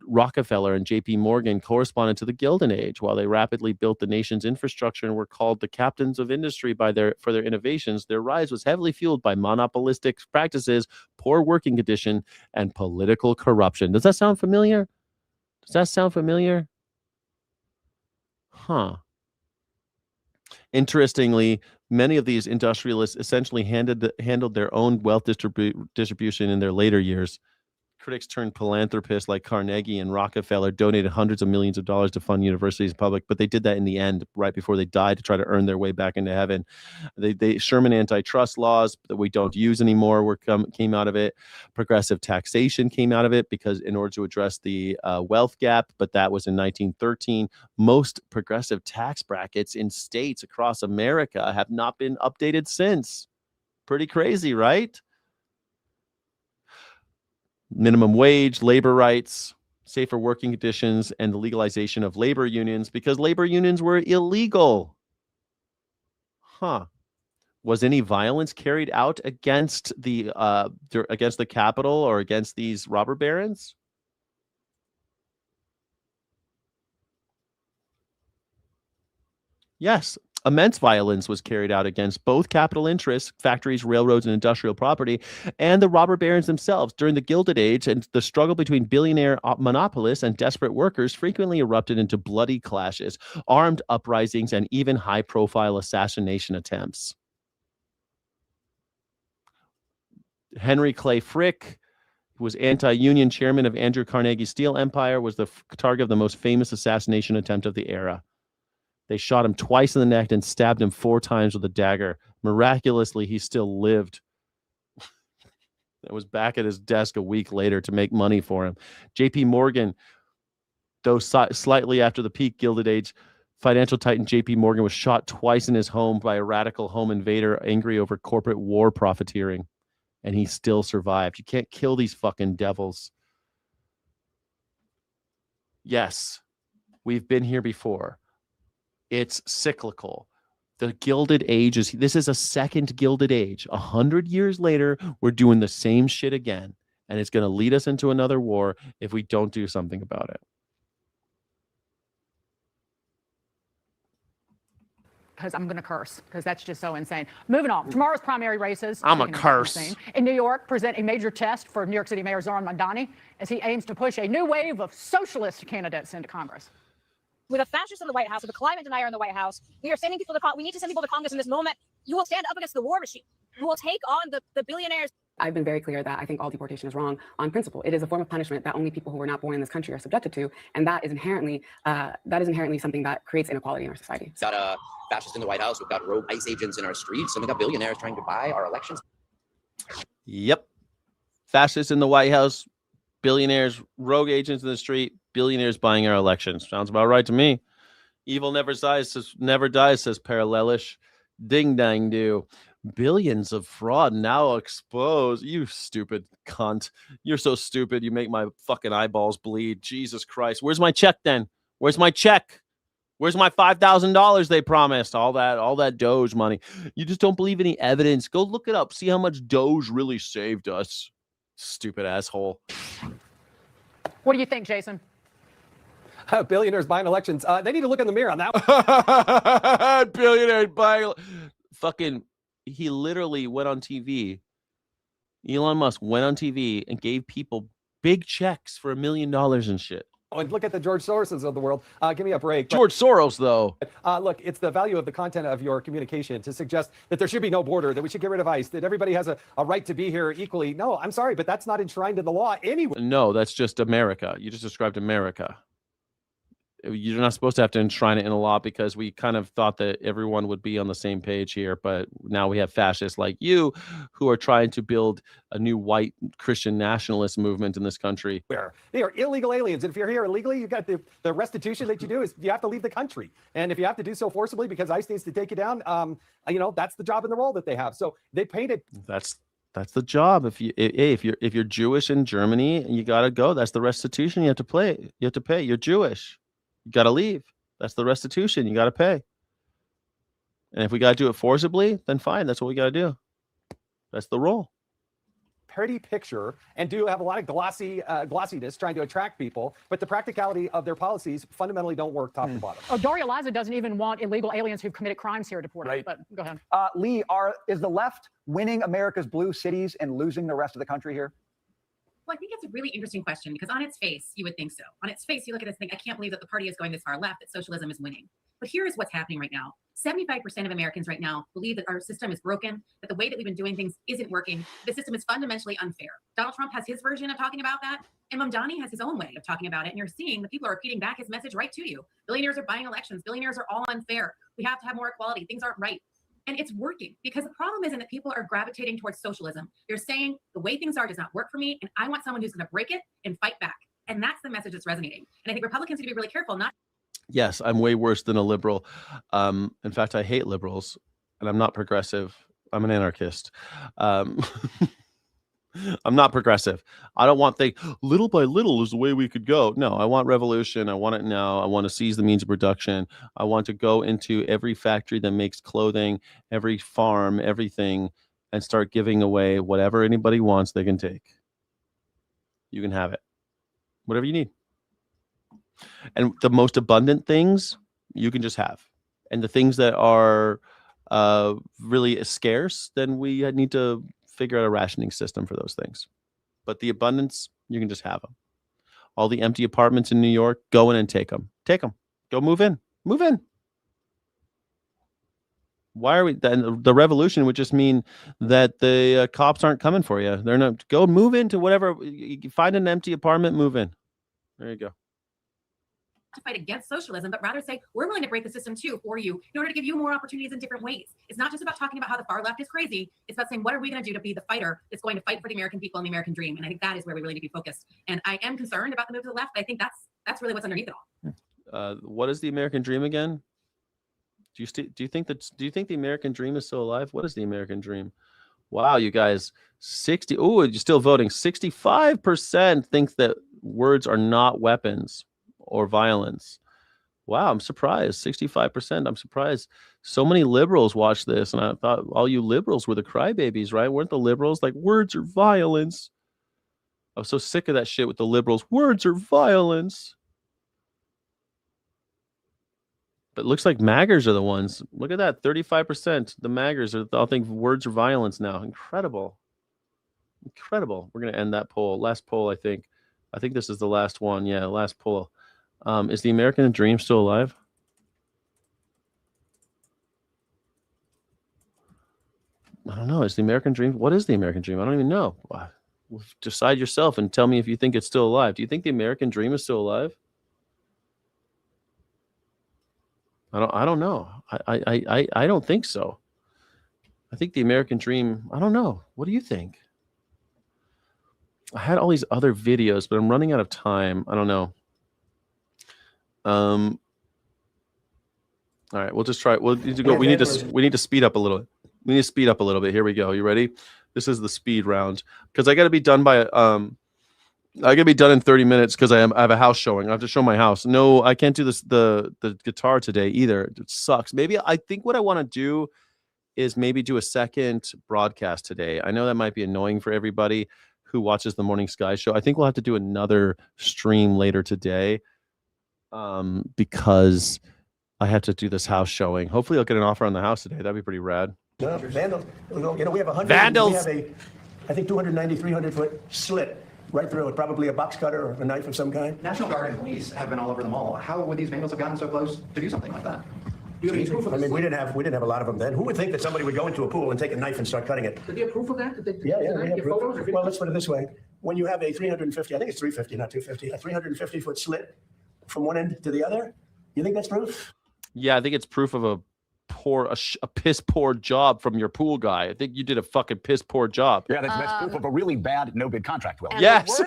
[SPEAKER 3] Rockefeller, and J.P. Morgan, corresponded to the Gilded Age. While they rapidly built the nation's infrastructure and were called the captains of industry for their innovations, their rise was heavily fueled by monopolistic practices, poor working conditions, and political corruption. Does that sound familiar? Interestingly, Many of these industrialists essentially handled their own wealth distribution in their later years. Critics turned philanthropists like Carnegie and Rockefeller donated hundreds of millions of dollars to fund universities and public, but they did that in the end, right before they died, to try to earn their way back into heaven. Sherman antitrust laws that we don't use anymore came out of it. Progressive taxation came out of it because in order to address the wealth gap, but that was in 1913. Most progressive tax brackets in states across America have not been updated since. Pretty crazy, right? Minimum wage, labor rights, safer working conditions, and the legalization of labor unions because labor unions were illegal. Was any violence carried out against the Capitol or against these robber barons? Yes. Immense violence was carried out against both capital interests, factories, railroads, and industrial property, and the robber barons themselves. During the Gilded Age, and the struggle between billionaire monopolists and desperate workers frequently erupted into bloody clashes, armed uprisings, and even high-profile assassination attempts. Henry Clay Frick, who was anti-union chairman of Andrew Carnegie Steel Empire, was the target of the most famous assassination attempt of the era. They shot him twice in the neck and stabbed him 4 times with a dagger. Miraculously, he still lived. I was back at his desk a week later to make money for him. J.P. Morgan, though slightly after the peak Gilded Age, financial titan J.P. Morgan was shot twice in his home by a radical home invader angry over corporate war profiteering. And he still survived. You can't kill these fucking devils. Yes, we've been here before. It's cyclical. The Gilded Age this is a second Gilded Age. 100 years later, we're doing the same shit again. And it's going to lead us into another war if we don't do something about it.
[SPEAKER 12] Because I'm going to curse, because that's just so insane. Moving on. Tomorrow's primary races.
[SPEAKER 3] I'm a curse.
[SPEAKER 12] In New York, present a major test for New York City Mayor Zohran Mamdani as he aims to push a new wave of socialist candidates into Congress.
[SPEAKER 4] With a fascist in the White House, with a climate denier in the White House, we need to send people to Congress in this moment. You will stand up against the war machine. You will take on the billionaires.
[SPEAKER 11] I've been very clear that I think all deportation is wrong on principle. It is a form of punishment that only people who were not born in this country are subjected to, and that is inherently something that creates inequality in our society.
[SPEAKER 22] We've got a fascist in the White House. We've got rogue ICE agents in our streets, and we've got billionaires trying to buy our elections.
[SPEAKER 3] Yep. Fascists in the White House, billionaires, rogue agents in the street, billionaires buying our elections. Sounds about right to me. Evil never dies, says Parallelish. Ding dang do. Billions of fraud now exposed. You stupid cunt. You're so stupid. You make my fucking eyeballs bleed. Jesus Christ. Where's my check then? Where's my check? Where's my $5,000 they promised? All that Doge money. You just don't believe any evidence. Go look it up. See how much Doge really saved us. Stupid asshole.
[SPEAKER 12] What do you think, Jason?
[SPEAKER 21] Billionaires buying elections. They need to look in the mirror on that one.
[SPEAKER 3] Billionaires buying. Fucking, he literally went on TV. Elon Musk went on TV and gave people big checks for $1 million and shit.
[SPEAKER 21] Oh, and look at the George Soroses of the world. Give me a break.
[SPEAKER 3] George Soros, though.
[SPEAKER 21] Look, it's the value of the content of your communication to suggest that there should be no border, that we should get rid of ICE, that everybody has a right to be here equally. No, I'm sorry, but that's not enshrined in the law anyway.
[SPEAKER 3] No, that's just America. You just described America. You're not supposed to have to enshrine it in a law because we kind of thought that everyone would be on the same page here. But now we have fascists like you who are trying to build a new white Christian nationalist movement in this country.
[SPEAKER 21] Where they are illegal aliens. And if you're here illegally, you've got the restitution that you do is you have to leave the country. And if you have to do so forcibly because ICE needs to take you down, that's the job and the role that they have. So they painted.
[SPEAKER 3] That's the job. If you're Jewish in Germany, you got to go. That's the restitution you have to pay. You're Jewish. You got to leave. That's the restitution. You got to pay. And if we got to do it forcibly, then fine. That's what we got to do. That's the role.
[SPEAKER 21] Pretty picture and do have a lot of glossiness trying to attract people, but the practicality of their policies fundamentally don't work top to bottom.
[SPEAKER 12] Oh, Daria Liza doesn't even want illegal aliens who've committed crimes here deported. Right. But go ahead.
[SPEAKER 15] Lee, is the left winning America's blue cities and losing the rest of the country here?
[SPEAKER 1] Well, I think it's a really interesting question because on its face, you would think so. On its face, you look at this and think, I can't believe that the party is going this far left, that socialism is winning. But here is what's happening right now. 75% of Americans right now believe that our system is broken, that the way that we've been doing things isn't working. The system is fundamentally unfair. Donald Trump has his version of talking about that, and Mamdani has his own way of talking about it. And you're seeing the people are repeating back his message right to you. Billionaires are buying elections. Billionaires are all unfair. We have to have more equality. Things aren't right. And it's working because the problem isn't that people are gravitating towards socialism. They're saying the way things are does not work for me, and I want someone who's going to break it and fight back. And that's the message that's resonating. And I think Republicans need to be really careful not.
[SPEAKER 3] Yes, I'm way worse than a liberal. In fact, I hate liberals, and I'm not progressive. I'm an anarchist. I'm not progressive. I don't want things little by little is the way we could go. No, I want revolution. I want it now. I want to seize the means of production. I want to go into every factory that makes clothing, every farm, everything, and start giving away whatever anybody wants they can take. You can have it. Whatever you need. And the most abundant things you can just have. And the things that are really scarce, then we need to figure out a rationing system for those things. But the abundance, you can just have them. All the empty apartments in New York, go in and take them. Take them. Go move in. Move in. Why are we then? The revolution would just mean that the cops aren't coming for you. They're not. Go move into whatever. You find an empty apartment, move in. There you go.
[SPEAKER 1] To fight against socialism, but rather say we're willing to break the system too for you in order to give you more opportunities in different ways. It's not just about talking about how the far left is crazy. It's about saying what are we going to do to be the fighter that's going to fight for the American people and the American dream. And I think that is where we really need to be focused. And I am concerned about the move to the left. But I think that's really what's underneath it all.
[SPEAKER 3] What is the American dream again? Do you think the American dream is still alive? What is the American dream? Wow, you guys, 60. Oh, you're still voting. 65% think that words are not weapons or violence. Wow, I'm surprised. 65%. I'm surprised. So many liberals watch this, and I thought all you liberals were the crybabies, right? Weren't the liberals like words are violence? I was so sick of that shit with the liberals. Words are violence. But it looks like MAGers are the ones. Look at that. 35%. The MAGers all think words are violence now. Incredible. Incredible. We're going to end that poll. Last poll, I think. I think this is the last one. Yeah, last poll. Is the American dream still alive? I don't know. Is the American dream? What is the American dream? I don't even know. Decide yourself and tell me if you think it's still alive. Do you think the American dream is still alive? I don't know. I don't think so. I think the American dream, I don't know. What do you think? I had all these other videos, but I'm running out of time. I don't know. All right, we'll just try. We'll need to go. We need to speed up a little. We need to speed up a little bit. Here we go. You ready? This is the speed round because I got to be done by I got to be done in 30 minutes because I have a house showing. I have to show my house. No, I can't do this the guitar today either. It sucks. Maybe I think what I want to do is maybe do a second broadcast today. I know that might be annoying for everybody who watches the Morning Sky show. I think we'll have to do another stream later today. Because I have to do this house showing. Hopefully I'll get an offer on the house today. That'd be pretty rad.
[SPEAKER 9] Vandals. You know, we have 100.
[SPEAKER 3] Vandals.
[SPEAKER 9] We have I think 290, 300-foot slit right through it. Probably a box cutter or a knife of some kind.
[SPEAKER 14] National Guard and police have been all over the mall. How would these vandals have gotten so close to do something like that? Do you have any proof of this?
[SPEAKER 9] I mean, we didn't have a lot of them then. Who would think that somebody would go into a pool and take a knife and start cutting it?
[SPEAKER 14] Did they have proof of that?
[SPEAKER 9] Yeah, we have proof. Well, let's put it this way. When you have a 350, I think it's 350, not 250, a 350-foot slit from one end to the other, you think that's proof?
[SPEAKER 3] Yeah, I think it's proof of a piss poor job from your pool guy. I think you did a fucking piss poor job.
[SPEAKER 18] Yeah, that's proof of a really bad no bid contract. Will.
[SPEAKER 3] Yes.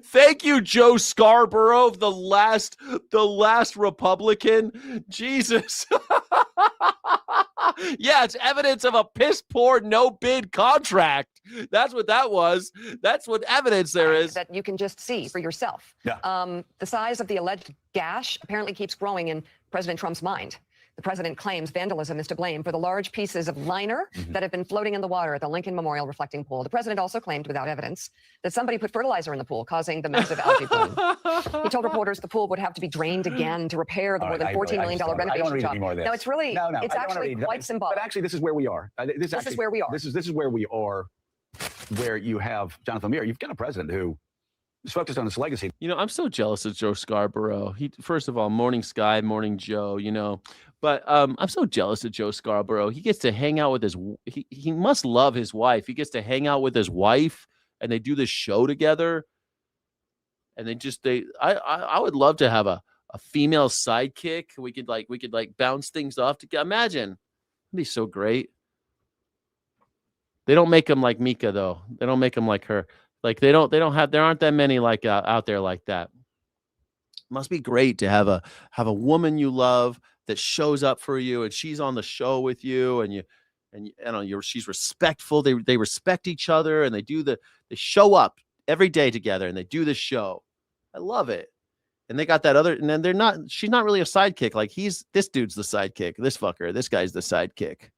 [SPEAKER 3] Thank you, Joe Scarborough, the last Republican. Jesus. Yeah, it's evidence of a piss poor no bid contract. That's what that was. That's what evidence there is.
[SPEAKER 16] That you can just see for yourself.
[SPEAKER 3] Yeah.
[SPEAKER 16] The size of the alleged gash apparently keeps growing in President Trump's mind. The president claims vandalism is to blame for the large pieces of liner that have been floating in the water at the Lincoln Memorial reflecting pool. The president also claimed, without evidence, that somebody put fertilizer in the pool, causing the massive algae bloom. He told reporters the pool would have to be drained again to repair the more than $14 million renovation job. No, it's really, it's actually quite symbolic.
[SPEAKER 18] But actually, this is where we are.
[SPEAKER 16] This is where we are.
[SPEAKER 18] This is where we are.
[SPEAKER 10] where you have Jonathan Muir, you've got a president who is focused on his legacy.
[SPEAKER 3] You know, I'm so jealous of Joe Scarborough. He, first of all, morning Sky, morning Joe, you know, but I'm so jealous of Joe Scarborough. He gets to hang out with he must love his wife. He gets to hang out with his wife and they do this show together. And I would love to have a female sidekick. We could bounce things off together. Imagine, it'd be so great. They don't make them like Mika though. They don't make them like her. Like there aren't that many like out there like that. Must be great to have a woman you love that shows up for you and she's on the show with you and she's respectful. They respect each other and they show up every day together and they do the show. I love it. And they got that other, and then she's not really a sidekick. Like this dude's the sidekick. This fucker, this guy's the sidekick.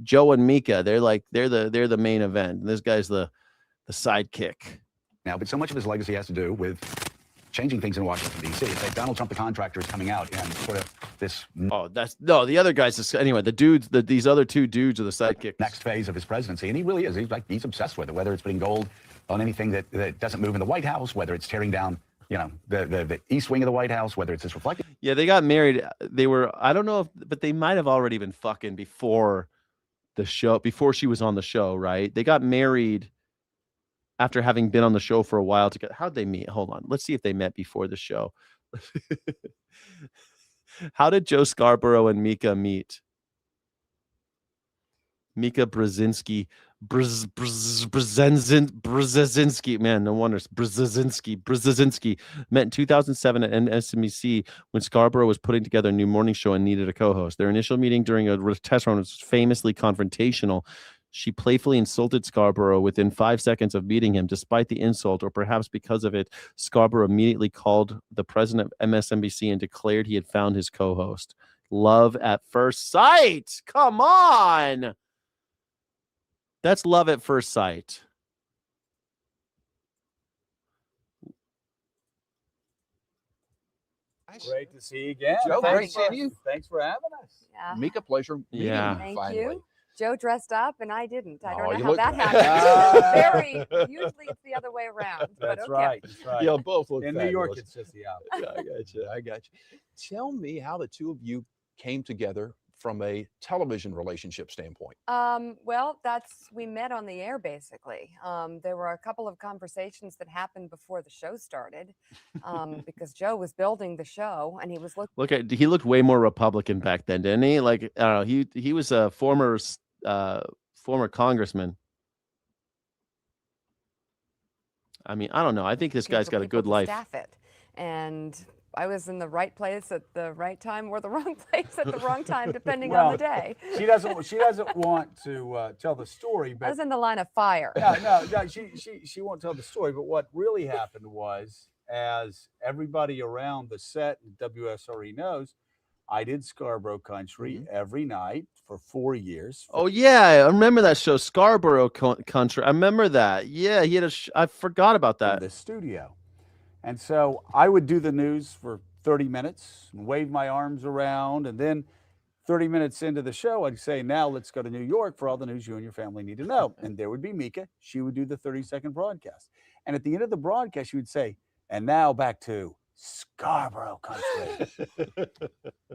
[SPEAKER 3] Joe and Mika, they're the main event. And this guy's the sidekick.
[SPEAKER 10] Now, but so much of his legacy has to do with changing things in Washington, D.C. It's like Donald Trump, the contractor, is coming out and sort of this.
[SPEAKER 3] Oh, the other guys. Anyway, these other two dudes are the sidekicks.
[SPEAKER 10] Next phase of his presidency. And he really is. He's obsessed with it, whether it's putting gold on anything that doesn't move in the White House, whether it's tearing down, the east wing of the White House, whether it's this reflective.
[SPEAKER 3] Yeah, they got married. They were, I don't know but they might have already been fucking before the show, before she was on the show, right? They got married after having been on the show for a while together. How'd they meet? Hold on. Let's see if they met before the show. How did Joe Scarborough and Mika meet? Mika Brzezinski. Brzezinski, man, no wonder. Brzezinski met in 2007 at MSNBC when Scarborough was putting together a new morning show and needed a co-host. Their initial meeting during a test run was famously confrontational. She playfully insulted Scarborough within 5 seconds of meeting him. Despite the insult, or perhaps because of it, Scarborough immediately called the president of MSNBC and declared he had found his co-host. Love at first sight. Come on. That's love at first sight.
[SPEAKER 5] Great to see you again.
[SPEAKER 8] Joe, great seeing you.
[SPEAKER 5] Thanks for having us.
[SPEAKER 8] Yeah. Mika, pleasure meeting
[SPEAKER 3] Yeah.
[SPEAKER 8] you
[SPEAKER 23] Thank
[SPEAKER 8] finally.
[SPEAKER 23] you. Joe dressed up and I didn't. I
[SPEAKER 8] Oh,
[SPEAKER 23] don't
[SPEAKER 8] you
[SPEAKER 23] know how
[SPEAKER 8] look
[SPEAKER 23] that
[SPEAKER 8] great.
[SPEAKER 23] happened. Usually it's the other way around. But
[SPEAKER 5] That's
[SPEAKER 23] okay.
[SPEAKER 5] right. That's right.
[SPEAKER 8] Y'all both look
[SPEAKER 5] In New York,
[SPEAKER 8] fabulous.
[SPEAKER 5] it's just the opposite.
[SPEAKER 8] Yeah, I got you. Tell me how the two of you came together from a television relationship standpoint.
[SPEAKER 23] Well, we met on the air basically. There were a couple of conversations that happened before the show started because Joe was building the show and he was looking.
[SPEAKER 3] He looked way more Republican back then, didn't he? Like, I don't know, he was a former congressman. I mean, I don't know. I think this guy's got a good life.
[SPEAKER 23] Staff it. And I was in the right place at the right time or the wrong place at the wrong time, depending on the day.
[SPEAKER 5] She doesn't want to tell the story, but
[SPEAKER 23] I was in the line of fire.
[SPEAKER 5] No, she won't tell the story. But what really happened was, as everybody around the set and WSRE knows, I did Scarborough Country every night for 4 years.
[SPEAKER 3] Oh yeah, I remember that show, Scarborough Country. I remember that. Yeah, he had I forgot about that.
[SPEAKER 5] In the studio. And so I would do the news for 30 minutes and wave my arms around. And then 30 minutes into the show, I'd say, now let's go to New York for all the news you and your family need to know. And there would be Mika. She would do the 30-second broadcast. And at the end of the broadcast, she would say, and now back to Scarborough Country.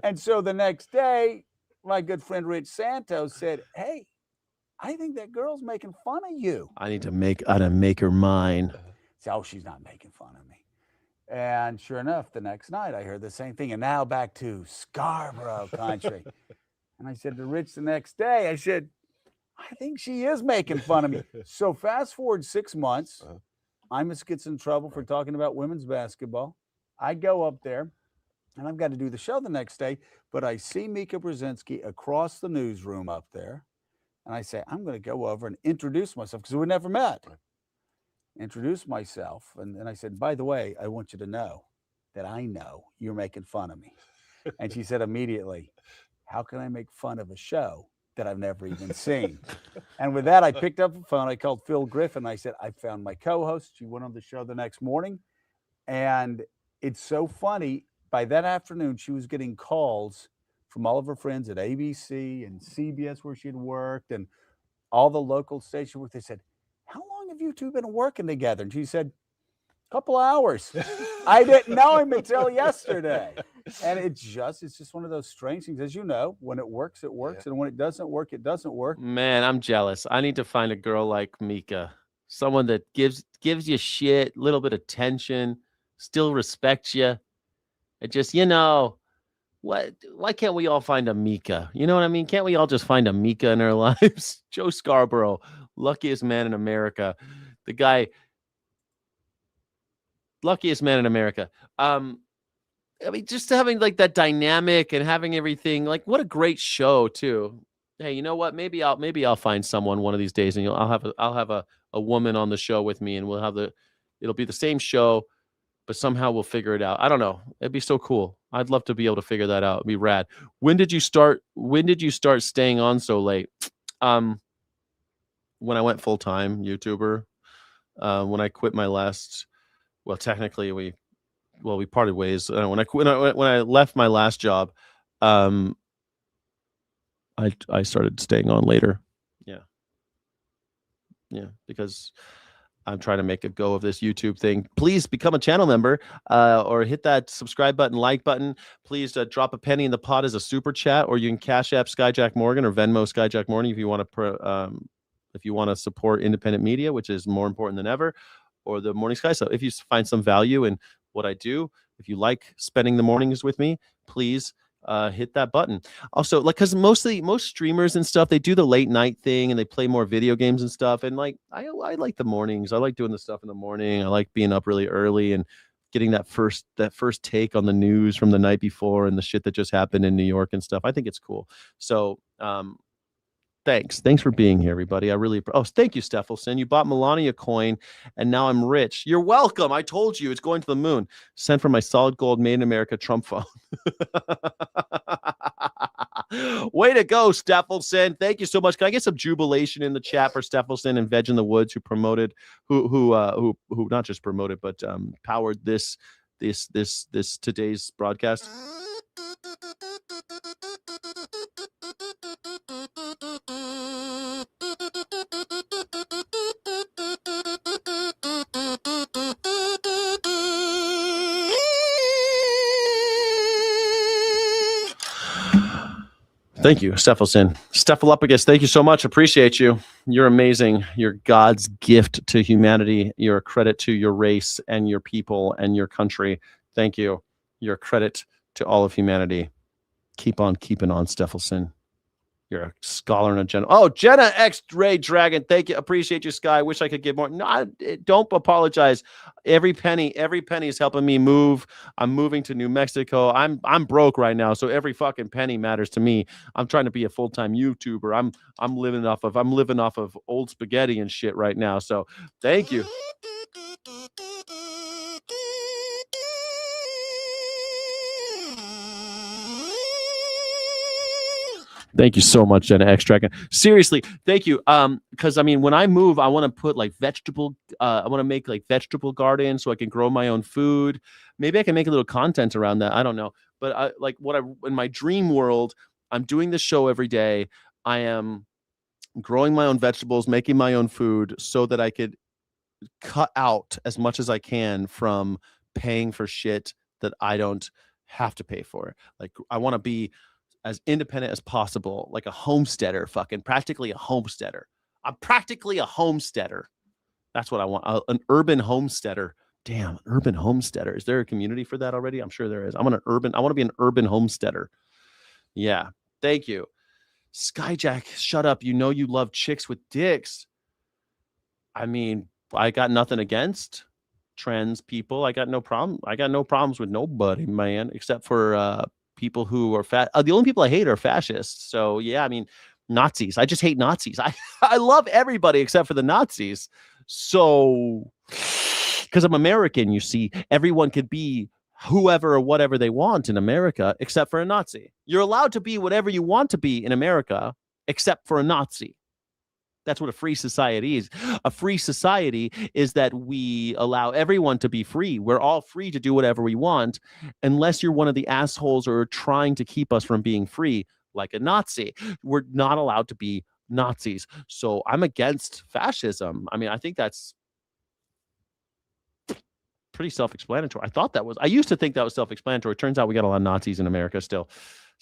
[SPEAKER 5] And so the next day, my good friend Rich Santos said, hey, I think that girl's making fun of you.
[SPEAKER 3] I need to make her mine.
[SPEAKER 5] So, oh, she's not making fun of me. And sure enough, the next night I heard the same thing. And now back to Scarborough Country. And I said to Rich the next day, I said, I think she is making fun of me. So fast forward 6 months, Imus gets in trouble for talking about women's basketball. I go up there and I've got to do the show the next day, but I see Mika Brzezinski across the newsroom up there. And I say, I'm going to go over and introduce myself because we never met. Introduce myself. And then I said, by the way, I want you to know that I know you're making fun of me. And she said immediately, how can I make fun of a show that I've never even seen? And with that, I picked up the phone. I called Phil Griffin. I said, I found my co-host. She went on the show the next morning. And it's so funny. By that afternoon, she was getting calls from all of her friends at ABC and CBS where she had worked and all the local stations where they said, how you two been working together? And she said, couple hours. I didn't know him until yesterday. And it's just one of those strange things. As you know, when it works, it works. And when it doesn't work, it doesn't work.
[SPEAKER 3] Man, I'm jealous. I need to find a girl like Mika. Someone that gives you shit, little bit of attention, still respects you. It just, why can't we all find a Mika? You know what I mean? Can't we all just find a Mika in our lives? Joe Scarborough, luckiest man in America. The guy, luckiest man in America. I mean, just having like that dynamic and having everything, like what a great show too. Hey, you know what? Maybe I'll find someone one of these days, and I'll have a woman on the show with me, and it'll be the same show, but somehow we'll figure it out. I don't know. It'd be so cool. I'd love to be able to figure that out. It'd be rad. When did you start staying on so late? When I went full-time YouTuber, when I quit my last, well, technically we parted ways. When I left my last job, I started staying on later. Yeah, because I'm trying to make a go of this YouTube thing. Please become a channel member or hit that subscribe button, like button. Please drop a penny in the pot as a super chat, or you can Cash App Skyjack Morgan or Venmo Skyjack Morgan if you want to support independent media, which is more important than ever, or the Morning Sky. So if you find some value in what I do, if you like spending the mornings with me, please hit that button. Also, like, because most streamers and stuff, they do the late night thing and they play more video games and stuff. And like, I like the mornings. I like doing the stuff in the morning. I like being up really early and getting that first take on the news from the night before and the shit that just happened in New York and stuff. I think it's cool. So, Thanks for being here, everybody. Thank you, Steffelson. You bought Melania a coin, and now I'm rich. You're welcome. I told you it's going to the moon. Sent from my solid gold made in America Trump phone. Way to go, Steffelson. Thank you so much. Can I get some jubilation in the chat for Steffelson and Veg in the Woods, who not just promoted but powered this today's broadcast? Thank you, Steffelson. Stephalophagus, thank you so much. Appreciate you. You're amazing. You're God's gift to humanity. You're a credit to your race and your people and your country. Thank you. You're a credit to all of humanity. Keep on keeping on, Steffelson. You're a scholar and a Jenna. Oh, Jenna X-Ray Dragon. Thank you. Appreciate you, Sky. Wish I could give more. No, don't apologize. Every penny is helping me move. I'm moving to New Mexico. I'm broke right now, so every fucking penny matters to me. I'm trying to be a full-time YouTuber. I'm living off of old spaghetti and shit right now. So thank you. Thank you so much, Jenna X Dragon. Seriously, thank you. Because I mean, when I move, I want to put like I want to make like vegetable gardens so I can grow my own food. Maybe I can make a little content around that. I don't know. But in my dream world, I'm doing this show every day. I am growing my own vegetables, making my own food so that I could cut out as much as I can from paying for shit that I don't have to pay for. Like, I want to be as independent as possible, like a homesteader, practically a homesteader. I'm practically a homesteader. That's what I want, an urban homesteader. Damn, urban homesteader. Is there a community for that already? I'm sure there is. I want to be an urban homesteader. Yeah, thank you. Skyjack, shut up. You know you love chicks with dicks. I mean, I got nothing against trans people. I got no problem. I got no problems with nobody, man, except for people who are fat. The only people I hate are fascists. So yeah, I mean, Nazis. I just hate Nazis. I love everybody except for the Nazis. So, because I'm American, you see, everyone could be whoever or whatever they want in America, except for a Nazi. You're allowed to be whatever you want to be in America, except for a Nazi. That's what a free society is. A free society is that we allow everyone to be free. We're all free to do whatever we want, unless you're one of the assholes or trying to keep us from being free, like a Nazi. We're not allowed to be Nazis. So I'm against fascism. I mean, I think that's pretty self-explanatory. I used to think that was self-explanatory. Turns out we got a lot of Nazis in America still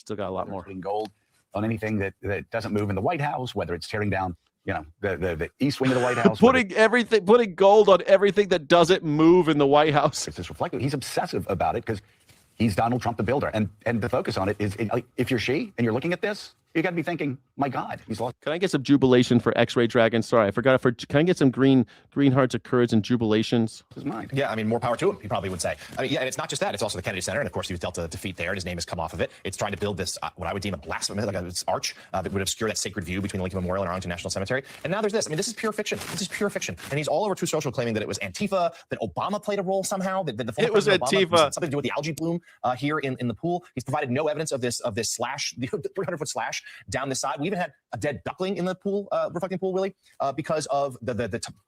[SPEAKER 3] got a lot more.
[SPEAKER 18] Gold on anything that doesn't move in the White House, whether it's tearing down, the east wing of the White House.
[SPEAKER 3] putting gold on everything that doesn't move in the White House.
[SPEAKER 18] It's just reflective. He's obsessive about it because he's Donald Trump, the builder. And the focus on it is, if you're she and you're looking at this, you got to be thinking, my God, he's lost.
[SPEAKER 3] Can I get some jubilation for X-Ray Dragon? Sorry, I forgot. Can I get some green hearts of courage and jubilations?
[SPEAKER 18] His mind.
[SPEAKER 2] Yeah, I mean, more power to him, he probably would say. I mean, yeah, and it's not just that. It's also the Kennedy Center. And of course, he was dealt a defeat there, and his name has come off of it. It's trying to build this, what I would deem a blasphemy, like this arch that would obscure that sacred view between the Lincoln Memorial and Arlington National Cemetery. And now there's this. I mean, this is pure fiction. This is pure fiction. And he's all over Truth Social claiming that it was Antifa, that Obama played a role somehow, that the former
[SPEAKER 3] it was
[SPEAKER 2] President
[SPEAKER 3] Antifa.
[SPEAKER 2] Obama, something to do with the algae bloom here in the pool. He's provided no evidence of this slash, the 300-foot slash down this side. We even had a dead duckling in the pool, reflecting pool, Willie, because of the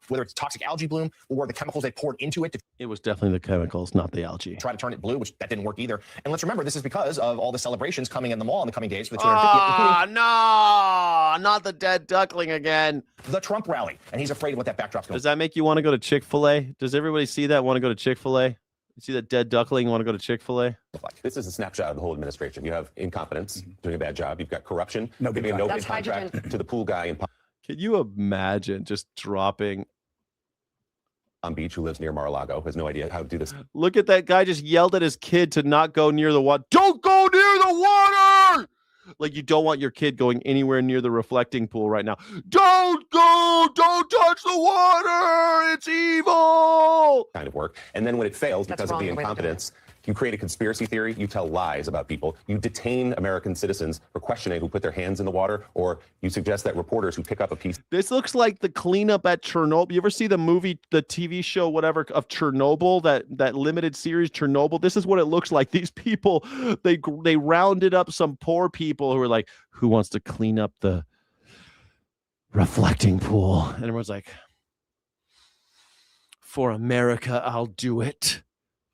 [SPEAKER 2] whether it's toxic algae bloom or the chemicals they poured into it.
[SPEAKER 3] It was definitely the chemicals, not the algae.
[SPEAKER 2] Try to turn it blue, which that didn't work either. And let's remember, this is because of all the celebrations coming in the mall in the coming days for the 250th.
[SPEAKER 3] No, not the dead duckling again.
[SPEAKER 2] The Trump rally, and he's afraid of what that backdrop's going to
[SPEAKER 3] Does that make you want to go to Chick-fil-A? Does everybody see that? Want to go to Chick-fil-A? You see that dead duckling? Want to go to Chick-fil-A?
[SPEAKER 7] This is a snapshot of the whole administration. You have incompetence, doing a bad job. You've got corruption,
[SPEAKER 18] No
[SPEAKER 7] giving a no-bid
[SPEAKER 16] That's
[SPEAKER 7] contract
[SPEAKER 16] hydrogen.
[SPEAKER 7] to the pool guy in
[SPEAKER 3] Can you imagine just dropping?
[SPEAKER 7] Palm Beach who lives near Mar-a-Lago, has no idea how to do this.
[SPEAKER 3] Look at that guy just yelled at his kid to not go near the water. Don't go near the water! Like you don't want your kid going anywhere near the reflecting pool right now. Don't go! Don't touch the water! It's evil!
[SPEAKER 7] Kind of work. And then when it fails
[SPEAKER 16] That's
[SPEAKER 7] because of
[SPEAKER 16] wrong
[SPEAKER 7] the
[SPEAKER 16] the way to do it.
[SPEAKER 7] incompetence, you create a conspiracy theory, you tell lies about people, you detain American citizens for questioning who put their hands in the water, or you suggest that reporters who pick up a piece.
[SPEAKER 3] This looks like the cleanup at Chernobyl. You ever see the movie, the TV show, whatever, of Chernobyl, that limited series Chernobyl? This is what it looks like. These people, they rounded up some poor people who were like, who wants to clean up the reflecting pool? And everyone's like, for America, I'll do it.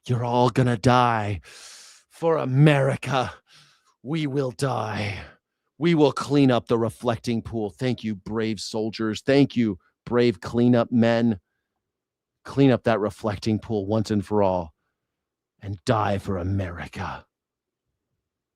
[SPEAKER 3] You're all gonna die. For America, we will die. We will clean up the reflecting pool. Thank you, brave soldiers. Thank you, brave cleanup men. Clean up that reflecting pool once and for all and die for America.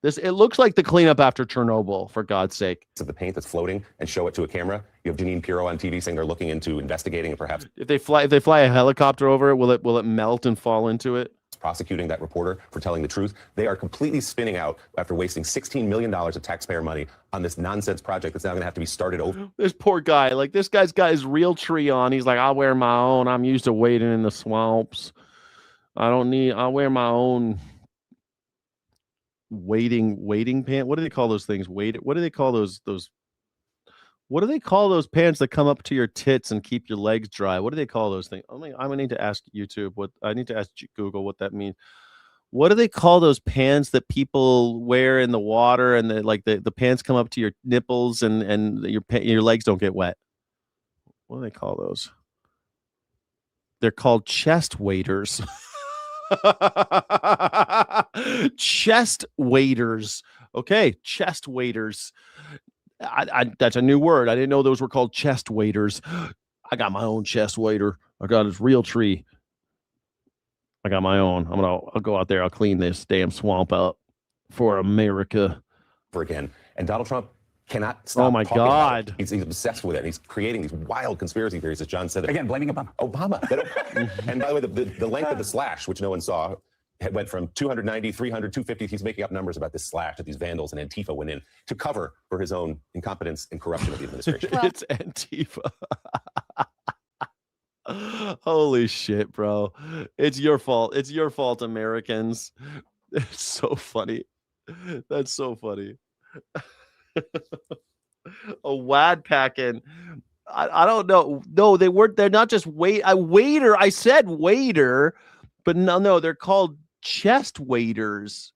[SPEAKER 3] It looks like the cleanup after Chernobyl, for God's sake.
[SPEAKER 7] Of the paint that's floating and show it to a camera. You have Janine Pirro on TV saying they're looking into investigating and perhaps
[SPEAKER 3] If they fly a helicopter over it, will it melt and fall into it?
[SPEAKER 7] prosecuting that reporter for telling the truth. They are completely spinning out after wasting $16 million of taxpayer money on this nonsense project that's now going to have to be started over.
[SPEAKER 3] This poor guy, like this guy's got his real tree on. He's like, I'll wear my own. I'm used to wading in the swamps. I'll wear my own wading pants. What do they call those things? What do they call those what do they call those pants that come up to your tits and keep your legs dry? What do they call those things? I'm gonna need to ask YouTube I need to ask Google what that means. What do they call those pants that people wear in the water and the pants come up to your nipples and your legs don't get wet? What do they call those? They're called chest waders. Chest waders. Okay, chest waders. That's a new word. I didn't know those were called chest waders. I got my own chest wader. I got this real tree. I got my own. I'll go out there. I'll clean this damn swamp up for America.
[SPEAKER 7] Again, and Donald Trump cannot stop.
[SPEAKER 3] Oh my
[SPEAKER 7] talking about
[SPEAKER 3] God.
[SPEAKER 7] it. He's obsessed with it. And he's creating these wild conspiracy theories, as John said.
[SPEAKER 18] Again, blaming Obama.
[SPEAKER 7] And by the way, the length of the slash, which no one saw, it went from 290, 300, 250. He's making up numbers about this slash that these vandals and Antifa went in to cover for his own incompetence and corruption of the administration.
[SPEAKER 3] It's Antifa. Holy shit, bro. It's your fault. It's your fault, Americans. It's so funny. That's so funny. A wad packing. I don't know. No, they're not just waiter. I said waiter, but no, they're called chest waders.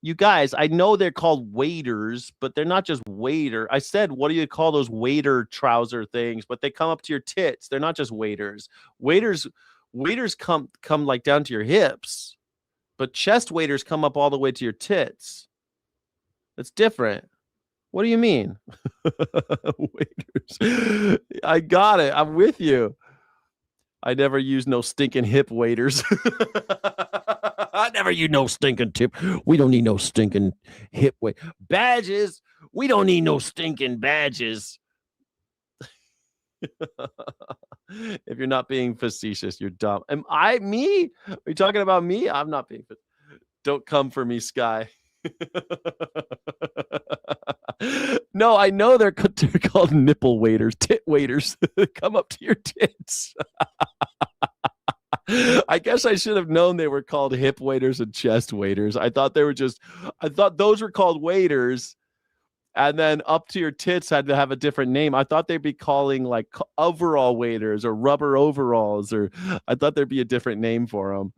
[SPEAKER 3] You guys, I know they're called waders, but they're not just waiter. I said, what do you call those waiter trouser things? But they come up to your tits. They're not just waders. Waders come like down to your hips, but chest waders come up all the way to your tits. That's different. What do you mean? Waiters. I got it. I'm with you. I never use no stinking hip waiters. I never use no stinking tip. We don't need no stinking hip wait. Badges. We don't need no stinking badges. If you're not being facetious, you're dumb. Am I me? Are you talking about me? I'm not being facetious. Don't come for me, Sky. No, I know they're called nipple waiters, tit waiters. Come up to your tits. I guess I should have known they were called hip waiters and chest waiters. I thought those were called waiters. And then up to your tits had to have a different name. I thought they'd be calling like overall waiters or rubber overalls, or I thought there'd be a different name for them.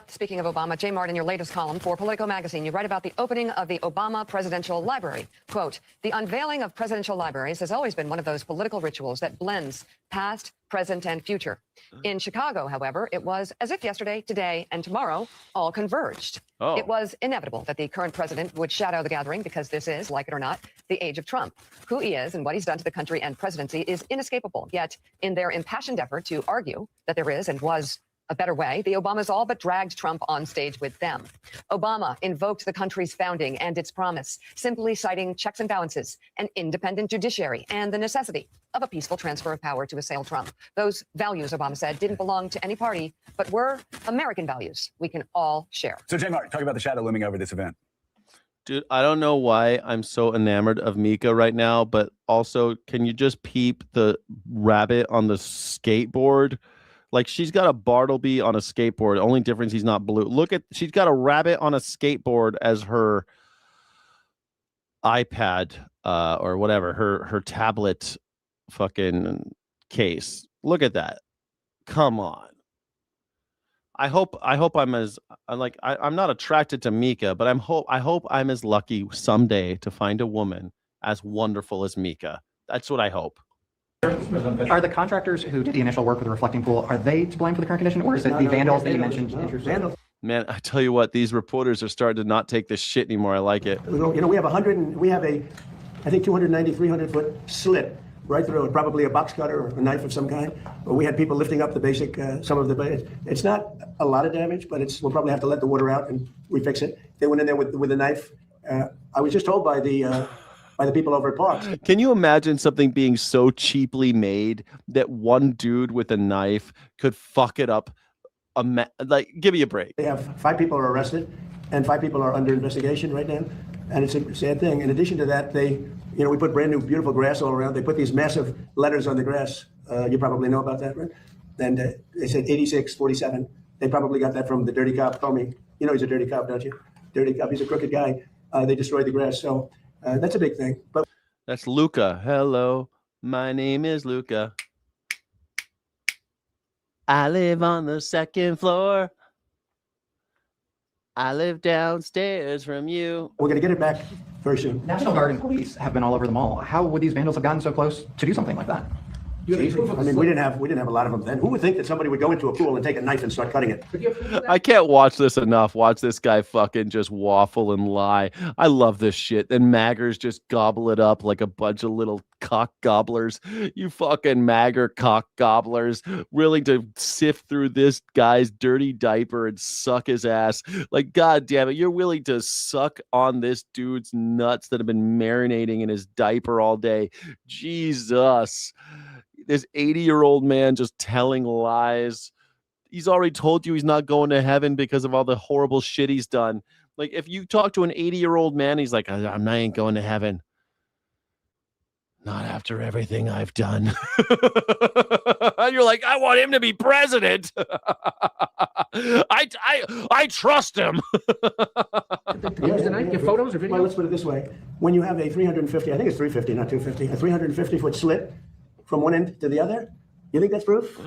[SPEAKER 16] Speaking of Obama, Jay Martin, your latest column for Politico magazine, you write about the opening of the Obama Presidential Library. Quote, the unveiling of presidential libraries has always been one of those political rituals that blends past, present, and future. In Chicago, however, it was as if yesterday, today, and tomorrow all converged.
[SPEAKER 3] Oh.
[SPEAKER 16] It was inevitable that the current president would shadow the gathering because this is, like it or not, the age of Trump. Who he is and what he's done to the country and presidency is inescapable. Yet, in their impassioned effort to argue that there is and was a better way, the Obamas all but dragged Trump on stage with them. Obama invoked the country's founding and its promise, simply citing checks and balances, an independent judiciary, and the necessity of a peaceful transfer of power to assail Trump. Those values, Obama said, didn't belong to any party, but were American values we can all share.
[SPEAKER 13] So, Jay Martin, talk about the shadow looming over this event.
[SPEAKER 3] Dude, I don't know why I'm so enamored of Mika right now, but also, can you just peep the rabbit on the skateboard? Like, she's got a Bartleby on a skateboard. The only difference, he's not blue. Look at, she's got a rabbit on a skateboard as her iPad or whatever, her tablet fucking case. Look at that. Come on. I hope I'm as I'm not attracted to Mika, but I hope I'm as lucky someday to find a woman as wonderful as Mika. That's what I hope.
[SPEAKER 14] Are the contractors who did the initial work with the reflecting pool, are they to blame for the current condition, or is it the vandals that you mentioned?
[SPEAKER 9] Vandals.
[SPEAKER 3] Man, I tell you what, these reporters are starting to not take this shit anymore. I like it.
[SPEAKER 9] We have I think 290, 300-foot slit right through it, probably a box cutter or a knife of some kind. But we had people lifting up the basic, some of the, it's not a lot of damage, but we'll probably have to let the water out and we fix it. They went in there with a knife. I was just told by the people over at Parks.
[SPEAKER 3] Can you imagine something being so cheaply made that one dude with a knife could fuck it up? Give me a break.
[SPEAKER 9] They have 5 people are arrested and 5 people are under investigation right now. And it's a sad thing. In addition to that, we put brand new, beautiful grass all around. They put these massive letters on the grass. You probably know about that, right? And they said 8647. They probably got that from the dirty cop, Comey. You know he's a dirty cop, don't you? Dirty cop. He's a crooked guy. They destroyed the grass. So that's a big thing. But
[SPEAKER 3] that's Luca. Hello, my name is Luca. I live on the 2nd floor. I live downstairs from you.
[SPEAKER 9] We're going to get it back very soon.
[SPEAKER 14] National Guard and police have been all over the mall. How would these vandals have gotten so close to do something like that?
[SPEAKER 9] I mean, we didn't have a lot of them then. Who would think that somebody would go into a pool and take a knife and start cutting it?
[SPEAKER 3] I can't watch this enough. Watch this guy fucking just waffle and lie. I love this shit. Then maggers just gobble it up like a bunch of little cock gobblers. You fucking magger cock gobblers willing to sift through this guy's dirty diaper and suck his ass. Like, God damn it, you're willing to suck on this dude's nuts that have been marinating in his diaper all day. Jesus. This 80-year-old man just telling lies. He's already told you he's not going to heaven because of all the horrible shit he's done. Like, if you talk to an 80-year-old man, he's like, I ain't going to heaven. Not after everything I've done. And you're like, I want him to be president. I trust him.
[SPEAKER 9] Your photos or videos? Well, let's put it this way. When you have a 350, I think it's 350, not 250, a 350-foot slit from one end to the other, you think that's proof?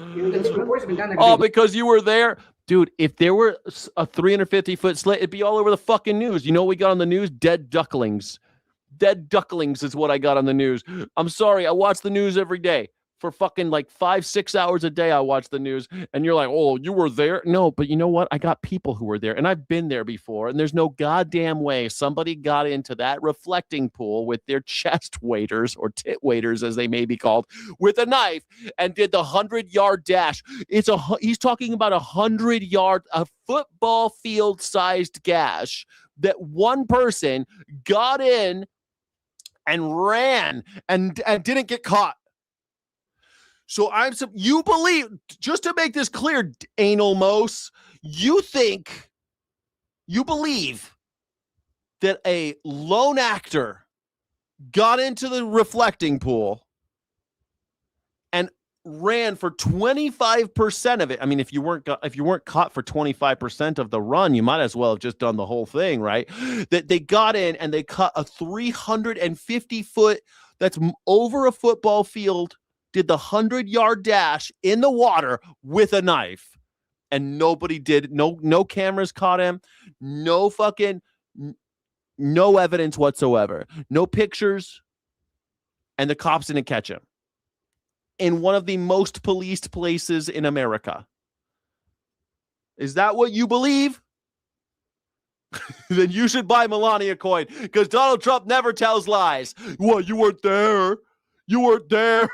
[SPEAKER 3] Oh, because you were there? Dude, if there were a 350-foot slit, it'd be all over the fucking news. You know what we got on the news? Dead ducklings. Dead ducklings is what I got on the news. I'm sorry, I watch the news every day. for fucking like 5-6 hours a day. I watch the news and you're like, oh, you were there? No, but you know what? I got people who were there and I've been there before. And there's no goddamn way somebody got into that reflecting pool with their chest waders or tit waders, as they may be called, with a knife and did the 100-yard dash. He's talking about 100-yard, a football field sized gash that one person got in and ran and didn't get caught. So you believe, just to make this clear, Anal Mose, you believe that a lone actor got into the reflecting pool and ran for 25% of it. I mean, if you weren't caught for 25% of the run, you might as well have just done the whole thing, right? That they got in and they cut a 350-foot, that's over a football field, did the 100-yard dash in the water with a knife, and nobody did. No cameras caught him. No evidence whatsoever. No pictures, and the cops didn't catch him. In one of the most policed places in America. Is that what you believe? Then you should buy Melania coin, because Donald Trump never tells lies. Well, you weren't there. You weren't there.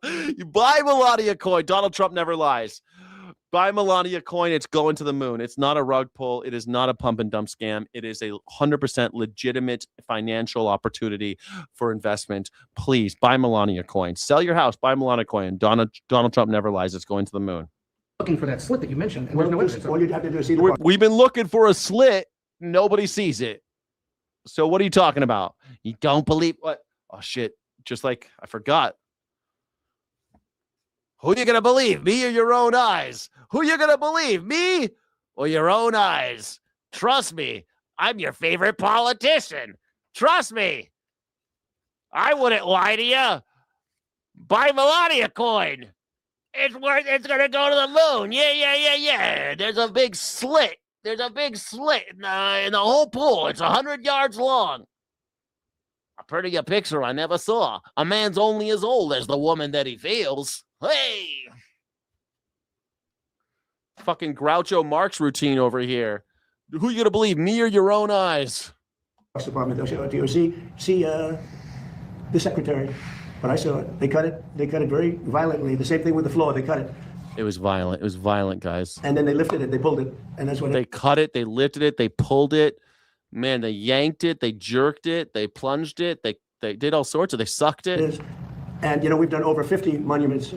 [SPEAKER 3] You buy Melania coin. Donald Trump never lies. Buy Melania coin. It's going to the moon. It's not a rug pull. It is not a pump and dump scam. It is a 100% legitimate financial opportunity for investment. Please buy Melania coin. Sell your house. Buy Melania coin. Donald Trump never lies. It's going to the moon.
[SPEAKER 21] Looking for that slit that you mentioned, and there's no evidence.
[SPEAKER 9] All you'd have to do is see the
[SPEAKER 3] We've been looking for a slit. Nobody sees it. So what are you talking about? You don't believe what? Oh, shit. Just like I forgot. Who are you going to believe? Me or your own eyes? Who are you going to believe? Me or your own eyes? Trust me. I'm your favorite politician. Trust me. I wouldn't lie to you. Buy Melania coin. It's going to go to the moon. Yeah. There's a big slit. There's a big slit in the whole pool. It's 100 yards long. A prettier picture I never saw. A man's only as old as the woman that he feels. Hey! Fucking Groucho Marx routine over here. Who you gonna believe, me or your own eyes?
[SPEAKER 9] Department, they'll show it to you. See the secretary. But I saw it. They cut it very violently. The same thing with the floor. They cut it.
[SPEAKER 3] It was violent. It was violent, guys.
[SPEAKER 9] And then they lifted it. They pulled it. And that's when
[SPEAKER 3] they cut it. They lifted it. They pulled it. Man, they yanked it. They jerked it. They plunged it. They did all sorts of. They sucked it.
[SPEAKER 9] And we've done over 50 monuments.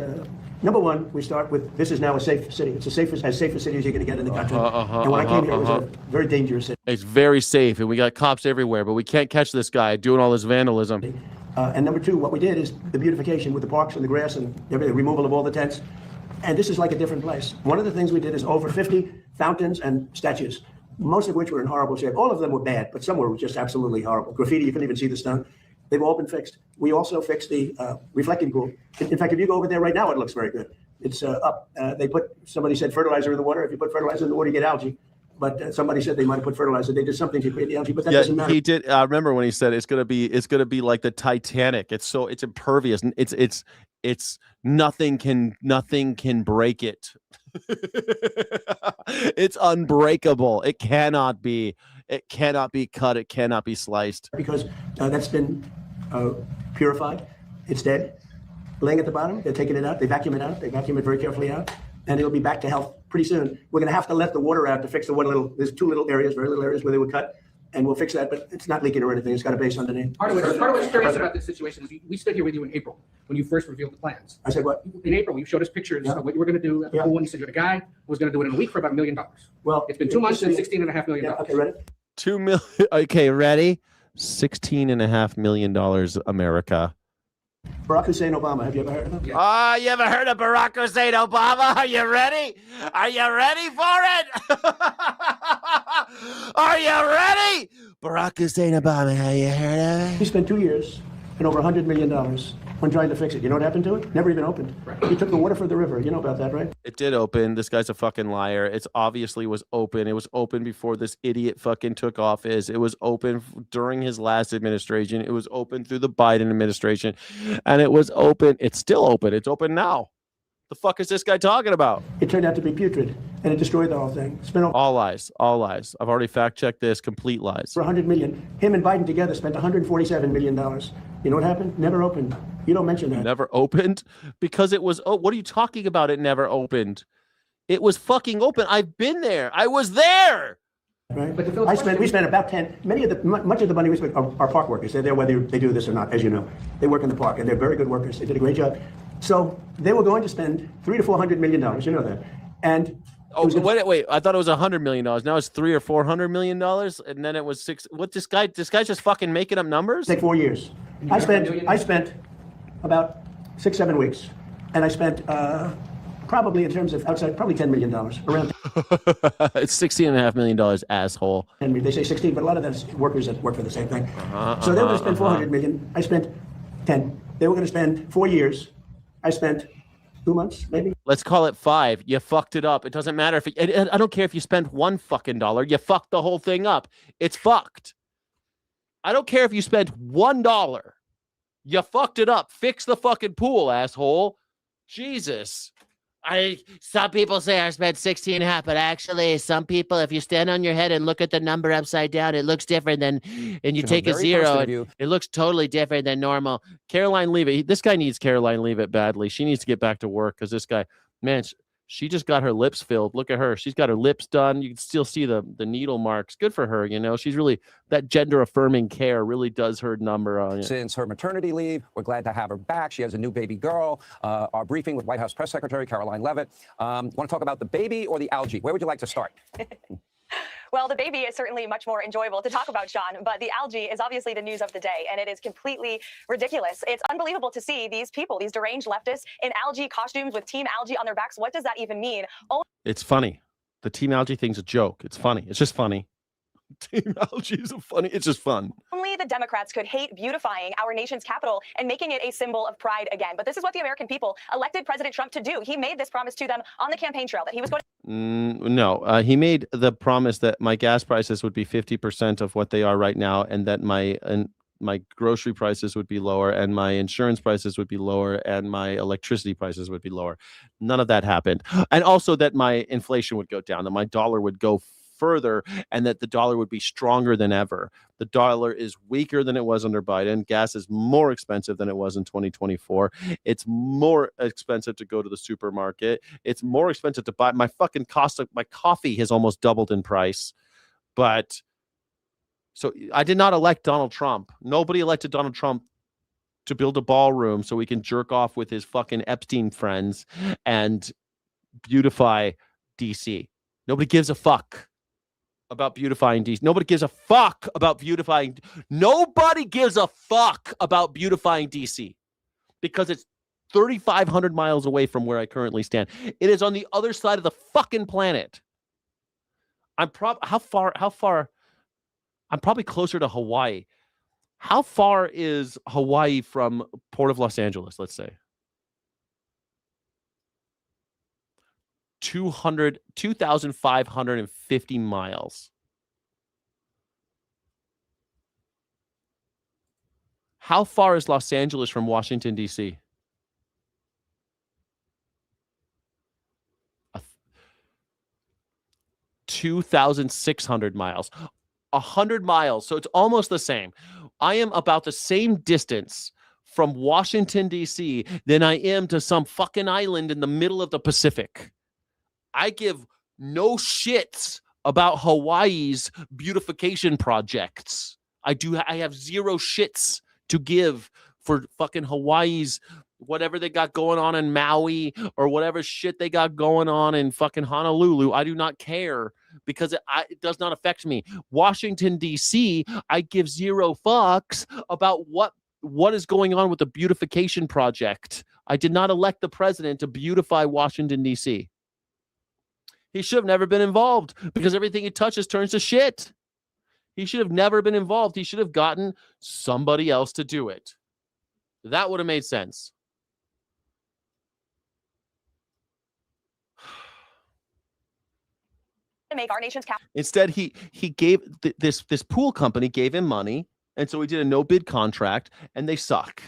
[SPEAKER 9] Number one, we start with this is now a safe city. It's as safe a city as you're going to get in the country. And when I came here, it was a very dangerous city.
[SPEAKER 3] It's very safe, and we got cops everywhere, but we can't catch this guy doing all this vandalism.
[SPEAKER 9] And number two, what we did is the beautification with the parks and the grass and everything, removal of all the tents. And this is like a different place. One of the things we did is over 50 fountains and statues, most of which were in horrible shape. All of them were bad, but some were just absolutely horrible. Graffiti, you couldn't even see the stone. They've all been fixed. We also fixed the reflecting pool. In fact, if you go over there right now, it looks very good. It's up. Somebody said fertilizer in the water. If you put fertilizer in the water, you get algae. But somebody said they might have put fertilizer. They did something to create the algae, but that doesn't matter.
[SPEAKER 3] He did. I remember when he said it's gonna be like the Titanic. It's impervious. It's nothing can break it. It's unbreakable. It cannot be cut. It cannot be sliced.
[SPEAKER 9] Because that's been purified. It's dead. Laying at the bottom, they're taking it out. They vacuum it out. They vacuum it very carefully out. And it'll be back to health pretty soon. We're going to have to let the water out to fix there's two little areas, very little areas where they were cut. And we'll fix that, but it's not leaking or anything. It's got a base underneath.
[SPEAKER 21] Part of what's curious about this situation is we stood here with you in April when you first revealed the plans.
[SPEAKER 9] I said what?
[SPEAKER 21] In April, you showed us pictures of what you were going to do at the pool, and you said you had a guy who was going to do it in a week for about $1 million.
[SPEAKER 9] Well,
[SPEAKER 21] it's been 2 months and $16.5 million.
[SPEAKER 9] Okay, ready?
[SPEAKER 3] 2 million. Okay, ready? $16.5 million, America.
[SPEAKER 9] Barack Hussein Obama. Have you ever heard of him?
[SPEAKER 3] Yeah. You ever heard of Barack Hussein Obama? Are you ready? Are you ready for it? Are you ready? Barack Hussein Obama. Have you heard of it?
[SPEAKER 9] He spent 2 years and over $100 million when trying to fix it. You know what happened to it? Never even opened. He took the water for the river. You know about that, right?
[SPEAKER 3] It did open. This guy's a fucking liar. It's obviously was open. It was open before this idiot fucking took office. It was open during his last administration. It was open through the Biden administration. And it was open. It's still open. It's open now. The fuck is this guy talking about?
[SPEAKER 9] It turned out to be putrid, and it destroyed the whole thing. Spent over
[SPEAKER 3] All lies. All lies. I've already fact checked this. Complete lies.
[SPEAKER 9] $100 million. Him and Biden together spent $147 million. You know what happened? Never opened. You don't mention that.
[SPEAKER 3] Never opened? Because it was, oh, what are you talking about? It never opened. It was fucking open. I've been there. I was there.
[SPEAKER 9] Right? But we spent about 10, much of the money we spent are park workers. They're there whether they do this or not, as you know. They work in the park, and they're very good workers. They did a great job. So they were going to spend $300 to $400 million. You know that. And
[SPEAKER 3] wait. I thought it was $100 million. Now it's $300 or $400 million, and then it was $6. What this guy's just fucking making up numbers?
[SPEAKER 9] Take 4 years. I spent about 6-7 weeks, and I spent probably in terms of outside probably $10 million around.
[SPEAKER 3] It's $16.5 million, asshole.
[SPEAKER 9] And they say 16, but a lot of that's workers that work for the same thing. So they were going to spend $400 million. I spent 10. They were going to spend 4 years. I spent 2 months, maybe.
[SPEAKER 3] Let's call it 5. You fucked it up. It doesn't matter if I don't care if you spent $1 fucking dollar. You fucked the whole thing up. It's fucked. I don't care if you spent $1. You fucked it up. Fix the fucking pool, asshole. Jesus. Some people say I spent 16.5, but actually some people, if you stand on your head and look at the number upside down, it looks different than, and you take a zero, and it looks totally different than normal. Caroline Leavitt, this guy needs Caroline Leavitt badly. She needs to get back to work because this guy, man, she just got her lips filled. Look at her. She's got her lips done. You can still see the needle marks. Good for her. You know, she's really, that gender affirming care really does her number on it.
[SPEAKER 10] Since her maternity leave, we're glad to have her back. She has a new baby girl. Our briefing with White House Press Secretary Caroline Leavitt. Want to talk about the baby or the algae? Where would you like to start?
[SPEAKER 6] Well, the baby is certainly much more enjoyable to talk about, Sean, but the algae is obviously the news of the day, and it is completely ridiculous. It's unbelievable to see these people, these deranged leftists, in algae costumes with Team Algae on their backs. What does that even mean?
[SPEAKER 3] It's funny. The Team Algae thing's a joke. It's funny. It's just funny. Team Algae is funny. It's just fun.
[SPEAKER 6] Only the Democrats could hate beautifying our nation's capital and making it a symbol of pride again. But this is what the American people elected President Trump to do. He made this promise to them on the campaign trail that he was going to.
[SPEAKER 3] No, he made the promise that my gas prices would be 50% of what they are right now, and that my grocery prices would be lower, and my insurance prices would be lower, and my electricity prices would be lower. None of that happened. And also that my inflation would go down, that my dollar would go further, and that the dollar would be stronger than ever. The dollar is weaker than it was under Biden. Gas is more expensive than it was in 2024. It's more expensive to go to the supermarket. It's more expensive to buy. My fucking cost of my coffee has almost doubled in price. But so I did not elect Donald Trump. Nobody elected Donald Trump to build a ballroom so we can jerk off with his fucking Epstein friends and beautify DC. Nobody gives a fuck about beautifying DC. Nobody gives a fuck about beautifying. Nobody gives a fuck about beautifying DC because it's 3,500 miles away from where I currently stand. It is on the other side of the fucking planet. I'm how far? I'm probably closer to Hawaii. How far is Hawaii from Port of Los Angeles, let's say? 2,550 miles. How far is Los Angeles from Washington, D.C.? 2,600 miles. 100 miles. So it's almost the same. I am about the same distance from Washington, D.C. than I am to some fucking island in the middle of the Pacific. I give no shits about Hawaii's beautification projects. I have zero shits to give for fucking Hawaii's whatever they got going on in Maui or whatever shit they got going on in fucking Honolulu. I do not care because it does not affect me. Washington, D.C., I give zero fucks about what is going on with the beautification project. I did not elect the president to beautify Washington, D.C. He should have never been involved because everything he touches turns to shit. He should have never been involved. He should have gotten somebody else to do it. That would have made sense.
[SPEAKER 6] To make our nation's capital
[SPEAKER 3] Instead, he gave this pool company gave him money, and so he did a no bid contract, and they suck.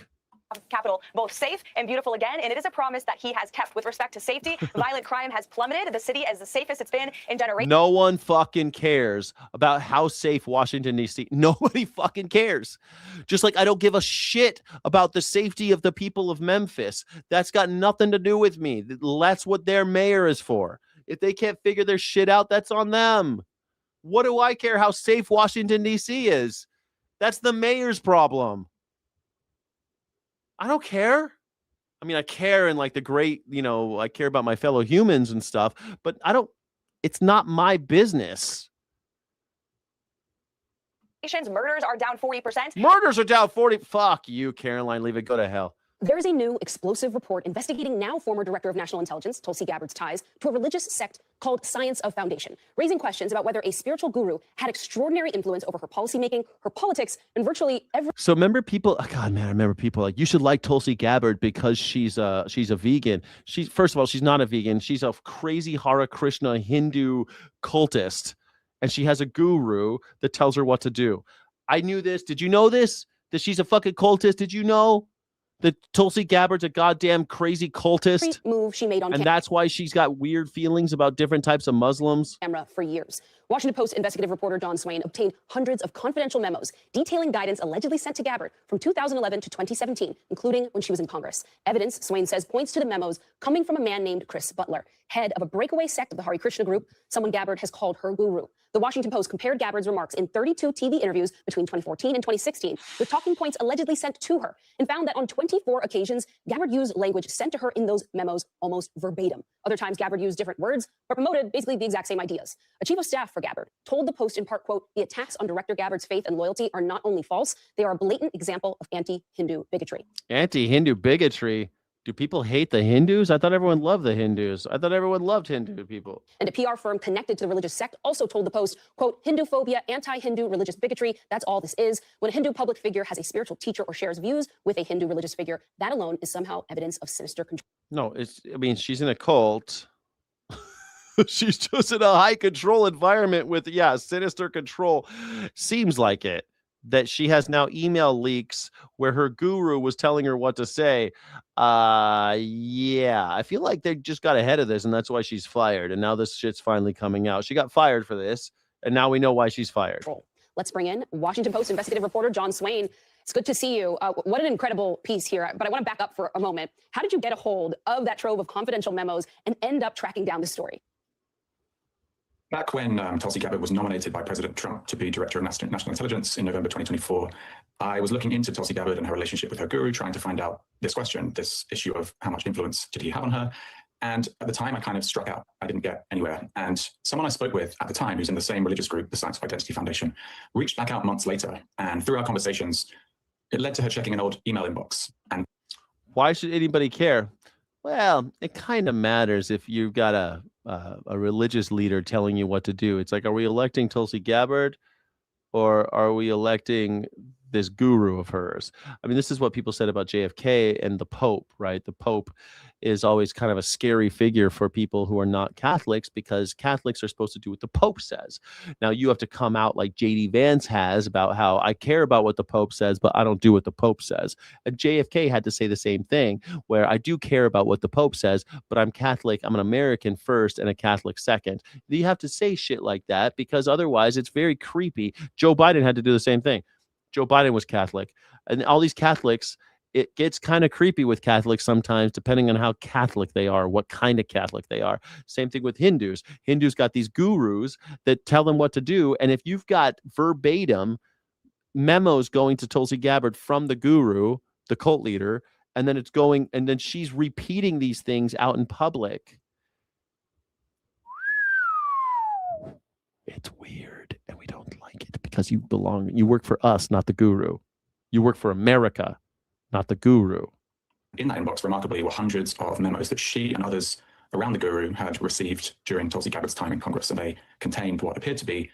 [SPEAKER 6] both safe and beautiful again, and it is a promise that he has kept. With respect to safety, violent crime has plummeted. The city is the safest it's been in generations.
[SPEAKER 3] No one fucking cares about how safe Washington, D.C. Nobody fucking cares. Just like I don't give a shit about the safety of the people of Memphis. That's got nothing to do with me. That's what their mayor is for. If they can't figure their shit out, that's on them. What do I care how safe Washington, D.C. is? That's the mayor's problem. I don't care. I mean, I care in like the great, I care about my fellow humans and stuff, but it's not my business.
[SPEAKER 6] Murders are down 40%.
[SPEAKER 3] Murders are down 40. Fuck you, Caroline. Leave it. Go to hell.
[SPEAKER 11] There is a new explosive report investigating now former Director of National Intelligence, Tulsi Gabbard's ties to a religious sect called Science of Foundation, raising questions about whether a spiritual guru had extraordinary influence over her policymaking, her politics, and virtually every...
[SPEAKER 3] So remember people, I remember people like, you should like Tulsi Gabbard because she's a vegan. First of all, she's not a vegan. She's a crazy Hare Krishna Hindu cultist, and she has a guru that tells her what to do. I knew this. Did you know this? That she's a fucking cultist? Did you know? That Tulsi Gabbard's a goddamn crazy cultist
[SPEAKER 11] move she made on
[SPEAKER 3] and that's why she's got weird feelings about different types of Muslims.
[SPEAKER 11] Camera for years. Washington Post investigative reporter Don Swain obtained hundreds of confidential memos detailing guidance allegedly sent to Gabbard from 2011 to 2017, including when she was in Congress. Evidence, Swain says, points to the memos coming from a man named Chris Butler, head of a breakaway sect of the Hare Krishna group, someone Gabbard has called her guru. The Washington Post compared Gabbard's remarks in 32 TV interviews between 2014 and 2016 with talking points allegedly sent to her and found that on 24 occasions, Gabbard used language sent to her in those memos almost verbatim. Other times, Gabbard used different words, but promoted basically the exact same ideas. A chief of staff for Gabbard told the Post in part, quote, the attacks on Director Gabbard's faith and loyalty are not only false, they are a blatant example of anti-Hindu bigotry.
[SPEAKER 3] Anti-Hindu bigotry? Do people hate the Hindus? I thought everyone loved the Hindus. I thought everyone loved Hindu people.
[SPEAKER 11] And a PR firm connected to the religious sect also told the Post, quote, Hindu phobia, anti-Hindu religious bigotry, that's all this is. When a Hindu public figure has a spiritual teacher or shares views with a Hindu religious figure, that alone is somehow evidence of sinister control.
[SPEAKER 3] No, she's in a cult. She's just in a high control environment with, sinister control. Seems like it. That she has now email leaks where her guru was telling her what to say. I feel like they just got ahead of this and that's why she's fired. And now this shit's finally coming out. She got fired for this and now we know why she's fired.
[SPEAKER 11] Let's bring in Washington Post investigative reporter John Swain. It's good to see you. What an incredible piece here. But I want to back up for a moment. How did you get a hold of that trove of confidential memos and end up tracking down the story?
[SPEAKER 17] Back when Tulsi Gabbard was nominated by President Trump to be Director of National Intelligence in November 2024, I was looking into Tulsi Gabbard and her relationship with her guru, trying to find out this question, this issue of how much influence did he have on her? And at the time, I kind of struck out. I didn't get anywhere. And someone I spoke with at the time, who's in the same religious group, the Science of Identity Foundation, reached back out months later. And through our conversations, it led to her checking an old email inbox. And
[SPEAKER 3] why should anybody care? Well, it kind of matters if you've got a religious leader telling you what to do. It's like, are we electing Tulsi Gabbard or are we electing this guru of hers? I mean, this is what people said about JFK and the Pope, right? The Pope is always kind of a scary figure for people who are not Catholics because Catholics are supposed to do what the Pope says. Now you have to come out like JD Vance has about how I care about what the Pope says, but I don't do what the Pope says. And JFK had to say the same thing, where I do care about what the Pope says, but I'm Catholic. I'm an American first and a Catholic second. You have to say shit like that because otherwise it's very creepy. Joe Biden had to do the same thing. Joe Biden was Catholic, and all these Catholics, it gets kind of creepy with Catholics sometimes, depending on how Catholic they are, what kind of Catholic they are. Same thing with Hindus. Hindus got these gurus that tell them what to do. And if you've got verbatim memos going to Tulsi Gabbard from the guru, the cult leader, and then it's going, and then she's repeating these things out in public. It's weird, and we don't like it because you work for us, not the guru. You work for America, not the guru.
[SPEAKER 17] in that inbox, remarkably, were hundreds of memos that she and others around the guru had received during Tulsi Gabbard's time in Congress, and they contained what appeared to be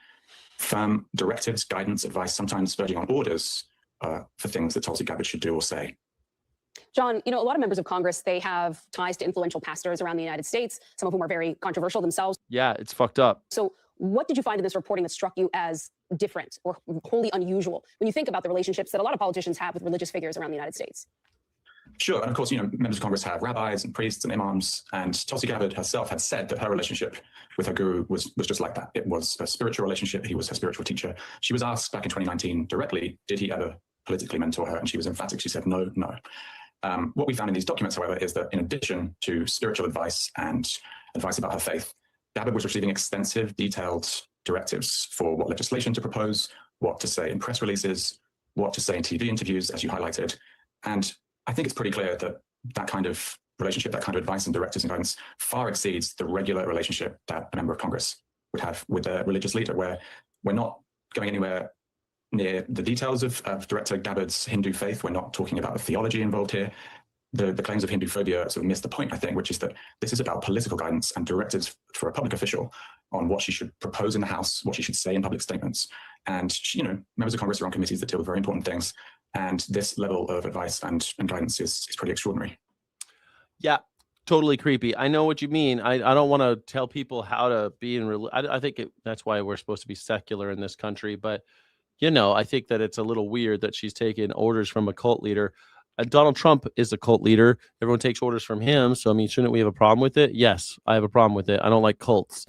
[SPEAKER 17] firm directives, guidance, advice, sometimes verging on orders for things that Tulsi Gabbard should do or say.
[SPEAKER 11] John, a lot of members of Congress, they have ties to influential pastors around the United States, some of whom are very controversial themselves.
[SPEAKER 3] Yeah, it's fucked up.
[SPEAKER 11] So what did you find in this reporting that struck you as different or wholly unusual when you think about the relationships that a lot of politicians have with religious figures around the United States?
[SPEAKER 17] Sure, and of course, members of Congress have rabbis and priests and imams, and Tulsi Gabbard herself had said that her relationship with her guru was just like that. It was a spiritual relationship. He was her spiritual teacher. She was asked back in 2019 directly, did he ever politically mentor her? And she was emphatic. She said, no. What we found in these documents, however, is that in addition to spiritual advice and advice about her faith, Gabbard was receiving extensive, detailed directives for what legislation to propose, what to say in press releases, what to say in TV interviews, as you highlighted. And I think it's pretty clear that that kind of relationship, that kind of advice and directives and guidance far exceeds the regular relationship that a member of Congress would have with a religious leader, where we're not going anywhere near the details of Director Gabbard's Hindu faith. We're not talking about the theology involved here. The claims of Hindu phobia sort of miss the point, I think, which is that this is about political guidance and directives for a public official on what she should propose in the House, what she should say in public statements. And, members of Congress are on committees that deal with very important things. And this level of advice and guidance is pretty extraordinary.
[SPEAKER 3] Yeah, totally creepy. I know what you mean. I don't want to tell people how to be in I think that's why we're supposed to be secular in this country. But, I think that it's a little weird that she's taking orders from a cult leader. Donald Trump is a cult leader. Everyone takes orders from him. So, shouldn't we have a problem with it? Yes, I have a problem with it. I don't like cults.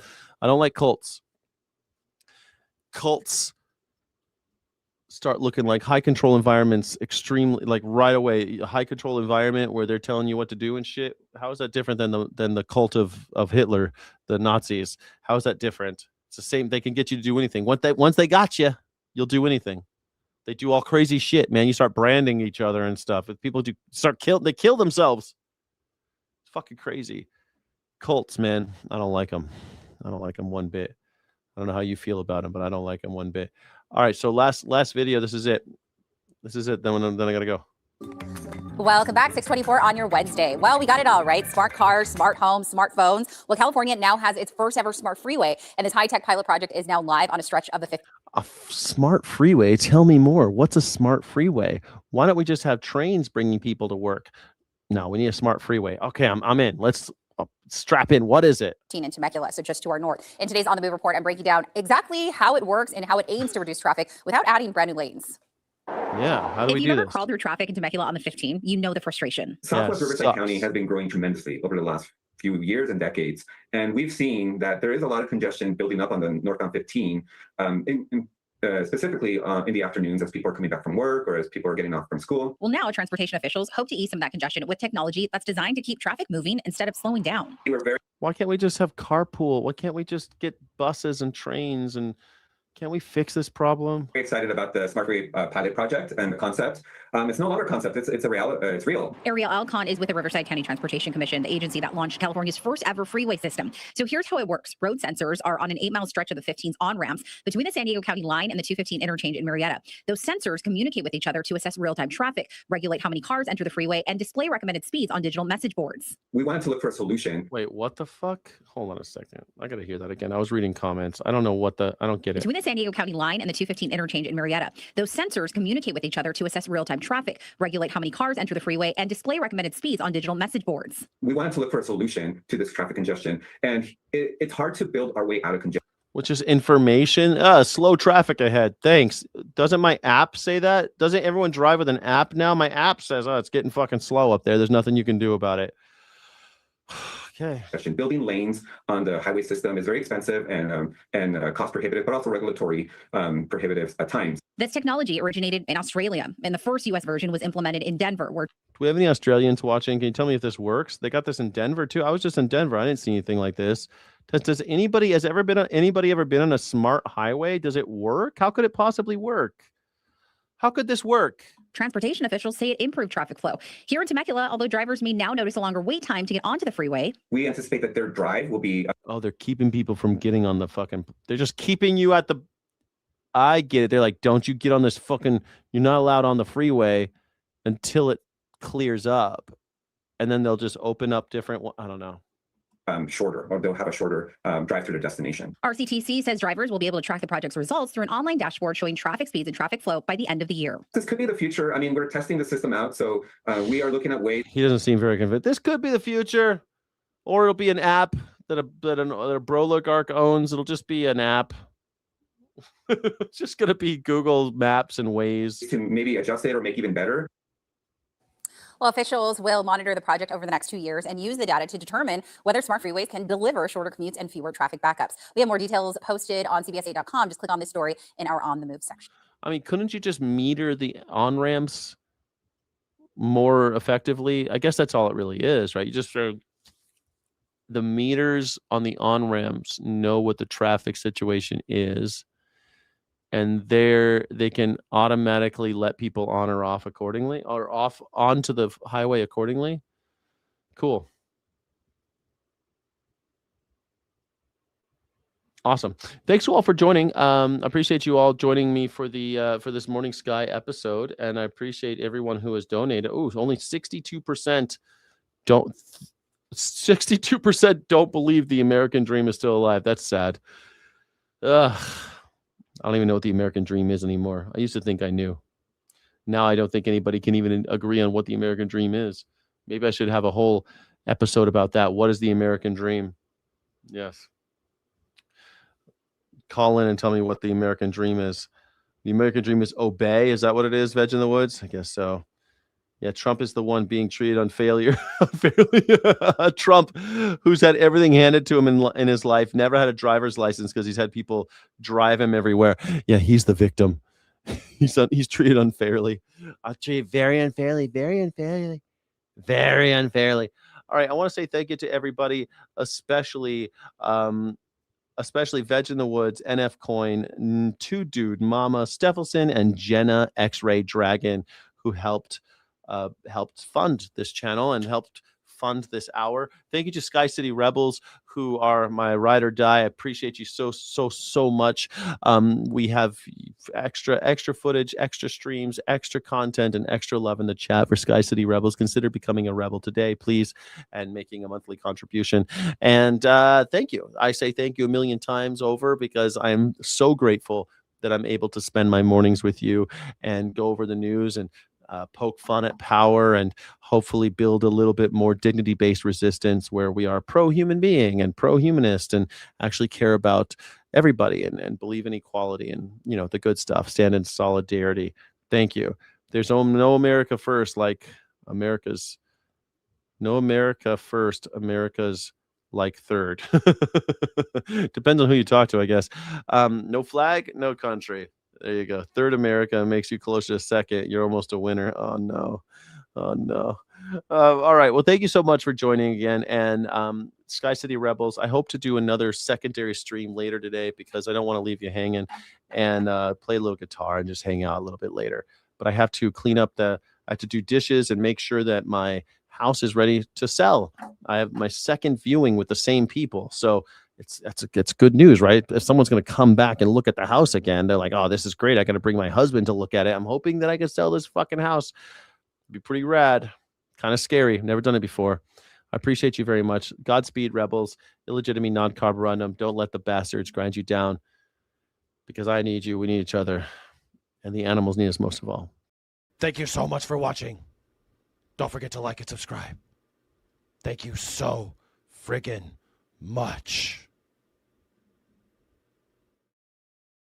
[SPEAKER 3] Cults start looking like high control environments, extremely, like right away, a high control environment where they're telling you what to do and shit. How is that different than the cult of Hitler, the Nazis? How is that different? It's the same. They can get you to do anything. Once they got you, you'll do anything. They do all crazy shit, man. You start branding each other and stuff. If people they kill themselves. It's fucking crazy. Cults, man. I don't like them. I don't like them one bit. I don't know how you feel about them, but I don't like them one bit. All right, so last video. This is it. Then I gotta go.
[SPEAKER 4] Welcome back, 624 on your Wednesday. Well, we got it all, right? Smart cars, smart homes, smartphones. Well, California now has its first ever smart freeway, and this high-tech pilot project is now live on a stretch of the 50.
[SPEAKER 3] A smart freeway? Tell me more. What's a smart freeway? Why don't we just have trains bringing people to work? No, we need a smart freeway. Okay, I'm in. Let's strap in. What is it?
[SPEAKER 4] In Temecula, so just to our north. In today's On the Move report, I'm breaking down exactly how it works and how it aims to reduce traffic without adding brand new lanes.
[SPEAKER 3] Yeah, how do we do this?
[SPEAKER 4] If you ever crawled through traffic in Temecula on the 15, you know the frustration.
[SPEAKER 19] Southwest Riverside County has been growing tremendously over the last few years and decades. And we've seen that there is a lot of congestion building up on the northbound 15, specifically in the afternoons as people are coming back from work or as people are getting off from school.
[SPEAKER 4] Well, now transportation officials hope to ease some of that congestion with technology that's designed to keep traffic moving instead of slowing down.
[SPEAKER 3] Why can't we just have carpool? Why can't we just get buses and trains? And can't we fix this problem?
[SPEAKER 19] Very excited about the Smart Freeway pilot project and the concept. It's no longer a concept. It's a reality. It's real.
[SPEAKER 4] Ariel Alcon is with the Riverside County Transportation Commission, the agency that launched California's first ever freeway system. So here's how it works. Road sensors are on an 8-mile stretch of the 15's on-ramps between the San Diego County line and the 215 interchange in Murrieta. Those sensors communicate with each other to assess real-time traffic, regulate how many cars enter the freeway, and display recommended speeds on digital message boards.
[SPEAKER 19] We wanted to look for a solution.
[SPEAKER 3] Wait, what the fuck? Hold on a second. I got to hear that again. I was reading comments. I don't know I don't get it.
[SPEAKER 4] Between the San Diego County line and the 215 interchange in Murrieta, those sensors communicate with each other to assess real-time traffic, regulate how many cars enter the freeway, and display recommended speeds on digital message boards.
[SPEAKER 19] We wanted to look for a solution to this traffic congestion, and it's hard to build our way out of congestion.
[SPEAKER 3] Which is information. Slow traffic ahead. Thanks. Doesn't my app say that? Doesn't everyone drive with an app now? My app says, it's getting fucking slow up there. There's nothing you can do about it. Okay.
[SPEAKER 19] Building lanes on the highway system is very expensive and cost prohibitive, but also regulatory prohibitive at times.
[SPEAKER 4] This technology originated in Australia, and the first U.S. version was implemented in Denver, where...
[SPEAKER 3] Do we have any Australians watching? Can you tell me if this works? They got this in Denver too. I was just in Denver. I didn't see anything like this. Has anybody ever been on a smart highway? Does it work? How could it possibly work? How could this work?
[SPEAKER 4] Transportation officials say it improved traffic flow. Here in Temecula, although drivers may now notice a longer wait time to get onto the freeway.
[SPEAKER 19] We anticipate that their drive will be...
[SPEAKER 3] Oh, they're keeping people from getting on the fucking... They're just keeping you at the... I get it. They're like, don't you get on this fucking... You're not allowed on the freeway until it clears up. And then they'll just open up different... I don't know.
[SPEAKER 19] shorter, or they'll have a shorter drive to their destination.
[SPEAKER 4] RCTC says drivers will be able to track the project's results through an online dashboard showing traffic speeds and traffic flow by the end of the year.
[SPEAKER 19] This could be the future. I mean, we're testing the system out, so we are looking at ways.
[SPEAKER 3] He doesn't seem very convinced. This could be the future, or it'll be an app that a Broligarch owns. It'll just be an app. It's just going to be Google Maps and Waze.
[SPEAKER 19] To maybe adjust it or make even better.
[SPEAKER 4] Well, officials will monitor the project over the next 2 years and use the data to determine whether smart freeways can deliver shorter commutes and fewer traffic backups. We have more details posted on CBS8.com. Just click on this story in our On the Move section.
[SPEAKER 3] I mean, couldn't you just meter the on-ramps more effectively? I guess that's all it really is, right? You just the meters on the on-ramps know what the traffic situation is, and they can automatically let people on or off accordingly, or off onto the highway accordingly. Cool. Awesome. Thanks to all for joining. I appreciate you all joining me for the for this Morning Sky episode, and I appreciate everyone who has donated. Oh, only 62% don't. 62% don't believe the American dream is still alive. That's sad. I don't even know what the American dream is anymore. I used to think I knew. Now I don't think anybody can even agree on what the American dream is. Maybe I should have a whole episode about that. What is the American dream? Yes. Call in and tell me what the American dream is. The American dream is obey. Is that what it is, Veg in the Woods? I guess so. Yeah, Trump is the one being treated unfairly. Trump, who's had everything handed to him in his life, never had a driver's license because he's had people drive him everywhere. Yeah, he's the victim. He's treated unfairly. Treated very unfairly, very unfairly, very unfairly. All right, I want to say thank you to everybody, especially Veg in the Woods, NF Coin, Two Dude, Mama, Steffelson, and Jenna X-Ray Dragon, who helped fund this channel and helped fund this hour. Thank you to Sky City Rebels, who are my ride or die. I appreciate you so much. We have extra footage, extra streams, extra content, and extra love in the chat for Sky City Rebels. Consider becoming a rebel today, please, and making a monthly contribution. And thank you. I say thank you a million times over because I'm so grateful that I'm able to spend my mornings with you and go over the news and poke fun at power and hopefully build a little bit more dignity-based resistance where we are pro-human being and pro-humanist and actually care about everybody and believe in equality and, you know, the good stuff, stand in solidarity. Thank you. There's no America first like America's. No America first, America's like third. Depends on who you talk to, I guess. No flag, no country. There you go. Third America makes you closer to second. You're almost a winner. Oh, no. Oh, no. All right. Well, thank you so much for joining again. And Sky City Rebels, I hope to do another secondary stream later today because I don't want to leave you hanging and play a little guitar and just hang out a little bit later. But I have to clean up I have to do dishes and make sure that my house is ready to sell. I have my second viewing with the same people. So it's good news, right? If someone's going to come back and look at the house again, they're like, oh, this is great. I got to bring my husband to look at it. I'm hoping that I can sell this fucking house. It'd be pretty rad. Kind of scary. Never done it before. I appreciate you very much. Godspeed, rebels. Illegitimate non-carborundum. Don't let the bastards grind you down because I need you. We need each other. And the animals need us most of all. Thank you so much for watching. Don't forget to like and subscribe. Thank you so friggin' much.